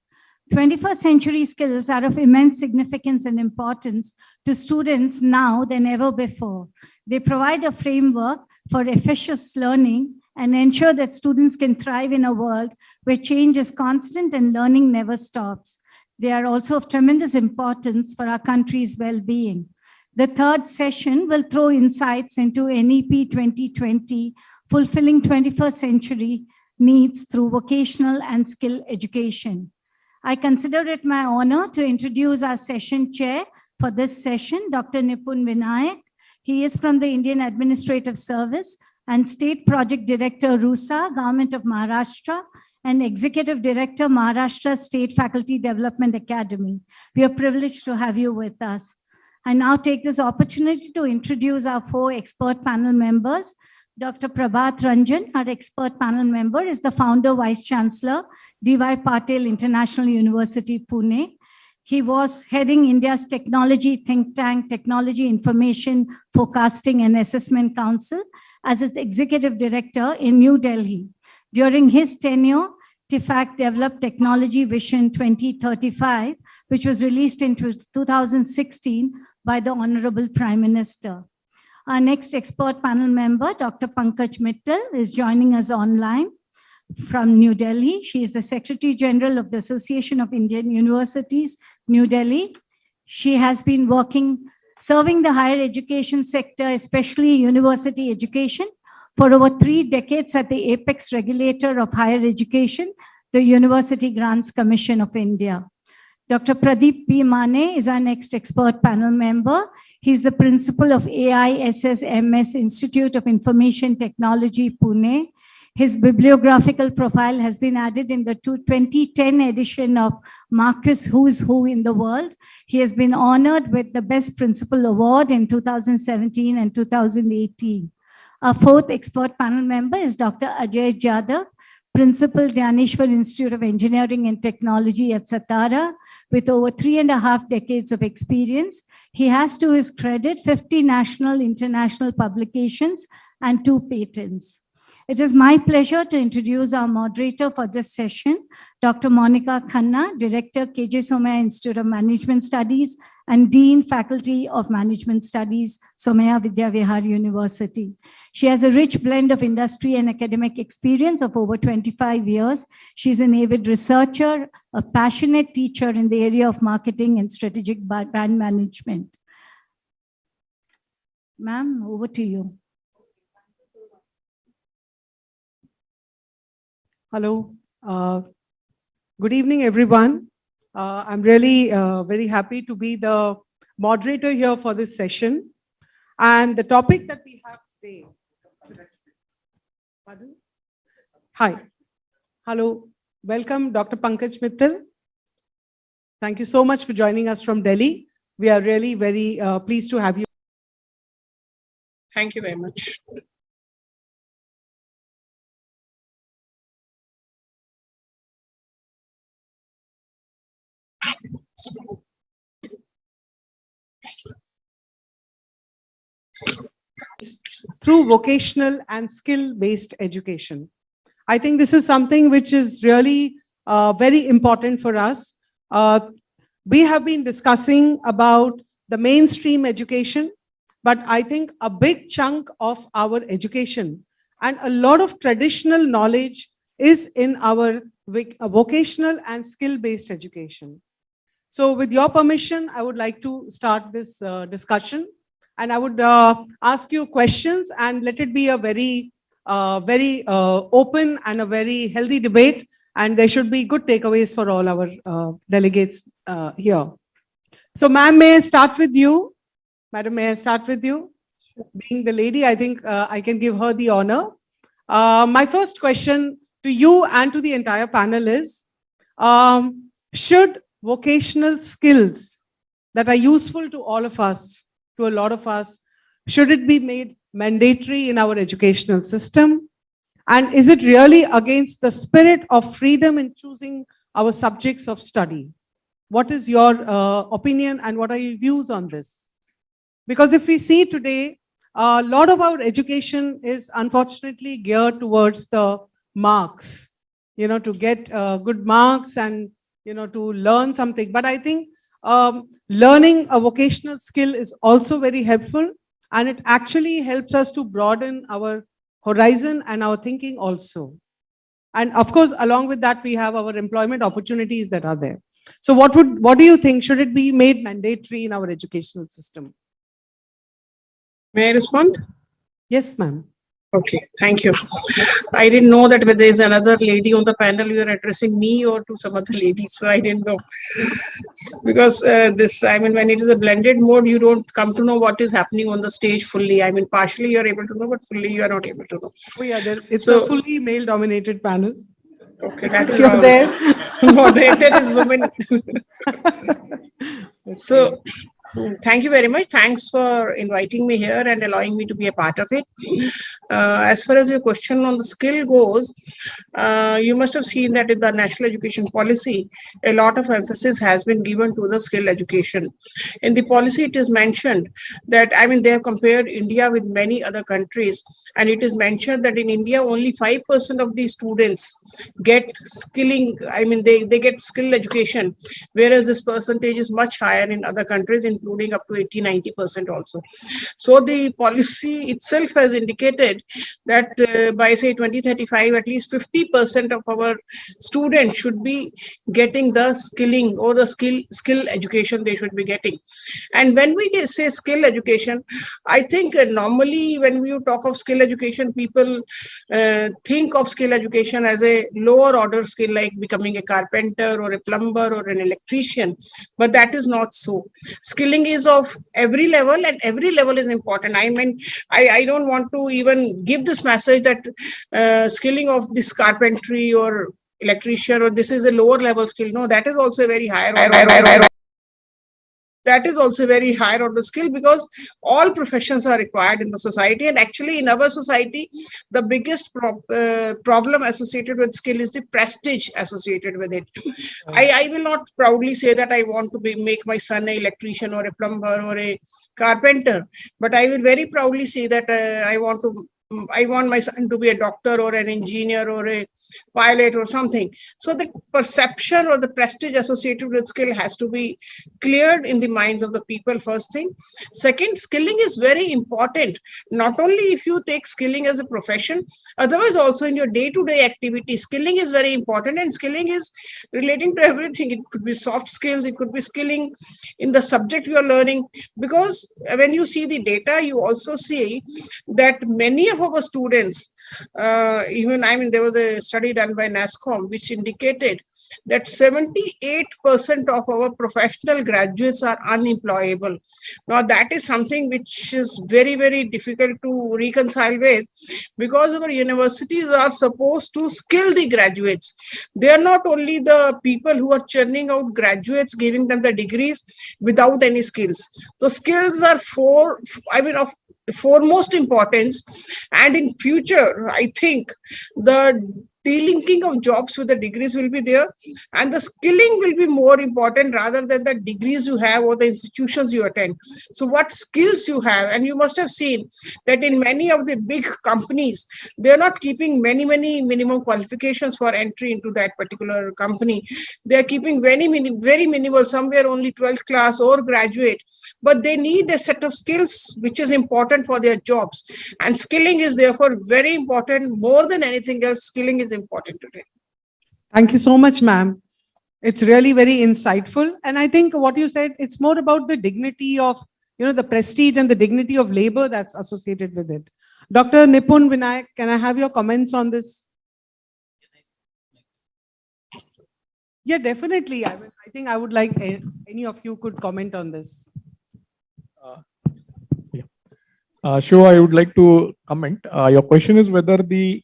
Speaker 1: 21st century skills are of immense significance and importance to students now than ever before. They provide a framework for efficacious learning and ensure that students can thrive in a world where change is constant and learning never stops. They are also of tremendous importance for our country's well-being. The third session will throw insights into NEP 2020, fulfilling 21st century needs through vocational and skill education. I consider it my honor to introduce our session chair for this session, Dr. Nipun Vinayak. He is from the Indian Administrative Service and State Project Director, RUSA, Government of Maharashtra, and Executive Director, Maharashtra State Faculty Development Academy. We are privileged to have you with us. I now take this opportunity to introduce our four expert panel members. Dr. Prabhat Ranjan, our expert panel member, is the founder, Vice Chancellor, D.Y. Patil International University, Pune. He was heading India's technology think tank, Technology Information Forecasting and Assessment Council, as its executive director in New Delhi. During his tenure, TIFAC developed Technology Vision 2035, which was released in 2016 by the Honorable Prime Minister. Our next expert panel member, Dr. Pankaj Mittal, is joining us online from New Delhi. She is the Secretary General of the Association of Indian Universities, New Delhi. She has been serving the higher education sector, especially university education, for over 3 decades at the apex regulator of higher education, the University Grants Commission of India. Dr. Pradeep B. Mane is our next expert panel member. He's the principal of AISSMS Institute of Information Technology, Pune. His bibliographical profile has been added in the 2010 edition of Marcus Who's Who in the World. He has been honored with the Best Principal Award in 2017 and 2018. Our fourth expert panel member is Dr. Ajay Yadav, Principal, Dhyaneshwar Institute of Engineering and Technology at Satara, with over 3.5 decades of experience. He has to his credit 50 national, international publications and 2 patents. It is my pleasure to introduce our moderator for this session, Dr. Monica Khanna, Director, KJ Somaiya Institute of Management Studies and Dean, Faculty of Management Studies, Somaiya Vidya Vihar University. She has a rich blend of industry and academic experience of over 25 years. She's an avid researcher, a passionate teacher in the area of marketing and strategic brand management. Ma'am, over to you.
Speaker 14: Hello. Good evening, everyone. I'm really very happy to be the moderator here for this session. And the topic that we have today. Pardon? Hi. Hello. Welcome, Dr. Pankaj Mittal. Thank you so much for joining us from Delhi. We are really very pleased to have you.
Speaker 22: Thank you very much.
Speaker 14: through vocational and skill-based education. I think this is something which is really very important for us. We have been discussing about the mainstream education, but I think a big chunk of our education and a lot of traditional knowledge is in our vocational and skill-based education. So with your permission, I would like to start this discussion, and I would ask you questions, and let it be a very open and a very healthy debate, and there should be good takeaways for all our delegates here. So ma'am, may I start with you? Madam, may I start with you? Being the lady, I think I can give her the honor. My first question to you and to the entire panel is, should vocational skills that are useful to all of us, to a lot of us, should it be made mandatory in our educational system? And is it really against the spirit of freedom in choosing our subjects of study? What is your opinion and what are your views on this? Because if we see today, a lot of our education is unfortunately geared towards the marks, to get good marks and, to learn something. But I think learning a vocational skill is also very helpful, and it actually helps us to broaden our horizon and our thinking also. And of course, along with that, we have our employment opportunities that are there. So what do you think? Should it be made mandatory in our educational system?
Speaker 22: May I respond?
Speaker 14: Yes, ma'am.
Speaker 22: Okay, thank you. I didn't know that whether there's another lady on the panel, you are addressing me or to some other lady, so I didn't know. Because when it is a blended mode, you don't come to know what is happening on the stage fully. Partially you're able to know, but fully you are not able to know.
Speaker 14: Oh yeah, it's a fully male-dominated panel.
Speaker 22: Okay, that is
Speaker 14: You're
Speaker 22: all.
Speaker 14: there.
Speaker 22: Moderated is women. So, thank you very much. Thanks for inviting me here and allowing me to be a part of it. As far as your question on the skill goes, you must have seen that in the national education policy, a lot of emphasis has been given to the skill education. In the policy, it is mentioned that, they have compared India with many other countries, and it is mentioned that in India, only 5% of the students get skilling, they get skill education, whereas this percentage is much higher in other countries, including up to 80-90% also. So the policy itself has indicated that by say 2035, at least 50% of our students should be getting the skilling or the skill education they should be getting. And when we say skill education, I think normally when you talk of skill education, people think of skill education as a lower order skill like becoming a carpenter or a plumber or an electrician, but that is not so. Skilling is of every level, and every level is important. I don't want to even give this message that skilling of this carpentry or electrician or this is a lower level skill. No, that is also a very higher order. That is also very high order skill, because all professions are required in the society, and actually in our society the biggest problem associated with skill is the prestige associated with it. I will not proudly say that I want to make my son an electrician or a plumber or a carpenter, but I will very proudly say that I want my son to be a doctor or an engineer or a pilot or something. So the perception or the prestige associated with skill has to be cleared in the minds of the people, first thing. Second, skilling is very important, not only if you take skilling as a profession, otherwise also in your day-to-day activity. Skilling is very important, and skilling is relating to everything. It could be soft skills, it could be skilling in the subject you are learning, because when you see the data, you also see that many of our students, there was a study done by NASSCOM which indicated that 78% of our professional graduates are unemployable. Now that is something which is very, very difficult to reconcile with, because our universities are supposed to skill the graduates. They are not only the people who are churning out graduates, giving them the degrees without any skills. The skills are of foremost importance, and in future I think the delinking of jobs with the degrees will be there, and the skilling will be more important rather than the degrees you have or the institutions you attend. So what skills you have, and you must have seen that in many of the big companies, they are not keeping many minimum qualifications for entry into that particular company. They are keeping very minimal, somewhere only 12th class or graduate, but they need a set of skills which is important for their jobs, and skilling is therefore very important. More than anything else, skilling is important today.
Speaker 14: Thank you so much, ma'am. It's really very insightful. And I think what you said, it's more about the dignity of, the prestige and the dignity of labor that's associated with it. Dr. Nipun Vinayak, can I have your comments on this? Yeah, definitely. I think I would like any of you could comment on this.
Speaker 11: Sure, I would like to comment. Your question is whether the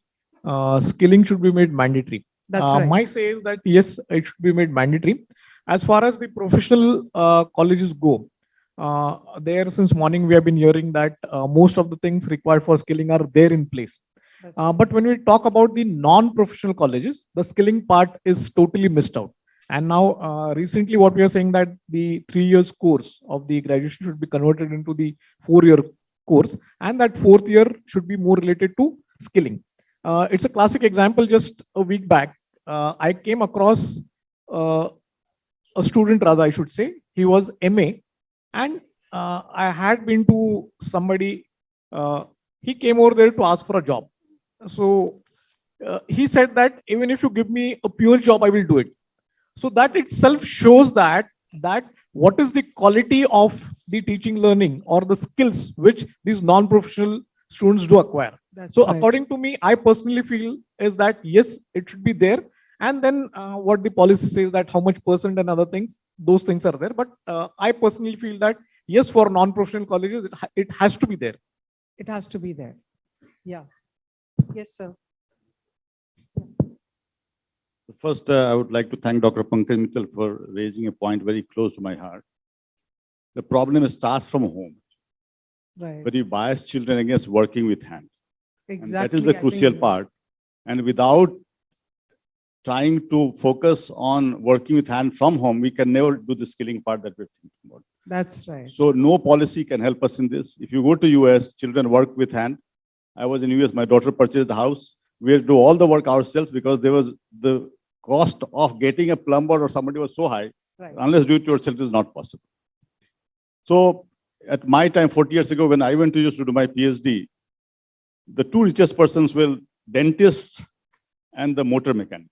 Speaker 11: skilling should be made mandatory.
Speaker 14: That's right.
Speaker 11: My say is that yes, it should be made mandatory. As far as the professional colleges go, there since morning we have been hearing that most of the things required for skilling are there in place. But when we talk about the non-professional colleges, the skilling part is totally missed out. And now recently what we are saying that the 3 years course of the graduation should be converted into the 4-year course, and that 4th year should be more related to skilling. It's a classic example. Just a week back, I came across a student, rather I should say. He was MA, and I had been to somebody, he came over there to ask for a job. So he said that even if you give me a pure job, I will do it. So that itself shows that what is the quality of the teaching learning or the skills which these non-professional students do acquire. So
Speaker 14: right.
Speaker 11: according to me, I personally feel is that yes, it should be there. And then what the policy says that how much percent and other things, those things are there. But I personally feel that yes, for non-professional colleges, it has to be there.
Speaker 14: It has to be there. Yeah. Yes, sir.
Speaker 15: First, I would like to thank Dr. Pankaj Mittal for raising a point very close to my heart. The problem starts from home.
Speaker 14: Right.
Speaker 15: Very biased children against working with hand.
Speaker 14: Exactly.
Speaker 15: And that is the crucial part. And without trying to focus on working with hand from home, we can never do the skilling part that we're thinking about.
Speaker 14: That's right.
Speaker 15: So no policy can help us in this. If you go to US, children work with hand. I was in US, my daughter purchased the house. We had to do all the work ourselves because there was the cost of getting a plumber or somebody was so high.
Speaker 14: Right.
Speaker 15: Unless do it yourself is not possible. So at my time, 40 years ago, when I went to US to do my PhD, the 2 richest persons were dentist and the motor mechanic.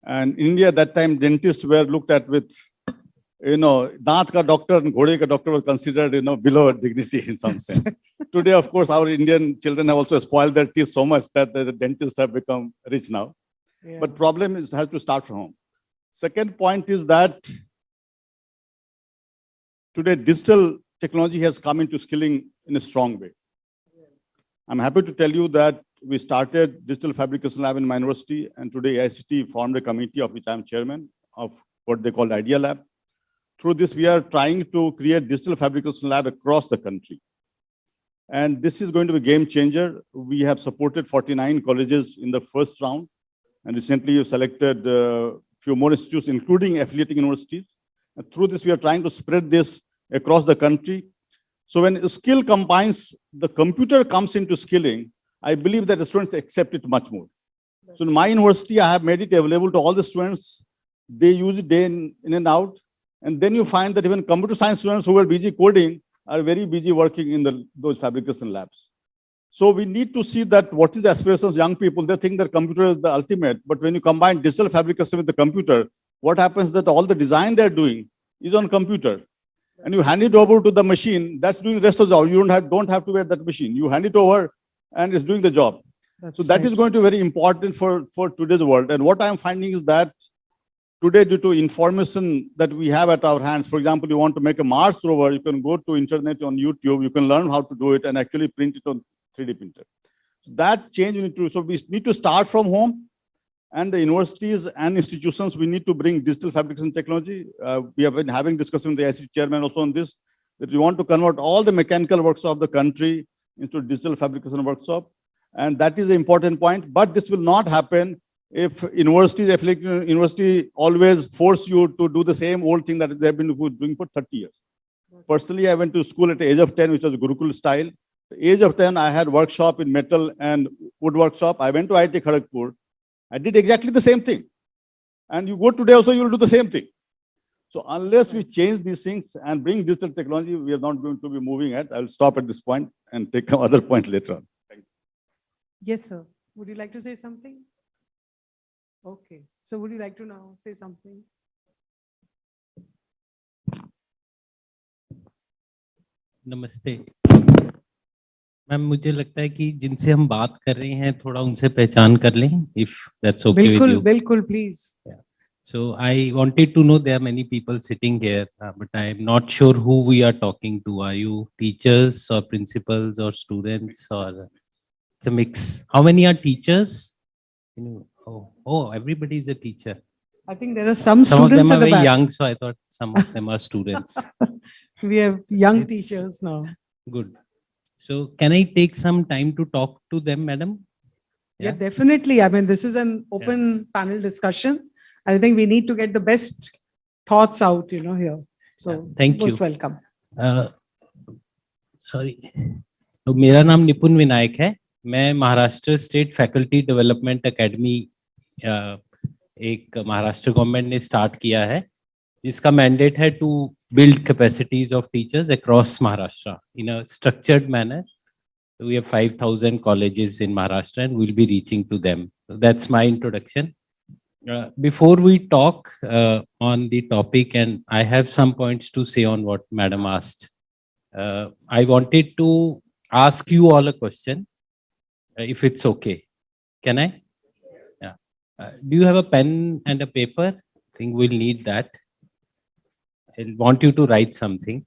Speaker 15: And in India, at that time, dentists were looked at with, daant ka doctor and ghode ka doctor were considered, below dignity in some sense. Today, of course, our Indian children have also spoiled their teeth so much that the dentists have become rich now.
Speaker 14: Yeah.
Speaker 15: But problem is has to start from home. Second point is that today digital technology has come into skilling in a strong way. I'm happy to tell you that we started Digital Fabrication Lab in my university, and today AICT formed a committee of which I'm chairman of what they call Idea Lab. Through this, we are trying to create Digital Fabrication Lab across the country. And this is going to be a game changer. We have supported 49 colleges in the first round. And recently, we've selected a few more institutes, including affiliating universities. And through this, we are trying to spread this across the country. So when a skill combines, the computer comes into skilling, I believe that the students accept it much more. So in my university, I have made it available to all the students. They use it day in and out. And then you find that even computer science students who were busy coding are very busy working in those fabrication labs. So we need to see that what is the aspirations of young people. They think that computer is the ultimate. But when you combine digital fabrication with the computer, what happens that all the design they're doing is on computer. And you hand it over to the machine, that's doing the rest of the job. You don't have to wear that machine. You hand it over and it's doing the job. So that is going to be very important for today's world. And what I'm finding is that today, due to information that we have at our hands, for example, you want to make a Mars rover, you can go to internet on YouTube, you can learn how to do it and actually print it on 3D printer. So that change we need to, so we need to start from home, and the universities and institutions, we need to bring digital fabrication technology. We have been having discussion with the ICT chairman also on this, that we want to convert all the mechanical workshop of the country into digital fabrication workshop. And that is the important point. But this will not happen if university always force you to do the same old thing that they have been doing for 30 years. Personally, I went to school at the age of 10, which was Gurukul style. At the age of 10, I had workshop in metal and wood workshop. I went to IIT Kharagpur. I did exactly the same thing. And you go today also, you will do the same thing. So unless we change these things and bring digital technology, we are not going to be moving at. I will stop at this point and take some other point later on. Thank you.
Speaker 14: Yes, sir. Would you like to say something? Okay. So would you like to now say something?
Speaker 10: नमस्ते ma'am, मुझे लगता है कि जिनसे हम बात कर रहे हैं थोड़ा उनसे पहचान कर लें, if that's okay with you.
Speaker 14: बिल्कुल, please.
Speaker 10: Yeah. So I wanted to know, there are many people sitting here, but I am not sure who we are talking to. Are you teachers or principals or students, or it's a mix? How many are teachers? Oh, everybody is a teacher.
Speaker 14: I think there are some
Speaker 10: Some of
Speaker 14: students
Speaker 10: them are
Speaker 14: at the
Speaker 10: very
Speaker 14: back.
Speaker 10: young, so I thought some of them are students.
Speaker 14: We have young
Speaker 10: It's
Speaker 14: teachers now.
Speaker 10: Good. So can I take some time to talk to them, madam?
Speaker 14: Yeah, definitely. I mean, this is an open panel discussion. I think we need to get the best thoughts out, here. So
Speaker 10: Thank you.
Speaker 14: most welcome.
Speaker 10: Sorry. तो मेरा नाम निपुण विनायक है. मैं Maharashtra state faculty development academy एक Maharashtra government ने start किया है, जिसका मैंडेट है to build capacities of teachers across Maharashtra in a structured manner. So we have 5,000 colleges in Maharashtra and we'll be reaching to them. So that's my introduction. Before we talk on the topic, and I have some points to say on what Madam asked, I wanted to ask you all a question, if it's okay. Can I? Yeah. Do you have a pen and a paper? I think we'll need that. I want you to write something.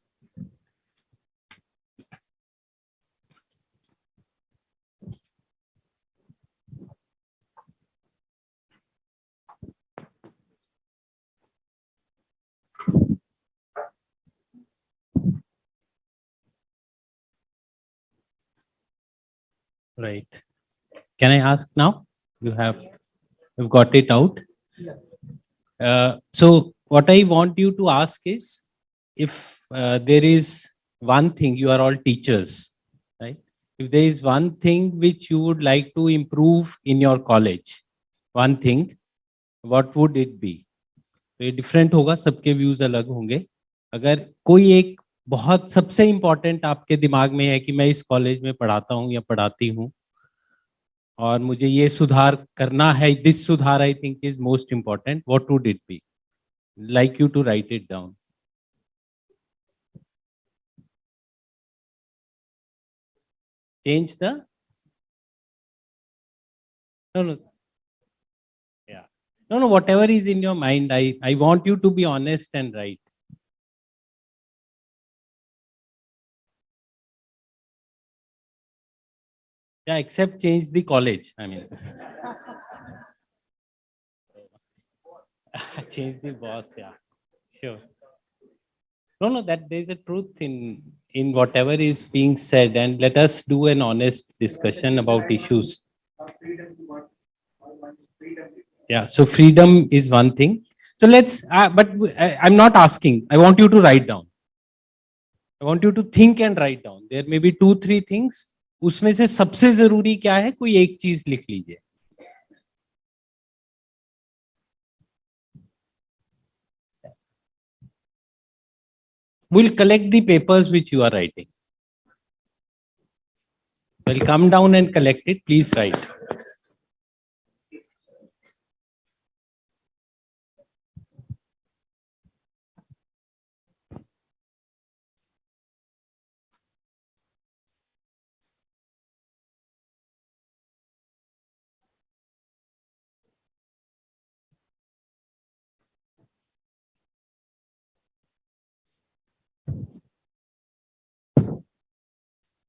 Speaker 10: Right. Can I ask now? You've got it out. So what I want you to ask is, if there is one thing, you are all teachers, right? If there is one thing which you would like to improve in your college, one thing, what would it be? ये different होगा, सबके views अलग होंगे. अगर कोई एक बहुत सबसे important आपके दिमाग में है कि मैं इस कॉलेज में पढ़ाता हूँ या पढ़ाती हूँ और मुझे ये सुधार करना है, this सुधार I think is most important, what would it be? Like you to write it down. Change the? No. Yeah. No, whatever is in your mind, I want you to be honest and write. Yeah, except change the college. I mean, change the boss. Yeah, sure. No, that there's a truth in whatever is being said, and let us do an honest discussion about issues. Yeah, so freedom is one thing. So let's, but I'm not asking. I want you to write down. I want you to think and write down. There may be 2-3 things. उसमें से सबसे जरूरी क्या है, कोई एक चीज लिख लीजिए. We'll collect the papers which you are writing. We'll come down and collect it. Please write.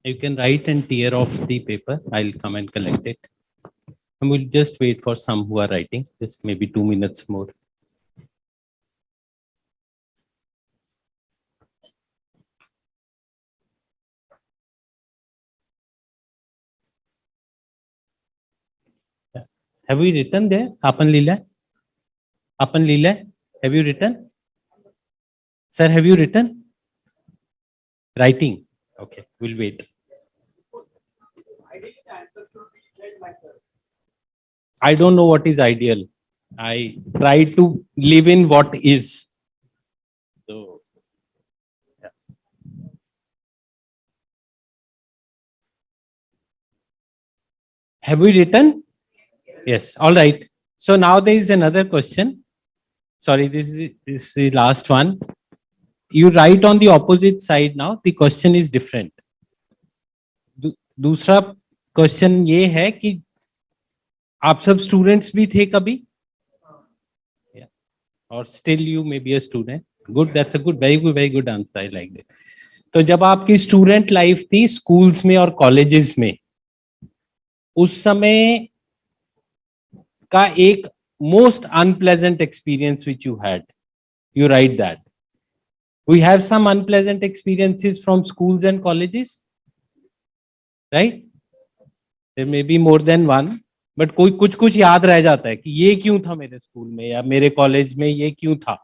Speaker 10: You can write and tear off the paper. I'll come and collect it. And we'll just wait for some who are writing, just maybe 2 minutes more. Have we written there? Apan Leela? Apan Leela, have you written? Sir, have you written? Writing. Okay, we'll wait. I don't know what is ideal. I try to live in what is. So, yeah. Have we written? Yes. All right. So now there is another question. Sorry, this is the last one. You write on the opposite side now. The question is different. दूसरा question ये है कि आप सब students भी थे कभी? Or still you may be a student? Good, that's a good, very good answer. I like it. तो जब आपकी स्टूडेंट लाइफ थी स्कूल्स में और कॉलेजेस में, उस समय का एक most unpleasant experience which you had, you write that. We have some unpleasant experiences from schools and colleges, right? There may be more than one, but कोई कुछ याद रह जाता है कि ये क्यों था मेरे स्कूल में या मेरे कॉलेज में ये क्यों था.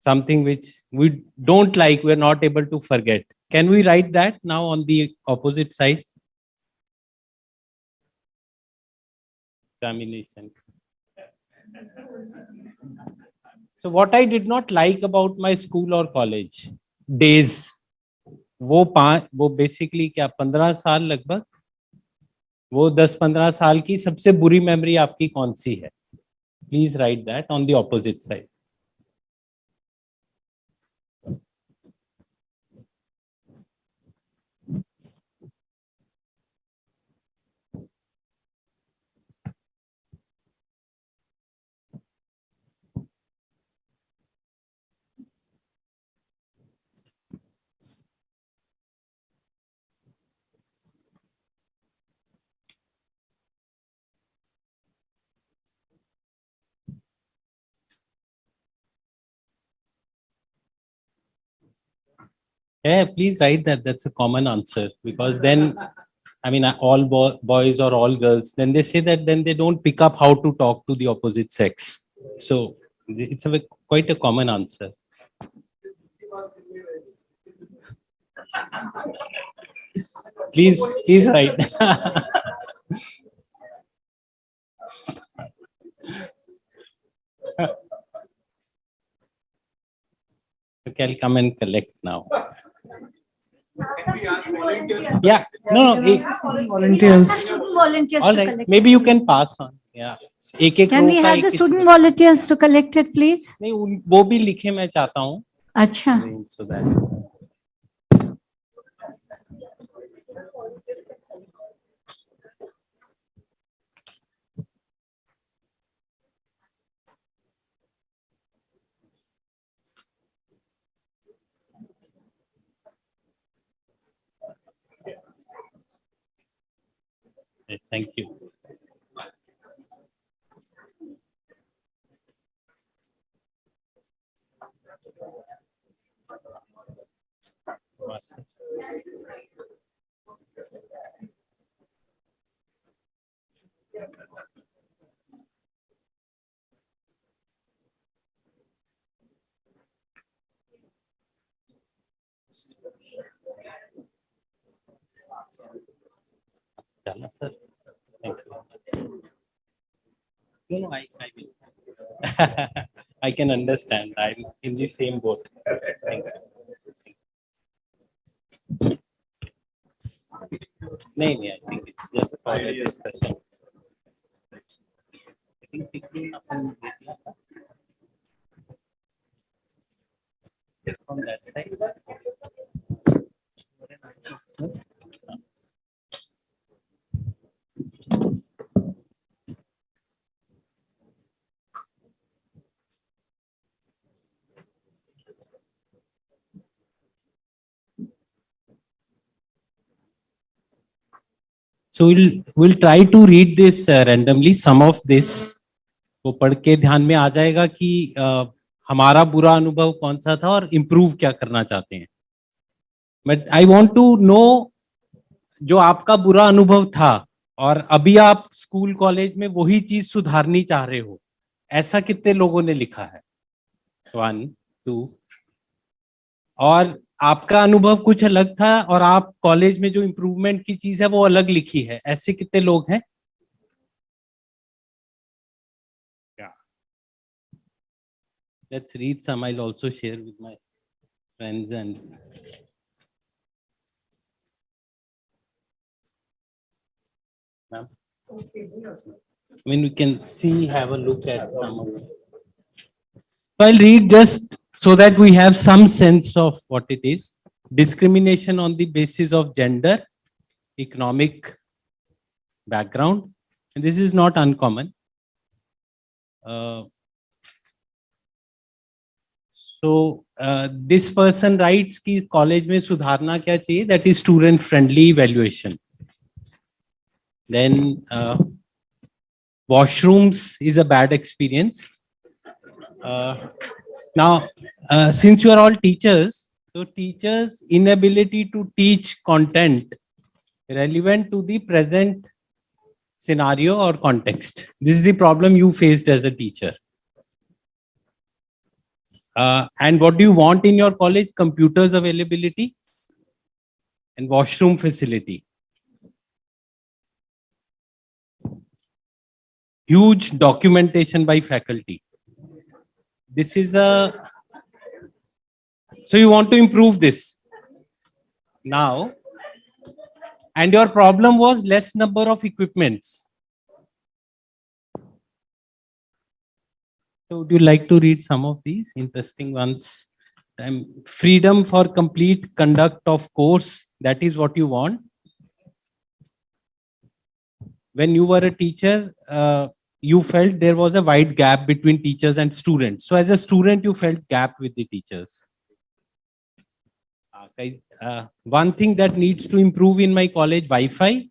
Speaker 10: Something which we don't like, we are not able to forget. Can we write that now on the opposite side? Examination. So what I did not like about my school or college days, वो basically क्या 15 साल लगभग, वो 10-15 साल की सबसे बुरी memory आपकी कौन सी है? Please write that on the opposite side. Yeah, please write that. That's a common answer, because then, I mean, all boys or all girls, then they say that then they don't pick up how to talk to the opposite sex. So it's quite a common answer. Please write. Okay, I'll come and collect now. Yeah, no,
Speaker 1: volunteers. Student volunteers
Speaker 10: all
Speaker 1: to
Speaker 10: right.
Speaker 1: collect.
Speaker 10: Maybe you can pass on. Yeah.
Speaker 1: Can we have the student volunteers to collect it, please?
Speaker 10: नहीं, वो भी लिखे मैं चाहता हूँ.
Speaker 1: अच्छा.
Speaker 10: So that. Thank you. Sir. Thank you. No, I will. I can understand. I'm in the same boat. Thank you. No, I think it's just for a discussion. I think picking up on from that side. So we'll try to read this randomly. Some of this वो पढ़ के ध्यान में आ जाएगा कि हमारा बुरा अनुभव कौन सा था और इम्प्रूव क्या करना चाहते हैं. But I want to know जो आपका बुरा अनुभव था और अभी आप स्कूल कॉलेज में वही चीज सुधारनी चाह रहे हो, ऐसा कितने लोगों ने लिखा है? 1 2 और आपका अनुभव कुछ अलग था और आप कॉलेज में जो इम्प्रूवमेंट की चीज है वो अलग लिखी है, ऐसे कितने लोग हैं? Let's read some. I'll also share with my friends and ma'am. I mean, we can see, have a look at some of them. So I'll read just so that we have some sense of what it is. Discrimination on the basis of gender, economic background, and this is not uncommon. This person writes कि college में सुधारना क्या चाहिए, that is student friendly evaluation. Then washrooms is a bad experience. Now, since you are all teachers, so teachers' inability to teach content relevant to the present scenario or context. This is the problem you faced as a teacher. And what do you want in your college? Computers availability and washroom facility. Huge documentation by faculty. This is so you want to improve this now, and your problem was less number of equipments. So would you like to read some of these interesting ones? Freedom for complete conduct of course, that is what you want. When you were a teacher, you felt there was a wide gap between teachers and students. So as a student, you felt gap with the teachers. One thing that needs to improve in my college, Wi-Fi,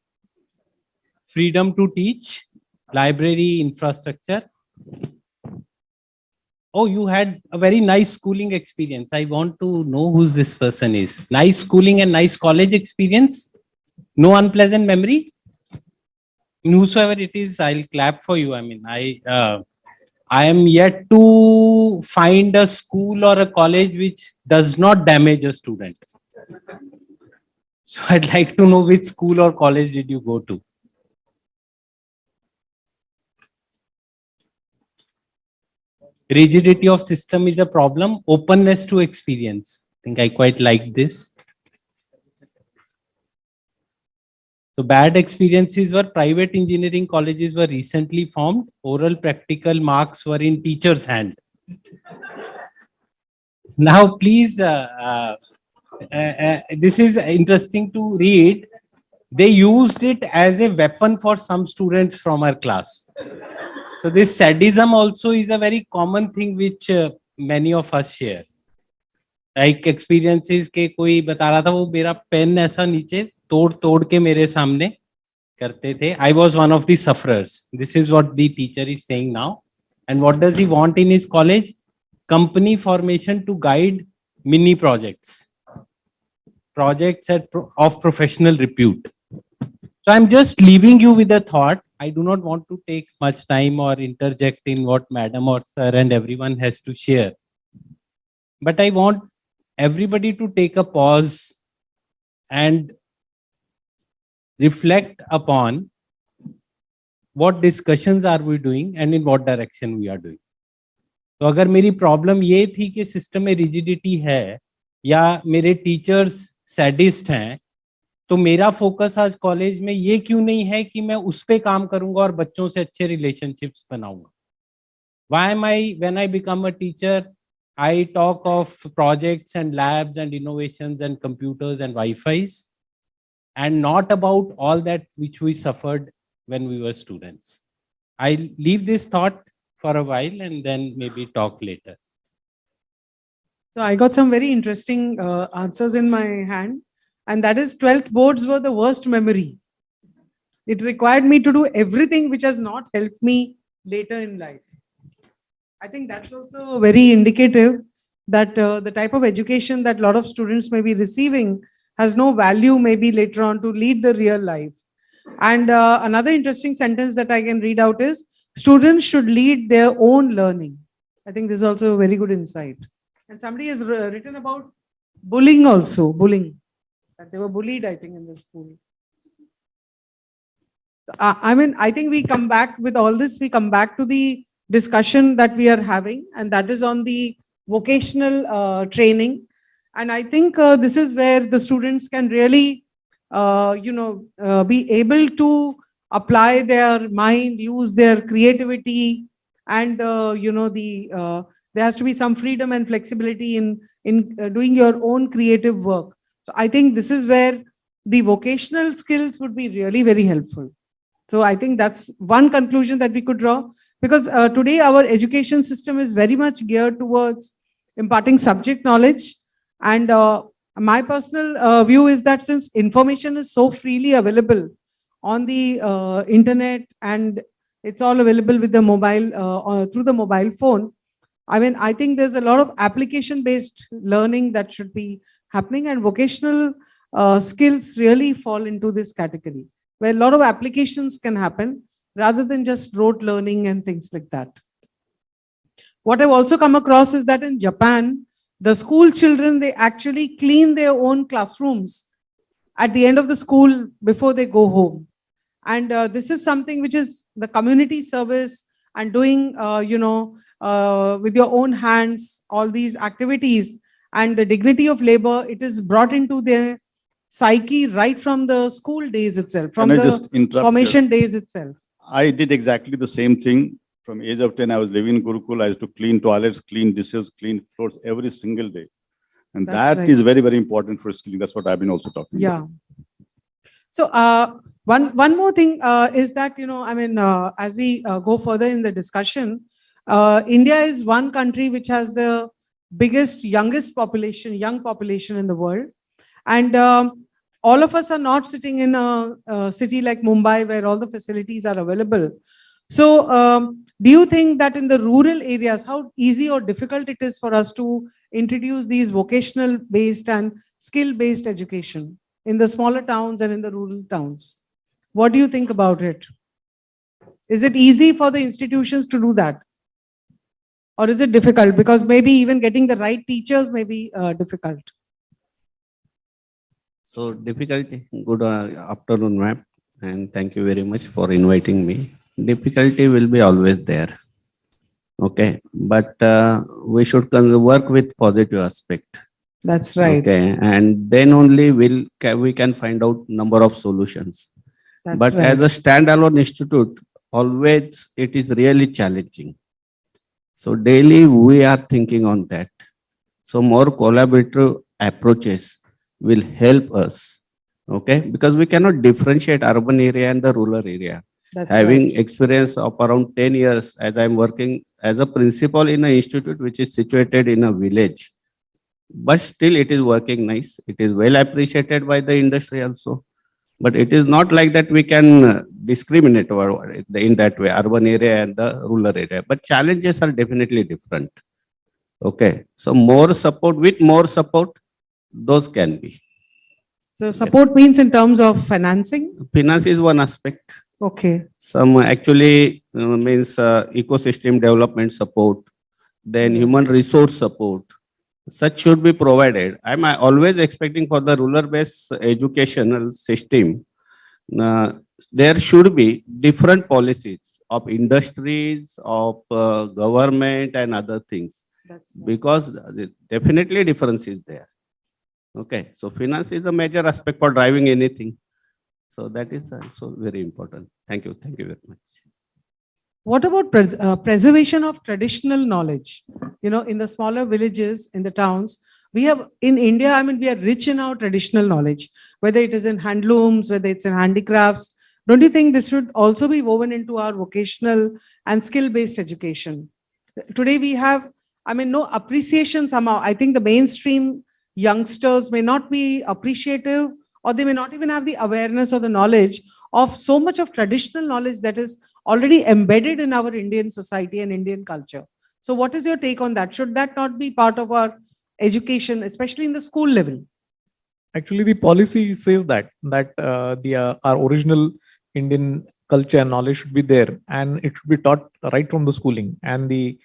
Speaker 10: freedom to teach, library infrastructure. Oh, you had a very nice schooling experience. I want to know who this person is. Nice schooling and nice college experience. No unpleasant memory. Whosoever it is, I'll clap for you. I mean, I am yet to find a school or a college which does not damage a student. So I'd like to know which school or college did you go to? Rigidity of system is a problem. Openness to experience. I think I quite like this. So bad experiences were private engineering colleges were recently formed. Oral practical marks were in teacher's hand. Now, please, this is interesting to read. They used it as a weapon for some students from our class. So this sadism also is a very common thing which many of us share. Like experiences के कोई बता रहा था वो मेरा pen ऐसा नीचे तोड़ के मेरे सामने करते थे. I was one of the sufferers. This is what the teacher is saying now. And what does he want in his college? Company formation to guide mini projects. Projects of professional repute. So I'm just leaving you with a thought. I do not want to take much time or interject in what madam or sir and everyone has to share. But I want everybody to take a pause and reflect upon what discussions are we doing and in what direction we are doing. तो अगर मेरी problem ये थी कि system में rigidity है या मेरे टीचर्स सैडिस्ट हैं, तो मेरा फोकस आज कॉलेज में ये क्यों नहीं है कि मैं उस पे काम करूंगा और बच्चों से अच्छे रिलेशनशिप्स बनाऊंगा. Why am I, when I become a teacher, I talk of projects and labs and innovations and computers and Wi-Fi's and not about all that which we suffered when we were students. I'll leave this thought for a while and then maybe talk later.
Speaker 14: So I got some very interesting answers in my hand, and that is 12th boards were the worst memory. It required me to do everything which has not helped me later in life. I think that's also very indicative that the type of education that a lot of students may be receiving has no value maybe later on to lead the real life. And another interesting sentence that I can read out is, students should lead their own learning. I think this is also a very good insight. And somebody has written about bullying also, bullying. That they were bullied, I think, in the school. I mean, I think we come back with all this, we come back to the discussion that we are having, and that is on the vocational training. And I think this is where the students can really, be able to apply their mind, use their creativity, and, there has to be some freedom and flexibility in doing your own creative work. So I think this is where the vocational skills would be really very helpful. So I think that's one conclusion that we could draw, because today our education system is very much geared towards imparting subject knowledge. And my personal view is that since information is so freely available on the internet, and it's all available with the mobile, or through the mobile phone, I mean, I think there's a lot of application-based learning that should be happening, and vocational skills really fall into this category, where a lot of applications can happen rather than just rote learning and things like that. What I've also come across is that in Japan, the school children, they actually clean their own classrooms at the end of the school before they go home. And this is something which is the community service, and doing, with your own hands, all these activities, and the dignity of labor, it is brought into their psyche right from the school days itself, from the formation days itself.
Speaker 15: I did exactly the same thing. From age of 10, I was living in Gurukul. I used to clean toilets, clean dishes, clean floors every single day. And
Speaker 14: That's
Speaker 15: that
Speaker 14: right.
Speaker 15: is very, very important for skilling. That's what I've been also talking about.
Speaker 14: So one more thing is that, as we go further in the discussion, India is one country which has the biggest, youngest population, young population in the world. And all of us are not sitting in a city like Mumbai where all the facilities are available. So do you think that in the rural areas, how easy or difficult it is for us to introduce these vocational based and skill based education in the smaller towns and in the rural towns? What do you think about it? Is it easy for the institutions to do that? Or is it difficult? Because maybe even getting the right teachers may be difficult.
Speaker 7: So difficulty, good afternoon, ma'am, and thank you very much for inviting me. Difficulty will be always there, okay, but we should work with positive aspect.
Speaker 14: That's right.
Speaker 7: Okay, and then only we can find out number of solutions.
Speaker 14: That's
Speaker 7: but
Speaker 14: right.
Speaker 7: as a standalone institute, always it is really challenging. So daily we are thinking on that. So more collaborative approaches will help us, okay, because we cannot differentiate urban area and the rural area.
Speaker 14: That's
Speaker 7: Having
Speaker 14: right.
Speaker 7: experience of around 10 years as I'm working as a principal in an institute which is situated in a village, but still it is working nice. It is well appreciated by the industry also. But it is not like that we can discriminate in that way, urban area and the rural area. But challenges are definitely different. Okay, so more support, with more support, those can be.
Speaker 14: So support means in terms of financing?
Speaker 7: Finance is one aspect.
Speaker 14: Okay.
Speaker 7: Some actually means ecosystem development support, then human resource support. Such should be provided. I'm always expecting for the rural-based educational system, there should be different policies of industries, of government and other things, because definitely difference is there. Okay, so finance is a major aspect for driving anything. So that is also very important. Thank you very much.
Speaker 14: What about preservation of traditional knowledge? You know, in the smaller villages, in the towns, we have, in India, I mean, we are rich in our traditional knowledge, whether it is in handlooms, whether it's in handicrafts. Don't you think this should also be woven into our vocational and skill-based education? Today we have, I mean, no appreciation somehow. I think the mainstream youngsters may not be appreciative, or they may not even have the awareness or the knowledge of so much of traditional knowledge that is already embedded in our Indian society and Indian culture. So what is your take on that? Should that not be part of our education, especially in the school level?
Speaker 11: Actually, the policy says that our original Indian culture and knowledge should be there, and it should be taught right from the schooling. And the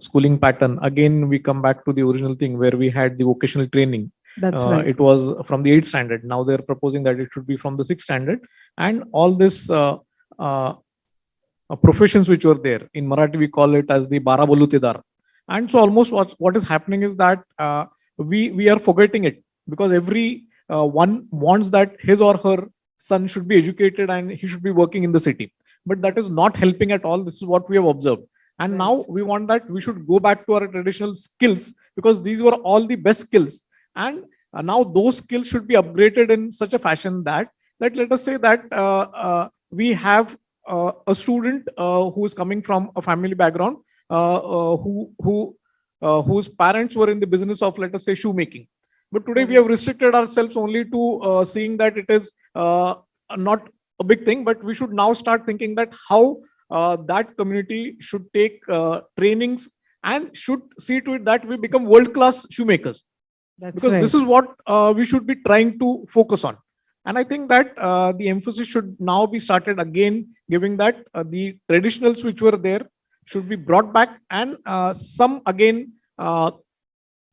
Speaker 11: schooling pattern, again, we come back to the original thing where we had the vocational training.
Speaker 14: That's right.
Speaker 11: It was from the 8th standard. Now they're proposing that it should be from the 6th standard. And all this professions which were there, in Marathi we call it as the Bara Bolutedar. And so almost what is happening is that we are forgetting it, because every one wants that his or her son should be educated and he should be working in the city. But that is not helping at all. This is what we have observed. And now we want that we should go back to our traditional skills, because these were all the best skills. And now those skills should be upgraded in such a fashion that let us say that we have a student who is coming from a family background whose parents were in the business of, let us say, shoemaking. But today we have restricted ourselves only to seeing that it is not a big thing, but we should now start thinking that how that community should take trainings and should see to it that we become world-class shoemakers. Because this is what we should be trying to focus on. And I think that the emphasis should now be started again, giving that the traditionals which were there should be brought back, and some again,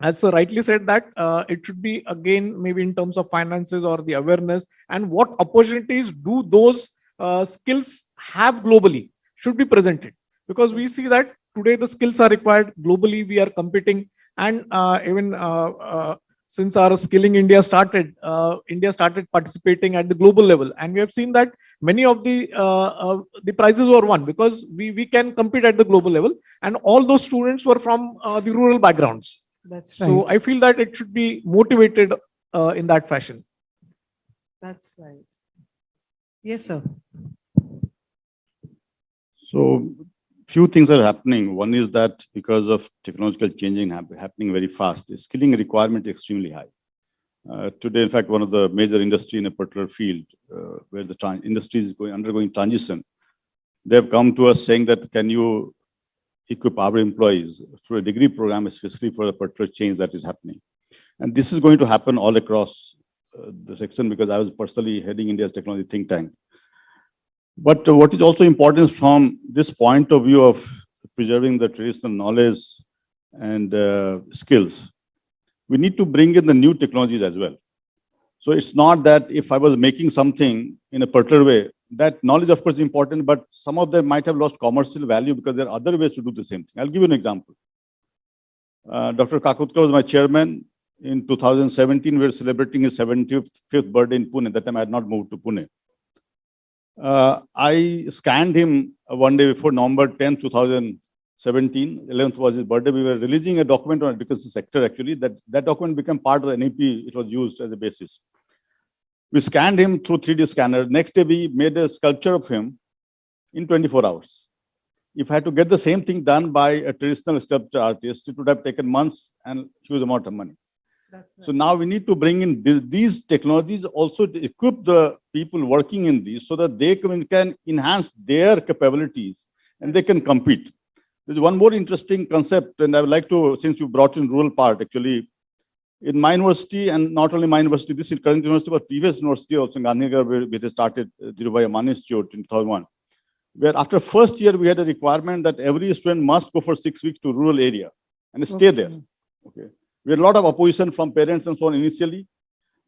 Speaker 11: as Sir rightly said, that it should be again maybe in terms of finances or the awareness, and what opportunities do those skills have globally should be presented. Because we see that today the skills are required globally, we are competing, and even since our Skilling India started, India started participating at the global level, and we have seen that many of the prizes were won because we can compete at the global level, and all those students were from the rural backgrounds.
Speaker 14: That's right.
Speaker 11: So I feel that it should be motivated in that fashion.
Speaker 14: That's right. Yes, sir.
Speaker 15: So few things are happening. One is that because of technological changing happening very fast, the skilling requirement is extremely high. Today, in fact, one of the major industry in a particular field where the industry is undergoing transition, they have come to us saying that can you equip our employees through a degree program, especially for the particular change that is happening. And this is going to happen all across the section, because I was personally heading India's technology think tank. But what is also important from this point of view of preserving the traditional knowledge and skills, we need to bring in the new technologies as well. So it's not that if I was making something in a particular way, that knowledge of course is important, but some of them might have lost commercial value because there are other ways to do the same thing. I'll give you an example. Dr. Kakutkar was my chairman. In 2017, we were celebrating his 75th birthday in Pune. That time I had not moved to Pune. I scanned him one day before November 10, 2017. 11th was his birthday. We were releasing a document on education sector, actually. That document became part of the NEP. It was used as a basis. We scanned him through 3D scanner. Next day, we made a sculpture of him in 24 hours. If I had to get the same thing done by a traditional sculpture artist, it would have taken months and huge amount of money. Right. So now we need to bring in these technologies also to equip the people working in these so that they can enhance their capabilities and they can compete. There's one more interesting concept, and I would like to, since you brought in rural part, actually, in my university, and not only my university, this is current university, but previous university also in Gandhinagar, where we started Dhirubhai Ambani Institute in 2001, where after first year, we had a requirement that every student must go for 6 weeks to rural area and stay there. Okay. We had a lot of opposition from parents and so on initially,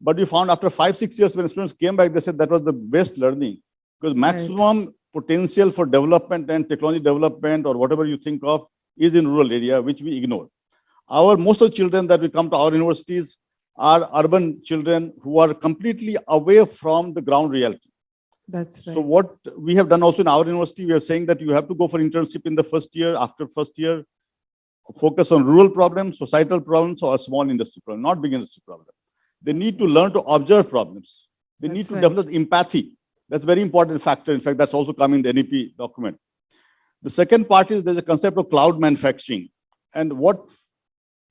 Speaker 15: but we found after 5-6 years when students came back, they said that was the best learning, because maximum potential for development and technology development or whatever you think of is in rural area, which we ignore. Most of the children that we come to our universities are urban children who are completely away from the ground reality.
Speaker 14: That's right.
Speaker 15: So what we have done also in our university, we are saying that you have to go for internship in the first year. After first year, focus on rural problems, societal problems, or small industry problems, not big industry problems. They need to learn to observe problems. They need to develop empathy. That's a very important factor. In fact, that's also coming in the NEP document. The second part is there's a concept of cloud manufacturing. And what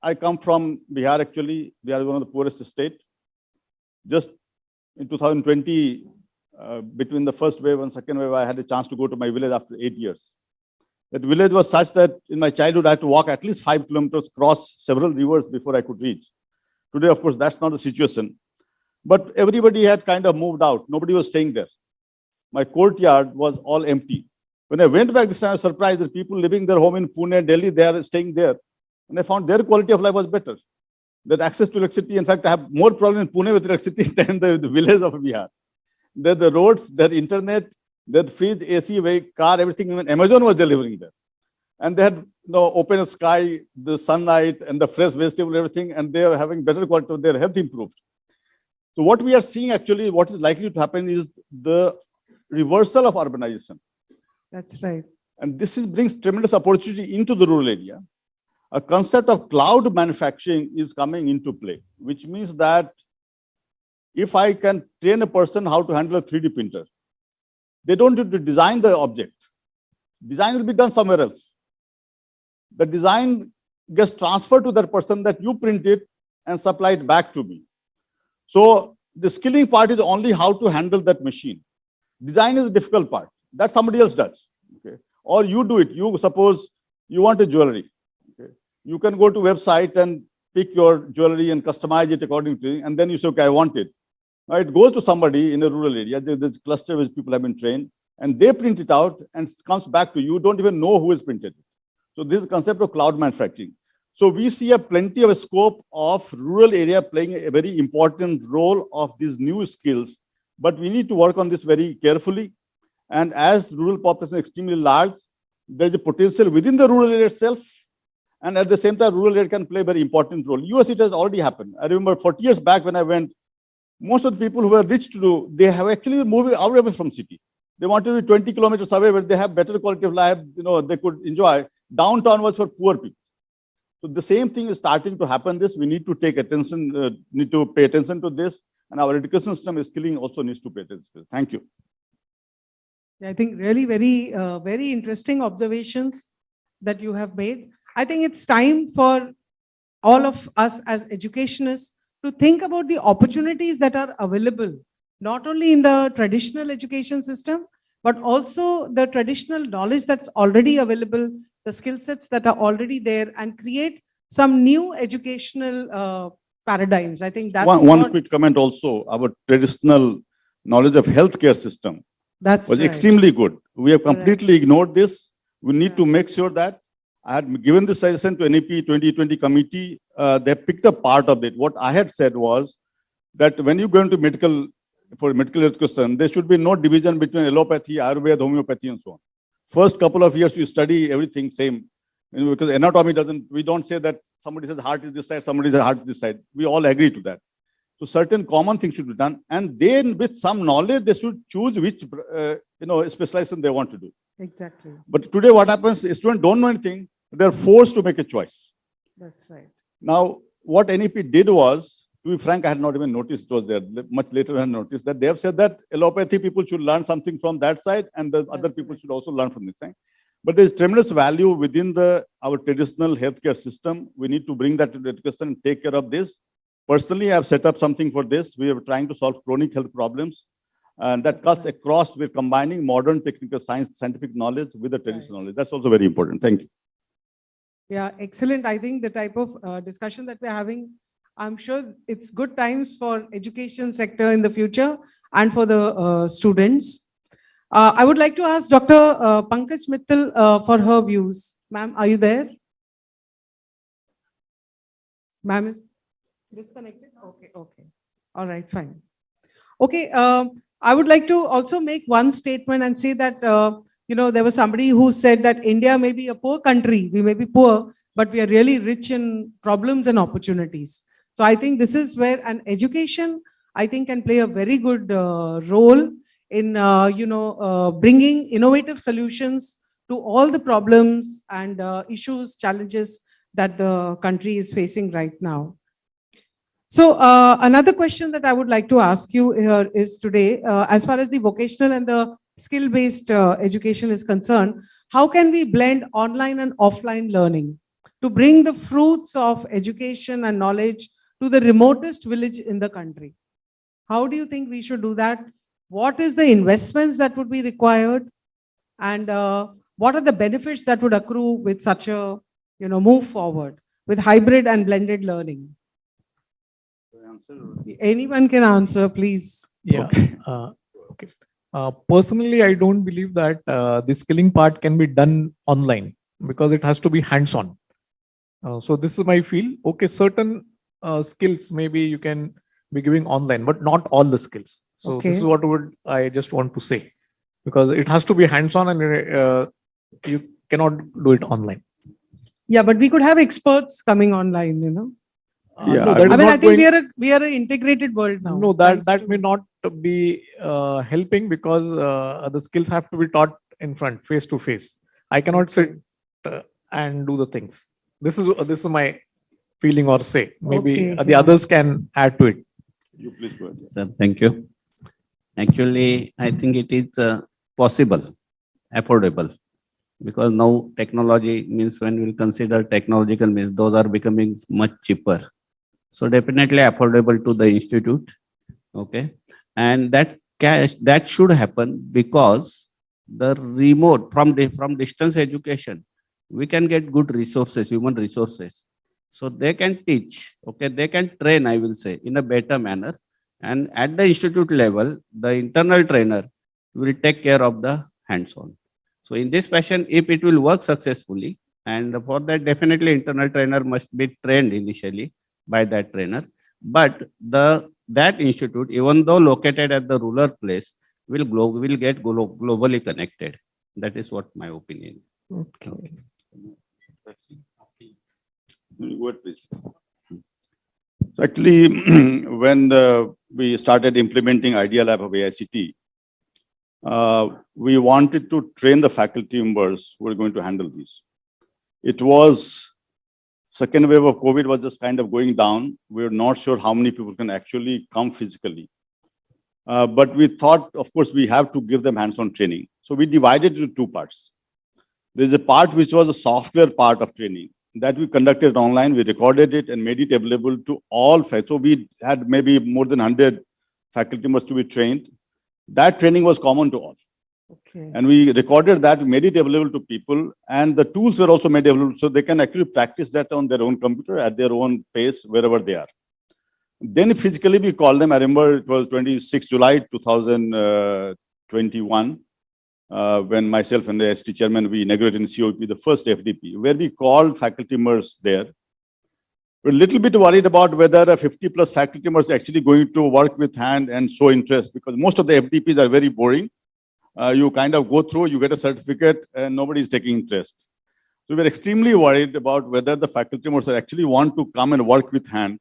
Speaker 15: I come from Bihar, actually. Bihar is one of the poorest states. Just in 2020, between the first wave and second wave, I had a chance to go to my village after 8 years. That village was such that in my childhood, I had to walk at least 5 kilometers, cross several rivers before I could reach. Today, of course, that's not the situation. But everybody had kind of moved out. Nobody was staying there. my courtyard was all empty. When I went back this time, I was surprised that people living their home in Pune, Delhi, they are staying there. And I found their quality of life was better. That access to electricity, in fact, I have more problem in Pune with electricity than the village of Bihar. That the roads, their internet, their fridge, AC, car, everything, even Amazon was delivering there. And they had open sky, the sunlight, and the fresh vegetable, everything, and they are having better quality of their health improved. So what we are seeing actually, what is likely to happen is the reversal of urbanization.
Speaker 14: That's right.
Speaker 15: And this brings tremendous opportunity into the rural area. A concept of cloud manufacturing is coming into play, which means that if I can train a person how to handle a 3D printer, they don't need to design the object. Design will be done somewhere else. The design gets transferred to that person that you print it and supply it back to me. So the skilling part is only how to handle that machine. Design is the difficult part. That somebody else does. Okay? Or you do it. You suppose you want a jewelry. Okay? You can go to website and pick your jewelry and customize it according to it, and then you say, okay, I want it. Now it goes to somebody in a rural area. There's a cluster which people have been trained, and they print it out and it comes back to you. You don't even know who has printed it. So this is the concept of cloud manufacturing. So we see a plenty of a scope of rural area playing a very important role of these new skills, but we need to work on this very carefully. And as rural population is extremely large, there's a potential within the rural area itself. And at the same time, rural area can play a very important role. US, it has already happened. I remember 40 years back when I went, most of the people who were rich to do, they have actually moved away from city. They wanted to be 20 kilometers away where they have better quality of life, they could enjoy. Downtown was for poor people. So the same thing is starting to happen. We need to take attention, need to pay attention to this. And our education system is skilling also needs to pay attention to this. Thank you.
Speaker 14: I think really very interesting observations that you have made. I think it's time for all of us as educationists to think about the opportunities that are available, not only in the traditional education system, but also the traditional knowledge that's already available, the skill sets that are already there, and create some new educational paradigms. I think that's
Speaker 15: one quick comment also. Our traditional knowledge of healthcare system was extremely good. We have completely ignored this. We need to make sure that I had given this suggestion to NEP 2020 committee. They picked up part of it. What I had said was that when you go into medical education, there should be no division between allopathy, Ayurveda, homeopathy, and so on. First couple of years, you study everything same. Because anatomy we don't say that somebody says heart is this side, somebody says heart is this side. We all agree to that. So certain common things should be done. And then with some knowledge, they should choose which specialization they want to do.
Speaker 14: Exactly.
Speaker 15: But today what happens, students don't know anything. They're forced to make a choice.
Speaker 14: That's right.
Speaker 15: Now, what NEP did was, to be frank, I had not even noticed it was there. Much later I noticed that they have said that allopathy people should learn something from that side and the other people should also learn from this side. But there's tremendous value within our traditional healthcare system. We need to bring that to the education and take care of this. Personally, I've set up something for this. We are trying to solve chronic health problems. And that cuts across, we're combining modern technical science, scientific knowledge with the traditional knowledge. That's also very important. Thank you.
Speaker 14: Yeah, excellent. I think the type of discussion that we're having, I'm sure it's good times for education sector in the future and for the students. I would like to ask Dr. Pankaj Mittal for her views. Ma'am, are you there? Ma'am is disconnected? Okay. All right, fine. Okay, I would like to also make one statement and say that, there was somebody who said that India may be a poor country. We may be poor, but we are really rich in problems and opportunities. So I think this is where an education, I think, can play a very good role in, bringing innovative solutions to all the problems and issues, challenges that the country is facing right now. So another question that I would like to ask you here is today, as far as the vocational and the skill-based education is concerned, how can we blend online and offline learning to bring the fruits of education and knowledge to the remotest village in the country? How do you think we should do that? What is the investments that would be required? And what are the benefits that would accrue with such a move forward with hybrid and blended learning? Anyone can answer, please.
Speaker 11: Yeah. Okay. Personally, I don't believe that the skilling part can be done online because it has to be hands-on. So this is my feel. Okay, certain skills maybe you can be giving online, but not all the skills. So this is what would I just want to say, because it has to be hands-on and you cannot do it online.
Speaker 14: Yeah, but we could have experts coming online, you know.
Speaker 11: Yeah,
Speaker 14: No, I mean, I think we are an integrated world now.
Speaker 11: No, that may not be helping because the skills have to be taught in front, face to face. I cannot sit and do the things. This is my feeling or say. Maybe the others can add to it.
Speaker 15: You please go ahead.
Speaker 7: Sir, thank you. Actually, I think it is possible, affordable, because now technology means when we consider technological means, those are becoming much cheaper. So definitely affordable to the institute. Okay. And that should happen because the remote from distance education, we can get good resources, human resources. So they can teach, okay, they can train, I will say, in a better manner. And at the institute level, the internal trainer will take care of the hands-on. So in this fashion, if it will work successfully, and for that definitely internal trainer must be trained initially by that trainer. But that institute, even though located at the rural place, will get globally connected. That is what my opinion.
Speaker 14: Okay.
Speaker 15: Go ahead, please. Actually, when we started implementing Idea Lab of AICT, we wanted to train the faculty members who are going to handle this. It was second wave of COVID was just kind of going down. We were not sure how many people can actually come physically. But we thought, of course, we have to give them hands-on training. So we divided it into two parts. There's a part which was a software part of training that we conducted online. We recorded it and made it available to all faculty. So we had maybe more than 100 faculty members to be trained. That training was common to all.
Speaker 14: Okay.
Speaker 15: And we recorded that, made it available to people, and the tools were also made available so they can actually practice that on their own computer at their own pace, wherever they are. Then physically we called them. I remember it was 26 July 2021, when myself and the ST chairman, we inaugurated in COP the first FDP, where we called faculty members there. We're a little bit worried about whether a 50+ faculty members are actually going to work with hand and show interest, because most of the FDPs are very boring. You kind of go through, you get a certificate, and nobody is taking interest. So we're extremely worried about whether the faculty members actually want to come and work with hand.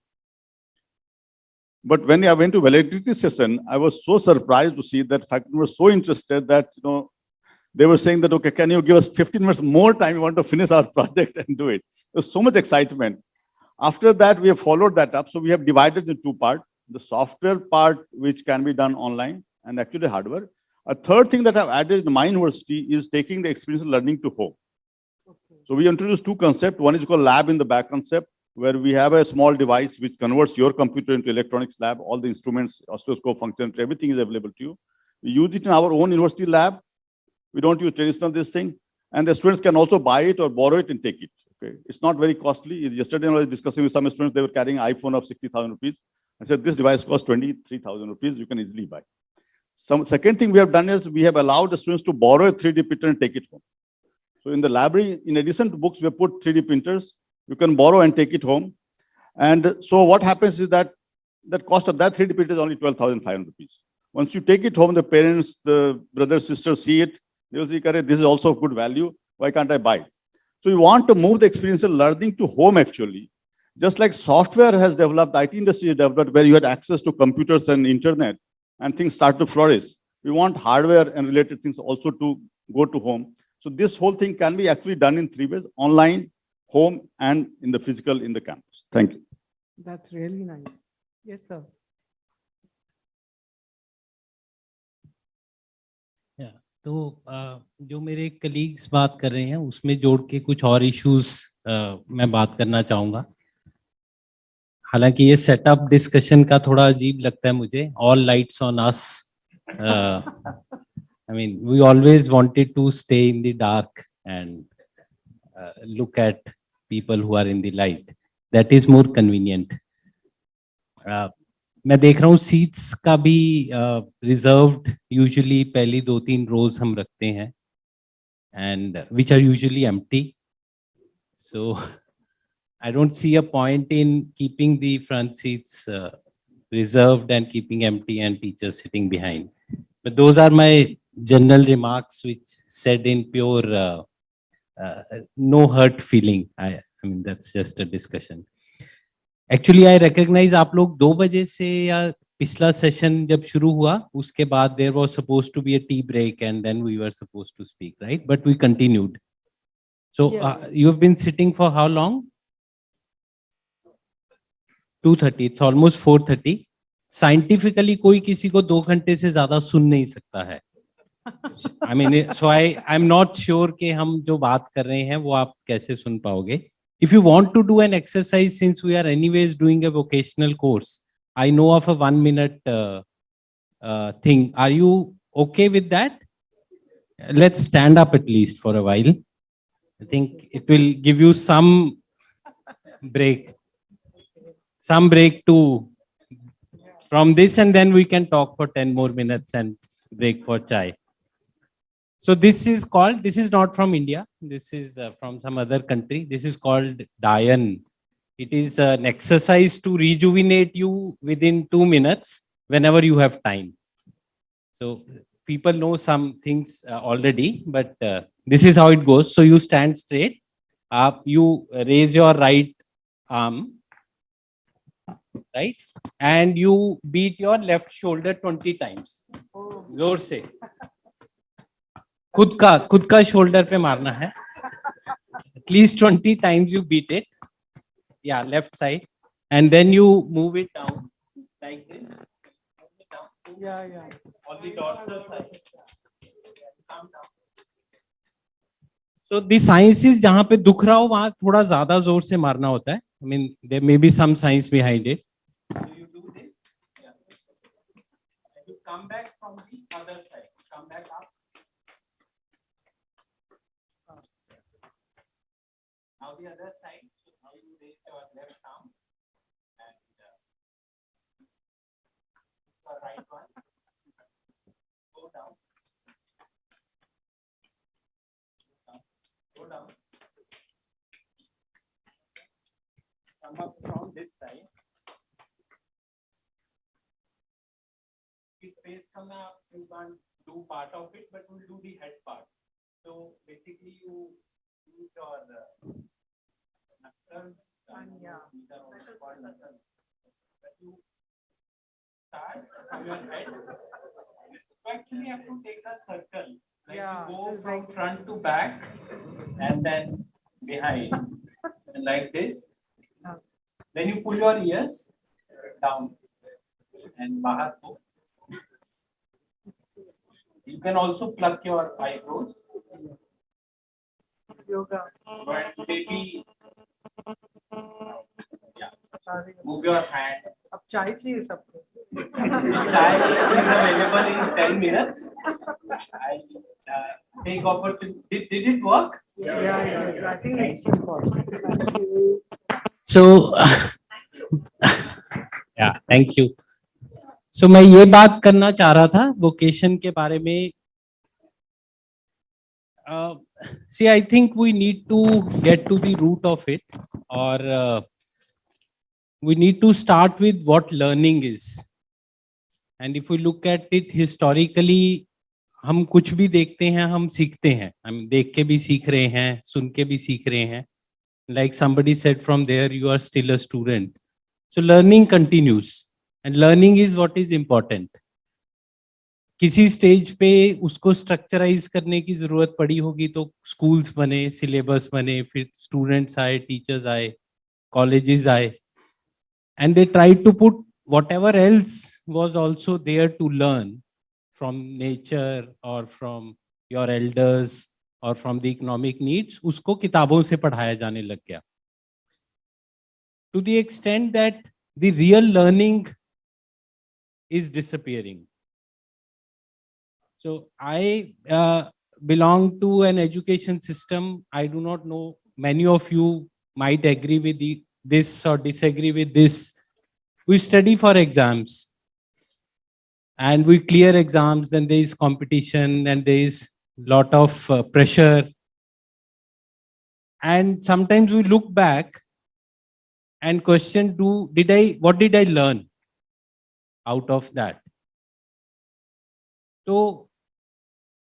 Speaker 15: But when I went to validity session, I was so surprised to see that faculty were so interested that, you know, they were saying that, okay, can you give us 15 minutes more time? We want to finish our project and do it. There's so much excitement. After that, we have followed that up. So we have divided in two parts. The software part, which can be done online, and actually hardware. A third thing that I've added in my university is taking the experiential learning to home. Okay. So we introduced two concepts. One is called lab in the back concept, where we have a small device which converts your computer into electronics lab. All the instruments, oscilloscope, function, everything is available to you. We use it in our own university lab. We don't use traditional this thing. And the students can also buy it or borrow it and take it. Okay. It's not very costly. Yesterday I was discussing with some students, they were carrying an iPhone of 60,000 rupees. I said, this device costs 23,000 rupees. You can easily buy. Second thing we have done is we have allowed the students to borrow a 3D printer and take it home. So in the library, in addition to books, we have put 3D printers. You can borrow and take it home. And so what happens is that the cost of that 3D printer is only 12,500 rupees. Once you take it home, the parents, the brothers, sisters see it. They will say, this is also good value. Why can't I buy it? So we want to move the experiential learning to home actually. Just like software has developed, IT industry has developed, where you had access to computers and internet, and things start to flourish. We want hardware and related things also to go to home. So this whole thing can be actually done in three ways: online, home, and in the physical in the campus. Thank you.
Speaker 14: That's really nice. Yes, sir.
Speaker 10: तो जो मेरे colleagues बात कर रहे हैं उसमें जोड़ के कुछ और इश्यूज मैं बात करना चाहूँगा. हालांकि ये सेटअप डिस्कशन का थोड़ा अजीब लगता है मुझे. All lights on us. I mean, we always wanted to stay in the dark and look at people who are in the light. That is more convenient. मैं देख रहा हूँ सीट्स का भी रिजर्व्ड यूजुअली पहली 2-3 रोज हम रखते हैं and which are usually empty. So I don't see a point in keeping the front seats reserved and keeping empty and teachers sitting behind. But those are my general remarks, which said in pure no hurt feeling. I mean, that's just a discussion. Actually, I recognize आप लोग 2 बजे से या पिछला session जब शुरू हुआ उसके बाद there was supposed to be a tea break and then we were supposed to speak, right? But we continued. So you have been sitting for how long? 2:30. It's almost 4:30. Scientifically कोई किसी को 2 घंटे से ज़्यादा सुन नहीं सकता है. I mean, so I'm not sure कि हम जो बात कर रहे हैं वो आप कैसे सुन पाओगे. If you want to do an exercise, since we are anyways doing a vocational course, I know of a 1-minute thing. Are you okay with that? Let's stand up at least for a while. I think it will give you some break to from this, and then we can talk for 10 more minutes and break for chai. So this is not from India. This is from some other country. This is called Dayan. It is an exercise to rejuvenate you within 2 minutes whenever you have time. So people know some things already, but this is how it goes. So you stand straight. You raise your right arm, right? And you beat your left shoulder 20 times. जोर से. खुद का shoulder पे मारना है. At least 20 times you beat it. Yeah, left side. And then you move it down like this. Yeah. On the dorsal side. Come down. So the science is जहाँ पे दुख रहा हो वहाँ थोड़ा ज़्यादा जोर से मारना होता है. I mean, there may be some science behind it. So you do this. Yeah. And you come back from the other side. Come back up. Now the other side. So now you raise your left arm and the right one. Go down. Go down. Come up from this side. This space come up, you can't do part of it, but we'll do the head part. So basically you use your knuckles and these are also called knuckles. But you start from your head. You actually have to take a circle. Like you go from front to back and then behind. And like this. Then you pull your ears down and bahar go. You can also pluck your eyebrows. Yoga. But maybe, yeah. Move your hand. Ab chai chahiye sabko. Chai is available in 10 minutes. I take opportunity. Did it work? Yeah. I think it's important. Thank you. So, yeah, thank you. So मैं ये बात करना चाह रहा था vocation के बारे में. See, I think we need to get to the root of it, or we need to start with what learning is. And if we look at it historically, हम कुछ भी देखते हैं, हम सीखते हैं. हम देख के भी सीख रहे हैं, सुन के भी सीख रहे हैं. Like somebody said from there, you are still a student. So learning continues. And learning is what is important. किसी स्टेज पे उसको स्ट्रक्चराइज करने की जरूरत पड़ी होगी तो स्कूल्स बने, सिलेबस बने, फिर स्टूडेंट्स आए, टीचर्स आए, कॉलेजेस आए, and they tried to put whatever else was also there to learn from nature or from your elders or from the economic needs, उसको किताबों से पढ़ाया जाने लग गया. To the extent that the real learning is disappearing. So I belong to an education system. I do not know, many of you might agree with this or disagree with this. We study for exams and we clear exams, then there is competition and there is lot of pressure. And sometimes we look back and question, what did I learn out of that? तो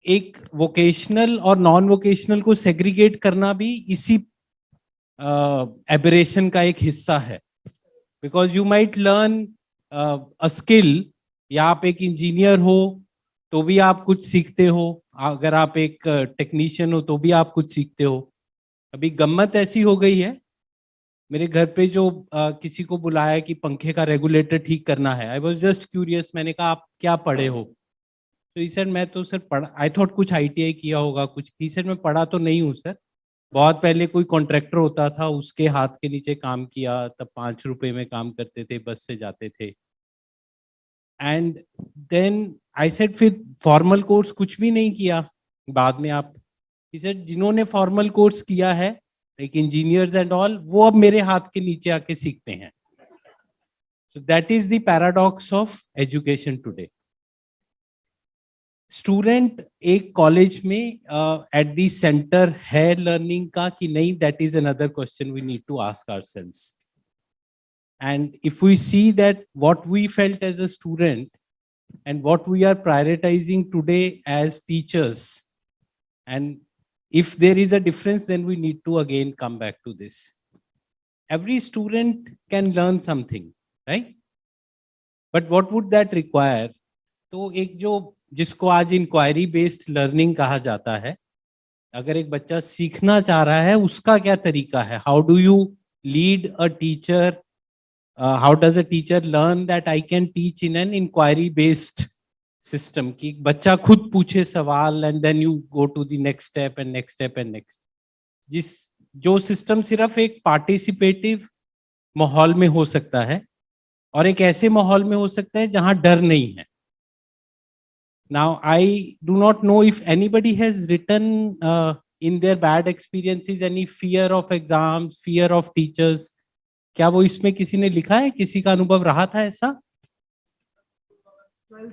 Speaker 10: एक vocational और non vocational को segregate करना भी इसी aberration का एक हिस्सा है. Because you might learn a skill, या आप एक इंजीनियर हो तो भी आप कुछ सीखते हो, अगर आप एक टेक्नीशियन हो तो भी आप कुछ सीखते हो. अभी गम्मत ऐसी हो गई है, मेरे घर पे जो किसी को बुलाया कि पंखे का रेगुलेटर ठीक करना है, आई वॉज जस्ट क्यूरियस. मैंने कहा आप क्या पढ़े हो? तो ही सर मैं तो सर पढ़ा, आई थॉट कुछ ITI किया होगा कुछ. ही सर मैं पढ़ा तो नहीं हूँ सर, बहुत पहले कोई कॉन्ट्रैक्टर होता था उसके हाथ के नीचे काम किया, तब 5 रुपए में काम करते थे, बस से जाते थे. एंड देन आई सेड फिर फॉर्मल कोर्स कुछ भी नहीं किया बाद में आप? ही सेड जिन्होंने फॉर्मल कोर्स किया है लाइक इंजीनियर्स एंड ऑल, वो अब मेरे हाथ के नीचे आके सीखते हैं. So that is the paradox of education today. Student एक कॉलेज में एट दी सेंटर है लर्निंग का कि नहीं, that is another question we need to ask ourselves. And if we see that what we felt as a student and what we are prioritizing today as teachers, and if there is a difference, then we need to again come back to this. Every student can learn something, right? But what would that require? तो एक जो जिसको आज inquiry based learning कहा जाता है, अगर एक बच्चा सीखना चाह रहा है उसका क्या तरीका है? How do you lead a teacher? How does a teacher learn that I can teach in an inquiry based system? कि बच्चा खुद पूछे सवाल and then you go to the next step and next step and next. जो system सिर्फ एक participative माहौल में हो सकता है और एक ऐसे माहौल में हो सकता है जहां डर नहीं है. Now I do not know if anybody has written in their bad experiences any fear of exams, fear of teachers. क्या वो इसमें किसी ने लिखा है? किसी का अनुभव रहा था ऐसा?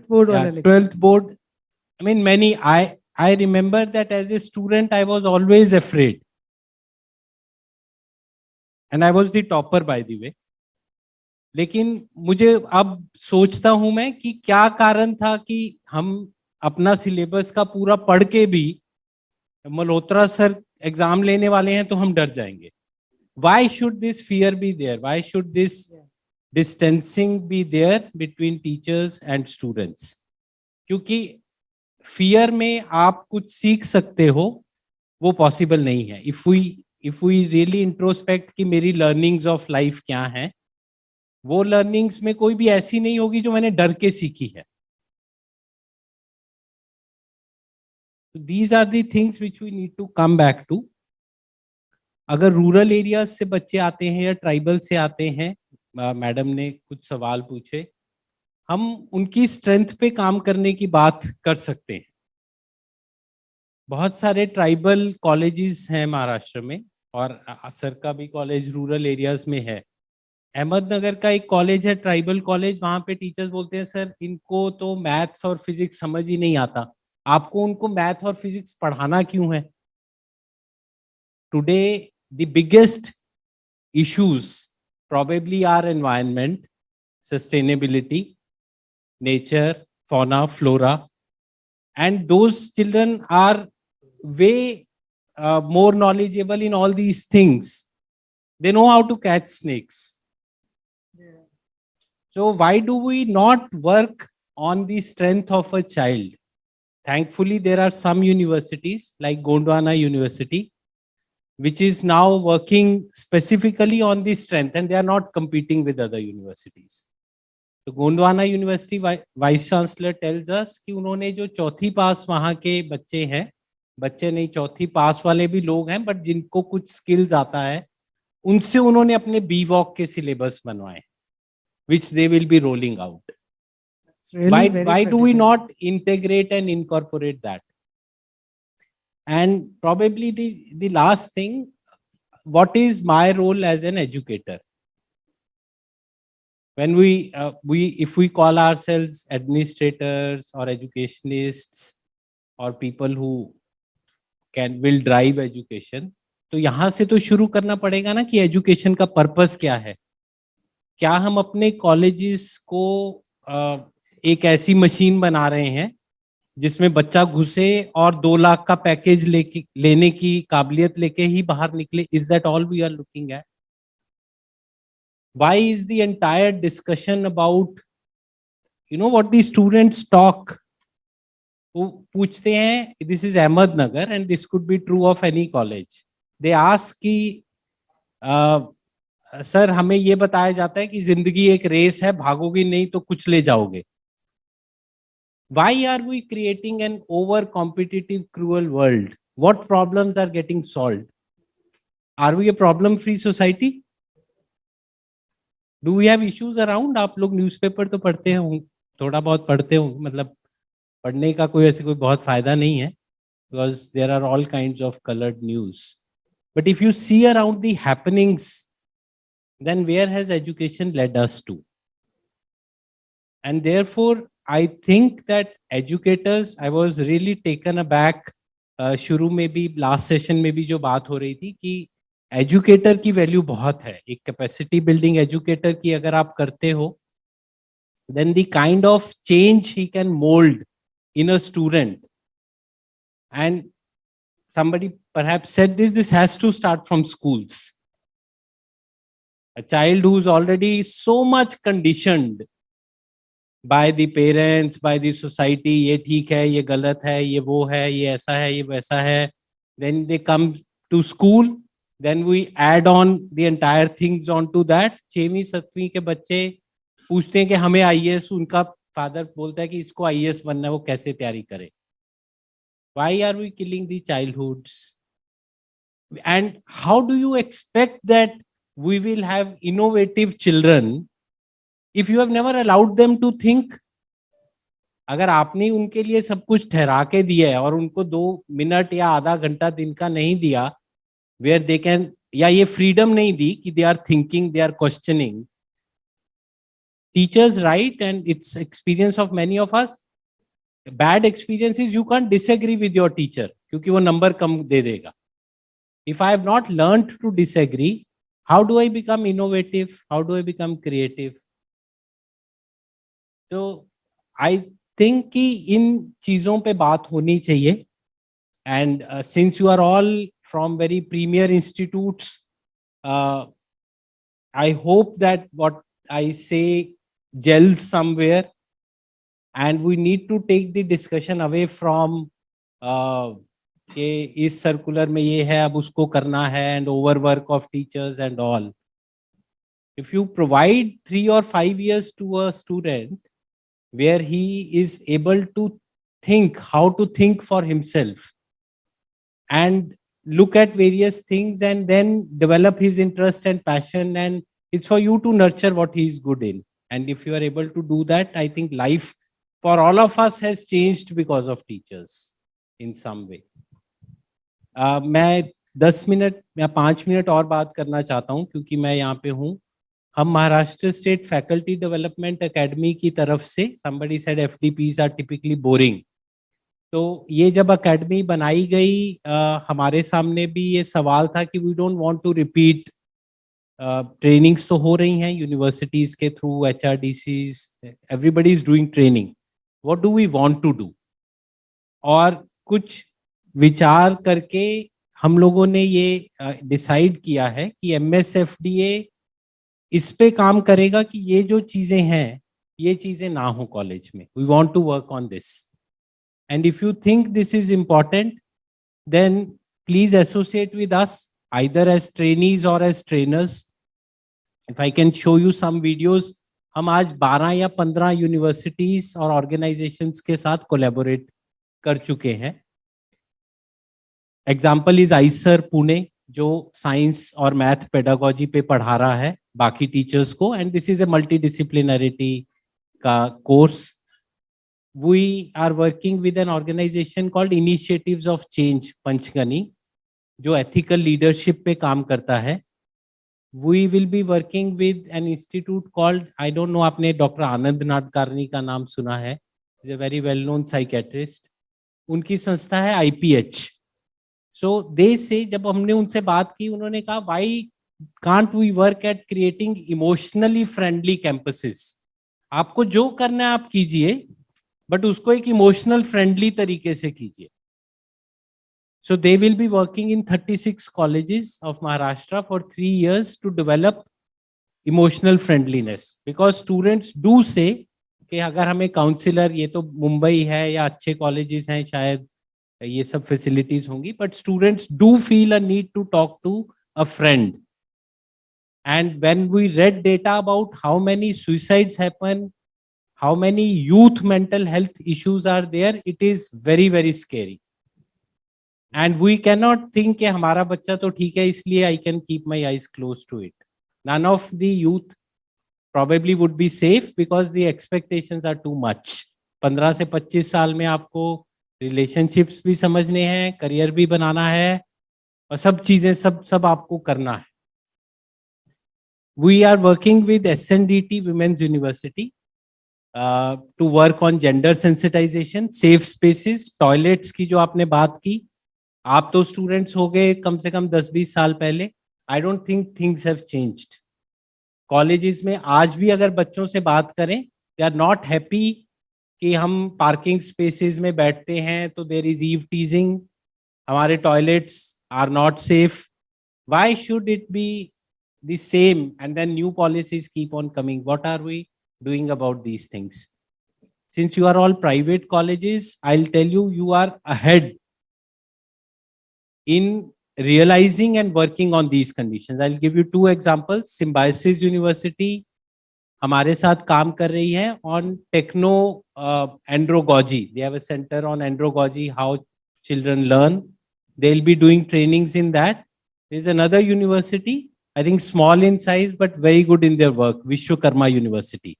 Speaker 10: 12th board. I mean, many. I remember that as a student, I was always afraid, and I was the topper, by the way. लेकिन मुझे अब सोचता हूं मैं कि क्या कारण था कि हम अपना सिलेबस का पूरा पढ़ के भी मल्होत्रा सर एग्जाम लेने वाले हैं तो हम डर जाएंगे. Why should this fear be there? Why should this distancing be there between teachers and students? क्योंकि fear में आप कुछ सीख सकते हो, वो possible नहीं है. If we really introspect कि मेरी learnings of life क्या हैं, वो learnings में कोई भी ऐसी नहीं होगी जो मैंने डर के सीखी है. These are the things which we need to come back to. अगर रूरल एरियाज से बच्चे आते हैं या ट्राइबल से आते हैं, मैडम ने कुछ सवाल पूछे, हम उनकी स्ट्रेंथ पे काम करने की बात कर सकते हैं. बहुत सारे ट्राइबल कॉलेजेस हैं महाराष्ट्र में और सर का भी कॉलेज रूरल एरियाज में है. अहमदनगर का एक कॉलेज है ट्राइबल कॉलेज, वहां पे टीचर्स बोलते हैं सर इनको तो मैथ्स और फिजिक्स समझ ही नहीं आता, आपको उनको मैथ और फिजिक्स पढ़ाना क्यों है? Today, the biggest issues probably are environment, sustainability, nature, fauna, flora, and those children are way more knowledgeable in all these things. They know how to catch snakes. So why do we not work on the strength of a child? Thankfully, there are some universities like Gondwana University, which is now working specifically on the strength, and they are not competing with other universities. So Gondwana University Vice Chancellor tells us कि उन्होंने जो चौथी पास वहाँ के बच्चे हैं, बच्चे नहीं चौथी पास वाले भी लोग हैं, बट जिनको कुछ स्किल्स आता है, उनसे उन्होंने अपने BVOC के सिलेबस बनवाए, which they will be rolling out.
Speaker 14: Really
Speaker 10: why do we not integrate and incorporate that? And probably the last thing, what is my role as an educator? when if we call ourselves administrators or educationists or people who will drive education, तो यहाँ से तो शुरू करना पड़ेगा ना कि education का पर्पस क्या है. क्या हम अपने कॉलेजेस को एक ऐसी मशीन बना रहे हैं जिसमें बच्चा घुसे और 2 लाख का पैकेज लेने की काबिलियत लेके ही बाहर निकले? Is that all we are looking at? Why is the entire discussion about, what the students talk? वो पूछते हैं, this is Ahmednagar and this could be true of any college. They ask कि सर हमें ये बताया जाता है कि जिंदगी एक रेस है, भागोगे नहीं तो कुछ ले जाओगे. Why are we creating an over competitive cruel world? What problems are getting solved? Are we a problem free society? Do we have issues around? आप लोग न्यूज़पेपर तो पढ़ते हो, थोड़ा बहुत पढ़ते हो, मतलब पढ़ने का कोई ऐसे कोई बहुत फायदा नहीं है, because there are all kinds of colored news. But if you see around the happenings, then where has education led us to? And therefore, I think that educators, I was really taken aback. शुरू में भी, last session में भी जो बात हो रही थी कि एजुकेटर की वैल्यू बहुत है. एक कैपेसिटी बिल्डिंग एजुकेटर की अगर आप करते हो, then the kind of change he can mold in a student. And somebody perhaps said this has to start from schools. A child who's already so much conditioned by the parents, by the society, ये ठीक है, ये गलत है, ये वो है, ये ऐसा है, ये वैसा है. Then they come to school, then we add on the entire things onto that. 6वीं 7वीं के बच्चे पूछते हैं कि हमें IAS, उनका फादर बोलता है कि इसको IAS बनना है, वो कैसे तैयारी करे. Why are we killing the childhoods? And how do you expect that we will have innovative children if you have never allowed them to think? अगर आपने उनके लिए सब कुछ ठहरा के दिया है और उनको 2 मिनट या आधा घंटा दिन का नहीं दिया, where they can, या ये freedom नहीं दी कि they are thinking, they are questioning. Teachers write, and it's experience of many of us. Bad experience is you can't disagree with your teacher क्योंकि वो number कम दे देगा. If I have not learned to disagree, how do I become innovative? How do I become creative? So I think कि इन चीजों पे बात होनी चाहिए. And since you are all from very premier institutes, I hope that what I say gels somewhere, and we need to take the discussion away from कि इस circular में ये है, अब उसको करना है, and overwork of teachers and all. If you provide 3 or 5 years to a student where he is able to think, how to think for himself and look at various things and then develop his interest and passion, and it's for you to nurture what he is good in. And if you are able to do that, I think life for all of us has changed because of teachers in some way. मैं 10 minute या 5 minute और बात करना चाहता हूँ क्योंकि मैं यहाँ पे हूँ. हम Maharashtra state faculty development academy की तरफ से, somebody said FDPs are typically boring. तो ये जब एकेडमी बनाई गई, हमारे सामने भी ये सवाल था कि we don't want to repeat. Trainings तो हो रही हैं यूनिवर्सिटीज के through, HRDCs, everybody is doing training. What do we want to do? और कुछ विचार करके हम लोगों ने ये डिसाइड किया है कि MSFDA इस पे काम करेगा कि ये जो चीजें हैं ये चीजें ना हो कॉलेज में. We want to work on this. And if you think this is important, then please associate with us either as trainees or as trainers. If I can show you some videos, हम आज 12 या 15 universities और organisations के साथ collaborate कर चुके हैं. Example is Eicher Pune, जो साइंस और मैथ पेडागोजी पे पढ़ा रहा है बाकी टीचर्स को, एंड दिस इज ए मल्टीडिसिप्लिनरिटी का course. We are working with an organization called Initiatives of Change, Panchgani, जो ethical leadership पे काम करता है. we will be working with an institute called, I don't know, आपने Dr. आनंद नाडकर्णी का नाम सुना है, is a very well known psychiatrist. उनकी संस्था है IPH. So they say, जब हमने उनसे बात की, उन्होंने कहा, why can't we work at creating emotionally friendly campuses? आपको जो करना है आप कीजिए, but उसको एक emotional friendly तरीके से कीजिए. So they will be working in 36 colleges of Maharashtra for 3 years to develop emotional friendliness. Because students do say कि अगर हमें counselor, ये तो मुंबई है या अच्छे colleges हैं, शायद ये सब facilities होंगी, but students do feel a need to talk to a friend. And when we read data about how many suicides happen, how many youth mental health issues are there, it is very, very scary. And we cannot think कि हमारा बच्चा तो ठीक है इसलिए I can keep my eyes closed to it. None of the youth probably would be safe because the expectations are too much. 15 से 25 साल में आपको relationships भी समझने हैं, career भी बनाना है और सब चीजें सब आपको करना है. We are working with SNDT Women's University to work on gender sensitization, safe spaces, toilets की जो आपने बात की. आप तो स्टूडेंट्स हो गए कम से कम 10-20 साल पहले. I don't think things have changed. Colleges में आज भी अगर बच्चों से बात करें, दे आर नॉट हैप्पी कि हम पार्किंग स्पेसेस में बैठते हैं तो देयर इज ईव टीजिंग, हमारे toilets are not safe. Why should it be the same and then new policies keep on coming? What are we doing about these things? Since you are all private colleges, I will tell you, you are ahead in realizing and working on these conditions. I'll give you 2 examples. Symbiosis University हमारे साथ काम कर रही है on techno andragogy. They have a center on andragogy, how children learn. They'll be doing trainings in that. There's another university, I think small in size but very good in their work, Vishwakarma University.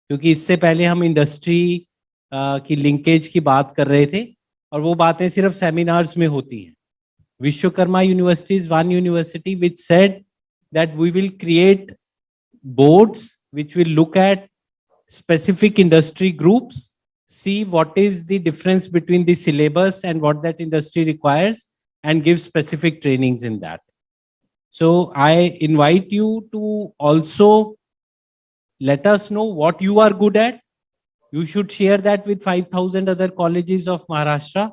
Speaker 10: क्योंकि इससे पहले हम industry की linkage की बात कर रहे थे और वो बातें सिर्फ सेमिनार्स में होती हैं. Vishwakarma University is one university which said that we will create boards which will look at specific industry groups, see what is the difference between the syllabus and what that industry requires, and give specific trainings in that. So I invite you to also let us know what you are good at. You should share that with 5,000 other colleges of Maharashtra.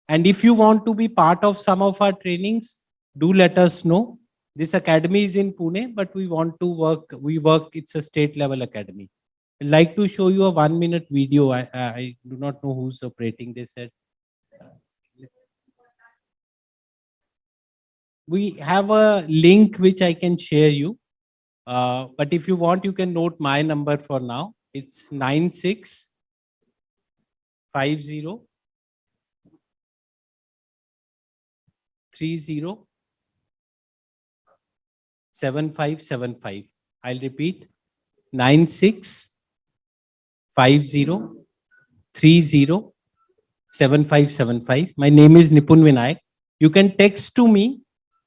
Speaker 10: And if you want to be part of some of our trainings, do let us know. This academy is in Pune, but we want to work, it's a state level academy. I'd like to show you a 1-minute video. I do not know who's operating this set. We have a link which I can share you. But if you want, you can note my number for now. It's 9650 307575. I'll repeat, 9650307575. My name is Nipun Vinayak. You can text to me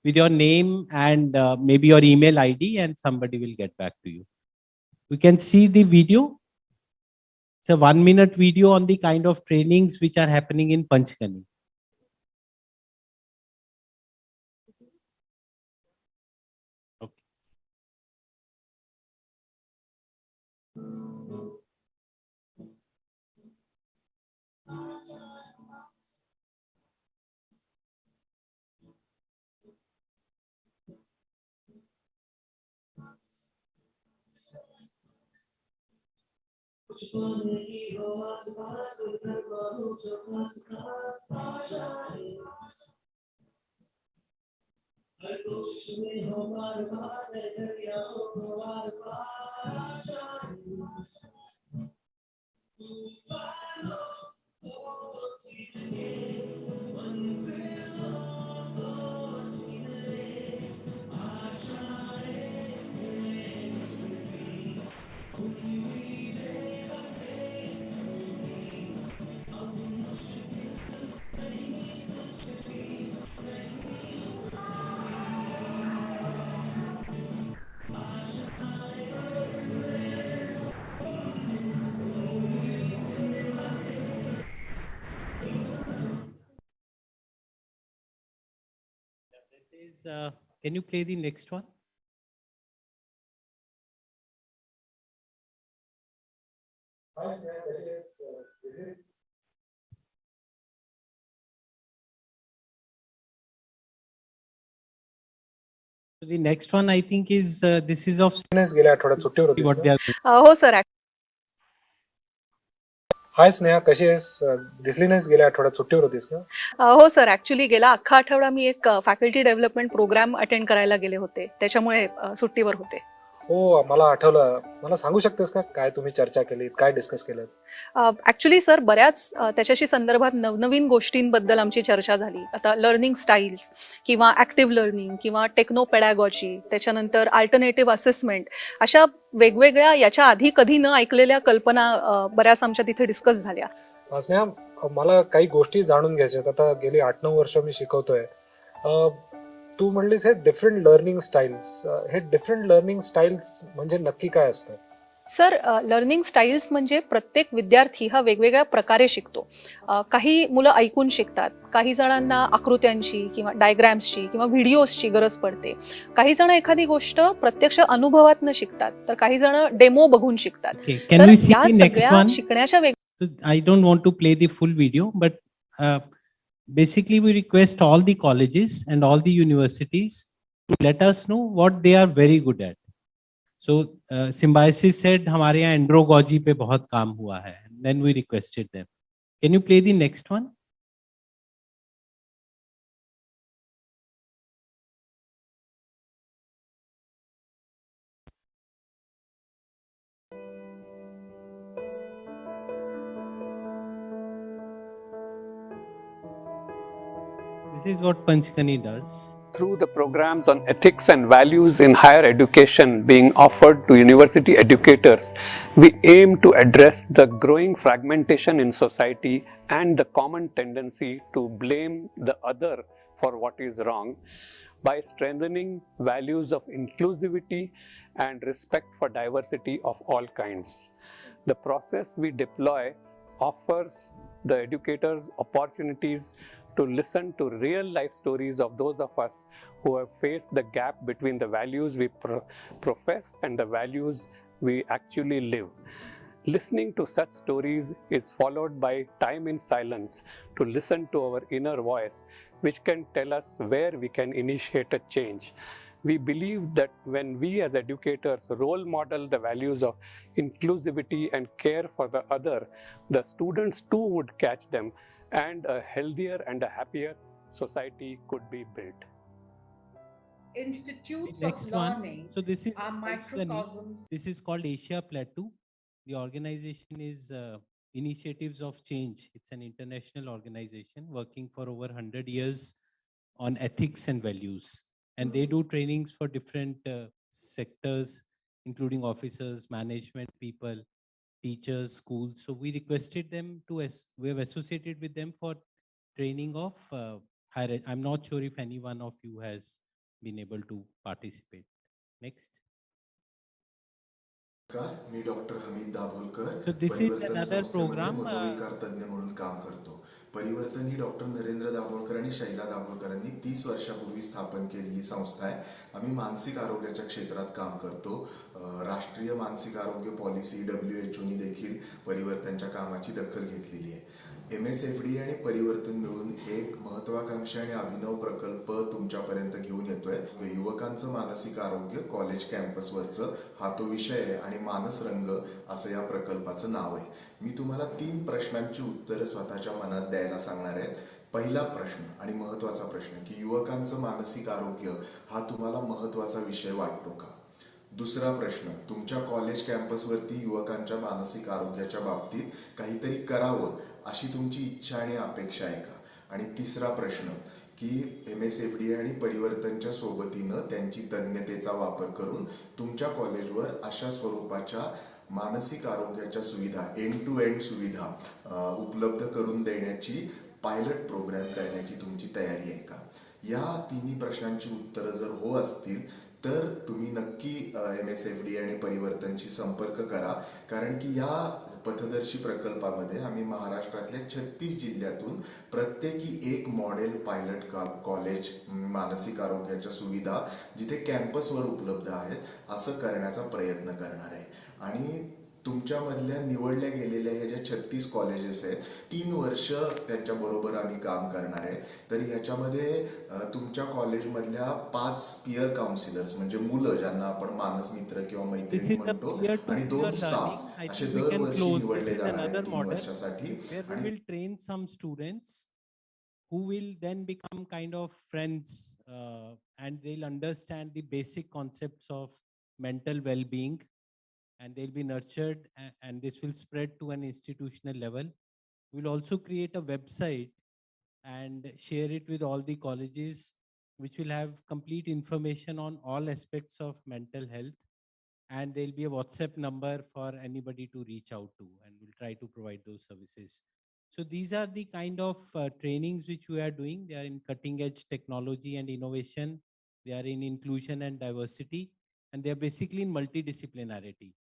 Speaker 10: with your name and maybe your email ID and somebody will get back to you. We can see the video. It's a 1-minute video on the kind of trainings which are happening in Panchgani. Can you play the next one? The next one I think is this is of
Speaker 11: गेल्या आठवड्यात सुट्टीवर होतीस
Speaker 10: what
Speaker 11: का?
Speaker 10: they are.
Speaker 13: हो sir.
Speaker 11: हाय स्नेहा, कशी आहेस? दिसली नाहीस गेल्या आठवड्यात सुट्टीवर होतीस का?
Speaker 13: हो सर, ऍक्च्युली गेला अख्खा आठवडा मी एक फॅकल्टी डेव्हलपमेंट प्रोग्राम अटेंड करायला गेले होते, त्याच्यामुळे सुट्टीवर होते.
Speaker 11: हो, मला आठवलं. मला सांगू शकतेस का काय तुम्ही चर्चा केली, काय डिस्कस केलं?
Speaker 13: ऍक्च्युली सर बऱ्याच त्याच्याशी संदर्भात नवनवीन गोष्टींबद्दल आमची चर्चा झाली. आता लर्निंग स्टाईल्स किंवा ऍक्टिव्ह लर्निंग किंवा टेक्नो पेडॅगॉजी, त्याच्यानंतर अल्टरनेटिव्ह असेसमेंट, अशा वेगवेगळ्या याच्या आधी कधी न ऐकलेल्या कल्पना बऱ्याच आमच्या तिथे डिस्कस झाल्या.
Speaker 11: स्नेहा, मला काही गोष्टी जाणून घ्यायच्यात. आता गेली 8-9 वर्ष मी शिकवतोय. तू म्हणलीस हे डिफरंट लर्निंग स्टाईल्स. हे डिफरंट लर्निंग स्टाईल्स म्हणजे नक्की काय असतं?
Speaker 13: सर, लर्निंग स्टाईल्स म्हणजे प्रत्येक विद्यार्थी हा वेगवेगळ्या प्रकारे शिकतो. काही मुलं ऐकून शिकतात, काही जणांना आकृत्यांची किंवा डायग्रॅम्सची किंवा व्हिडिओजची गरज पडते, काही जण एखादी गोष्ट प्रत्यक्ष अनुभवातनं शिकतात, तर काही जण डेमो बघून शिकतात. तर या सगळ्या शिकण्याच्या
Speaker 10: I don't want to play the full video, but basically we request all the colleges and all the universities to let us know what they are very good at. So Symbiosis said हमारे यहाँ एंड्रोगॉजी पे बहुत काम हुआ है. Then we requested them. Can you play the next one? This is what Panchkani does.
Speaker 17: Through the programs on ethics and values in higher education being offered to university educators, we aim to address the growing fragmentation in society and the common tendency to blame the other for what is wrong by strengthening values of inclusivity and respect for diversity of all kinds. The process we deploy offers the educators opportunities to listen to real life stories of those of us who have faced the gap between the values we profess and the values we actually live. Listening to such stories is followed by time in silence to listen to our inner voice, which can tell us where we can initiate a change. We believe that when we as educators role model the values of inclusivity and care for the other, the students too would catch them, and a healthier and a happier society could be built.
Speaker 23: Institutes
Speaker 10: Next
Speaker 23: of
Speaker 10: one.
Speaker 23: learning
Speaker 10: So this is
Speaker 23: are microcosms.
Speaker 10: This is called Asia Plateau. The organization is Initiatives of Change. It's an international organization working for over 100 years on ethics and values. And they do trainings for different sectors, including officers, management people, teachers, schools. So we requested them to, we have associated with them for training of higher. I'm not sure if any one of you has been able to participate. Next.
Speaker 24: Me doctor Hamid Dabholkar,
Speaker 10: So this is another program.
Speaker 24: मनोविकार तज्ञ म्हणून काम करतो. परिवर्तन ही doctor Narendra Dabholkar आणि शैला दाभोलकरांनी 30 वर्षापूर्वी स्थापन केलेली संस्था आहे. आम्ही मानसिक आरोग्याच्या क्षेत्रात काम करतो. राष्ट्रीय मानसिक आरोग्य पॉलिसी WHO नी देखील परिवर्तनच्या कामाची दखल घेतलेली आहे. MSFD आणि परिवर्तन मिळून एक महत्वाकांक्षी आणि अभिनव प्रकल्प तुमच्यापर्यंत घेऊन येतोय. युवकांचं मानसिक आरोग्य कॉलेज कॅम्पसवरचं हा तो विषय आहे आणि मानस रंग असं या प्रकल्पाचं नाव आहे. मी तुम्हाला 3 प्रश्नांची उत्तरं स्वतःच्या मनात द्यायला सांगणार आहे. पहिला प्रश्न आणि महत्वाचा प्रश्न की युवकांचं मानसिक आरोग्य हा तुम्हाला महत्वाचा विषय वाटतो का? दुसरा प्रश्न, तुमच्या कॉलेज कॅम्पसवरती युवकांच्या मानसिक आरोग्याच्या बाबतीत काहीतरी करावं अशी तुमची इच्छा आणि अपेक्षा आहे का? आणि तिसरा प्रश्न की MSFD आणि परिवर्तनच्या सोबतीनं त्यांची तज्ञतेचा वापर करून तुमच्या कॉलेजवर अशा स्वरूपाच्या मानसिक आरोग्याच्या सुविधा एंड टू एंड सुविधा उपलब्ध करून देण्याची पायलट प्रोग्राम करण्याची तुमची तयारी आहे का? या 3 प्रश्नांची उत्तरं जर हो असतील तर तुम्ही नक्की MSFD आणि परिवर्तनशी संपर्क करा, कारण की या पथदर्शी प्रकल्पामध्ये आम्ही महाराष्ट्रातल्या 36 जिल्ह्यातून प्रत्येकी एक मॉडेल पायलट कॉलेज मानसिक आरोग्याच्या सुविधा जिथे कॅम्पसवर उपलब्ध आहेत असं करण्याचा प्रयत्न करणार आहे. आणि तुमच्यामधल्या निवडल्या गेलेल्या ह्या ज्या 36 कॉलेजेस आहेत 3 वर्ष त्यांच्याबरोबर आम्ही काम करणार आहे. तर ह्याच्यामध्ये तुमच्या कॉलेजमधल्या 5 पियर काउन्सिलर्स म्हणजे मुलं ज्यांना आपण मानस मित्र किंवा मैत्रिणी म्हणतो आणि 2 स्टाफ असे दरवर्षी निवडले जाणार आहेत 3 वर्षासाठी.
Speaker 10: where we will train some students who will then become kind of friends and they'll understand the basic concepts of mental well-being and they'll be nurtured and this will spread to an institutional level. We'll also create a website and share it with all the colleges which will have complete information on all aspects of mental health, and there'll be a WhatsApp number for anybody to reach out to, and we'll try to provide those services. So these are the kind of trainings which we are doing. They are in cutting edge technology and innovation. They are in inclusion and diversity, and they are basically in multidisciplinarity.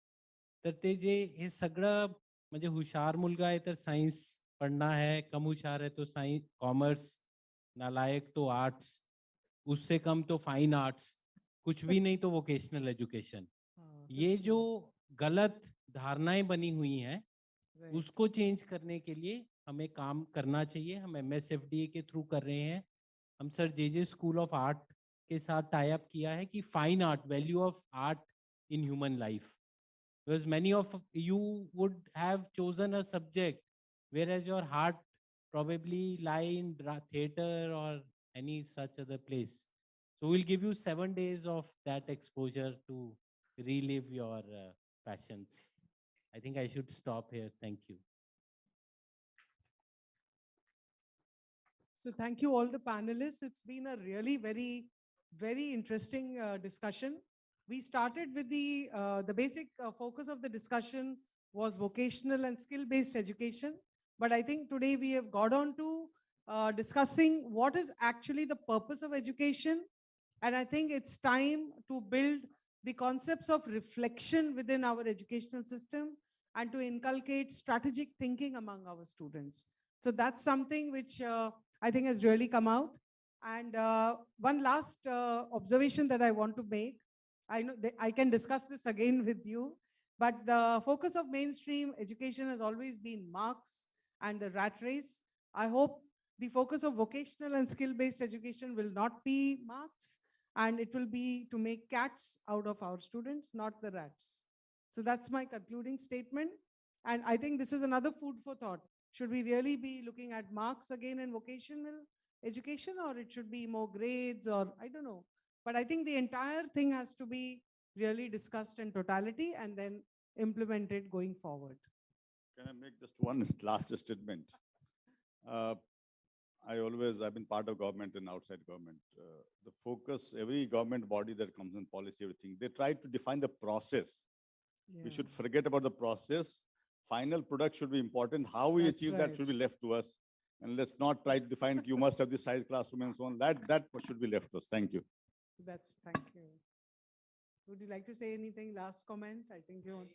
Speaker 10: तर ते जे हे सगळं म्हणजे हुशार मुलगा आहे तर science पढ़ना है, कम होशियार है तो साइंस कॉमर्स, नालायक तो आर्ट्स, उससे कम तो फाइन आर्ट्स, कुछ भी नहीं तो वोकेशनल एजुकेशन. ये जो गलत धारणाएं बनी हुई हैं उसको चेंज करने के लिए हमें काम करना चाहिए. हम MSFDA के थ्रू कर रहे हैं. हम sir JJ school of art के साथ टाई अप किया है कि fine art, value of art in human life. Because many of you would have chosen a subject whereas your heart probably lie in theater or any such other place. So we'll give you 7 days of that exposure to relive your passions. I think I should stop here. Thank you.
Speaker 14: So thank you all the panelists. It's been a really very interesting discussion. We started with the basic focus of the discussion was vocational and skill-based education. But I think today we have got on to discussing what is actually the purpose of education. And I think it's time to build the concepts of reflection within our educational system and to inculcate strategic thinking among our students. So that's something which I think has really come out. And one last observation that I want to make. I know I can discuss this again with you, but the focus of mainstream education has always been marks and the rat race. I hope the focus of vocational and skill-based education will not be marks, and it will be to make cats out of our students, not the rats. So that's my concluding statement. And I think this is another food for thought. Should we really be looking at marks again in vocational education, or it should be more grades, or I don't know. But I think the entire thing has to be really discussed in totality and then implemented going forward.
Speaker 15: Can I make just one last statement? I've been part of government and outside government. The focus, every government body that comes in policy, everything, they try to define the process. Yeah. We should forget about the process. Final product should be important. How we achieve that should be left to us. And let's not try to define you must have this size classroom and so on. That should be left to us. Thank you.
Speaker 14: Thank you. Would you like to say anything? Last comment? I think you want.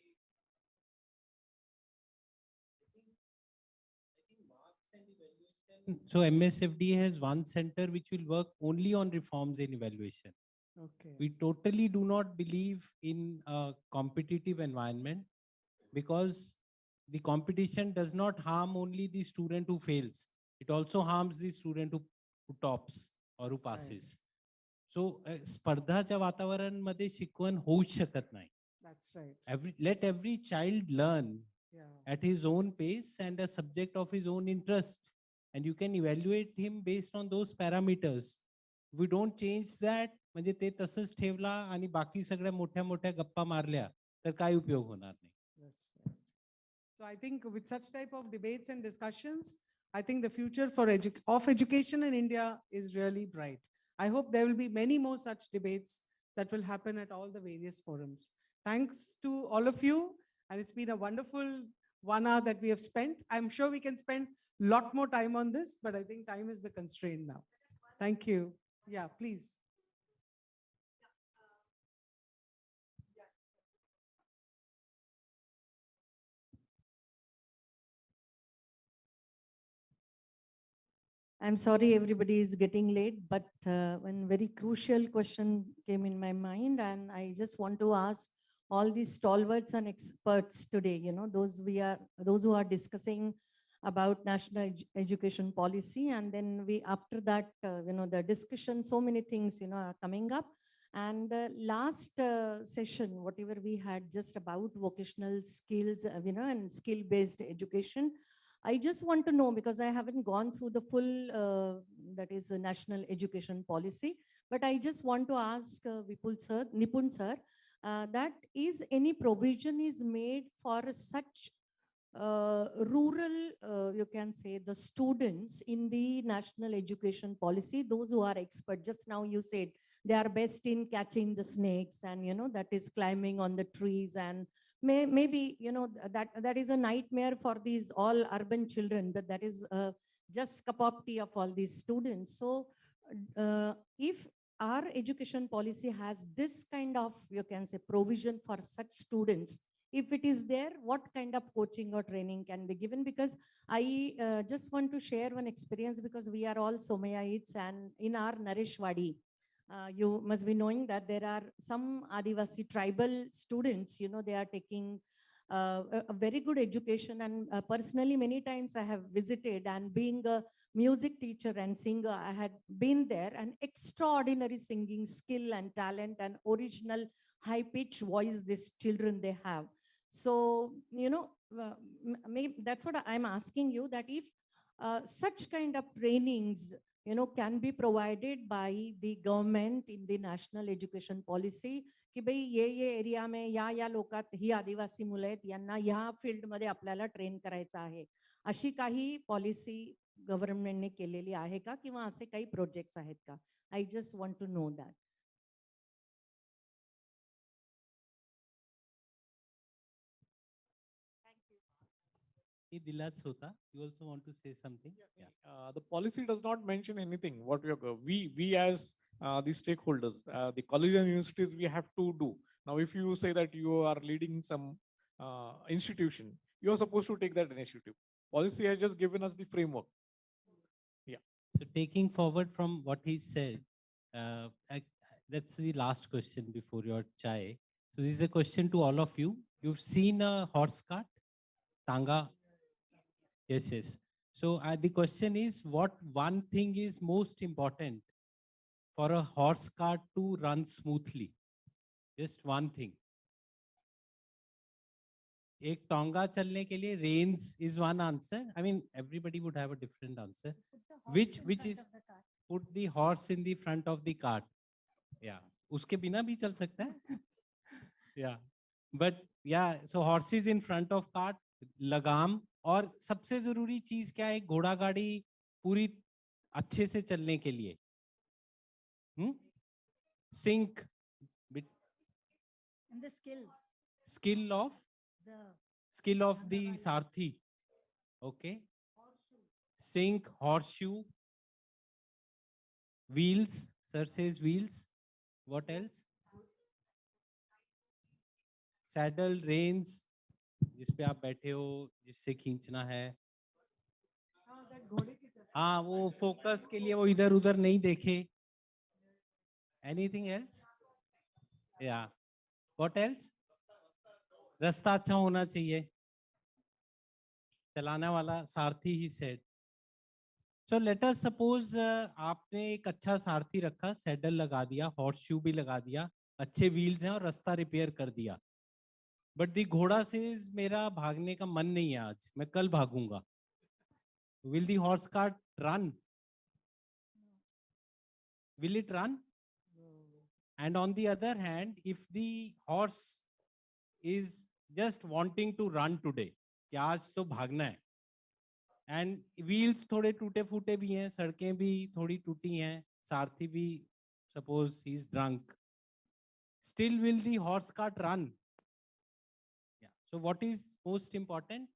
Speaker 10: So MSFD has one center which will work only on reforms and evaluation.
Speaker 14: Okay.
Speaker 10: We totally do not believe in a competitive environment because the competition does not harm only the student who fails. It also harms the student who tops or who passes. So स्पर्धाच्या वातावरणामध्ये शिकवण होऊच शकत नाही.
Speaker 14: That's right.
Speaker 10: Let every child learn at his own pace and a subject of his own interest. And you can evaluate him based on those parameters. If we don't change that, म्हणजे ते तसंच ठेवला आणि बाकी सगळ्या मोठ्या गप्पा मारल्या तर काय उपयोग होणार नाही.
Speaker 14: That's right. So I think with such type of debates and discussions, I think the future of education in India is really bright. I hope there will be many more such debates that will happen at all the various forums. Thanks to all of you. And it's been a wonderful 1 hour that we have spent. I'm sure we can spend a lot more time on this, but I think time is the constraint now. Thank you. Yeah, please.
Speaker 2: I'm sorry everybody is getting late, but one very crucial question came in my mind, and I just want to ask all these stalwarts and experts today, those who are discussing about national education policy, and then after that, the discussion, so many things, are coming up. And the last session, whatever we had just about vocational skills, and skill-based education, I just want to know, because I haven't gone through the full, that is a national education policy, but I just want to ask Nipun sir, that is any provision is made for such rural, you can say, the students in the national education policy, those who are expert. Just now you said they are best in catching the snakes, and that is climbing on the trees, and maybe that is a nightmare for these all urban children, but that is just cup of tea of all these students. So if our education policy has this kind of, you can say, provision for such students, if it is there, what kind of coaching or training can be given? Because I just want to share one experience, because we are all Somaiyites, and in our Nareshwadi, you must be knowing that there are some Adivasi tribal students, they are taking a very good education. And personally, many times I have visited, and being a music teacher and singer, I had been there, and extraordinary singing skill and talent and original high-pitched voice these children they have. So, maybe that's what I'm asking you, that if such kind of trainings, can be provided by the government in the national education policy, की भाई ये area में या लोकात ही आदिवासी मुलं आहेत, यांना ह्या फील्डमध्ये आपल्याला ट्रेन करायचं आहे, अशी काही पॉलिसी गव्हर्नमेंटने केलेली आहे का, किंवा असे काही प्रोजेक्ट्स आहेत का? I just want to know that.
Speaker 10: Dilats hota. You also want to say something?
Speaker 11: The policy does not mention anything. What we as the stakeholders, the colleges and universities, we have to do. Now, if you say that you are leading some institution, you are supposed to take that initiative. Policy has just given us the framework. Yeah.
Speaker 10: So taking forward from what he said, that's the last question before your chai. So this is a question to all of you. You've seen a horse cart, tanga. Yes, yes. So the question is, what one thing is most important for a horse cart to run smoothly? Just one thing. एक टोंगा चलने के लिए reins is one answer. I mean, everybody would have a different answer. Which is put the horse in the front of the cart. Yeah. उसके बिना भी चल सकता है. Yeah. But yeah, so horses in front of cart, लगाम, और सबसे जरूरी चीज क्या है घोड़ा गाड़ी पूरी अच्छे से चलने के लिए? Sync.
Speaker 1: And the
Speaker 10: skill of the sarthi. Okay. Sync, horseshoe, wheels. Sir says wheels. What else? Saddle, reins, जिस पे आप बैठे हो, जिससे खींचना है. हाँ, वो फोकस के लिए वो इधर उधर नहीं देखे. Anything else? Yeah. What else? रास्ता अच्छा होना चाहिए. चलाने वाला सारथी ही said. So let us suppose आपने एक अच्छा सारथी रखा, सैडल लगा दिया, हॉर्स शू भी लगा दिया, अच्छे व्हील्स हैं और रास्ता रिपेयर कर दिया. बट दी घोड़ा सेज मेरा भागने का मन नहीं है आज, मैं कल भागूंगा. Will the horse cart run? Will it run? And on the other hand, if the horse is just wanting to run today, कि आज तो भागना है, and wheels थोड़े टूटे फूटे भी हैं, सड़कें भी थोड़ी टूटी हैं, सारथी भी suppose he's drunk, still will the horse cart run? Yeah. So what is most important?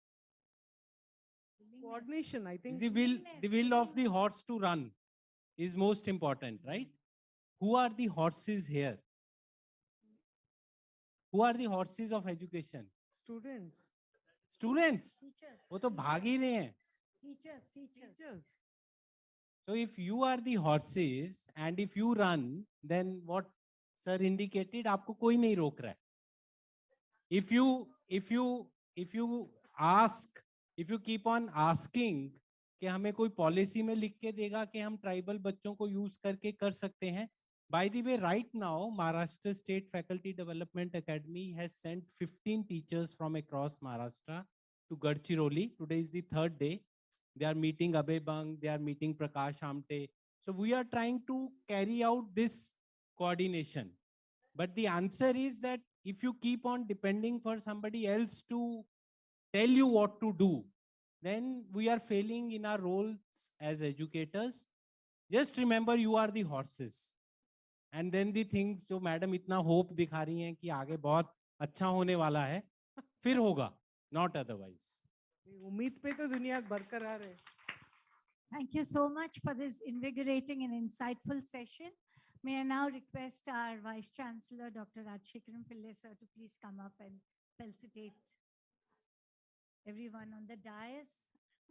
Speaker 14: Coordination, I think.
Speaker 10: The will of the horse to run is most important, right? Who are the horses here? Who are the horses of education?
Speaker 14: Students.
Speaker 10: Students?
Speaker 1: Teachers.
Speaker 10: वो तो भाग ही रहे हैं.
Speaker 1: Teachers.
Speaker 10: So if you are the horses and if you run, then what sir indicated, आपको कोई नहीं रोक रहा है. If you ask, if you keep on asking कि हमें कोई पॉलिसी में लिख के देगा कि हम ट्राइबल बच्चों को यूज करके कर सकते हैं. By the way, right now, Maharashtra State Faculty Development Academy has sent 15 teachers from across Maharashtra to Gadchiroli. Today is the third day. They are meeting Abhay Bang, they are meeting Prakash Amte. So we are trying to carry out this coordination. But the answer is that if you keep on depending for somebody else to tell you what to do, then we are failing in our roles as educators. Just remember, you are the horses. And then the things जो madam इतना hope दिखा रही हैं कि आगे बहुत अच्छा होने वाला है, फिर होगा, not otherwise.
Speaker 14: उम्मीद पे तो दुनिया बरकरार है.
Speaker 1: Thank you so much for this invigorating and insightful session. May I now request our Vice Chancellor, Dr. Rajshekaran Pillai sir, to please come up and felicitate everyone on the dais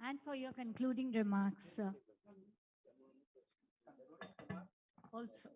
Speaker 1: and for your concluding remarks, sir. Also.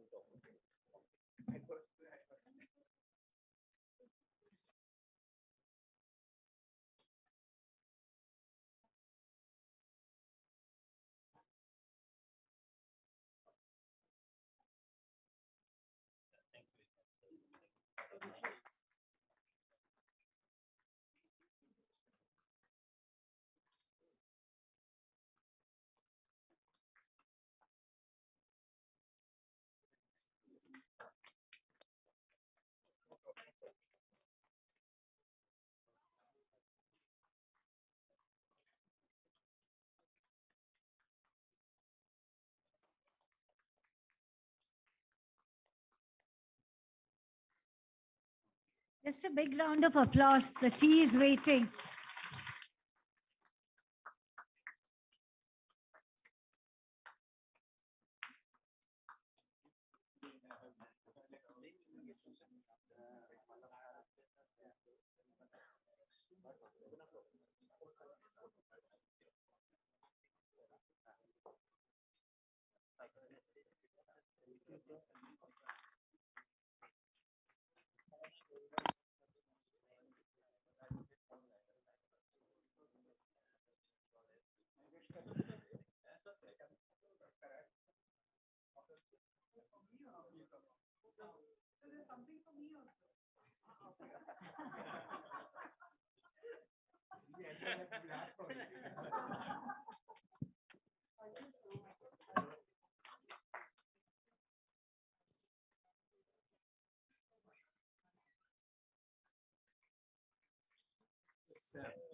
Speaker 1: Just a big round of applause. The tea is waiting.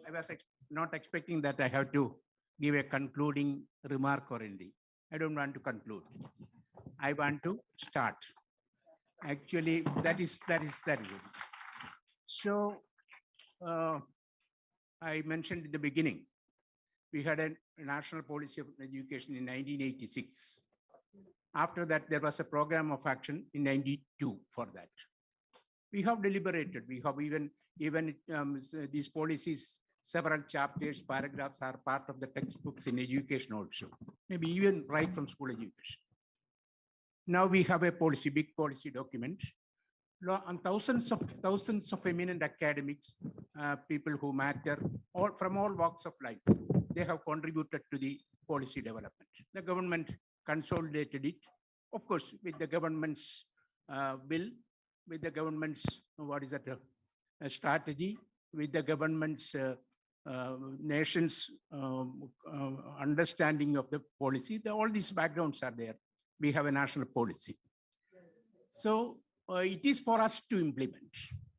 Speaker 6: I was not expecting that I have to give a concluding remark or anything. I don't want to conclude. I want to start. Actually, that is it. So, I mentioned in the beginning, we had a national policy of education in 1986. After that, there was a program of action in 92 for that. We have deliberated. We have even these policies, several chapters, paragraphs are part of the textbooks in education also. Maybe even right from school education. Now we have a policy, big policy document, and thousands of eminent academics, people who matter, all from all walks of life. They have contributed to the policy development. The government consolidated it, of course, with the government's will, with the government's, strategy, with the government's nation's understanding of the policy. All these backgrounds are there. We have a national policy. So it is for us to implement.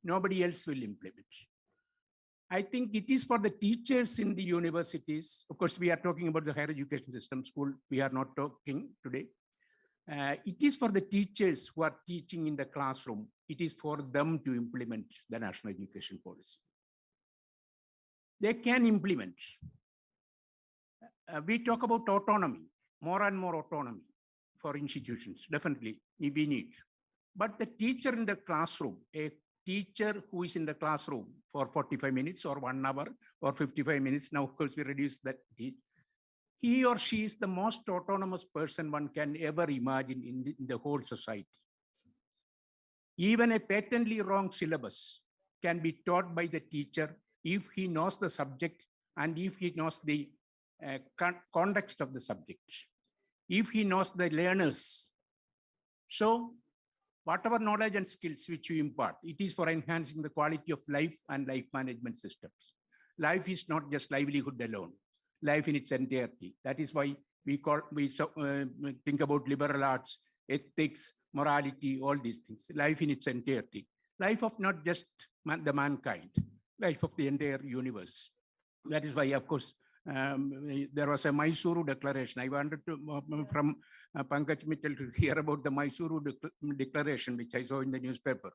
Speaker 6: Nobody else will implement. I think it is for the teachers in the universities. Of course, we are talking about the higher education system, school. We are not talking today. It is for the teachers who are teaching in the classroom. It is for them to implement the national education policy. They can implement. We talk about autonomy, more and more autonomy for institutions. Definitely, we need. But the teacher in the classroom, a teacher who is in the classroom for 45 minutes or 1 hour or 55 minutes, now of course we reduce that. he or she is the most autonomous person one can ever imagine in the whole society. Even a patently wrong syllabus can be taught by the teacher if he knows the subject and if he knows the context of the subject, if he knows the learners. So whatever knowledge and skills which you impart, it is for enhancing the quality of life and life management systems. Life is not just livelihood alone, life in its entirety. That is why we think about liberal arts, ethics, morality, all these things. Life in its entirety. Life of not just the mankind, life of the entire universe. That is why, of course, there was a Mysuru declaration. I wanted to, from Pankaj Mittal, to hear about the Mysuru declaration, which I saw in the newspaper,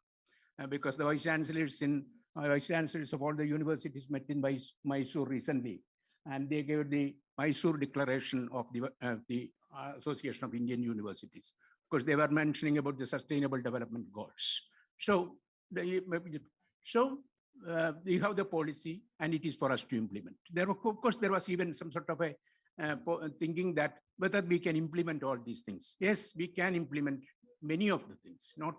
Speaker 6: because the vice chancellors of all the universities met in Mysuru recently, and they gave the Mysuru declaration of the Association of Indian Universities. Of course, they were mentioning about the Sustainable Development Goals. So, we have the policy, and it is for us to implement. There, of course, there was even some sort of a thinking that whether we can implement all these things. Yes, we can implement many of the things. Not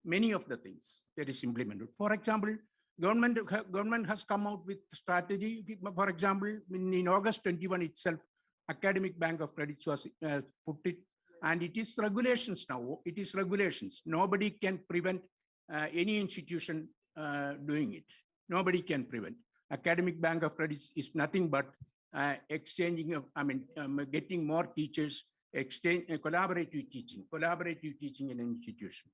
Speaker 6: many of the things that is implemented. For example, government has come out with strategy. For example, in August 21 itself, Academic Bank of Credits was put it, and it is regulations now. It is regulations. Nobody can prevent any institution doing it. Nobody can prevent. Academic Bank of Credits is nothing but exchanging of, getting more teachers, collaborative teaching in an institution.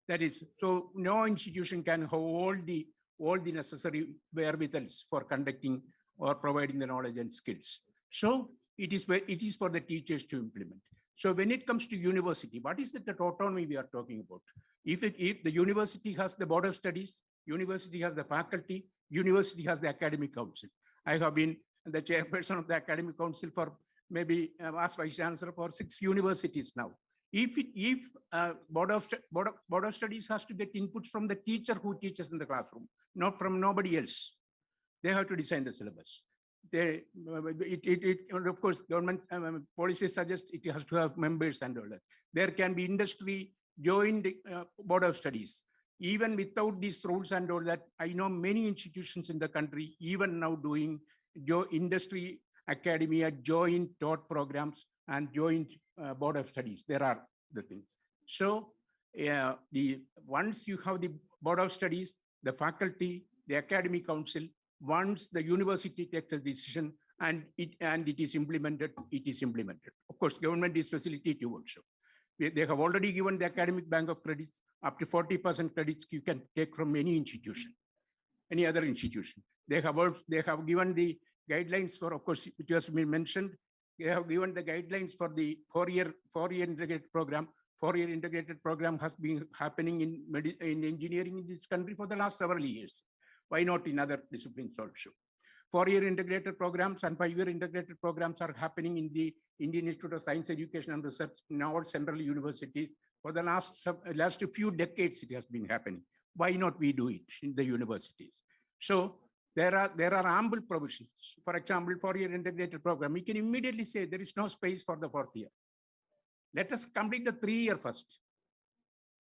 Speaker 6: That is, so no institution can have all the necessary wherewithals for conducting or providing the knowledge and skills. So it is for the teachers to implement. So when it comes to university, what is the autonomy we are talking about? If the university has the board of studies, university has the faculty, university has the academic council. I have been the chairperson of the academic council for maybe as vice chancellor for 6 universities now. If board of studies has to get inputs from the teacher who teaches in the classroom, not from nobody else, they have to design the syllabus. Of course, government policy suggests it has to have members and all that. There can be industry join the board of studies. Even without these rules and all that, I know many institutions in the country, even now doing industry, academia, joint taught programs and joint board of studies. There are the things. So once you have the board of studies, the faculty, the academic council, once the university takes a decision and it is implemented, it is implemented. Of course, government is facilitative also. They have already given the Academic Bank of Credits up to 40% credits you can take from any institution, any other institution. They have given the guidelines for, of course, it has been mentioned. They have given the guidelines for the four-year integrated program. 4-year integrated program has been happening in engineering in this country for the last several years. Why not in other disciplines also? 4-year integrated programs and 5-year integrated programs are happening in the Indian Institute of Science Education and Research in our central universities. For the last few decades, it has been happening. Why not we do it in the universities? So there are ample provisions. For example, 4-year integrated program, we can immediately say there is no space for the 4th year. Let us complete the 3-year first.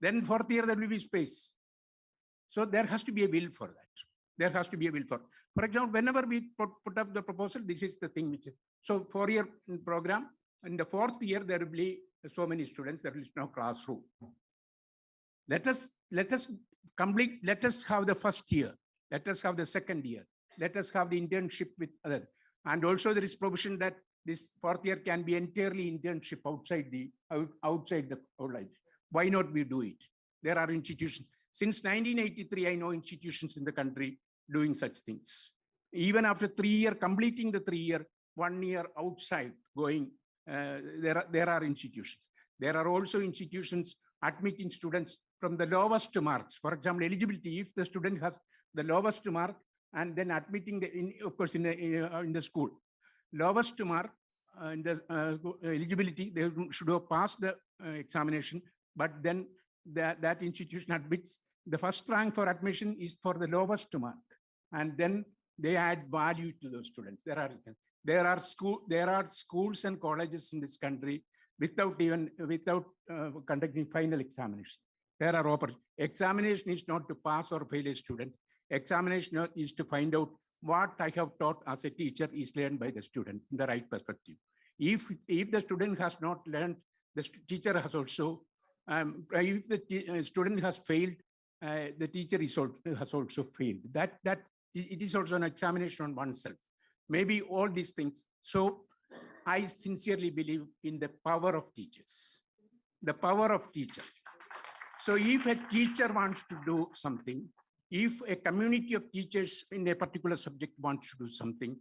Speaker 6: Then 4th year, there will be space. So there has to be a will for that. There has to be a will for example, whenever we put up the proposal, this is the thing which is, so 4-year program, in the 4th year, there will be so many students, there is no classroom. Let us complete, let us have the 1st year, let us have the 2nd year, let us have the internship with other. And also there is provision that this 4th year can be entirely internship outside the college. Why not we do it? There are institutions. Since 1983, I know institutions in the country doing such things. Even after 3 years, completing the 3 year, 1 year outside going, there are institutions. There are also institutions admitting students from the lowest marks. For example, eligibility, if the student has the lowest mark and then admitting, of course, in the school, lowest mark in the eligibility, they should have passed the examination, but then that institution admits the first rank for admission is for the lowest mark, and then they add value to those students. There are schools and colleges in this country without conducting final examination. There are examination is not to pass or fail a student. Examination is to find out what I have taught as a teacher is learned by the student in the right perspective. If the student has not learned, the teacher has also, if the student has failed, the teacher has also failed. That it is also an examination on oneself. Maybe all these things. So I sincerely believe in the power of teachers. The power of teacher. So if a teacher wants to do something, if a community of teachers in a particular subject wants to do something,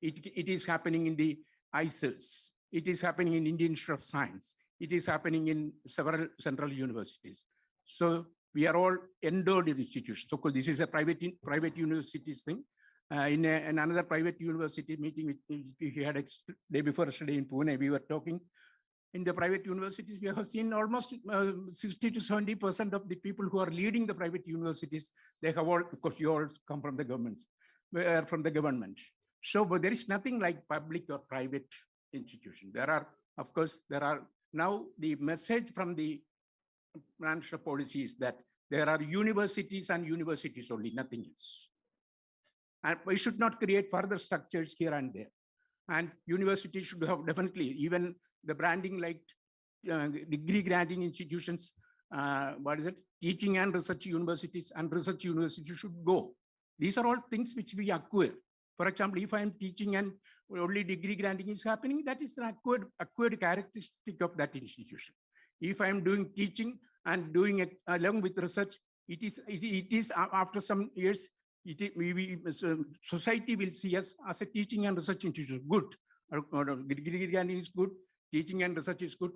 Speaker 6: it is happening in the ICERs. It is happening in Indian Institute of Science. It is happening in several central universities. So we are all endowed institutions. So this is a private universities thing. In another private university meeting which we had day before yesterday in Pune, we were talking. In the private universities, we have seen almost 60 to 70% of the people who are leading the private universities, they have all, because you all come from the government. So, but there is nothing like public or private institution. There are, of course, now the message from the financial policy is that there are universities and universities only, nothing else. And we should not create further structures here and there. And universities should have definitely, even the branding like degree granting institutions, teaching and research universities should go. These are all things which we acquire. For example, if I am teaching and only degree granting is happening, that is an acquired characteristic of that institution. If I am doing teaching and doing it along with research, it is after some years, society will see us as a teaching and research institution. Good. Degree granting is good. Teaching and research is good.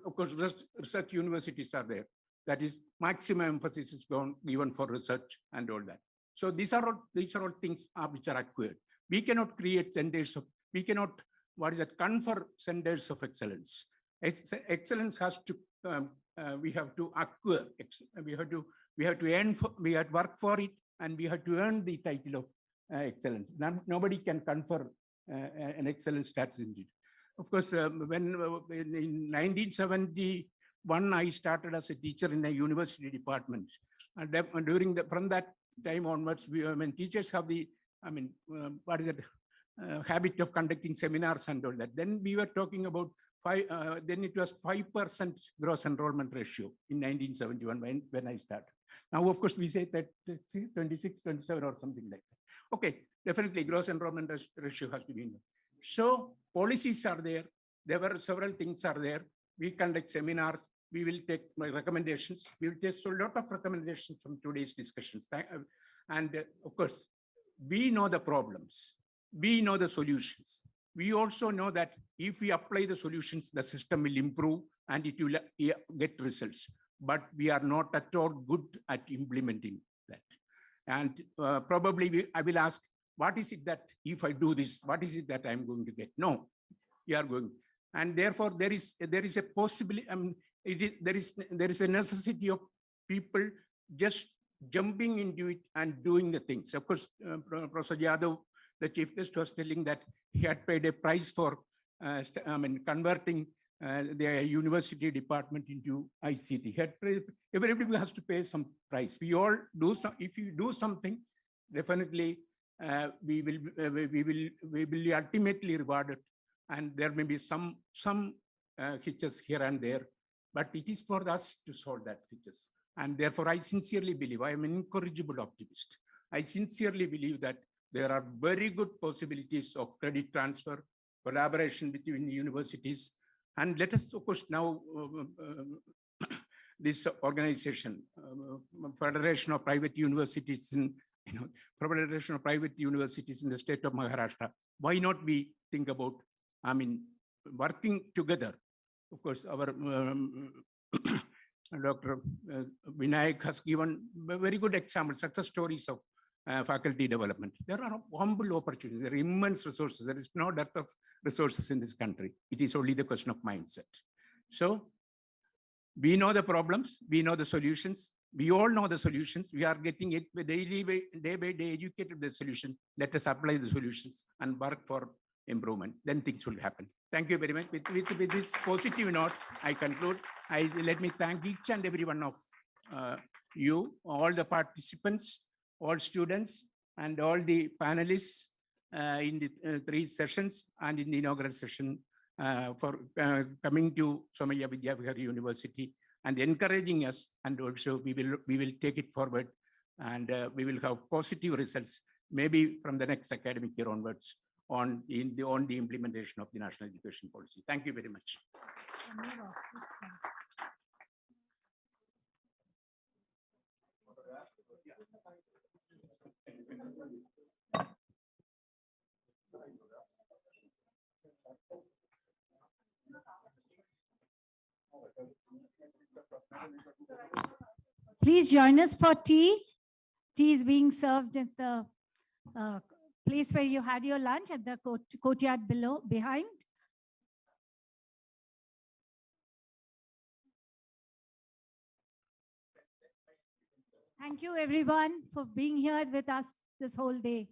Speaker 6: Of course, research universities are there. That is maximum emphasis is given for research and all that. So these are all things which are acquired. We cannot create centers of, we cannot, confer centers of excellence. Excellence has to, we have to acquire, we have to earn, we have to work for it, and we have to earn the title of excellence. Nobody can confer an excellence status in it. Of course, when in 1971, I started as a teacher in a university department. And from that time onwards, when teachers have the, habit of conducting seminars and all that, then we were talking about then it was 5% gross enrollment ratio in 1971 when I started. Now, of course, we say that 26, 27 or something like that. Okay, definitely gross enrollment ratio has to be in. So policies are there. There were several things are there. We conduct seminars. We will take my recommendations. We will take a lot of recommendations from today's discussions. And of course, we know the problems. We know the solutions. We also know that if we apply the solutions, the system will improve and it will get results. But we are not at all good at implementing that. And probably I will ask, what is it that if I do this, what is it that I'm going to get? No, you are going. And therefore, there is a possibility, there is a necessity of people just jumping into it and doing the things. Of course, Professor Yadav, the chief guest, was telling that he had paid a price for converting the university department into ICT. Everybody has to pay some price. We all do some. If you do something, definitely we will be ultimately rewarded, and there may be some hitches here and there, but it is for us to solve that hitches. And therefore, I sincerely believe, I am an incorrigible optimist. I sincerely believe that there are very good possibilities of credit transfer, collaboration between universities. And let us, of course, now this organization, Federation of Private Universities in, Federation of Private Universities in the state of Maharashtra. Why not we think about, working together? Of course, our Dr. Vinayak has given very good examples, success stories of faculty development. There are humble opportunities, there are immense resources. There is no dearth of resources in this country. It is only the question of mindset. So we know the problems, we know the solutions, we all know the solutions. We are getting it day by day educated with the solution. Let us apply the solutions and work for improvement, then things will happen. Thank you very much. With this positive note, I conclude. Let me thank each and every one of you, all the participants, all students, and all the panelists in the 3 sessions and in the inaugural session for coming to Somaiya Vidyavihar University and encouraging us, and also we will take it forward, and we will have positive results maybe from the next academic year onwards on the implementation of the national education policy. Thank you very much.
Speaker 1: Please join us for tea. Tea is being served at the place where you had your lunch, at the courtyard behind. Thank you everyone for being here with us this whole day.